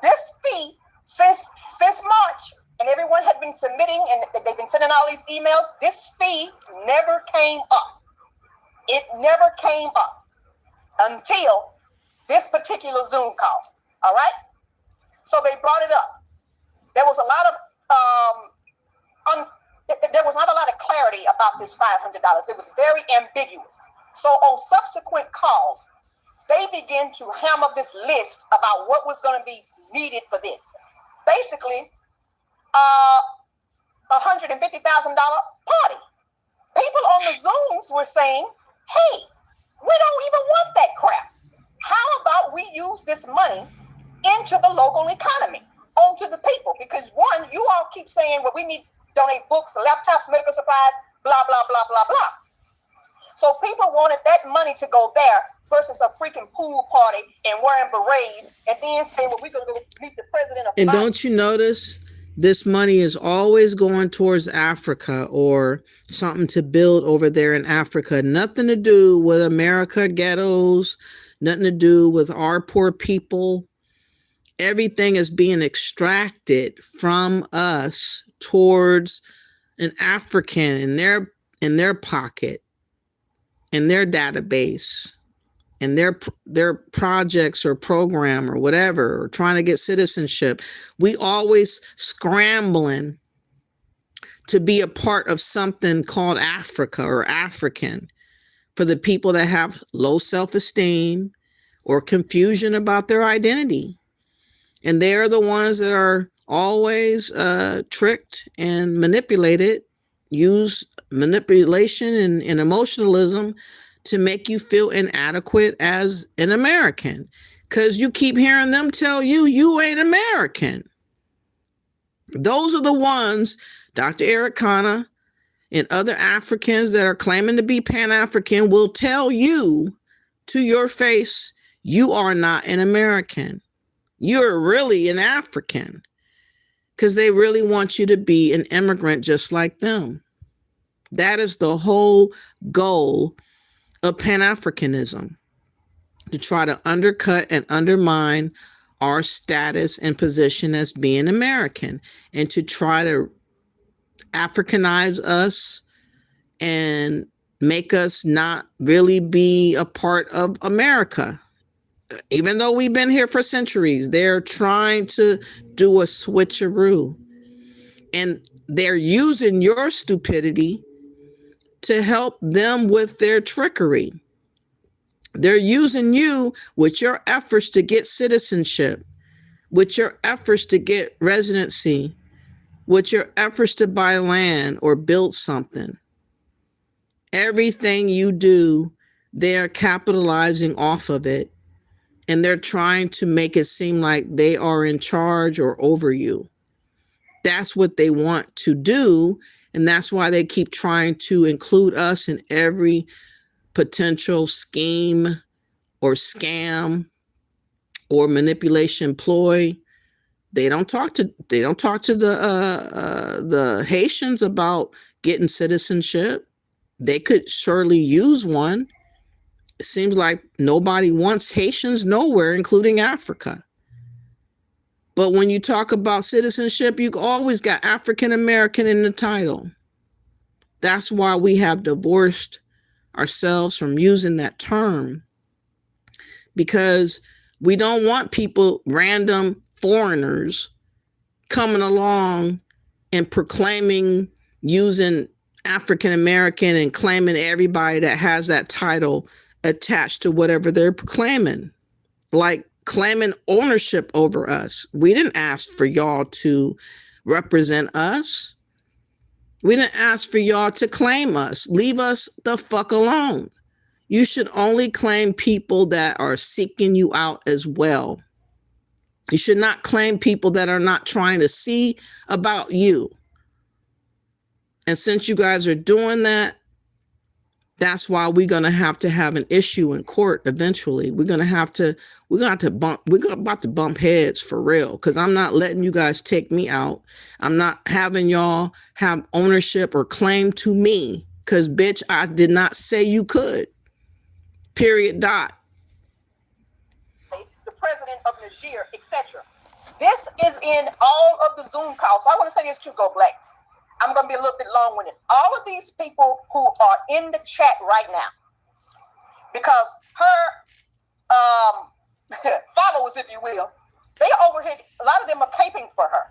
this fee, since March, and everyone had been submitting, and they've been sending all these emails, this fee never came up. It never came up until this particular Zoom call, all right? So they brought it up. There was a lot of, there was not a lot of clarity about this $500. It was very ambiguous. So on subsequent calls, they began to hammer this list about what was going to be needed for this. Basically, $150,000 party. People on the Zooms were saying, hey, we don't even want that crap. How about we use this money into the local economy, onto the people? Because one, you all keep saying, well, we need to donate books, laptops, medical supplies, blah, blah, blah, blah, blah. So people wanted that money to go there versus a freaking pool party and wearing berets and then saying, well, we're going to go meet the president of And don't you notice this money is always going towards Africa or something to build over there in Africa? Nothing to do with America ghettos, nothing to do with our poor people. Everything is being extracted from us towards an African in their pocket, in their database, in their projects or program or whatever, or trying to get citizenship. We always scrambling to be a part of something called Africa or African for the people that have low self-esteem or confusion about their identity. And they're the ones that are always tricked and manipulated, use manipulation and emotionalism to make you feel inadequate as an American, because you keep hearing them tell you, you ain't American. Those are the ones, Dr. Eric Kana and other Africans that are claiming to be Pan-African will tell you to your face, you are not an American. You're really an African, because they really want you to be an immigrant just like them. That is the whole goal of Pan-Africanism, to try to undercut and undermine our status and position as being American, and to try to Africanize us and make us not really be a part of America. Even though we've been here for centuries, they're trying to do a switcheroo, and they're using your stupidity to help them with their trickery. They're using you with your efforts to get citizenship, with your efforts to get residency, with your efforts to buy land or build something. Everything you do, they're capitalizing off of it, and they're trying to make it seem like they are in charge or over you. That's what they want to do. And that's why they keep trying to include us in every potential scheme or scam or manipulation ploy. They don't talk to the Haitians about getting citizenship. They could surely use one. It seems like nobody wants Haitians nowhere, including Africa. But when you talk about citizenship, you always got African American in the title. That's why we have divorced ourselves from using that term, because we don't want people, random foreigners, coming along and proclaiming using African American and claiming everybody that has that title attached to whatever they're proclaiming, like claiming ownership over us. We didn't ask for y'all to represent us. We didn't ask for y'all to claim us. Leave us the fuck alone. You should only claim people that are seeking you out as well. You should not claim people that are not trying to see about you. And since you guys are doing that, that's why we're going to have an issue in court eventually. We're about to bump heads for real, because I'm not letting you guys take me out. I'm not having y'all have ownership or claim to me, because bitch, I did not say you could. Period. Dot. The president of Niger, etc. This is in all of the Zoom calls. So I want to say this too, Go Black. I'm going to be a little bit long-winded. All of these people who are in the chat right now, because her followers, if you will, they overhead, a lot of them are caping for her.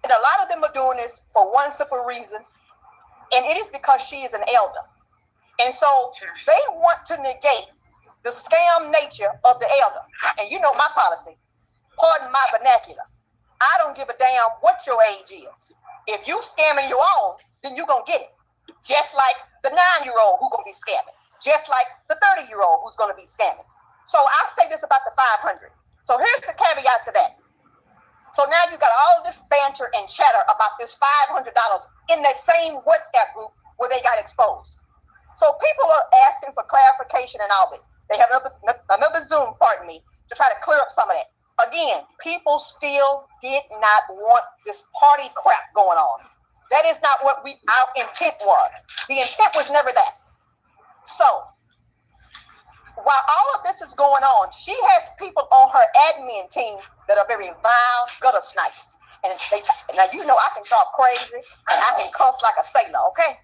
And a lot of them are doing this for one simple reason, and it is because she is an elder. And so they want to negate the scam nature of the elder. And you know my policy, pardon my vernacular. I don't give a damn what your age is. If you scamming your own, then you're going to get it. Just like the 9-year-old who's going to be scamming. Just like the 30-year-old who's going to be scamming. So I say this about the 500. So here's the caveat to that. So now you got all this banter and chatter about this $500 in that same WhatsApp group where they got exposed. So people are asking for clarification and all this. They have another Zoom, pardon me, to try to clear up some of that. Again, people still did not want this party crap going on. That is not what our intent was. The intent was never that. So, while all of this is going on, she has people on her admin team that are very vile gutter snipes. And now you know I can talk crazy and I can cuss like a sailor, okay?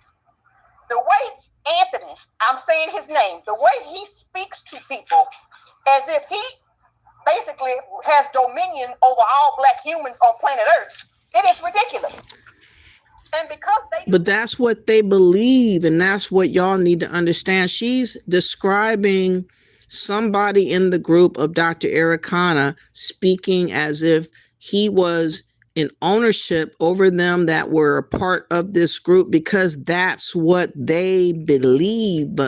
The way Anthony, I'm saying his name, the way he speaks to people as if he basically has dominion over all black humans on planet Earth. It is ridiculous. And because but that's what they believe, and that's what y'all need to understand. She's describing somebody in the group of Dr. Ericana speaking as if he was in ownership over them that were a part of this group, because that's what they believe.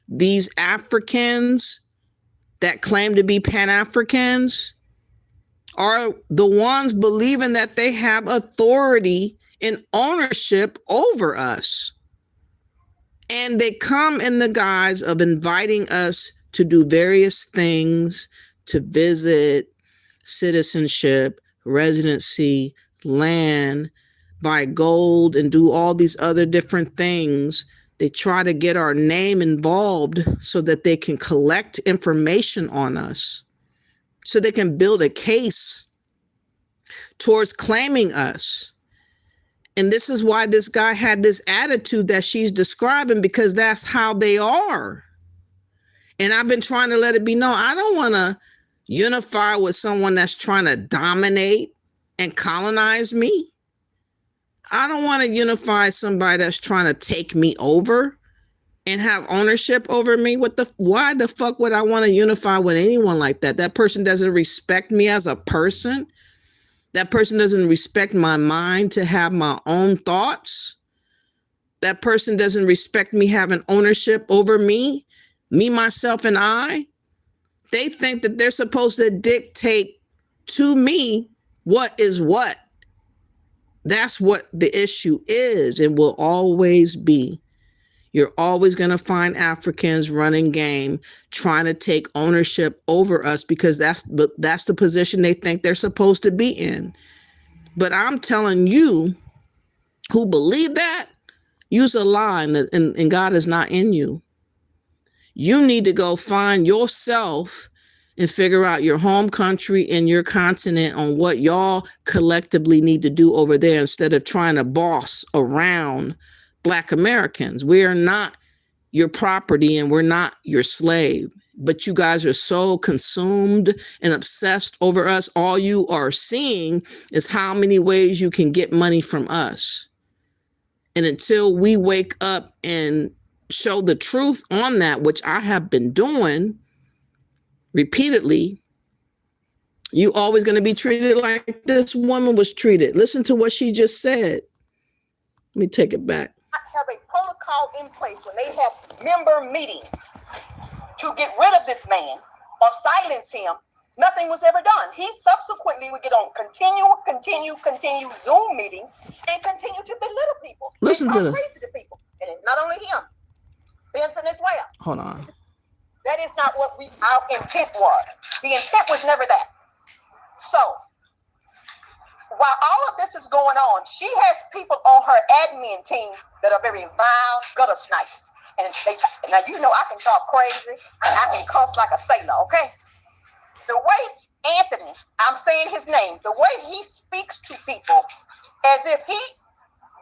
These Africans that claim to be Pan-Africans are the ones believing that they have authority and ownership over us. And they come in the guise of inviting us to do various things, to visit, citizenship, residency, land, buy gold, and do all these other different things. They try to get our name involved so that they can collect information on us, so they can build a case towards claiming us. And this is why this guy had this attitude that she's describing, because that's how they are. And I've been trying to let it be known, I don't want to unify with someone that's trying to dominate and colonize me. I don't want to unify somebody that's trying to take me over and have ownership over me. Why the fuck would I want to unify with anyone like that? That person doesn't respect me as a person. That person doesn't respect my mind to have my own thoughts. That person doesn't respect me having ownership over me, myself, and I. They think that they're supposed to dictate to me what is what. That's what the issue is and will always be. You're always going to find Africans running game, trying to take ownership over us because that's the position they think they're supposed to be in. But I'm telling you who believe that, use a lie and God is not in you. You need to go find yourself and figure out your home country and your continent on what y'all collectively need to do over there instead of trying to boss around Black Americans. We are not your property and we're not your slave. But you guys are so consumed and obsessed over us. All you are seeing is how many ways you can get money from us. And until we wake up and show the truth on that, which I have been doing repeatedly, you always going to be treated like this woman was treated. Listen to what she just said. Let me take it back. Have a protocol in place when they have member meetings to get rid of this man or silence him. Nothing was ever done. He subsequently would get on continue Zoom meetings and continue to belittle people. Listen to crazy to people. And it's not only him, Benson as well. Hold on. That is not what our intent was. The intent was never that. So while all of this is going on, she has people on her admin team that are very vile gutter snipes. And now you know I can talk crazy and I can cuss like a sailor, okay? The way Anthony, I'm saying his name, the way he speaks to people as if he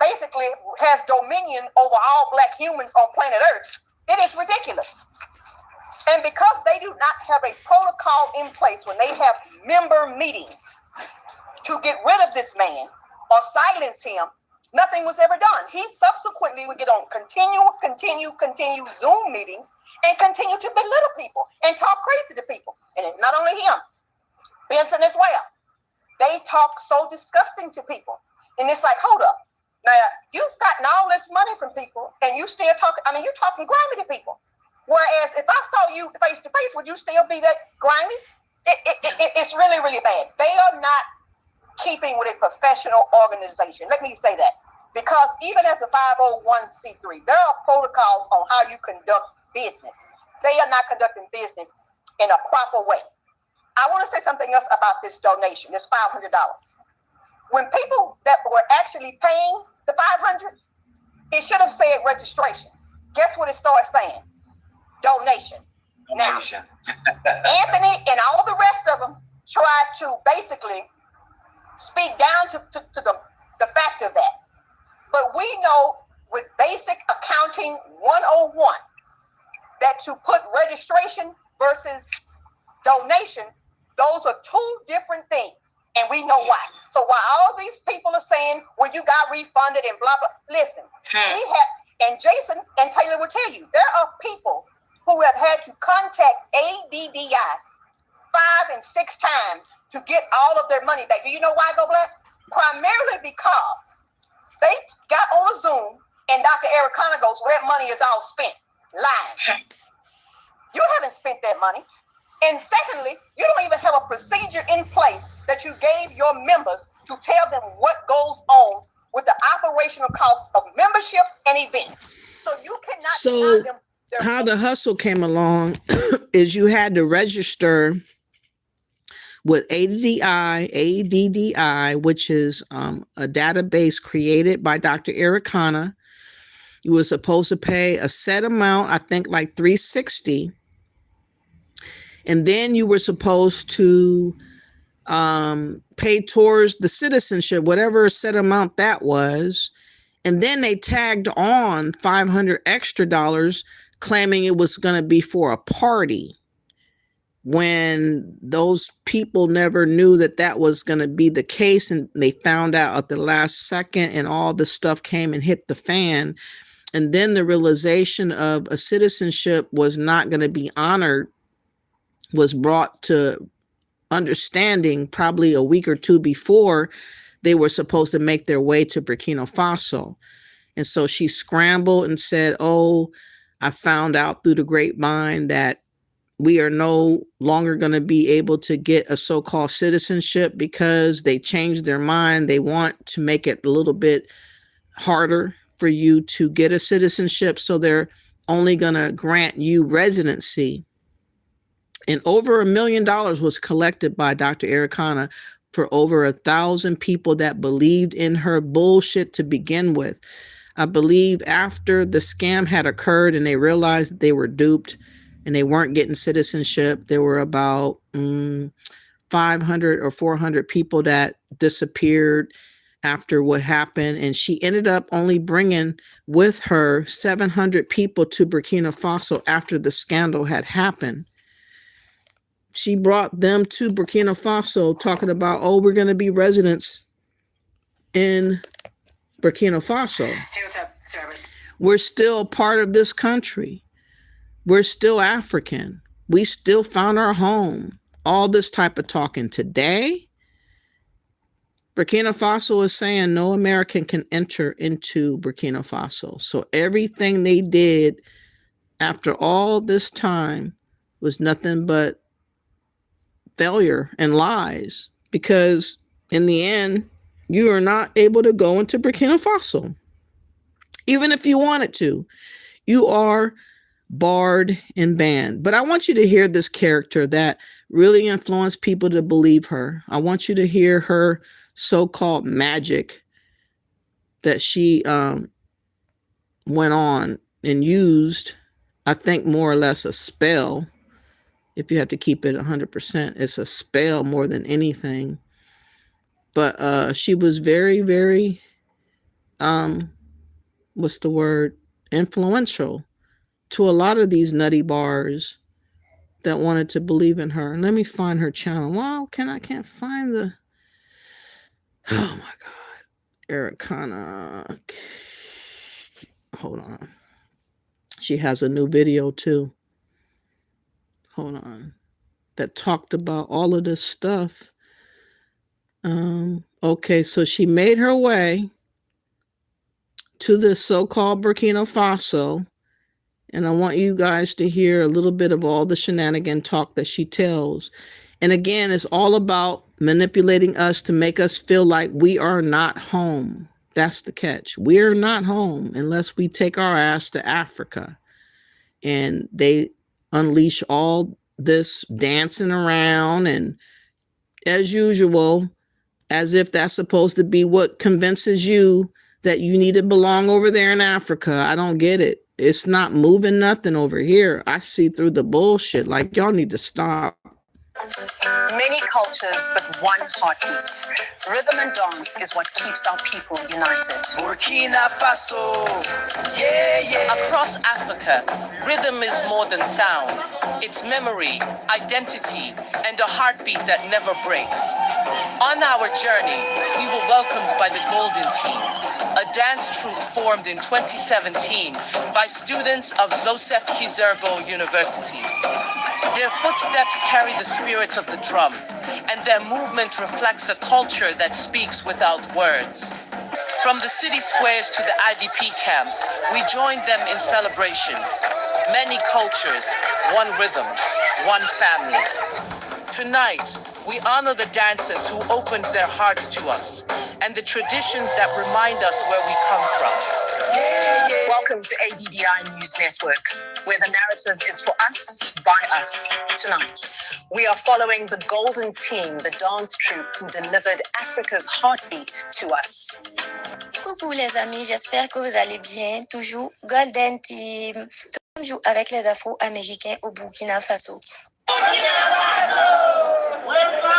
basically has dominion over all Black humans on planet Earth, it is ridiculous. And because they do not have a protocol in place when they have member meetings to get rid of this man or silence him, nothing was ever done. He subsequently would get on continue Zoom meetings and continue to belittle people and talk crazy to people. And it's not only him, Benson as well. They talk so disgusting to people. And it's like, hold up. Now, you've gotten all this money from people and you still talking, you're talking grimy to people. Whereas if I saw you face to face, would you still be that grimy? It's really, really bad. They are not keeping with a professional organization. Let me say that. Because even as a 501c3, there are protocols on how you conduct business. They are not conducting business in a proper way. I want to say something else about this donation, this $500. When people that were actually paying the $500, it should have said registration. Guess what it started saying? Donation. Now, Anthony and all the rest of them tried to basically speak down to the fact of that. But we know with basic accounting 101 that to put registration versus donation, those are two different things. And we know why. So while all these people are saying, well, you got refunded and blah, blah, listen, and Jason and Taylor will tell you, there are people who have had to contact ADDI 5 and 6 times to get all of their money back. Do you know why, Go Black? Primarily because they got on a Zoom and Dr. Ericana goes, well, that money is all spent. Lying. You haven't spent that money. And secondly, you don't even have a procedure in place that you gave your members to tell them what goes on with the operational costs of membership and events. So you cannot deny them. How the hustle came along is you had to register with ADDI, which is a database created by Dr. Ericana. You were supposed to pay a set amount, I think like $360. And then you were supposed to pay towards the citizenship, whatever set amount that was. And then they tagged on $500 extra, claiming it was going to be for a party, when those people never knew that that was going to be the case. And they found out at the last second and all the stuff came and hit the fan. And then the realization of a citizenship was not going to be honored was brought to understanding probably a week or two before they were supposed to make their way to Burkina Faso. And so she scrambled and said, oh, I found out through the grapevine that we are no longer going to be able to get a so-called citizenship because they changed their mind. They want to make it a little bit harder for you to get a citizenship, so they're only going to grant you residency. And over $1 million was collected by Dr. Ericana for over 1,000 people that believed in her bullshit to begin with. I believe after the scam had occurred and they realized that they were duped and they weren't getting citizenship, there were about 500 or 400 people that disappeared after what happened. And she ended up only bringing with her 700 people to Burkina Faso after the scandal had happened. She brought them to Burkina Faso talking about, oh, we're going to be residents in Burkina Faso. Hey, what's up, service? We're still part of this country. We're still African. We still found our home. All this type of talking. Today, Burkina Faso is saying no American can enter into Burkina Faso. So everything they did after all this time was nothing but failure and lies, because in the end, you are not able to go into Burkina Faso. Even if you wanted to, you are barred and banned. But I want you to hear this character that really influenced people to believe her. I want you to hear her so-called magic that she went on and used, I think more or less a spell. If you have to keep it 100%, it's a spell more than anything. But she was very, very, what's the word? Influential to a lot of these nutty bars that wanted to believe in her. And let me find her channel. Wow, I can't find the, oh my God, Ericana. Hold on. She has a new video too. Hold on. That talked about all of this stuff. Okay, so she made her way to this so-called Burkina Faso. And I want you guys to hear a little bit of all the shenanigan talk that she tells. And again, it's all about manipulating us to make us feel like we are not home. That's the catch. We're not home unless we take our ass to Africa. And they unleash all this dancing around, and as usual, as if that's supposed to be what convinces you that you need to belong over there in Africa. I don't get it. It's not moving nothing over here. I see through the bullshit. Like, y'all need to stop. Many cultures, but one heartbeat. Rhythm and dance is what keeps our people united. Burkina Faso, yeah, yeah. Across Africa, rhythm is more than sound. It's memory, identity, and a heartbeat that never breaks. On our journey, we were welcomed by the Golden Team, a dance troupe formed in 2017 by students of Joseph Kizerbo University. Their footsteps carry the spirit of the drum, and their movement reflects a culture that speaks without words. From the city squares to the IDP camps, we joined them in celebration. Many cultures, one rhythm, one family. Tonight, we honor the dancers who opened their hearts to us, and the traditions that remind us where we come from. Welcome to ADDI News Network, where the narrative is for us, by us. Tonight, we are following the Golden Team, the dance troupe who delivered Africa's heartbeat to us. Coucou les amis, j'espère que vous allez bien. Toujours Golden Team. Tout joue avec les Afro-Américains au Burkina Faso. Burkina Faso! Welcome!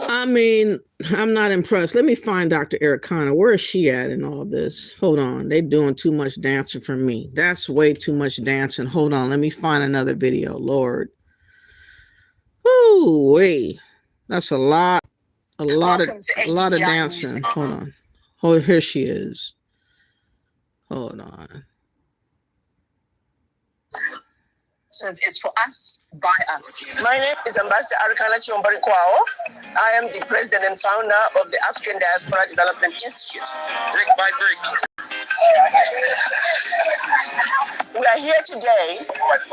I mean, I'm not impressed. Let me find Dr. Eric Connor. Where is she at in all this? Hold on. They doing too much dancing for me. That's way too much dancing. Hold on. Let me find another video. Lord. Ooh, wait. That's a lot of dancing. Hold on. Oh, here she is. Hold on. Is for us, by us. My name is Ambassador Arikana Chiombari Kwao. I am the president and founder of the African Diaspora Development Institute. Brick by brick. We are here today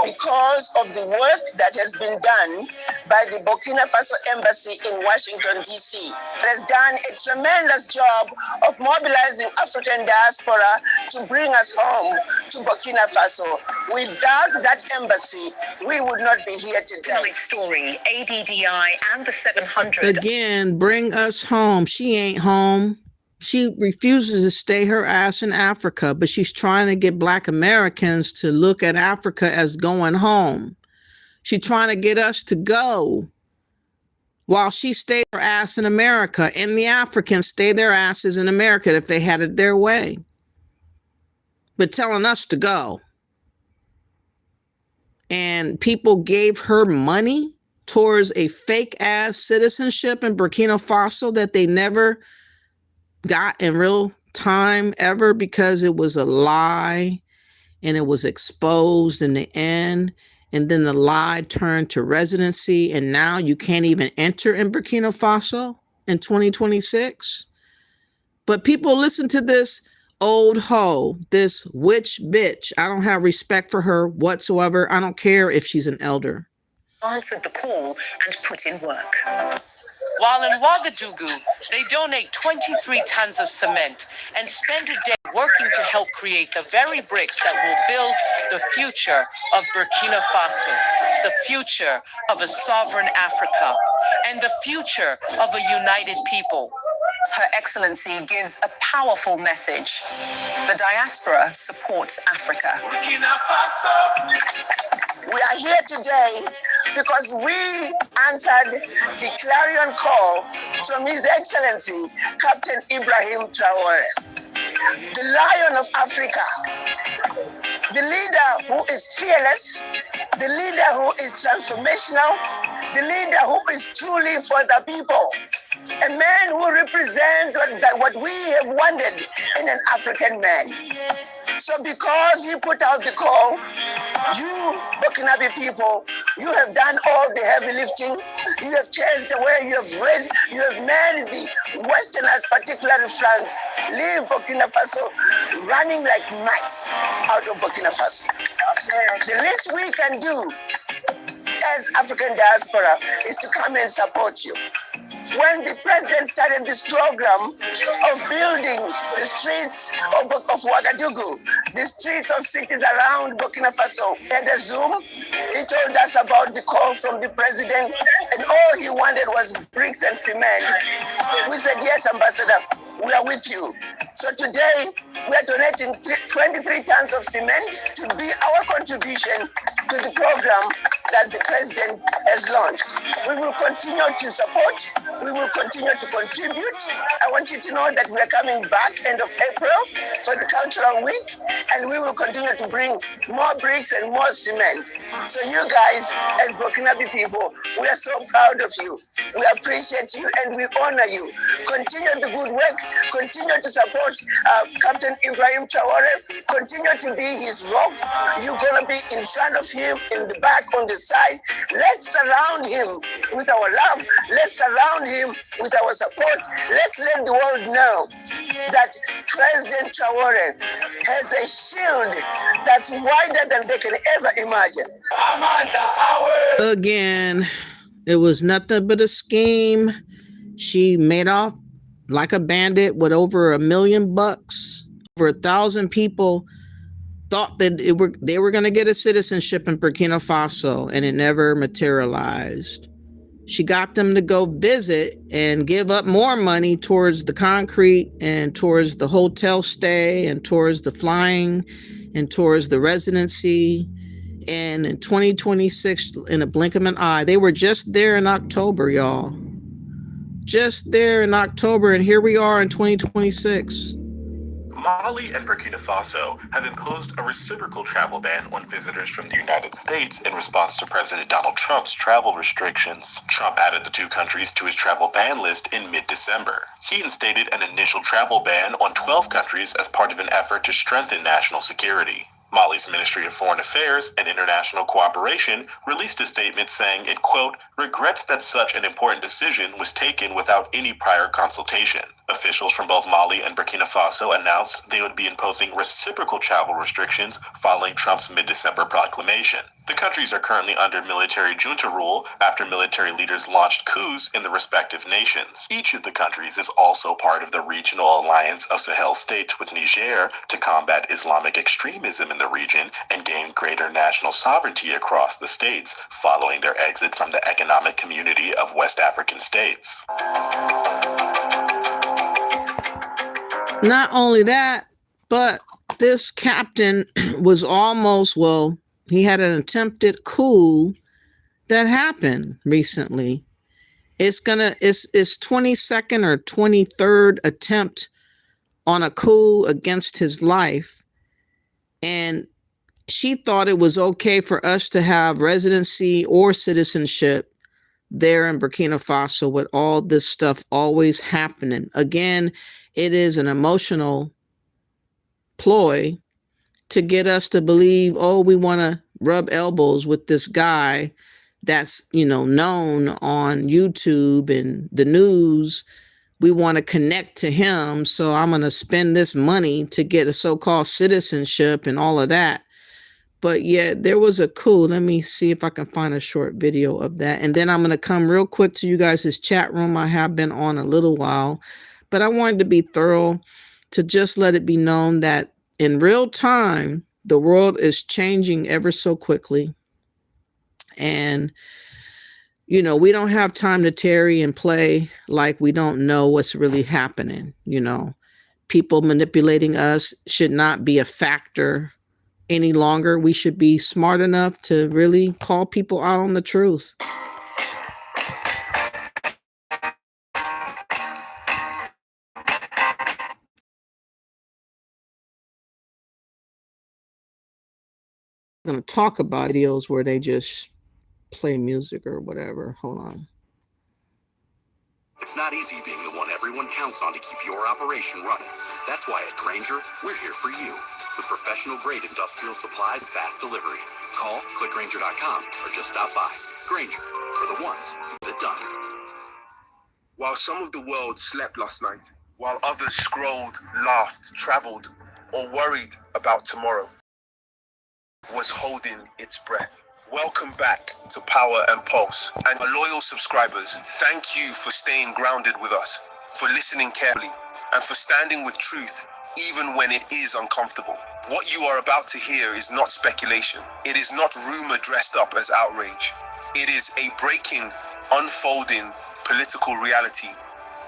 because of the work that has been done by the Burkina Faso Embassy in Washington, D.C. It has done a tremendous job of mobilizing African diaspora to bring us home to Burkina Faso. Without that embassy, we would not be here today. Tonight's story, ADDI and the 700. Again, bring us home. She ain't home. She refuses to stay her ass in Africa, but she's trying to get Black Americans to look at Africa as going home. She's trying to get us to go while she stayed her ass in America, and the Africans stay their asses in America if they had it their way. But telling us to go. And people gave her money towards a fake ass citizenship in Burkina Faso that they never got in real time ever, because it was a lie and it was exposed in the end. And then the lie turned to residency, and now you can't even enter in Burkina Faso in 2026. But people listen to this old hoe, this witch bitch. I don't have respect for her whatsoever. I don't care if she's an elder. Answered the call and put in work. While in Ouagadougou, they donate 23 tons of cement and spend a day working to help create the very bricks that will build the future of Burkina Faso, the future of a sovereign Africa, and the future of a united people. Her Excellency gives a powerful message. The diaspora supports Africa. Burkina Faso. We are here today because we answered the clarion call from His Excellency, Captain Ibrahim Traore, the Lion of Africa, the leader who is fearless, the leader who is transformational, the leader who is truly for the people, a man who represents what we have wanted in an African man. So because he put out the call, you Burkinabe people, you have done all the heavy lifting. You have chased away, you have raised, you have made the Westerners, particularly France, leave Burkina Faso running like mice out of Burkina Faso. The least we can do as African diaspora is to come and support you. When the president started this program of building the streets of Ouagadougou, the streets of cities around Burkina Faso, at a Zoom, he told us about the call from the president, and all he wanted was bricks and cement. We said, yes, Ambassador, we are with you. So today, we are donating 23 tons of cement to be our contribution to the program that the president has launched. We will continue to support. We will continue to contribute. I want you to know that we are coming back end of April for the cultural week, and we will continue to bring more bricks and more cement. So you guys, as Burkinabe people, we are so proud of you. We appreciate you and we honor you. Continue the good work. Continue to support Captain Ibrahim Traore. Continue to be his rock. You're going to be in front of him, in the back, on the side. Let's surround him with our love. Let's surround him with our support. Let's let the world know that President Traore has a shield that's wider than they can ever imagine. Again, it was nothing but a scheme. She made off like a bandit with over $1 million. Over 1,000 people thought that they were going to get a citizenship in Burkina Faso, and it never materialized. She got them to go visit and give up more money towards the concrete and towards the hotel stay and towards the flying and towards the residency. And in 2026, in a blink of an eye, they were just there in October, y'all. just there in October, and here we are in 2026. Mali and Burkina Faso have imposed a reciprocal travel ban on visitors from the United States in response to President Donald Trump's travel restrictions. Trump added the two countries to his travel ban list in mid-December. He instated an initial travel ban on 12 countries as part of an effort to strengthen national security. Mali's Ministry of Foreign Affairs and International Cooperation released a statement saying it, quote, regrets that such an important decision was taken without any prior consultation. Officials from both Mali and Burkina Faso announced they would be imposing reciprocal travel restrictions following Trump's mid-December proclamation. The countries are currently under military junta rule after military leaders launched coups in the respective nations. Each of the countries is also part of the regional alliance of Sahel states with Niger to combat Islamic extremism in the region and gain greater national sovereignty across the states following their exit from the Economic Community of West African States. Not only that, but this captain was almost, well, he had an attempted coup that happened recently. It's 22nd or 23rd attempt on a coup against his life. And she thought it was okay for us to have residency or citizenship there in Burkina Faso with all this stuff always happening. Again, it is an emotional ploy to get us to believe, oh, we want to rub elbows with this guy that's, known on YouTube and the news. We want to connect to him. So I'm going to spend this money to get a so-called citizenship and all of that. But yeah, there was a coup. Let me see if I can find a short video of that. And then I'm going to come real quick to you guys' chat room. I have been on a little while, but I wanted to be thorough to just let it be known that in real time, the world is changing ever so quickly. And, we don't have time to tarry and play like we don't know what's really happening. People manipulating us should not be a factor any longer. We should be smart enough to really call people out on the truth. I'm going to talk about videos where they just play music or whatever. Hold on. It's not easy being the one everyone counts on to keep your operation running. That's why at Grainger, we're here for you. With professional-grade industrial supplies and fast delivery. Call, click Grainger.com, or just stop by. Grainger, for the ones who get it done. While some of the world slept last night, while others scrolled, laughed, traveled, or worried about tomorrow, was holding its breath. Welcome back to Power and Pulse. And our loyal subscribers, thank you for staying grounded with us, for listening carefully, and for standing with truth even when it is uncomfortable. What you are about to hear is not speculation. It is not rumor dressed up as outrage. It is a breaking, unfolding political reality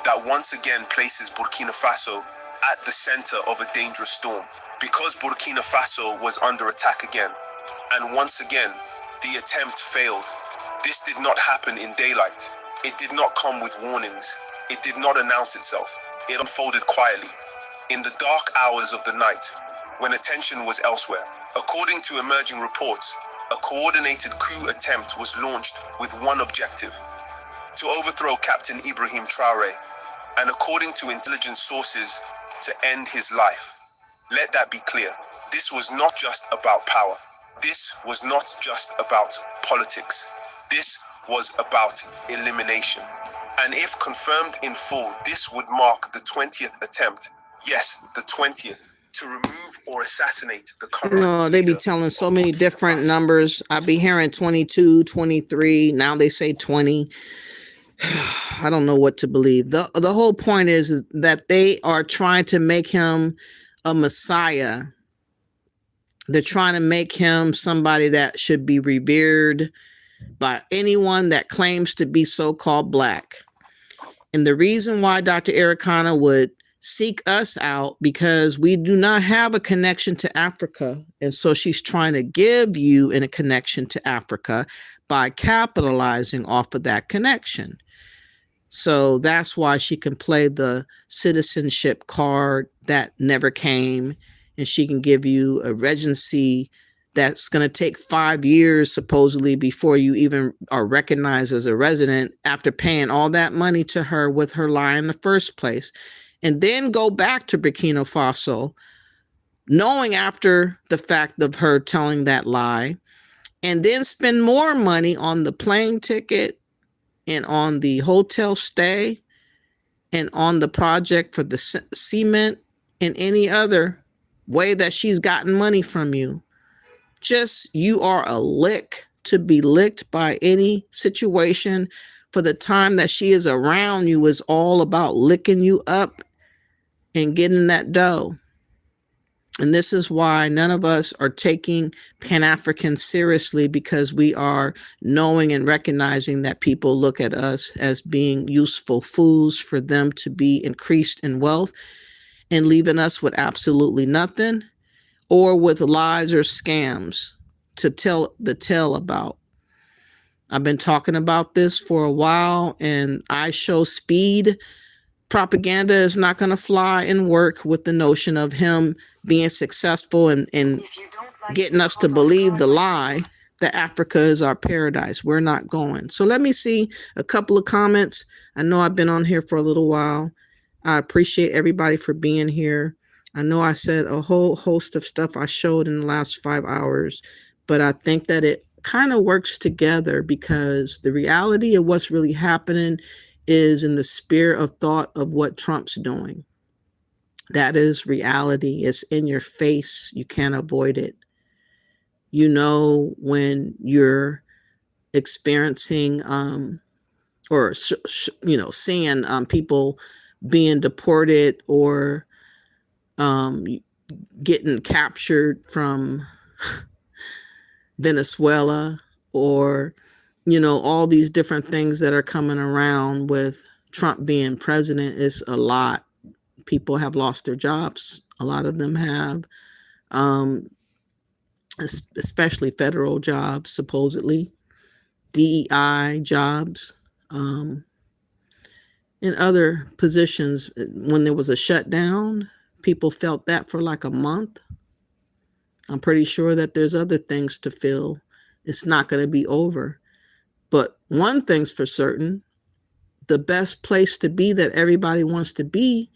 that once again places Burkina Faso at the center of a dangerous storm. Because Burkina Faso was under attack again, and once again, the attempt failed. This did not happen in daylight. It did not come with warnings. It did not announce itself. It unfolded quietly, in the dark hours of the night, when attention was elsewhere. According to emerging reports, a coordinated coup attempt was launched with one objective: to overthrow Captain Ibrahim Traoré, and according to intelligence sources, to end his life. Let that be clear. This was not just about power. This was not just about politics. This was about elimination. And if confirmed in full, this would mark the 20th attempt, yes, the 20th, to remove or assassinate the current No, they be telling so many different numbers. I be hearing 22, 23. Now they say 20. I don't know what to believe. The whole point is that they are trying to make him a messiah. They're trying to make him somebody that should be revered by anyone that claims to be so-called black. And the reason why Dr. Ericana would seek us out, because we do not have a connection to Africa. And so she's trying to give you a connection to Africa by capitalizing off of that connection. So that's why she can play the citizenship card that never came, and she can give you a residency that's going to take 5 years supposedly before you even are recognized as a resident after paying all that money to her with her lie in the first place. And then go back to Burkina Faso, knowing after the fact of her telling that lie, and then spend more money on the plane ticket and on the hotel stay and on the project for the cement and any other way that she's gotten money from you. Just, you are a lick to be licked by any situation. For the time that she is around you is all about licking you up and getting that dough. And this is why none of us are taking Pan-African seriously, because we are knowing and recognizing that people look at us as being useful fools for them to be increased in wealth and leaving us with absolutely nothing, or with lies or scams to tell the tale about. I've been talking about this for a while, and Ishowspeed propaganda is not going to fly and work with the notion of him being successful and getting us to believe the lie that Africa is our paradise. We're not going. So let me see a couple of comments. I know I've been on here for a little while. I appreciate everybody for being here. I know I said a whole host of stuff I showed in the last 5 hours, but I think that it kind of works together, because the reality of what's really happening is in the spirit of thought of what Trump's doing. That is reality. It's in your face. You can't avoid it. You know, when you're experiencing seeing people being deported or getting captured from Venezuela, or all these different things that are coming around with Trump being president. Is a lot. People have lost their jobs. A lot of them have, especially federal jobs, supposedly, DEI jobs, and other positions. When there was a shutdown, people felt that for like a month. I'm pretty sure that there's other things to feel. It's not going to be over. But one thing's for certain, the best place to be that everybody wants to be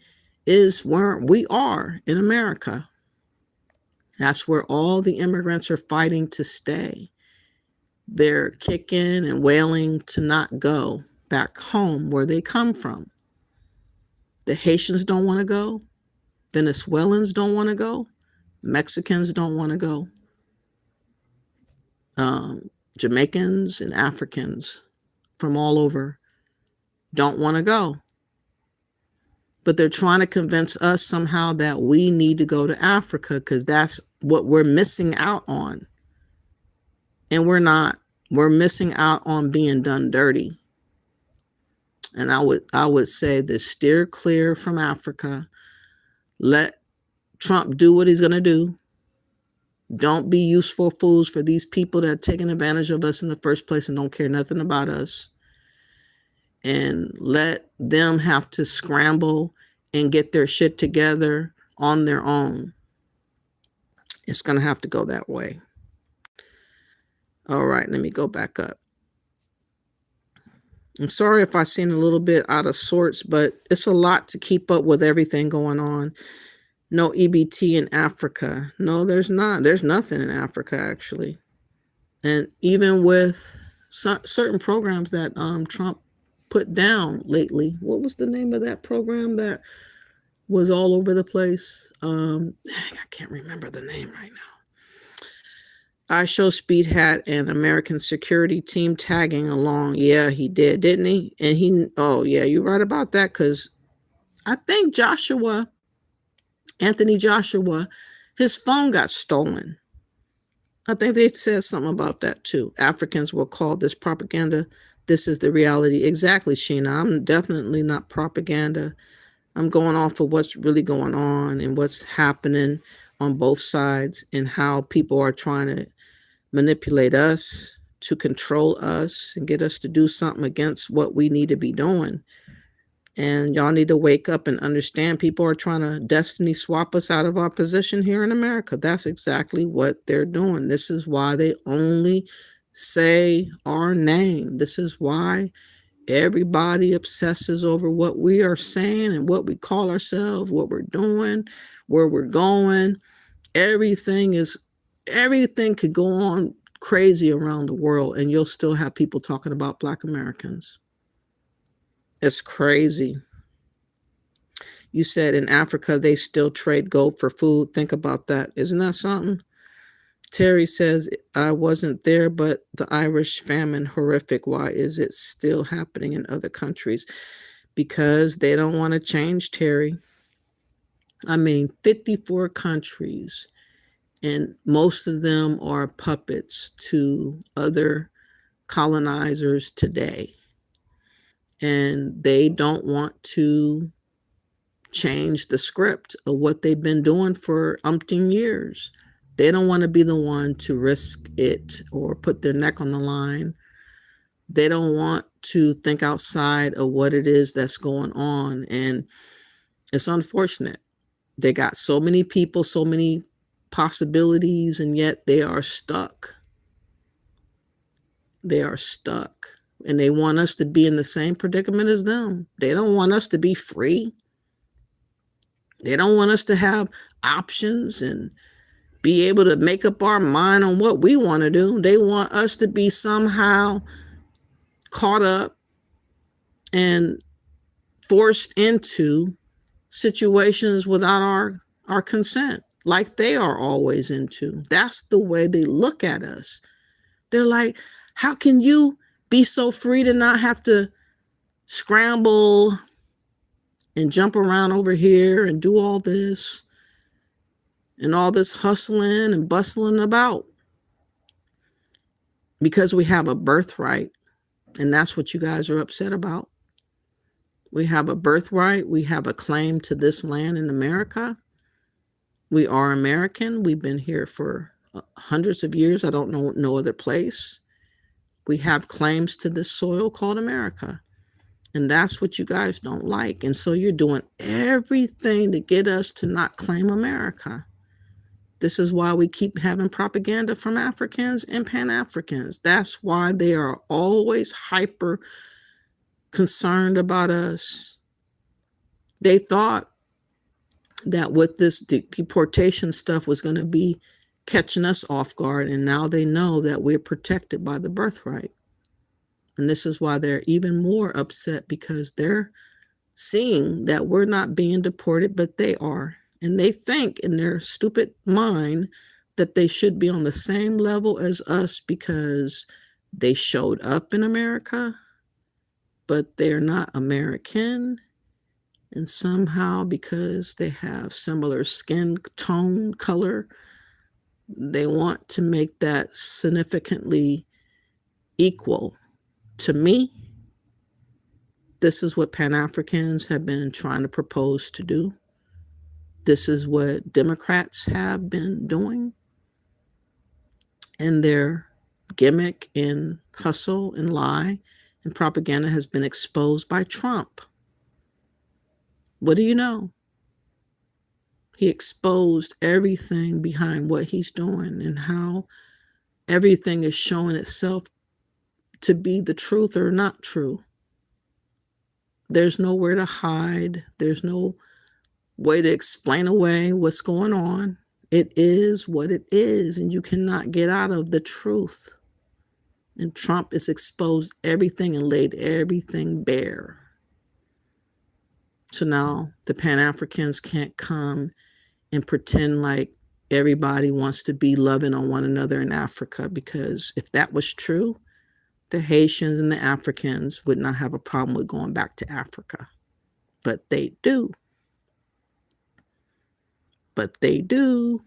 is where we are in America. That's where all the immigrants are fighting to stay. They're kicking and wailing to not go back home where they come from. The Haitians don't want to go. Venezuelans don't want to go. Mexicans don't want to go. Jamaicans and Africans from all over don't want to go. But they're trying to convince us somehow that we need to go to Africa because that's what we're missing out on. And we're not. We're missing out on being done dirty. And I would say to steer clear from Africa. Let Trump do what he's going to do. Don't be useful fools for these people that are taking advantage of us in the first place and don't care nothing about us. And let them have to scramble and get their shit together on their own. It's going to have to go that way. All right, let me go back up. I'm sorry if I seem a little bit out of sorts, but it's a lot to keep up with everything going on. No EBT in Africa. No, there's not. There's nothing in Africa, actually. And even with certain programs that Trump put down lately. What was the name of that program that was all over the place? I can't remember the name right now. Ishowspeed had an American security team tagging along. Yeah, he did, didn't he? And oh yeah, you're right about that, because I think Anthony Joshua, his phone got stolen. I think they said something about that too. Africans will call this propaganda. This is the reality. Exactly, Sheena. I'm definitely not propaganda. I'm going off of what's really going on and what's happening on both sides and how people are trying to manipulate us to control us and get us to do something against what we need to be doing. And y'all need to wake up and understand people are trying to destiny swap us out of our position here in America. That's exactly what they're doing. This is why they only say our name. This is why everybody obsesses over what we are saying and what we call ourselves, what we're doing, where we're going. Everything could go on crazy around the world, and you'll still have people talking about Black Americans. It's crazy. You said in Africa, they still trade gold for food. Think about that. Isn't that something? Terry says, I wasn't there, but the Irish famine, horrific. Why is it still happening in other countries? Because they don't want to change, Terry. I mean, 54 countries, and most of them are puppets to other colonizers today. And they don't want to change the script of what they've been doing for umpteen years. They don't want to be the one to risk it or put their neck on the line. They don't want to think outside of what it is that's going on. And it's unfortunate. They got so many people, so many possibilities, and yet they are stuck. They are stuck. And they want us to be in the same predicament as them. They don't want us to be free. They don't want us to have options and be able to make up our mind on what we want to do. They want us to be somehow caught up and forced into situations without our consent, like they are always into. That's the way they look at us. They're like, how can you be so free to not have to scramble and jump around over here and do all this and all this hustling and bustling about? Because we have a birthright, and that's what you guys are upset about. We have a birthright. We have a claim to this land in America. We are American. We've been here for hundreds of years. I don't know no other place. We have claims to this soil called America. And that's what you guys don't like. And so you're doing everything to get us to not claim America. This is why we keep having propaganda from Africans and Pan-Africans. That's why they are always hyper concerned about us. They thought that with this deportation stuff was going to be catching us off guard, and now they know that we're protected by the birthright. And this is why they're even more upset, because they're seeing that we're not being deported, but they are. And they think in their stupid mind that they should be on the same level as us because they showed up in America, but they're not American. And somehow, because they have similar skin tone, color, they want to make that significantly equal. To me, this is what Pan-Africans have been trying to propose to do. This is what Democrats have been doing. And their gimmick and hustle and lie and propaganda has been exposed by Trump. What do you know? He exposed everything behind what he's doing and how everything is showing itself to be the truth or not true. There's nowhere to hide. There's no way to explain away what's going on. It is what it is, and you cannot get out of the truth. And Trump has exposed everything and laid everything bare. So now the Pan-Africans can't come and pretend like everybody wants to be loving on one another in Africa, because if that was true, the Haitians and the Africans would not have a problem with going back to Africa. But they do. But they do.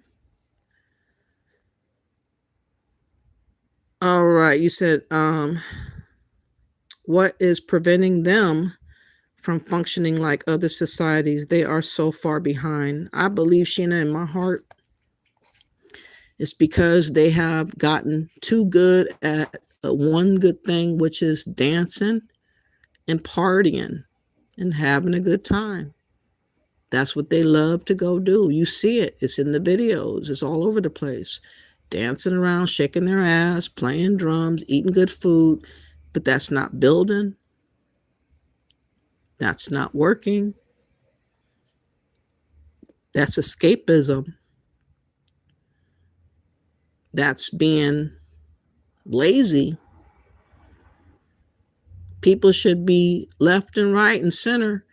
All right, you said, what is preventing them from functioning like other societies? They are so far behind. I believe, Sheena, in my heart, it's because they have gotten too good at one good thing, which is dancing and partying. and having a good time. That's what they love to go do. You see it. It's in the videos. It's all over the place. Dancing around, shaking their ass, playing drums, eating good food. But that's not building. That's not working. That's escapism. That's being lazy. People should be left and right and center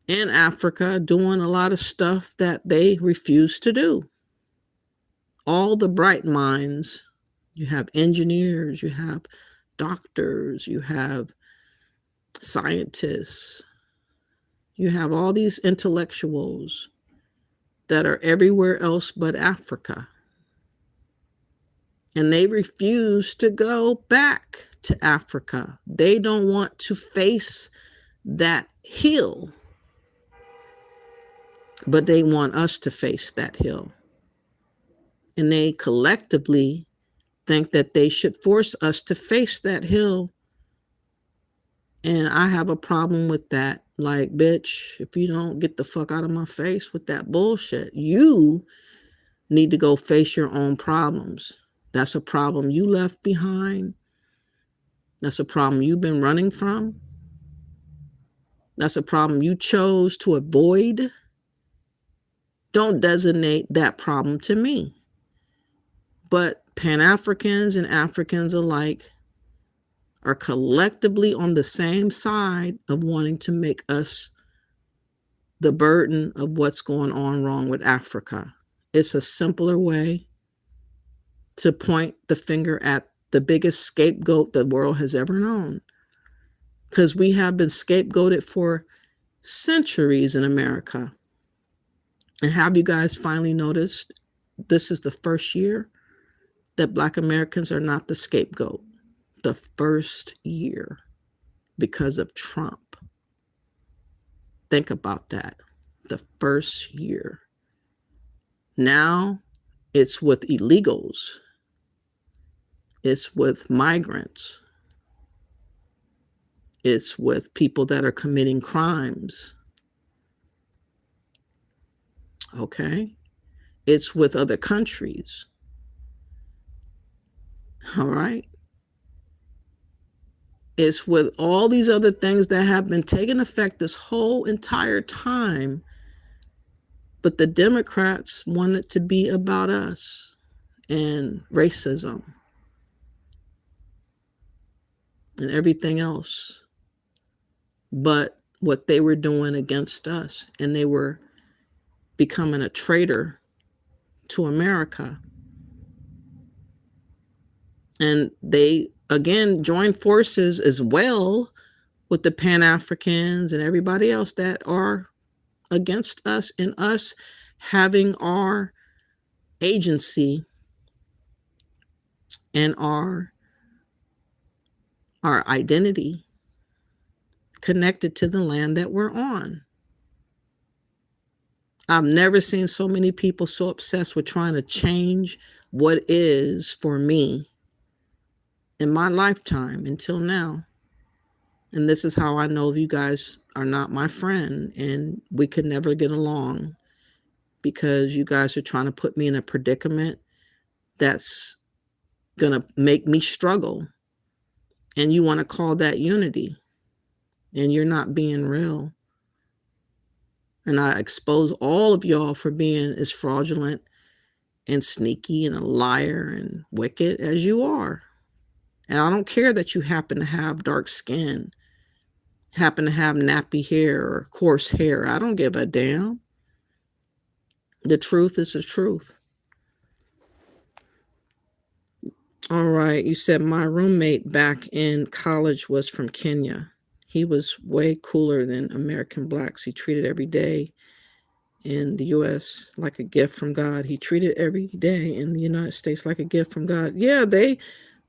in Africa doing a lot of stuff that they refuse to do. All the bright minds, you have engineers, you have doctors, you have scientists, you have all these intellectuals that are everywhere else but Africa. And they refuse to go back to Africa. They don't want to face that hill, but they want us to face that hill. And they collectively think that they should force us to face that hill. And I have a problem with that. Like, bitch, if you don't get the fuck out of my face with that bullshit, you need to go face your own problems. That's a problem you left behind. That's a problem you've been running from. That's a problem you chose to avoid. Don't designate that problem to me. But Pan-Africans and Africans alike are collectively on the same side of wanting to make us the burden of what's going on wrong with Africa. It's a simpler way to point the finger at the biggest scapegoat the world has ever known. Because we have been scapegoated for centuries in America. And have you guys finally noticed this is the first year that Black Americans are not the scapegoat? The first year because of Trump. Think about that. The first year. Now it's with illegals. It's with migrants. It's with people that are committing crimes. Okay? It's with other countries. All right? It's with all these other things that have been taking effect this whole entire time. But the Democrats want it to be about us and racism and everything else but what they were doing against us. And they were becoming a traitor to America. And they, again, joined forces as well with the Pan-Africans and everybody else that are against us and us having our agency and our identity connected to the land that we're on. I've never seen so many people so obsessed with trying to change what is for me in my lifetime until now. And this is how I know you guys are not my friend and we could never get along, because you guys are trying to put me in a predicament that's going to make me struggle. And you want to call that unity. And you're not being real. And I expose all of y'all for being as fraudulent and sneaky and a liar and wicked as you are. And I don't care that you happen to have dark skin, happen to have nappy hair or coarse hair. I don't give a damn. The truth is the truth. All right. You said my roommate back in college was from Kenya. He was way cooler than American blacks. He treated every day in the U.S. like a gift from God. He treated every day in the United States like a gift from God. Yeah, they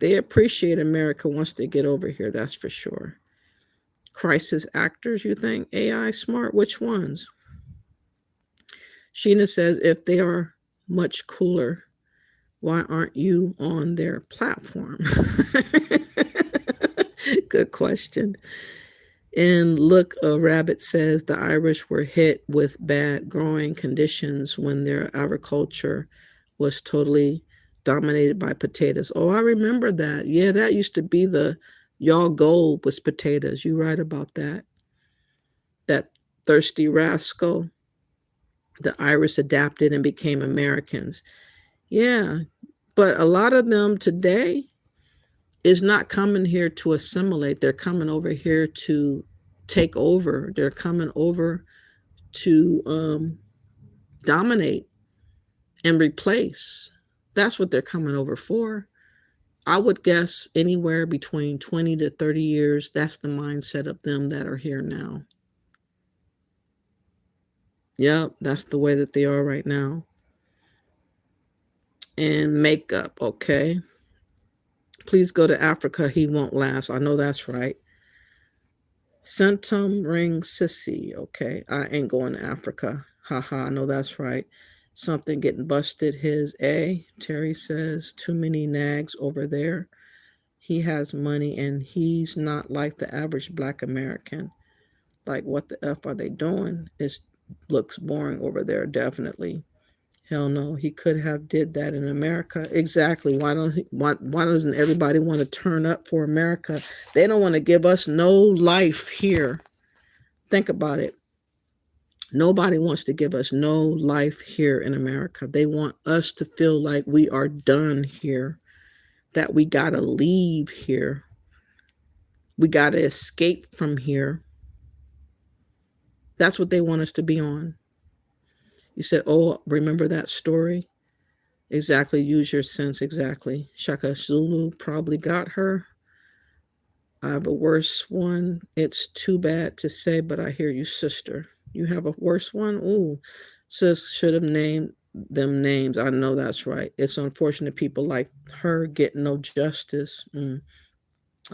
appreciate America once they get over here. That's for sure. Crisis actors, you think? AI smart? Which ones? Sheena says, if they are much cooler, why aren't you on their platform? Good question. And look, a rabbit says the Irish were hit with bad growing conditions when their agriculture was totally dominated by potatoes. Oh, I remember that. Yeah, that used to be the y'all gold was potatoes. You right about that. That thirsty rascal. The Irish adapted and became Americans. Yeah, but a lot of them today is not coming here to assimilate. They're coming over here to take over. They're coming over to dominate and replace. That's what they're coming over for. I would guess anywhere between 20 to 30 years, that's the mindset of them that are here now. Yep, that's the way that they are right now. And makeup, okay. Please go to Africa, he won't last. I know that's right. Centum ring sissy, okay. I ain't going to Africa. Haha, I know that's right. Something getting busted his A. Terry says, too many nags over there. He has money and he's not like the average Black American. Like, what the F are they doing? It looks boring over there, definitely. Hell no, he could have did that in America. Exactly. Why doesn't everybody want to turn up for America? They don't want to give us no life here. Think about it. Nobody wants to give us no life here in America. They want us to feel like we are done here, that we got to leave here. We got to escape from here. That's what they want us to be on. You said, oh, remember that story? Exactly. Use your sense. Exactly. Shaka Zulu probably got her. I have a worse one. It's too bad to say, but I hear you, sister. You have a worse one? Ooh, sis should have named them names. I know that's right. It's unfortunate people like her get no justice.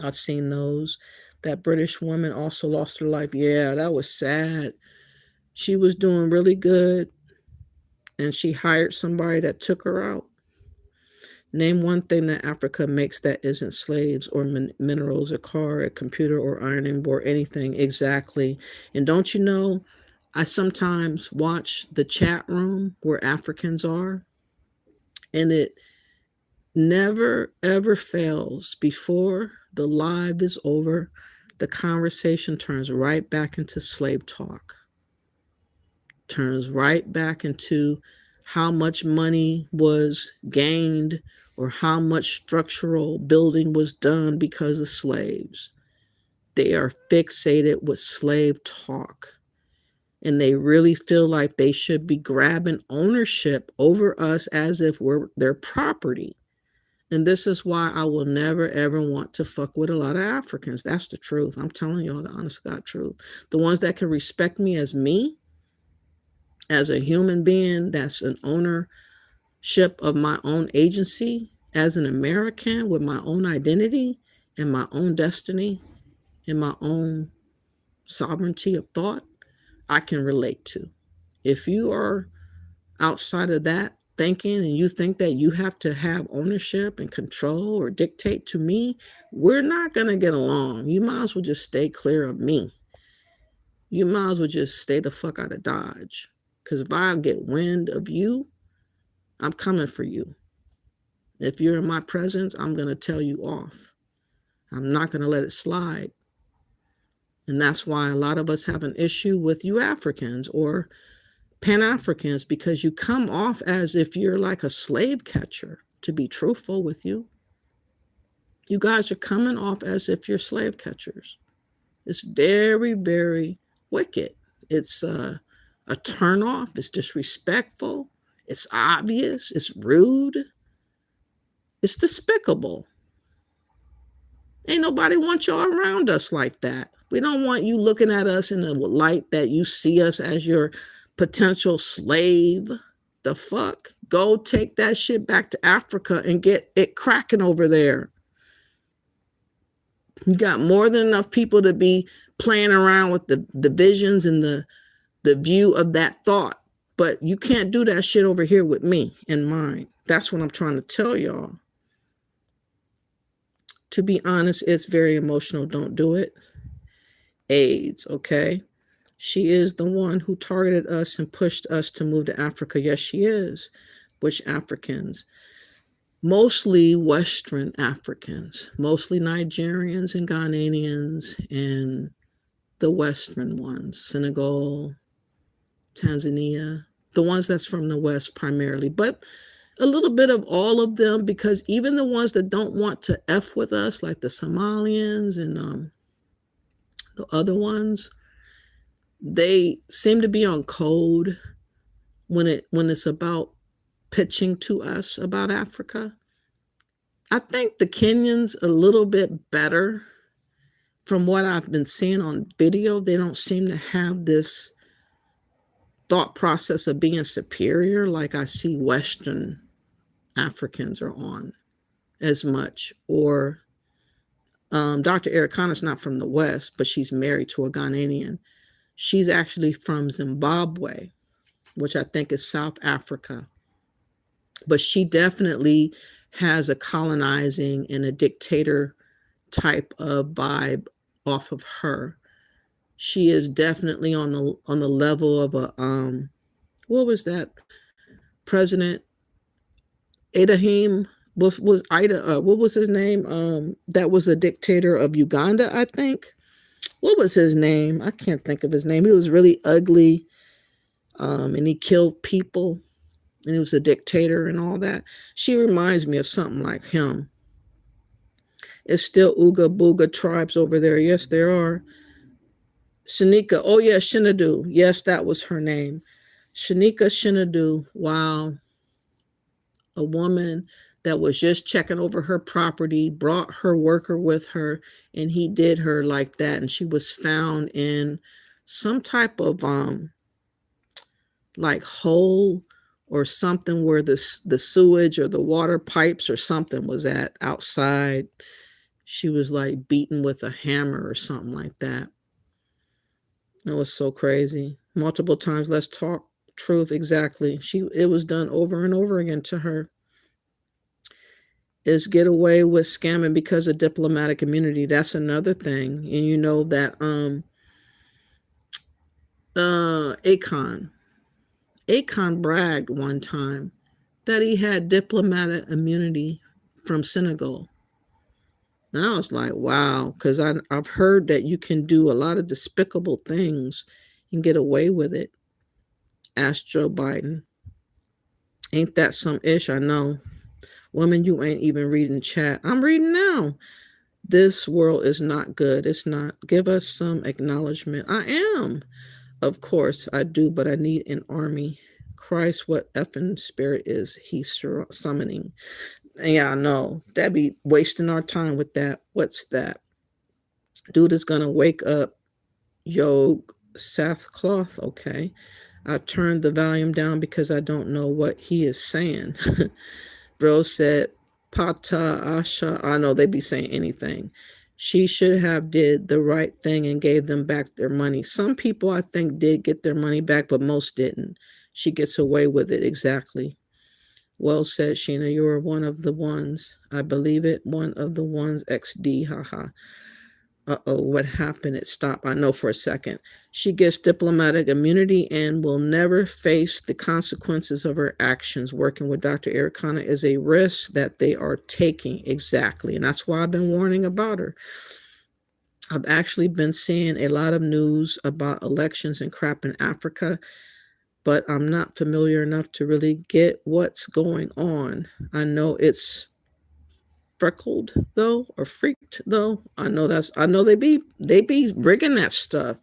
I've seen those. That British woman also lost her life. Yeah, that was sad. She was doing really good, and she hired somebody that took her out. Name one thing that Africa makes that isn't slaves or minerals, a car, a computer, or ironing board, anything. Exactly. And don't you know, I sometimes watch the chat room where Africans are, and it never, ever fails. Before the live is over, the conversation turns right back into slave talk. Turns right back into how much money was gained or how much structural building was done because of slaves. They are fixated with slave talk, and they really feel like they should be grabbing ownership over us as if we're their property. And this is why I will never, ever want to fuck with a lot of Africans. That's the truth. I'm telling y'all the honest God truth. The ones that can respect me, as a human being, that's an ownership of my own agency, as an American with my own identity and my own destiny and my own sovereignty of thought, I can relate to. If you are outside of that thinking and you think that you have to have ownership and control or dictate to me, we're not going to get along. You might as well just stay clear of me. You might as well just stay the fuck out of Dodge. Because if I get wind of you, I'm coming for you. If you're in my presence, I'm going to tell you off. I'm not going to let it slide. And that's why a lot of us have an issue with you Africans or Pan-Africans, because you come off as if you're like a slave catcher, to be truthful with you. You guys are coming off as if you're slave catchers. It's very, very wicked. It's a turnoff. It's disrespectful. It's obvious. It's rude. It's despicable. Ain't nobody want y'all around us like that. We don't want you looking at us in a light that you see us as your potential slave. The fuck? Go take that shit back to Africa and get it cracking over there. You got more than enough people to be playing around with the visions and the view of that thought. But you can't do that shit over here with me and mine. That's what I'm trying to tell y'all. To be honest, it's very emotional. Don't do it. AIDS, okay? She is the one who targeted us and pushed us to move to Africa. Yes, she is. Which Africans? Mostly Western Africans, mostly Nigerians and Ghanaians and the Western ones, Senegal, Tanzania, the ones that's from the West primarily, but a little bit of all of them, because even the ones that don't want to F with us, like the Somalians and the other ones, they seem to be on code when it's about pitching to us about Africa. I think the Kenyans a little bit better from what I've been seeing on video. They don't seem to have this thought process of being superior like I see Western Africans are on as much. Or Dr. Ericana's not from the West, but she's married to a Ghanaian. She's actually from Zimbabwe, which I think is South Africa. But she definitely has a colonizing and a dictator type of vibe off of her. She is definitely on the level of a what was that president? Ibrahim was Ida what was his name? That was a dictator of Uganda, I think. What was his name? I can't think of his name. He was really ugly, and he killed people, and he was a dictator and all that. She reminds me of something like him. It's still Ooga Booga tribes over there. Yes, there are. Shanika. Oh, yeah, Shinadu. Yes, that was her name. Shanika Shinadu. Wow. A woman that was just checking over her property, brought her worker with her, and he did her like that. And she was found in some type of like hole or something where the sewage or the water pipes or something was at outside. She was like beaten with a hammer or something like that. It was so crazy. Multiple times, let's talk truth. Exactly. It was done over and over again to her. Is get away with scamming because of diplomatic immunity. That's another thing. And you know that Akon bragged one time that he had diplomatic immunity from Senegal. And I was like, wow, because I've heard that you can do a lot of despicable things and get away with it. Ask Joe Biden. Ain't that some ish? I know. Woman, you ain't even reading chat. I'm reading now. This world is not good. It's not. Give us some acknowledgement. I am. Of course, I do, but I need an army. Christ, what effing spirit is he summoning? Yeah, I know. That'd be wasting our time with that. What's that? Dude is gonna wake up. Yo, sackcloth. Okay. I turned the volume down because I don't know what he is saying. Bro said, Pata Asha. I know they be saying anything. She should have did the right thing and gave them back their money. Some people, I think, did get their money back, but most didn't. She gets away with it. Exactly. Well said, Sheena. You are one of the ones. I believe it. One of the ones. XD. Haha. Uh-oh, what happened? It stopped. I know for a second. She gets diplomatic immunity and will never face the consequences of her actions. Working with Dr. Ericana is a risk that they are taking. Exactly. And that's why I've been warning about her. I've actually been seeing a lot of news about elections and crap in Africa, but I'm not familiar enough to really get what's going on. I know it's freckled though, or freaked though. I know they be rigging that stuff.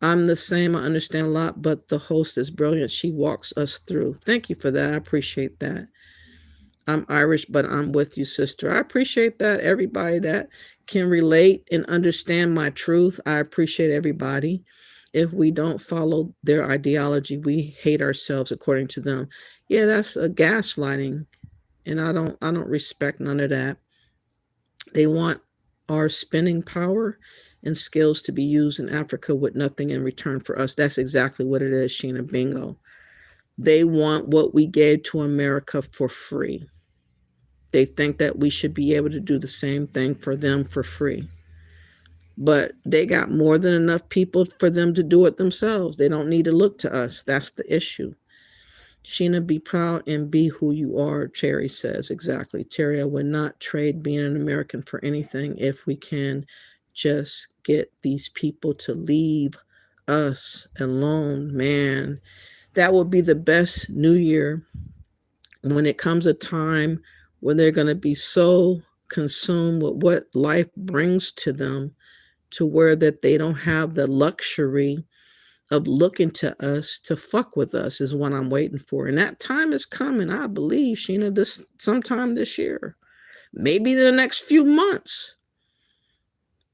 I'm the same. I understand a lot, but the host is brilliant. She walks us through. Thank you for that. I appreciate that. I'm Irish, but I'm with you, sister. I appreciate that. Everybody that can relate and understand my truth, I appreciate everybody. If we don't follow their ideology, we hate ourselves according to them. Yeah, that's a gaslighting. And I don't respect none of that. They want our spending power and skills to be used in Africa with nothing in return for us. That's exactly what it is, Sheena. Bingo. They want what we gave to America for free. They think that we should be able to do the same thing for them for free. but they got more than enough people for them to do it themselves. They don't need to look to us. That's the issue. Sheena, be proud and be who you are, Terry says. Exactly. Terry, I would not trade being an American for anything if we can just get these people to leave us alone. Man, that would be the best New Year when it comes a time when they're going to be so consumed with what life brings to them to where that they don't have the luxury of looking to us to fuck with us is what I'm waiting for. And that time is coming, I believe, Sheena, this sometime this year. Maybe the next few months.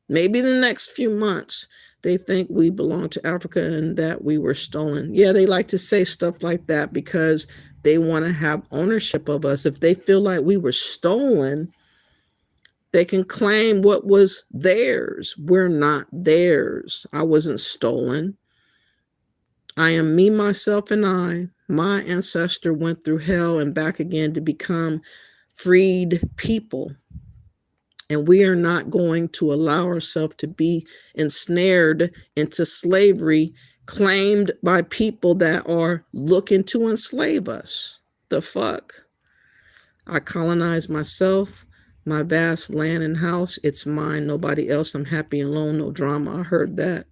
Maybe the next few months. They think we belong to Africa and that we were stolen. Yeah, they like to say stuff like that because they want to have ownership of us. If they feel like we were stolen, they can claim what was theirs. We're not theirs. I wasn't stolen. I am me, myself, and I. My ancestor went through hell and back again to become freed people. And we are not going to allow ourselves to be ensnared into slavery claimed by people that are looking to enslave us. The fuck? I colonized myself, my vast land and house. It's mine, nobody else. I'm happy alone, no drama. I heard that.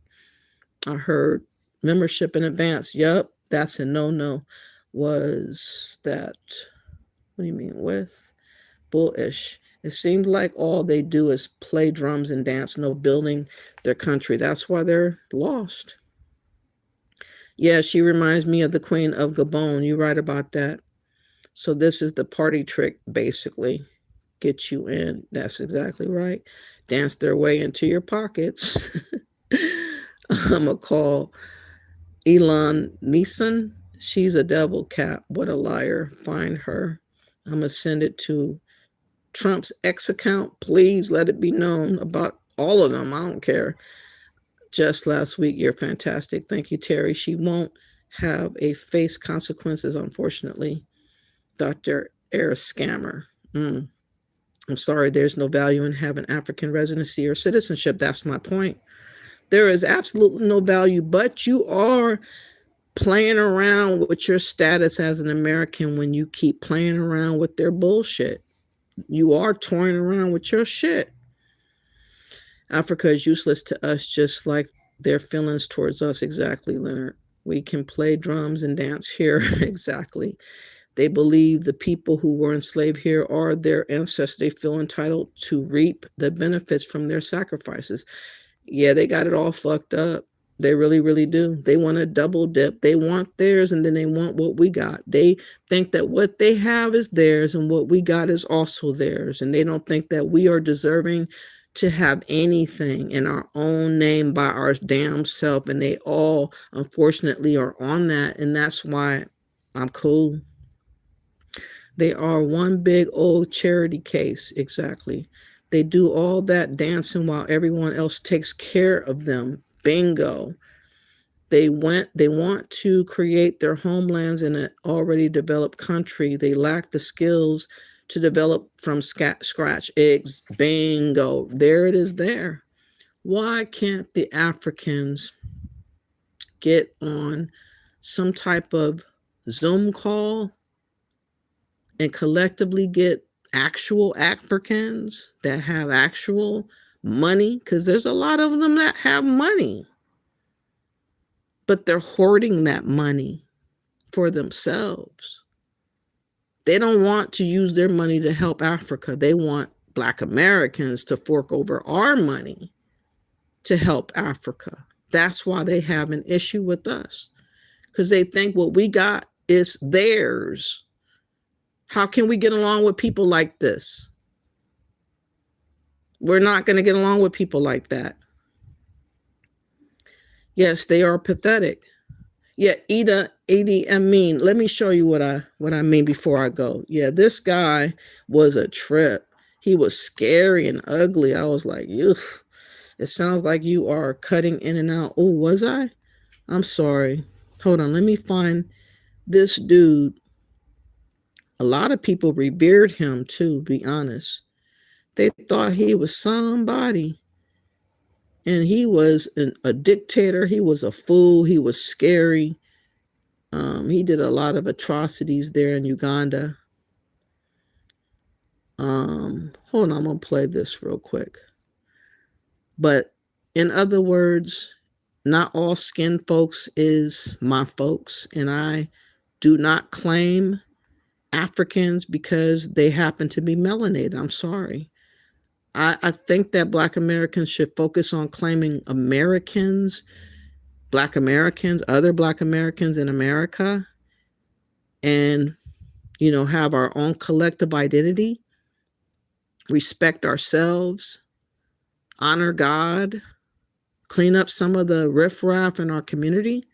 I heard membership in advance. Yup, that's a no-no. Was that, what do you mean with? Bullish. It seems like all they do is play drums and dance, no building their country. That's why they're lost. Yeah, she reminds me of the Queen of Gabon. You're right about that. So this is the party trick, basically. Get you in. That's exactly right. Dance their way into your pockets. I'm going to call Elon Neeson. She's a devil cat. What a liar. Find her. I'm going to send it to Trump's X account. Please let it be known about all of them. I don't care. Just last week, you're fantastic. Thank you, Terry. She won't have a face consequences, unfortunately. Dr. Air Scammer. I'm sorry, there's no value in having African residency or citizenship. That's my point. There is absolutely no value, but you are playing around with your status as an American when you keep playing around with their bullshit. You are toying around with your shit. Africa is useless to us just like their feelings towards us. Exactly, Leonard. We can play drums and dance here. Exactly. They believe the people who were enslaved here are their ancestors. They feel entitled to reap the benefits from their sacrifices. Yeah, they got it all fucked up. They really, really do. They want to double dip. They want theirs and then they want what we got. They think that what they have is theirs and what we got is also theirs. And they don't think that we are deserving to have anything in our own name by our damn self. And they all, unfortunately, are on that. And that's why I'm cool. They are one big old charity case. Exactly. They do all that dancing while everyone else takes care of them. Bingo. They want to create their homelands in an already developed country. They lack the skills to develop from scratch. Bingo. There it is there. Why can't the Africans get on some type of Zoom call and collectively get actual Africans that have actual money? Because there's a lot of them that have money, but they're hoarding that money for themselves. They don't want to use their money to help Africa. They want Black Americans to fork over our money to help Africa. That's why they have an issue with us, because they think what we got is theirs. How can we get along with people like this? We're not going to get along with people like that. Yes, they are pathetic. Yeah, Edie, I mean, let me show you what I mean before I go. Yeah, this guy was a trip. He was scary and ugly. I was like, ugh. It sounds like you are cutting in and out. Oh, was I? I'm sorry. Hold on, let me find this dude. A lot of people revered him too, to be honest. They thought he was somebody. And he was a dictator. He was a fool. He was scary. He did a lot of atrocities there in Uganda. Hold on, I'm going to play this real quick. But in other words, not all skin folks is my folks. And I do not claim Africans because they happen to be melanated. I'm sorry. I think that Black Americans should focus on claiming Americans, Black Americans, other Black Americans in America, and, you know, have our own collective identity, respect ourselves, honor God, clean up some of the riffraff in our community,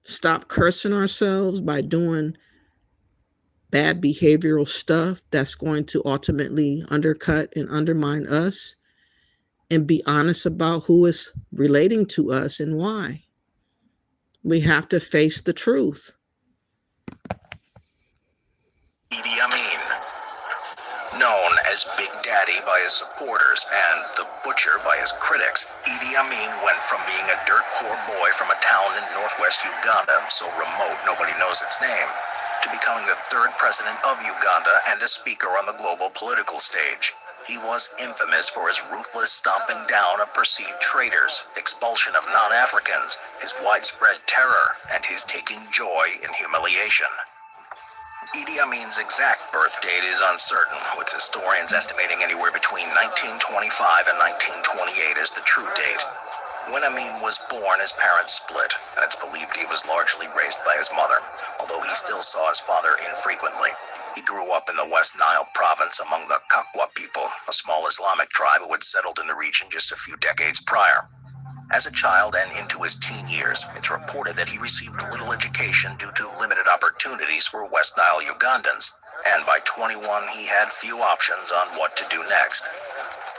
stop cursing ourselves by doing bad behavioral stuff that's going to ultimately undercut and undermine us, and be honest about who is relating to us and why. We have to face the truth. Idi Amin, known as Big Daddy by his supporters and the Butcher by his critics, Idi Amin went from being a dirt poor boy from a town in northwest Uganda, so remote nobody knows its name, to becoming the third president of Uganda and a speaker on the global political stage. He was infamous for his ruthless stomping down of perceived traitors, expulsion of non-Africans, his widespread terror, and his taking joy in humiliation. Idi Amin's exact birth date is uncertain, with historians estimating anywhere between 1925 and 1928 as the true date. When Amin was born, his parents split, and it's believed he was largely raised by his mother, although he still saw his father infrequently. He grew up in the West Nile province among the Kakwa people, a small Islamic tribe who had settled in the region just a few decades prior. As a child and into his teen years, it's reported that he received little education due to limited opportunities for West Nile Ugandans, and by 21 he had few options on what to do next.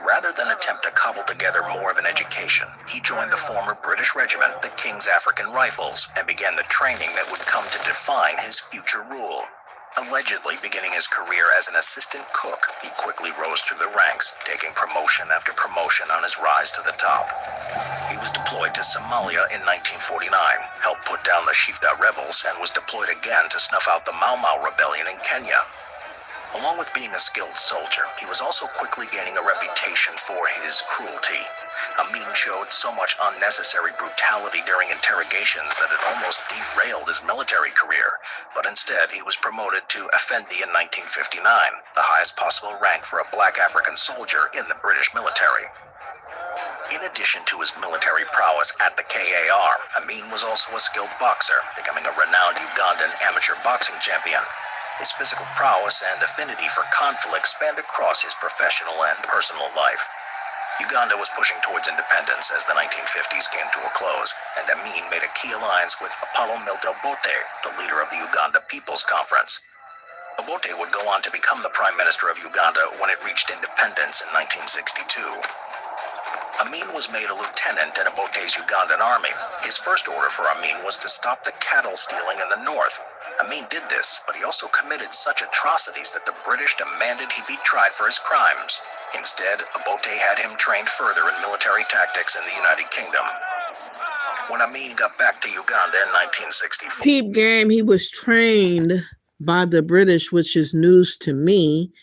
Rather than attempt to cobble together more of an education, he joined the former British regiment, the King's African Rifles, and began the training that would come to define his future rule. Allegedly beginning his career as an assistant cook, he quickly rose through the ranks, taking promotion after promotion on his rise to the top. He was deployed to Somalia in 1949, helped put down the Shifta rebels, and was deployed again to snuff out the Mau Mau rebellion in Kenya. Along with being a skilled soldier, he was also quickly gaining a reputation for his cruelty. Amin showed so much unnecessary brutality during interrogations that it almost derailed his military career, but instead he was promoted to Effendi in 1959, the highest possible rank for a Black African soldier in the British military. In addition to his military prowess at the KAR, Amin was also a skilled boxer, becoming a renowned Ugandan amateur boxing champion. His physical prowess and affinity for conflict spanned across his professional and personal life. Uganda was pushing towards independence as the 1950s came to a close, and Amin made a key alliance with Apollo Milton Obote, the leader of the Uganda People's Conference. Obote would go on to become the Prime Minister of Uganda when it reached independence in 1962. Amin was made a lieutenant in Obote's Ugandan army. His first order for Amin was to stop the cattle stealing in the north. Amin did this, but he also committed such atrocities that the British demanded he be tried for his crimes. Instead, Obote had him trained further in military tactics in the United Kingdom. When Amin got back to Uganda in 1964... Peep game, he was trained by the British, which is news to me,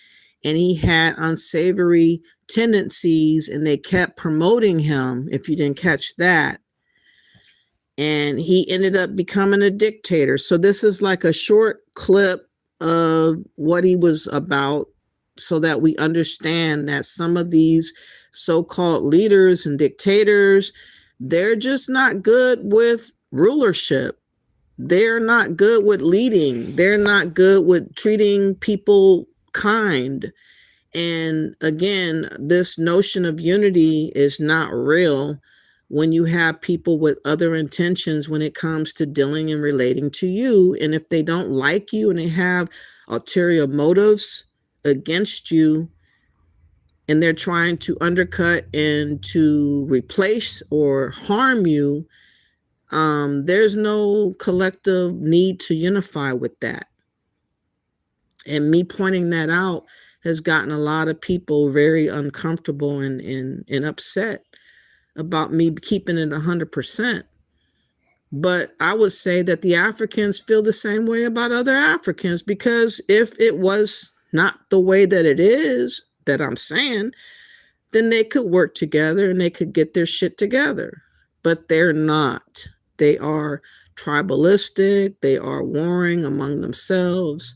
and he had unsavory tendencies, and they kept promoting him, if you didn't catch that. And he ended up becoming a dictator. So this is like a short clip of what he was about, so that we understand that some of these so-called leaders and dictators, they're just not good with rulership. They're not good with leading. They're not good with treating people kind. And again, this notion of unity is not real when you have people with other intentions when it comes to dealing and relating to you. And if they don't like you and they have ulterior motives against you, and they're trying to undercut and to replace or harm you, there's no collective need to unify with that. And me pointing that out has gotten a lot of people very uncomfortable and upset, about me keeping it 100%. But I would say that the Africans feel the same way about other Africans, because if it was not the way that it is, that I'm saying, then they could work together and they could get their shit together. But they're not. They are tribalistic. They are warring among themselves.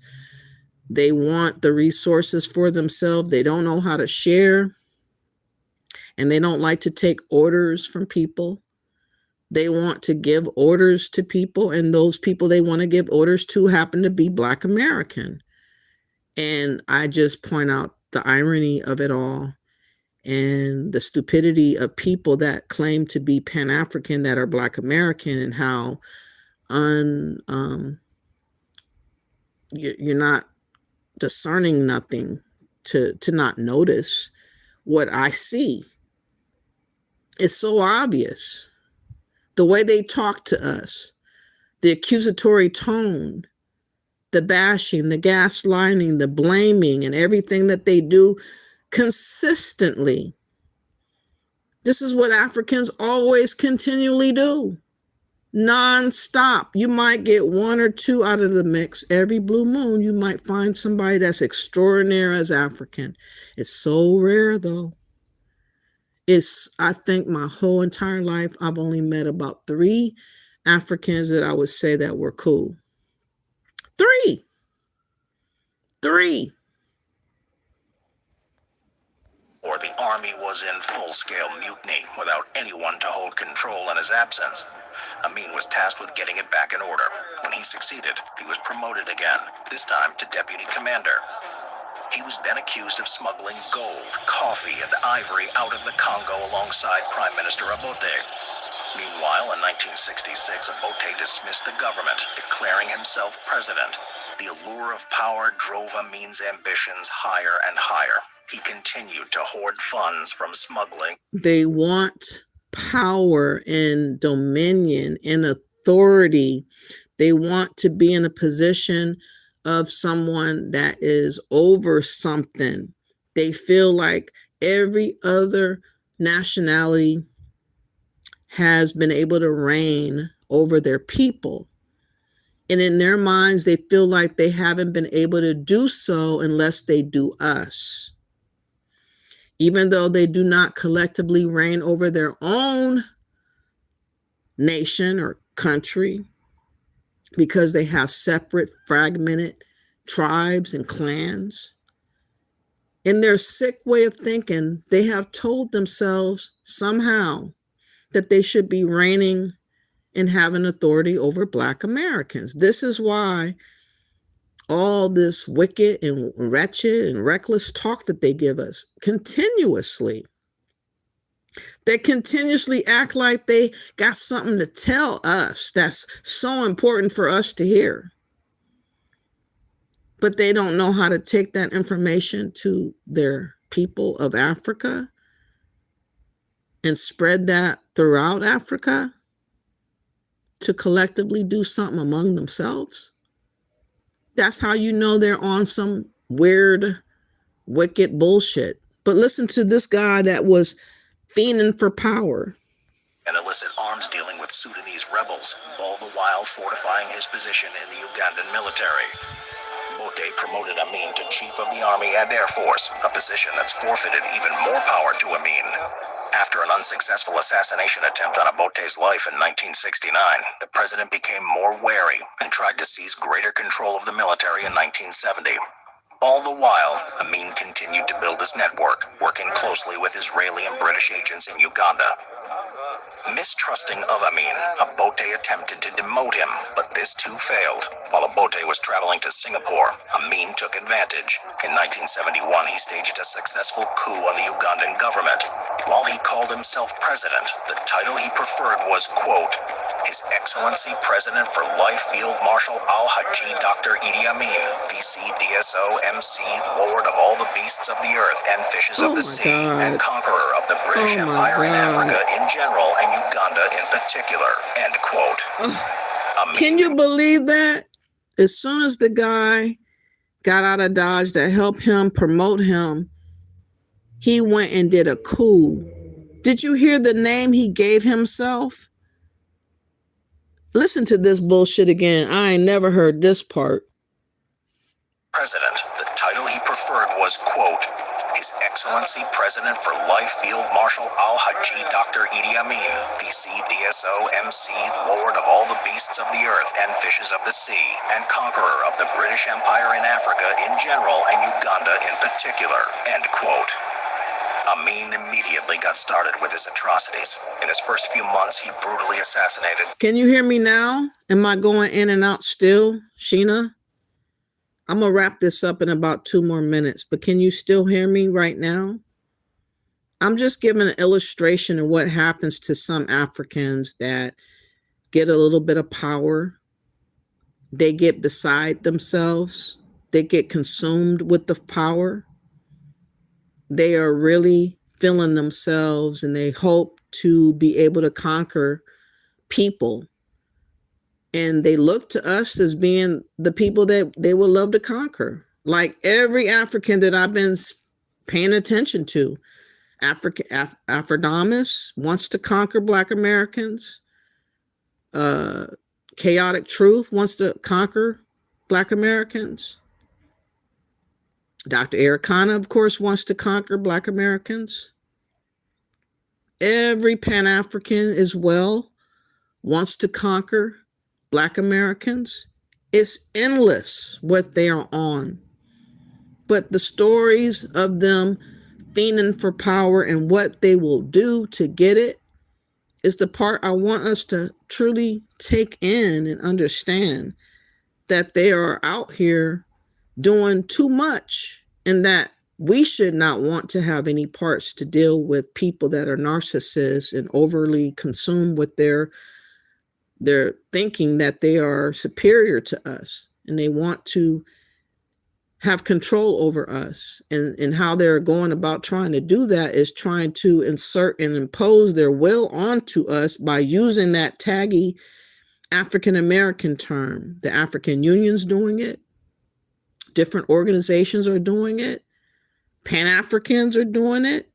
They want the resources for themselves. They don't know how to share. And they don't like to take orders from people. They want to give orders to people, and those people they want to give orders to happen to be Black American. And I just point out the irony of it all and the stupidity of people that claim to be Pan-African that are Black American, and how you're not discerning nothing to not notice what I see. It's so obvious. The way they talk to us, the accusatory tone, the bashing, the gaslighting, the blaming, and everything that they do consistently. This is what Africans always continually do. Non-stop. You might get one or two out of the mix. Every blue moon, you might find somebody that's extraordinary as African. It's so rare, though. I think my whole entire life, I've only met about 3 Africans that I would say that were cool. 3. Or the army was in full-scale mutiny without anyone to hold control in his absence. Amin was tasked with getting it back in order. When he succeeded, he was promoted again, this time to deputy commander. He was then accused of smuggling gold, coffee, and ivory out of the Congo alongside Prime Minister Obote. Meanwhile, in 1966, Obote dismissed the government, declaring himself president. The allure of power drove Amin's ambitions higher and higher. He continued to hoard funds from smuggling. They want power and dominion and authority. They want to be in a position of someone that is over something. They feel like every other nationality has been able to reign over their people. And in their minds, they feel like they haven't been able to do so unless they do us. Even though they do not collectively reign over their own nation or country, because they have separate, fragmented tribes and clans. In their sick way of thinking, they have told themselves somehow that they should be reigning and having authority over Black Americans. This is why all this wicked and wretched and reckless talk that they give us continuously. They continuously act like they got something to tell us that's so important for us to hear. But they don't know how to take that information to their people of Africa and spread that throughout Africa to collectively do something among themselves. That's how you know they're on some weird, wicked bullshit. But listen to this guy that was fiending for power. And illicit arms dealing with Sudanese rebels, all the while fortifying his position in the Ugandan military. Bote promoted Amin to Chief of the Army and Air Force, a position that's forfeited even more power to Amin. After an unsuccessful assassination attempt on Obote's life in 1969, the president became more wary and tried to seize greater control of the military in 1970. All the while, Amin continued to build his network, working closely with Israeli and British agents in Uganda. Mistrusting of Amin, Obote attempted to demote him, but this too failed. While Obote was traveling to Singapore, Amin took advantage. In 1971, he staged a successful coup on the Ugandan government. While he called himself president, the title he preferred was, quote, His Excellency President for Life Field Marshal Al-Haji Dr. Idi Amin, VC DSO MC, Lord of all the beasts of the earth and fishes of the sea, and conqueror of the British Empire in Africa in general and Uganda in particular, end quote. Can you believe that? As soon as the guy got out of Dodge that helped him promote him, he went and did a coup. Did you hear the name he gave himself? Listen to this bullshit again. I ain't never heard this part. President. The title he preferred was, quote, His Excellency President for Life Field Marshal Al-Haji Dr. Idi Amin, VC DSO MC, Lord of all the beasts of the earth and fishes of the sea, and conqueror of the British Empire in Africa in general and Uganda in particular, end quote. Amin immediately got started with his atrocities. In his first few months, he brutally assassinated. Can you hear me now? Am I going in and out still, Sheena? I'm going to wrap this up in about 2 more minutes, but can you still hear me right now? I'm just giving an illustration of what happens to some Africans that get a little bit of power. They get beside themselves. They get consumed with the power. They are really feeling themselves and they hope to be able to conquer people. And they look to us as being the people that they would love to conquer. Like every African that I've been paying attention to. Afrodamus wants to conquer Black Americans. Chaotic Truth wants to conquer Black Americans. Dr. Ericana, of course, wants to conquer Black Americans. Every Pan-African as well wants to conquer Black Americans. It's endless what they are on. But the stories of them fiending for power and what they will do to get it is the part I want us to truly take in and understand, that they are out here doing too much and that we should not want to have any parts to deal with people that are narcissists and overly consumed with their thinking that they are superior to us and they want to have control over us. And how they're going about trying to do that is trying to insert and impose their will onto us by using that taggy African American term. The African Union's doing it. Different organizations are doing it. Pan-Africans are doing it.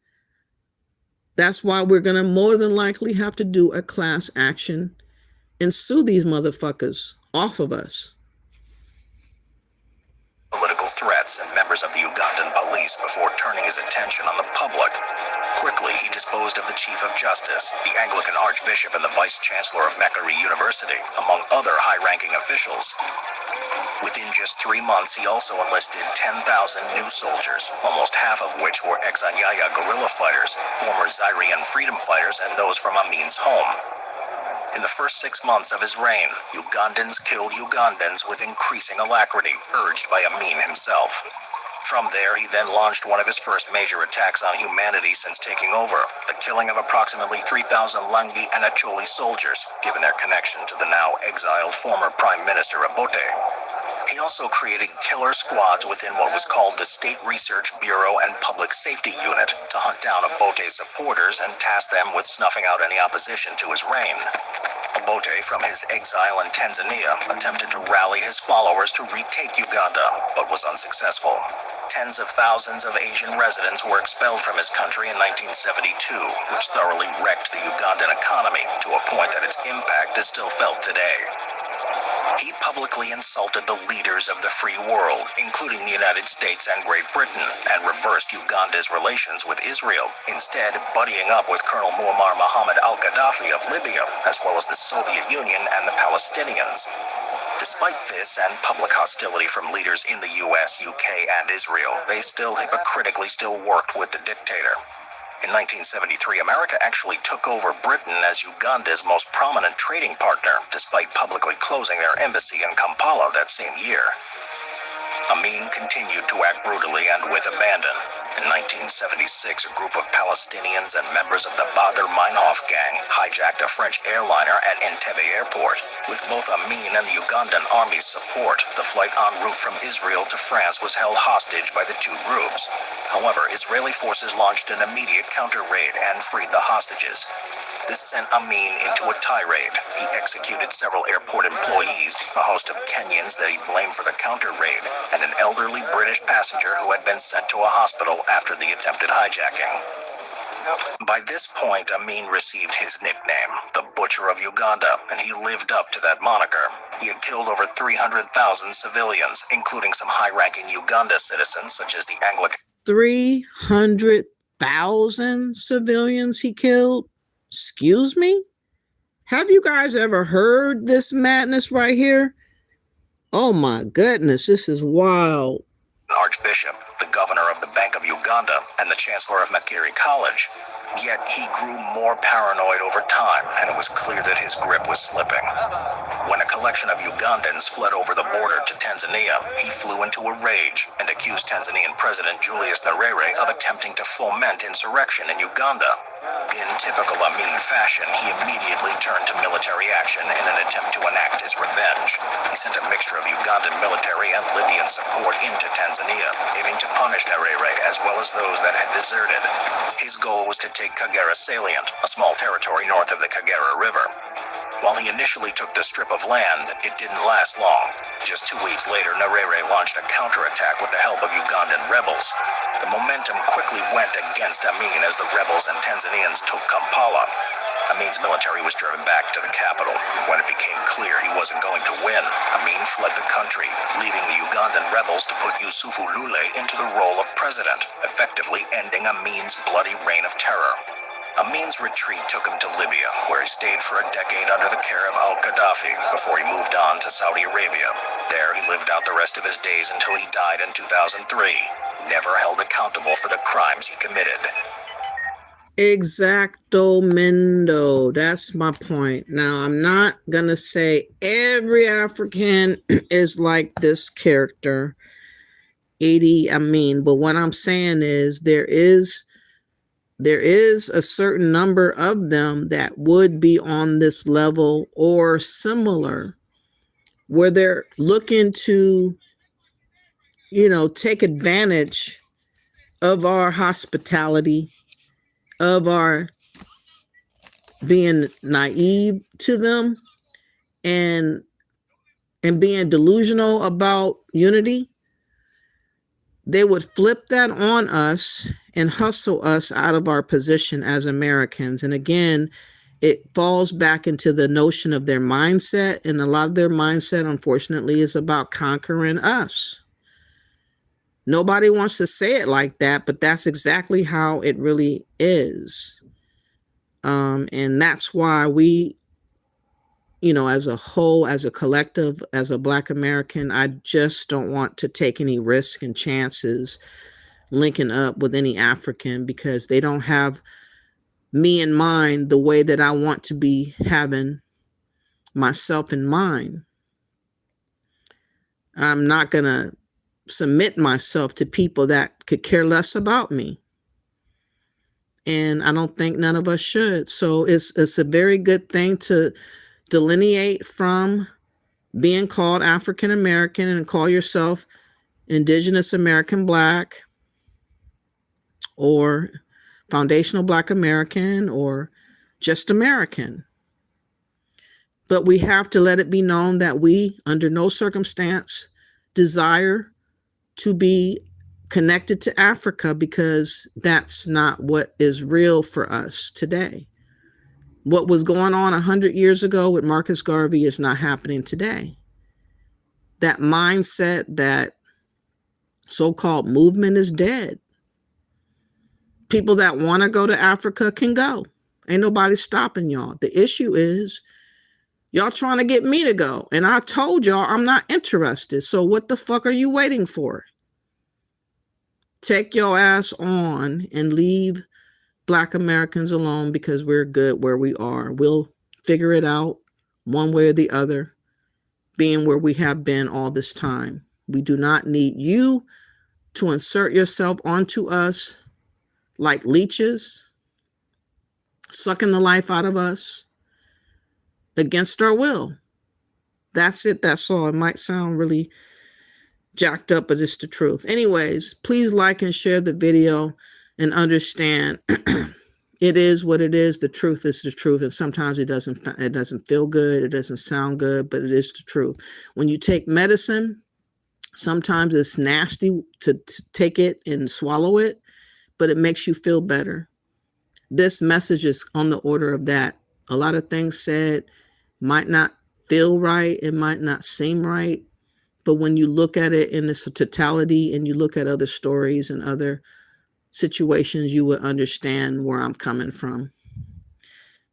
That's why we're going to more than likely have to do a class action and sue these motherfuckers off of us. Political threats and members of the Ugandan police before turning his attention on the public. Quickly, he disposed of the Chief of Justice, the Anglican Archbishop, and the Vice Chancellor of Mackay University, among other high-ranking officials. Within just 3 months, he also enlisted 10,000 new soldiers, almost half of which were ex-Anyanya guerrilla fighters, former Zairean freedom fighters, and those from Amin's home. In the first 6 months of his reign, Ugandans killed Ugandans with increasing alacrity, urged by Amin himself. From there, he then launched one of his first major attacks on humanity since taking over, the killing of approximately 3,000 Langi and Acholi soldiers, given their connection to the now exiled former Prime Minister Obote. He also created killer squads within what was called the State Research Bureau and Public Safety Unit to hunt down Obote's supporters and task them with snuffing out any opposition to his reign. Obote, from his exile in Tanzania, attempted to rally his followers to retake Uganda, but was unsuccessful. Tens of thousands of Asian residents were expelled from his country in 1972, which thoroughly wrecked the Ugandan economy to a point that its impact is still felt today. He publicly insulted the leaders of the free world, including the United States and Great Britain, and reversed Uganda's relations with Israel, instead buddying up with Colonel Muammar Mohammed al-Gaddafi of Libya, as well as the Soviet Union and the Palestinians. Despite this and public hostility from leaders in the US, UK, and Israel, they still hypocritically worked with the dictator. In 1973, America actually took over Britain as Uganda's most prominent trading partner, despite publicly closing their embassy in Kampala that same year. Amin continued to act brutally and with abandon. In 1976, a group of Palestinians and members of the Badr Meinhof gang hijacked a French airliner at Entebbe Airport. With both Amin and the Ugandan army's support, the flight en route from Israel to France was held hostage by the two groups. However, Israeli forces launched an immediate counter-raid and freed the hostages. This sent Amin into a tirade. He executed several airport employees, a host of Kenyans that he blamed for the counter-raid, and an elderly British passenger who had been sent to a hospital after the attempted hijacking. By this point, Amin received his nickname, the Butcher of Uganda, and he lived up to that moniker. He had killed over 300,000 civilians, including some high-ranking Uganda citizens, such as the Anglican 300,000 civilians he killed? Excuse me? Have you guys ever heard this madness right here? Oh my goodness, this is wild. Archbishop, the governor of the Bank of Uganda, and the chancellor of Mackay College. Yet he grew more paranoid over time, and it was clear that his grip was slipping. When a collection of Ugandans fled over the border to Tanzania, he flew into a rage and accused Tanzanian President Julius Nyerere of attempting to foment insurrection in Uganda. In typical Amin fashion, he immediately turned to military action in an attempt to enact his revenge. He sent a mixture of Ugandan military and Libyan support into Tanzania, aiming to punish Nyerere as well as those that had deserted. His goal was to take Kagera Salient, a small territory north of the Kagera River. While he initially took the strip of land, it didn't last long. Just 2 weeks later, Nyerere launched a counterattack with the help of Ugandan rebels. The momentum quickly went against Amin as the rebels and Tanzanians took Kampala. Amin's military was driven back to the capital. When it became clear he wasn't going to win, Amin fled the country, leaving the Ugandan rebels to put Yusufu Lule into the role of president, effectively ending Amin's bloody reign of terror. Amin's retreat took him to Libya, where he stayed for a decade under the care of al-Gaddafi before he moved on to Saudi Arabia. There he lived out the rest of his days until he died in 2003, never held accountable for the crimes he committed. Exactomendo. That's my point. Now, I'm not going to say every African is like this character, Idi Amin, but what I'm saying is there is a certain number of them that would be on this level or similar, where they're looking to, take advantage of our hospitality, of our being naive to them and being delusional about unity. They would flip that on us and hustle us out of our position as Americans. And again, it falls back into the notion of their mindset. And a lot of their mindset, unfortunately, is about conquering us. Nobody wants to say it like that, but that's exactly how it really is. And that's why we, as a whole, as a collective, as a Black American, I just don't want to take any risk and chances linking up with any African, because they don't have me in mind the way that I want to be having myself in mind. I'm not going to submit myself to people that could care less about me. And I don't think none of us should. So it's a very good thing to delineate from being called African American and call yourself Indigenous American Black or Foundational Black American or just American. But we have to let it be known that we, under no circumstance, desire to be connected to Africa, because that's not what is real for us today. What was going on 100 years ago with Marcus Garvey is not happening today. That mindset, that so-called movement is dead. People that want to go to Africa can go. Ain't nobody stopping y'all. The issue is y'all trying to get me to go. And I told y'all I'm not interested. So what the fuck are you waiting for? Take your ass on and leave Black Americans alone, because we're good where we are. We'll figure it out one way or the other, being where we have been all this time. We do not need you to insert yourself onto us like leeches, sucking the life out of us against our will. That's it. That's all. It might sound really jacked up, but it's the truth. Anyways, please like and share the video and understand it is what it is. The truth is the truth. And sometimes it doesn't feel good. It doesn't sound good, but it is the truth. When you take medicine, sometimes it's nasty to take it and swallow it, but it makes you feel better. this message is on the order of that. A lot of things said might not feel right, it might not seem right, but when you look at it in its totality and you look at other stories and other situations, you would understand where I'm coming from.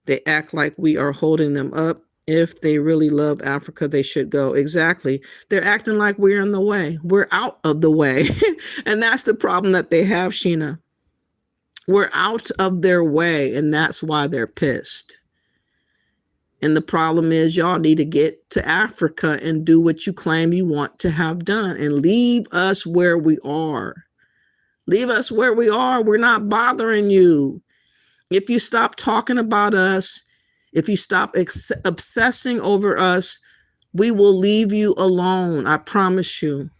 They act like we are holding them up. If they really love Africa, they should go. Exactly. They're acting like we're in the way. We're out of the way. And that's the problem that they have, Sheena. We're out of their way, and that's why they're pissed. And the problem is y'all need to get to Africa and do what you claim you want to have done and leave us where we are. Leave us where we are. We're not bothering you. If you stop talking about us, if you stop obsessing over us, we will leave you alone. I promise you.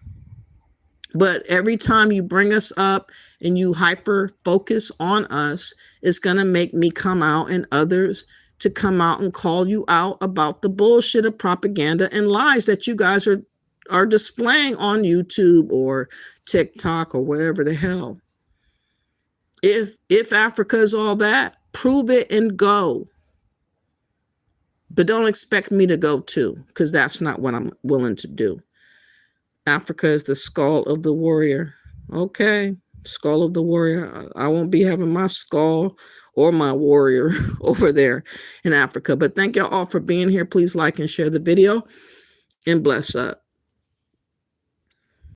But every time you bring us up and you hyper focus on us, it's going to make me come out and others to come out and call you out about the bullshit of propaganda and lies that you guys are displaying on YouTube or TikTok or wherever the hell. If Africa is all that, prove it and go. But don't expect me to go too, because that's not what I'm willing to do. Africa is the skull of the warrior. Okay, skull of the warrior. I won't be having my skull or my warrior over there in Africa. But thank y'all all for being here. Please like and share the video and bless up.